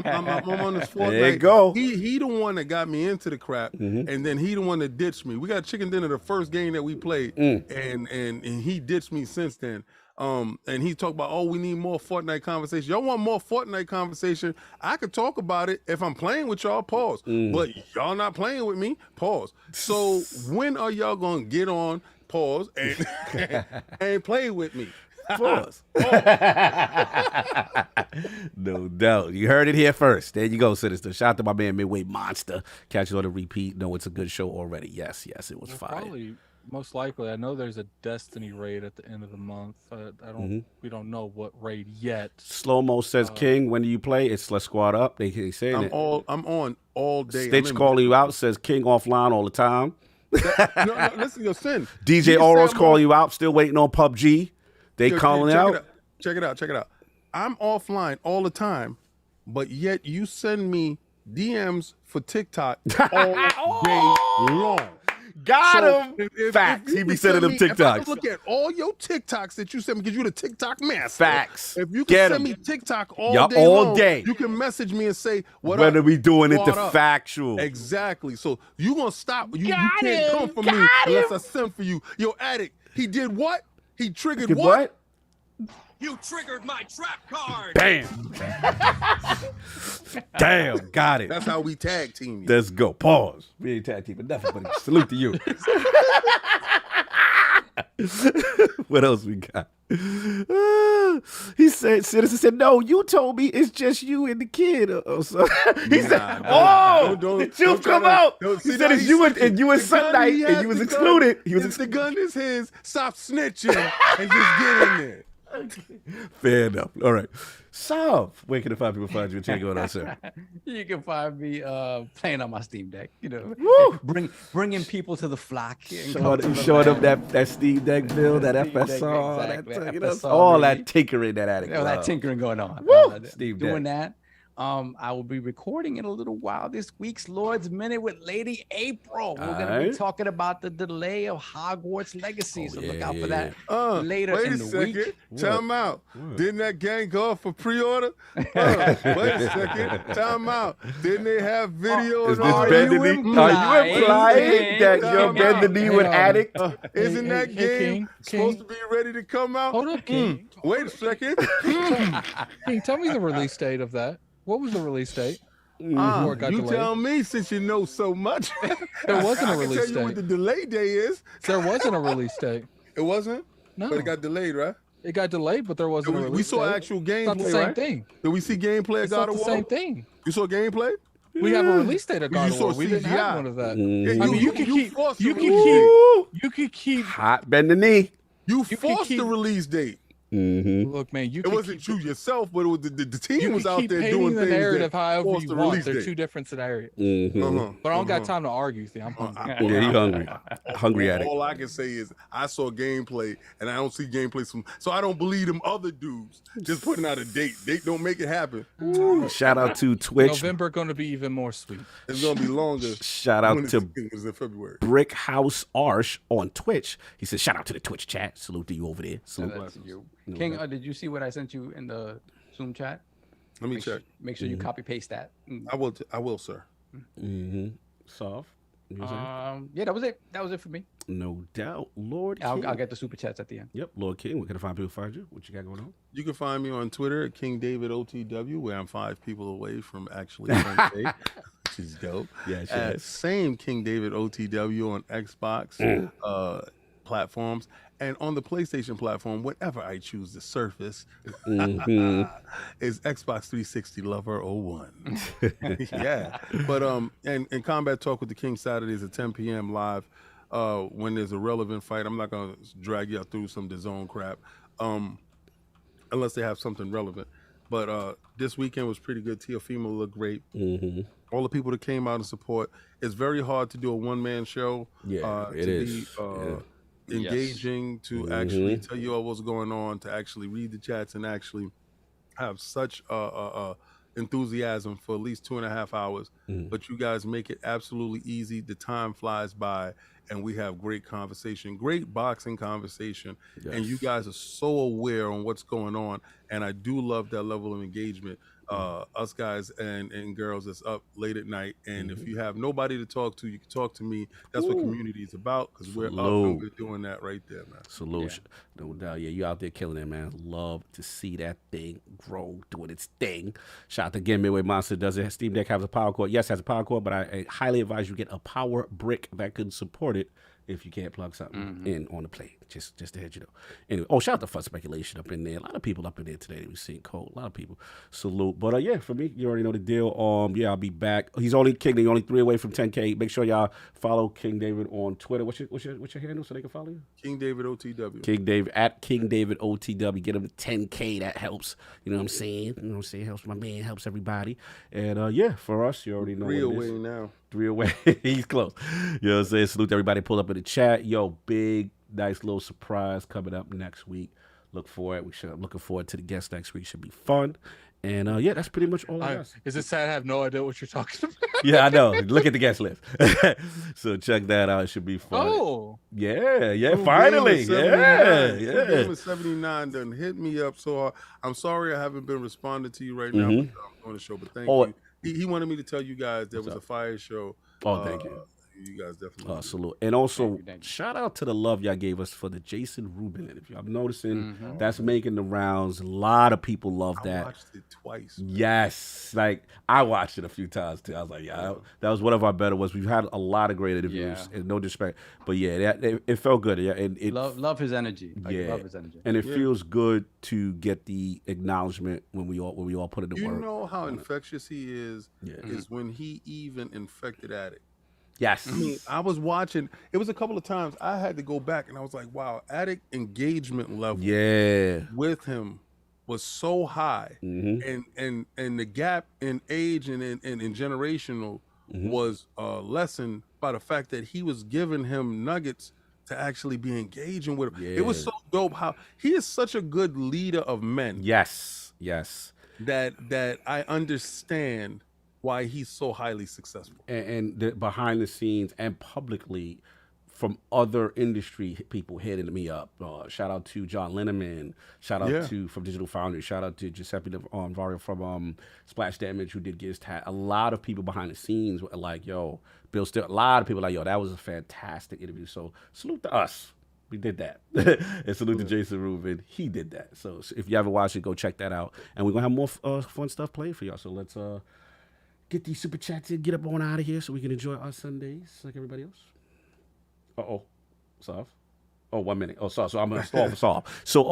I'm on this Fortnite. There you go. He the one that got me into the crap, and then he the one that ditched me. We got chicken dinner the first game that we played, and he ditched me since then. And he talked about, oh, we need more Fortnite conversation. Y'all want more Fortnite conversation? I could talk about it if I'm playing with y'all, pause. But y'all not playing with me, pause. So when are y'all gonna get on, pause, and play with me? Pause. No doubt. You heard it here first. There you go, Sinister. Shout out to my man Midway Monster. Catch it on the repeat. No, it's a good show already. Yes, it was fire. Probably, most likely. I know there's a Destiny raid at the end of the month. We don't know what raid yet. Slow Mo says, King, when do you play? It's Let's Squad Up. They saying it. I'm on all day. Stitch calling you out, says King offline all the time. No, listen, yo, Sin. DJ Oros calling you out. Still waiting on PUBG. They calling out. Check it out. I'm offline all the time, but yet you send me DMs for TikTok all day long. Got him. Facts. He be sending them TikToks. If I look at all your TikToks that you send me, because you're the TikTok master. Facts. If you can send me TikTok all day, you can message me and say, what when up? Are we doing it the up? factual? Exactly. So you gonna stop. You can't come for me unless I send for you. Yo, Addict, he did what? He triggered what? You triggered my trap card. Bam. Damn, got it. That's how we tag team you. Let's go. Pause. We ain't tag teaming nothing, buddy. Salute to you. What else we got? He said, Citizen said, no, you told me it's just you and the kid. So he said, the truth come out. He said it's you and Sunday, and you was excluded. The gun is his. Stop snitching and just get in there. Fair enough. All right. So, where can the five people find you? What's going on, sir? You can find me playing on my Steam Deck. You know, bringing people to the flock. Showing up that Steam Deck build, that FSR, exactly. FSR all really. That tinkering that addict. That tinkering going on. Steam doing Deck. that. I will be recording in a little while this week's Lord's Minute with Lady April. We're going to be talking about the delay of Hogwarts Legacy, so look out for that later in the week. Wait a second. Time out. Didn't that gang go up for pre-order? Wait a second. Time out. Didn't they have video? Is this Bend the Knee? Are you implying that your Bend the Knee with addict? Isn't that game supposed to be ready to come out? Hold up, King. Wait a second. King, tell me the release date of that. What was the release date? You tell me, since you know so much. There wasn't a I release can tell you what the delay day is. There wasn't a release date. It wasn't? No. But it got delayed, right? It got delayed, but there wasn't a release We saw date. actual gameplay, It's not the same right? thing. Did we see gameplay of God of War? It's not the same thing. You saw gameplay? We have a release date of God of War. We didn't CGI. have one of that. Yeah, I mean, you could keep hot bend the knee. You forced the release date. Look, man, it wasn't you yourself, but it was the team was out there painting doing the things narrative that however forced you the want. release They're date. two different scenarios. Mm-hmm. But I don't got time to argue. See, I'm hungry. Yeah, he hungry. Hungry addict. All I can say is I saw gameplay, and I don't see gameplay so I don't believe them other dudes just putting out a date. Date don't make it happen. Shout out to Twitch. November going to be even more sweet. It's going to be longer. Shout out to it was in February. Brick House Arsh on Twitch. He said, shout out to the Twitch chat. Salute to you over there. Salute to you. King, did you see what I sent you in the Zoom chat? Let me check. Make sure you copy paste that. I will, sir. Soft. Yeah, that was it. That was it for me. No doubt. Lord I'll King. get the super chats at the end. Yep, Lord King. Where can people find you? What you got going on? You can find me on Twitter at KingDavidOTW, where I'm 5 people away from actually Wednesday, which is dope. Yeah, same King David OTW on Xbox platforms and on the PlayStation platform, whenever I choose to surface, is Xbox 360 Lover 01. Yeah, but and Combat Talk with the King Saturdays at 10 p.m. live. When there's a relevant fight, I'm not gonna drag you through some DAZN crap, unless they have something relevant. But this weekend was pretty good. Teofimo looked great. All the people that came out and support. It's very hard to do a one-man show. Yeah, it is. Engaging, to actually tell you all what's going on, to actually read the chats and actually have such enthusiasm for at least 2.5 hours. But you guys make it absolutely easy. The time flies by and we have great conversation, great boxing conversation. And you guys are so aware on what's going on. And I do love that level of engagement. us guys and girls that's up late at night. And if you have nobody to talk to, you can talk to me. That's what community is about, because we're up and we're doing that right there, man. Salute. No doubt. Yeah, you out there killing it, man. Love to see that thing grow, doing its thing. Shout out to Game Midway Monster. Does it? Steam Deck has a power cord? Yes, it has a power cord, but I highly advise you get a power brick that could support it if you can't plug something in on the plate. Just to head you know. Anyway, shout out to Fun Speculation up in there. A lot of people up in there today. We've seen Cole. A lot of people. Salute. But yeah, for me, you already know the deal. Yeah, I'll be back. He's only King. He's only 3 away from 10K. Make sure y'all follow King David on Twitter. What's your handle so they can follow you? King David OTW. King David at King David OTW. Get him 10K. That helps. You know what I'm saying? You know what I'm saying? Helps my man. Helps everybody. And yeah, for us, you already know. 3 away now. 3 away. He's close. You know what I'm saying? Salute to everybody. Pull up in the chat. Yo, big, nice little surprise coming up next week. Look for it. I'm looking forward to the guest next week. Should be fun. And yeah, that's pretty much all I got. Is it sad I have no idea what you're talking about? Yeah, I know. Look at the guest list. So check that out. It should be fun. Oh. Yeah, finally. Yeah. 79 done hit me up so hard. I'm sorry I haven't been responding to you right now on the show, but thank you. He wanted me to tell you guys there was a fire show. Oh, thank you. You guys definitely. Salute. And also, shout out to the love y'all gave us for the Jason Rubin interview. I'm noticing that's making the rounds. A lot of people love that. I watched it twice. Man. Yes. Like, I watched it a few times, too. I was like, that was one of our better ones. We've had a lot of great interviews, and no disrespect. But, yeah, it felt good. Yeah, and love his energy. Love his energy. And it feels good to get the acknowledgement when we all put in the work. You know how infectious he is when he even infected Addict. Yes. I mean, I was watching. It was a couple of times I had to go back, and I was like, wow, Addict engagement level with him was so high. And the gap in age and in generational was lessened by the fact that he was giving him nuggets to actually be engaging with him. It was so dope how he is such a good leader of men. Yes. That I understand why he's so highly successful. And the behind the scenes and publicly from other industry people hitting me up. Shout out to John Linneman. Shout out to from Digital Foundry. Shout out to Giuseppe Vario from Splash Damage who did Giz Tat. A lot of people behind the scenes were like, yo, Bill Still. A lot of people like, yo, that was a fantastic interview. So salute to us. We did that. And salute to Jason Rubin. He did that. So if you haven't watched it, go check that out. And we're going to have more fun stuff played for y'all. So let's get these super chats in, get up on out of here so we can enjoy our Sundays like everybody else. Solve. Oh, 1 minute. Oh, sorry. So I'm gonna stall for Solve. So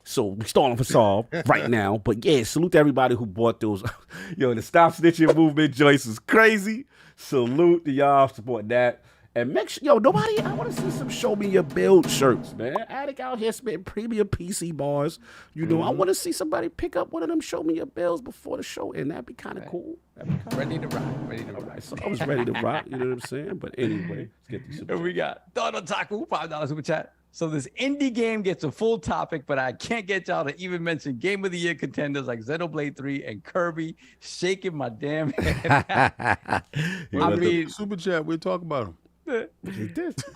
so we stalling for Solve right now. But yeah, salute to everybody who bought those. Yo, the Stop Snitching movement joints is crazy. Salute to y'all supporting that. And make sure, I want to see some Show Me Your Build shirts, man. Attic out here spitting premium PC bars. I want to see somebody pick up one of them Show Me Your Builds before the show, and that'd be kind of cool. Ready to rock. So I was ready to rock, you know what I'm saying? But anyway, let's get these super chats. We got Donald Taku, $5 super chat. So this indie game gets a full topic, but I can't get y'all to even mention Game of the Year contenders like Xenoblade 3 and Kirby. Shaking my damn head. Super chat, we'll talk about them. I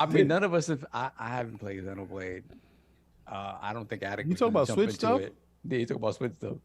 mean, none of us have. I haven't played Xenoblade. I don't think Attic. You talk about Switch stuff? Yeah, you talk about Switch stuff.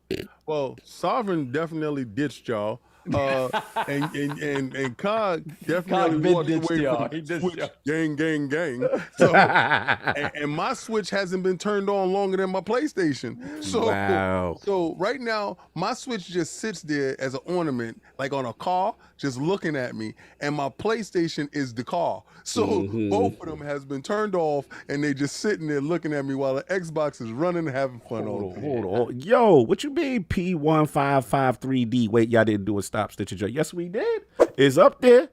Well, Sovereign definitely ditched y'all. And Cog definitely walked away from Switch. Gang. So, and my Switch hasn't been turned on longer than my PlayStation. So right now, my Switch just sits there as an ornament, like on a car, just looking at me. And my PlayStation is the car. So both of them has been turned off, and they just sitting there looking at me while the Xbox is running and having fun. Hold on. Yo, what you mean P1553D? Wait, y'all didn't do a Stop Stitching joint. Yes, we did. It's up there.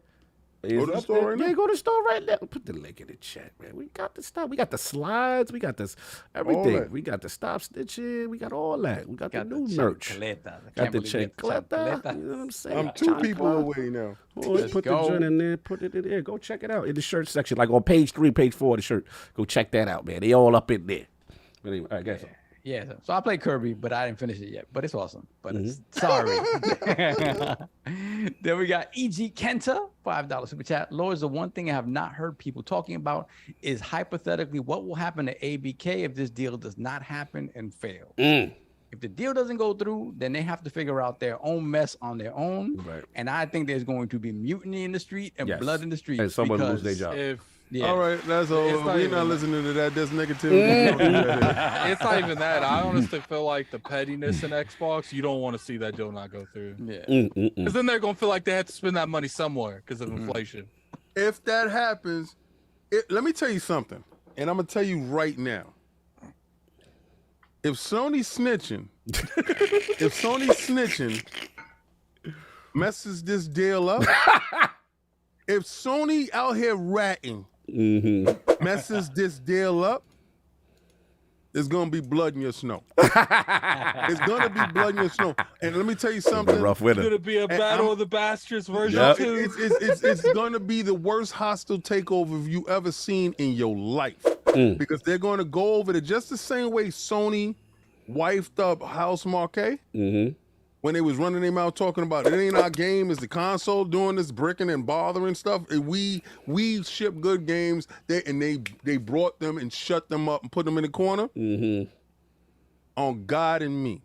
Go to the store right now. Yeah, go to the store right now. Put the link in the chat, man. We got the stuff. We got the slides. We got this everything. We got the Stop Stitching. We got all that. We got the new merch. Got the chancleta. You know what I'm saying? I'm 2 people away now. Put the joint in there. Put it in there. Go check it out in the shirt section, like on page 3, page 4 of the shirt. Go check that out, man. They all up in there. But anyway, all right, guys. Yeah, so I played Kirby, but I didn't finish it yet. But it's awesome. But sorry. Then we got E.G. Kenta, $5 super chat. Lords, the one thing I have not heard people talking about is hypothetically what will happen to ABK if this deal does not happen and fail. If the deal doesn't go through, then they have to figure out their own mess on their own. Right. And I think there's going to be mutiny in the street and blood in the street. And someone lose their job. All right, that's all. We're not listening to that. That's negativity. It's not even that. I honestly feel like the pettiness in Xbox, you don't want to see that deal not go through. Yeah. Because then they're going to feel like they have to spend that money somewhere because of inflation. If that happens, let me tell you something, and I'm gonna tell you right now. If Sony snitching messes this deal up, if Sony out here ratting messes this deal up, there's gonna be blood in your snow. It's gonna be blood in your snow. And let me tell you something. Rough winter. It's gonna be a battle of the bastards version 2. It's gonna be the worst hostile takeover you ever seen in your life. Because they're gonna go over it just the same way Sony wifed up House Marquet when they was running their mouth talking about it ain't our game, it's the console doing this bricking and bothering stuff. And we ship good games, they brought them and shut them up and put them in the corner. On God and me.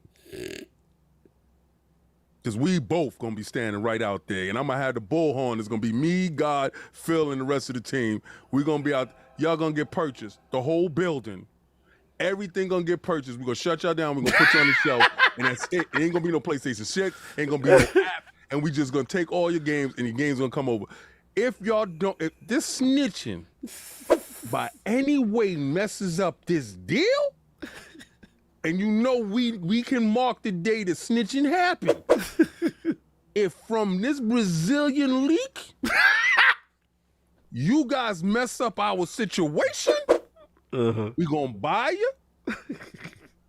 Because we both gonna be standing right out there, and I'm gonna have the bullhorn. It's gonna be me, God, Phil, and the rest of the team. We're gonna be out. Y'all gonna get purchased. The whole building, everything gonna get purchased. We're gonna shut y'all down. We're gonna put you on the shelf, and that's it. It ain't gonna be no PlayStation 6. Ain't gonna be no app. And we just gonna take all your games, and your games gonna come over. If y'all don't, if this snitching by any way messes up this deal, and you know we can mark the day the snitching happened. If from this Brazilian leak, you guys mess up our situation, we gonna buy you,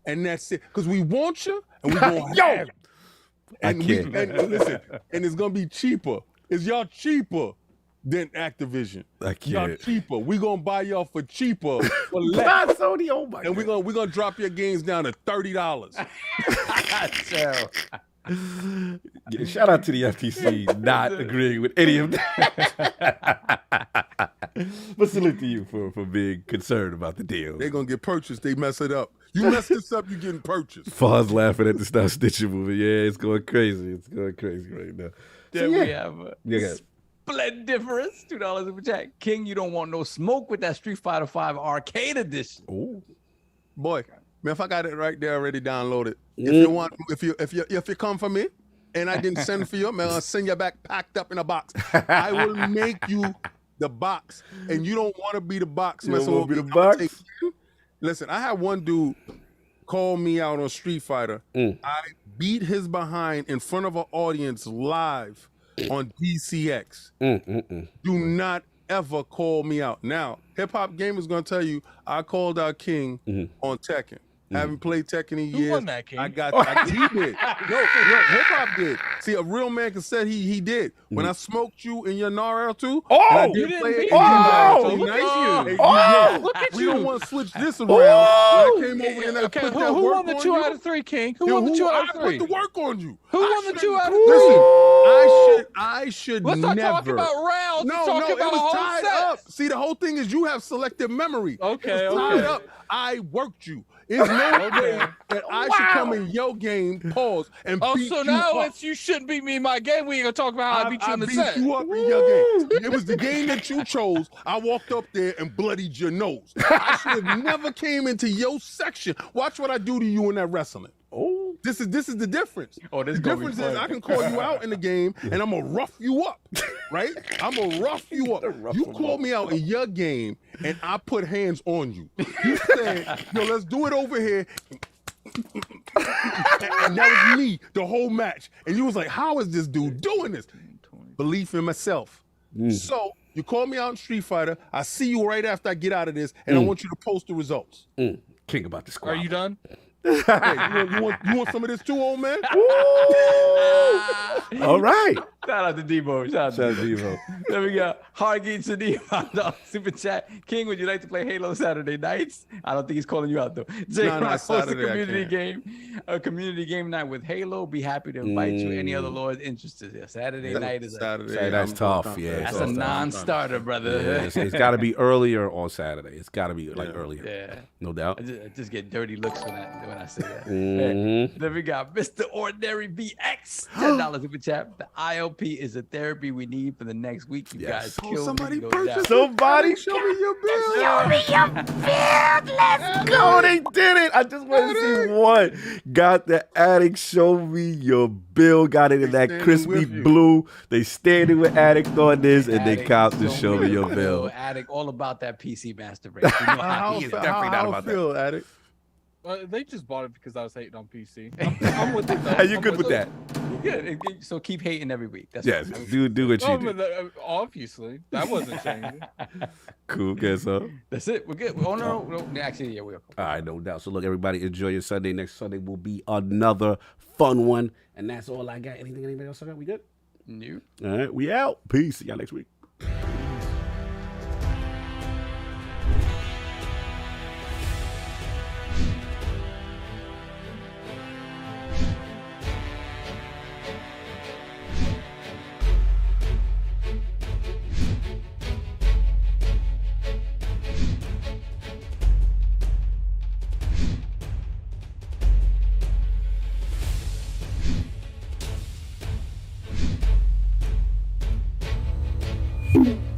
and that's it. Because we want you, and we gonna have you. And listen, and it's gonna be cheaper. Is y'all cheaper than Activision? I can't. Y'all cheaper. We gonna buy y'all for cheaper. For less. Sony, oh my and we're gonna drop your games down to $30. Shout out to the FTC not agreeing with any of that. But salute to you for being concerned about the deal. They're gonna get purchased. They mess it up. You mess this up, you're getting purchased. Faw's laughing at the Stop Stitching movie. Yeah, it's going crazy. It's going crazy right now. Then we have Splendiferous, $2 in chat. King, you don't want no smoke with that Street Fighter V Arcade Edition. Oh, boy, man, if I got it right there already downloaded. If you want, if you come for me, and I didn't send for you, man, I'll send you back packed up in a box. I will make you the box, and you don't want to be the box. You don't want to be the box? Listen, I had one dude call me out on Street Fighter. I beat his behind in front of an audience live on DCX. Do not ever call me out. Now, Hip Hop Gamer's gonna tell you I called out King on Tekken. Haven't played Tekken in years. Who won that, King? He did. No, Hip Hop did. See, a real man can say he did. When I smoked you in your NAR L2, and I didn't play it. Look at you. We don't want to switch this around. When I came over and I put that who work won the on 2 you. out of 3, King? Who won the 2 out of 3? I put the work on you. Who won the 2 out of 3? Listen, I should Let's never. not talk about rounds. No, it was tied up. See, the whole thing is you have selective memory. Okay, it was tied up. I worked you. It's no way that I should come in your game, pause, and beat so you now up. it's you shouldn't beat me in my game. We ain't gonna talk about how I beat you in the set. I beat you up in your game. It was the game that you chose. I walked up there and bloodied your nose. I should have never came into your section. Watch what I do to you in that wrestling. Oh, this is the difference. Oh, this the difference is I can call you out in the game and I'm gonna rough you up, right? I'm gonna rough you up. You call me out in your game and I put hands on you. You said, yo, let's do it over here. And that was me the whole match. And you was like, how is this dude doing this? Belief in myself. So you call me out in Street Fighter. I see you right after I get out of this, and I want you to post the results. King about the squad. Are you done? Hey, you want some of this too, old man? All right. Shout out to Debo. Shout out to Debo. There we go. Hargeet Sadiq, super chat. King, would you like to play Halo Saturday nights? I don't think he's calling you out though. Jay, No, host Saturday, a community game night with Halo. Be happy to invite you. Any other lords interested? Yeah, Saturday night is Saturday. That's tough. Yeah, that's a non-starter, brother. Yeah, it's got to be earlier on Saturday. It's got to be like earlier. Yeah, no doubt. I just get dirty looks when I say that. Mm-hmm. Then we got Mr. Ordinary BX, $10 super chat. The ILP is a therapy we need for the next week. You guys kill somebody me. purchased Somebody show me your bill. Show me your bill. Let's go. They did it. I just want to see one. Got the Addict. Show me your bill. Got it in that crispy blue. They standing with Addict on this, and they count to show me your bill. Addict, all about that PC master race. You know How he is definitely not about feel, that. Addict? They just bought it because I was hating on PC. I'm with it. Are you good with that? Good. So keep hating every week. That's Yes. Do what you do. Obviously, that wasn't changing. Cool. Guess so. That's it. We're good. Oh no. Actually, yeah, we are. All right, no doubt. So look, everybody, enjoy your Sunday. Next Sunday will be another fun one, and that's all I got. Anything? Anybody else I got? We good? New. All right, we out. Peace. See y'all next week. you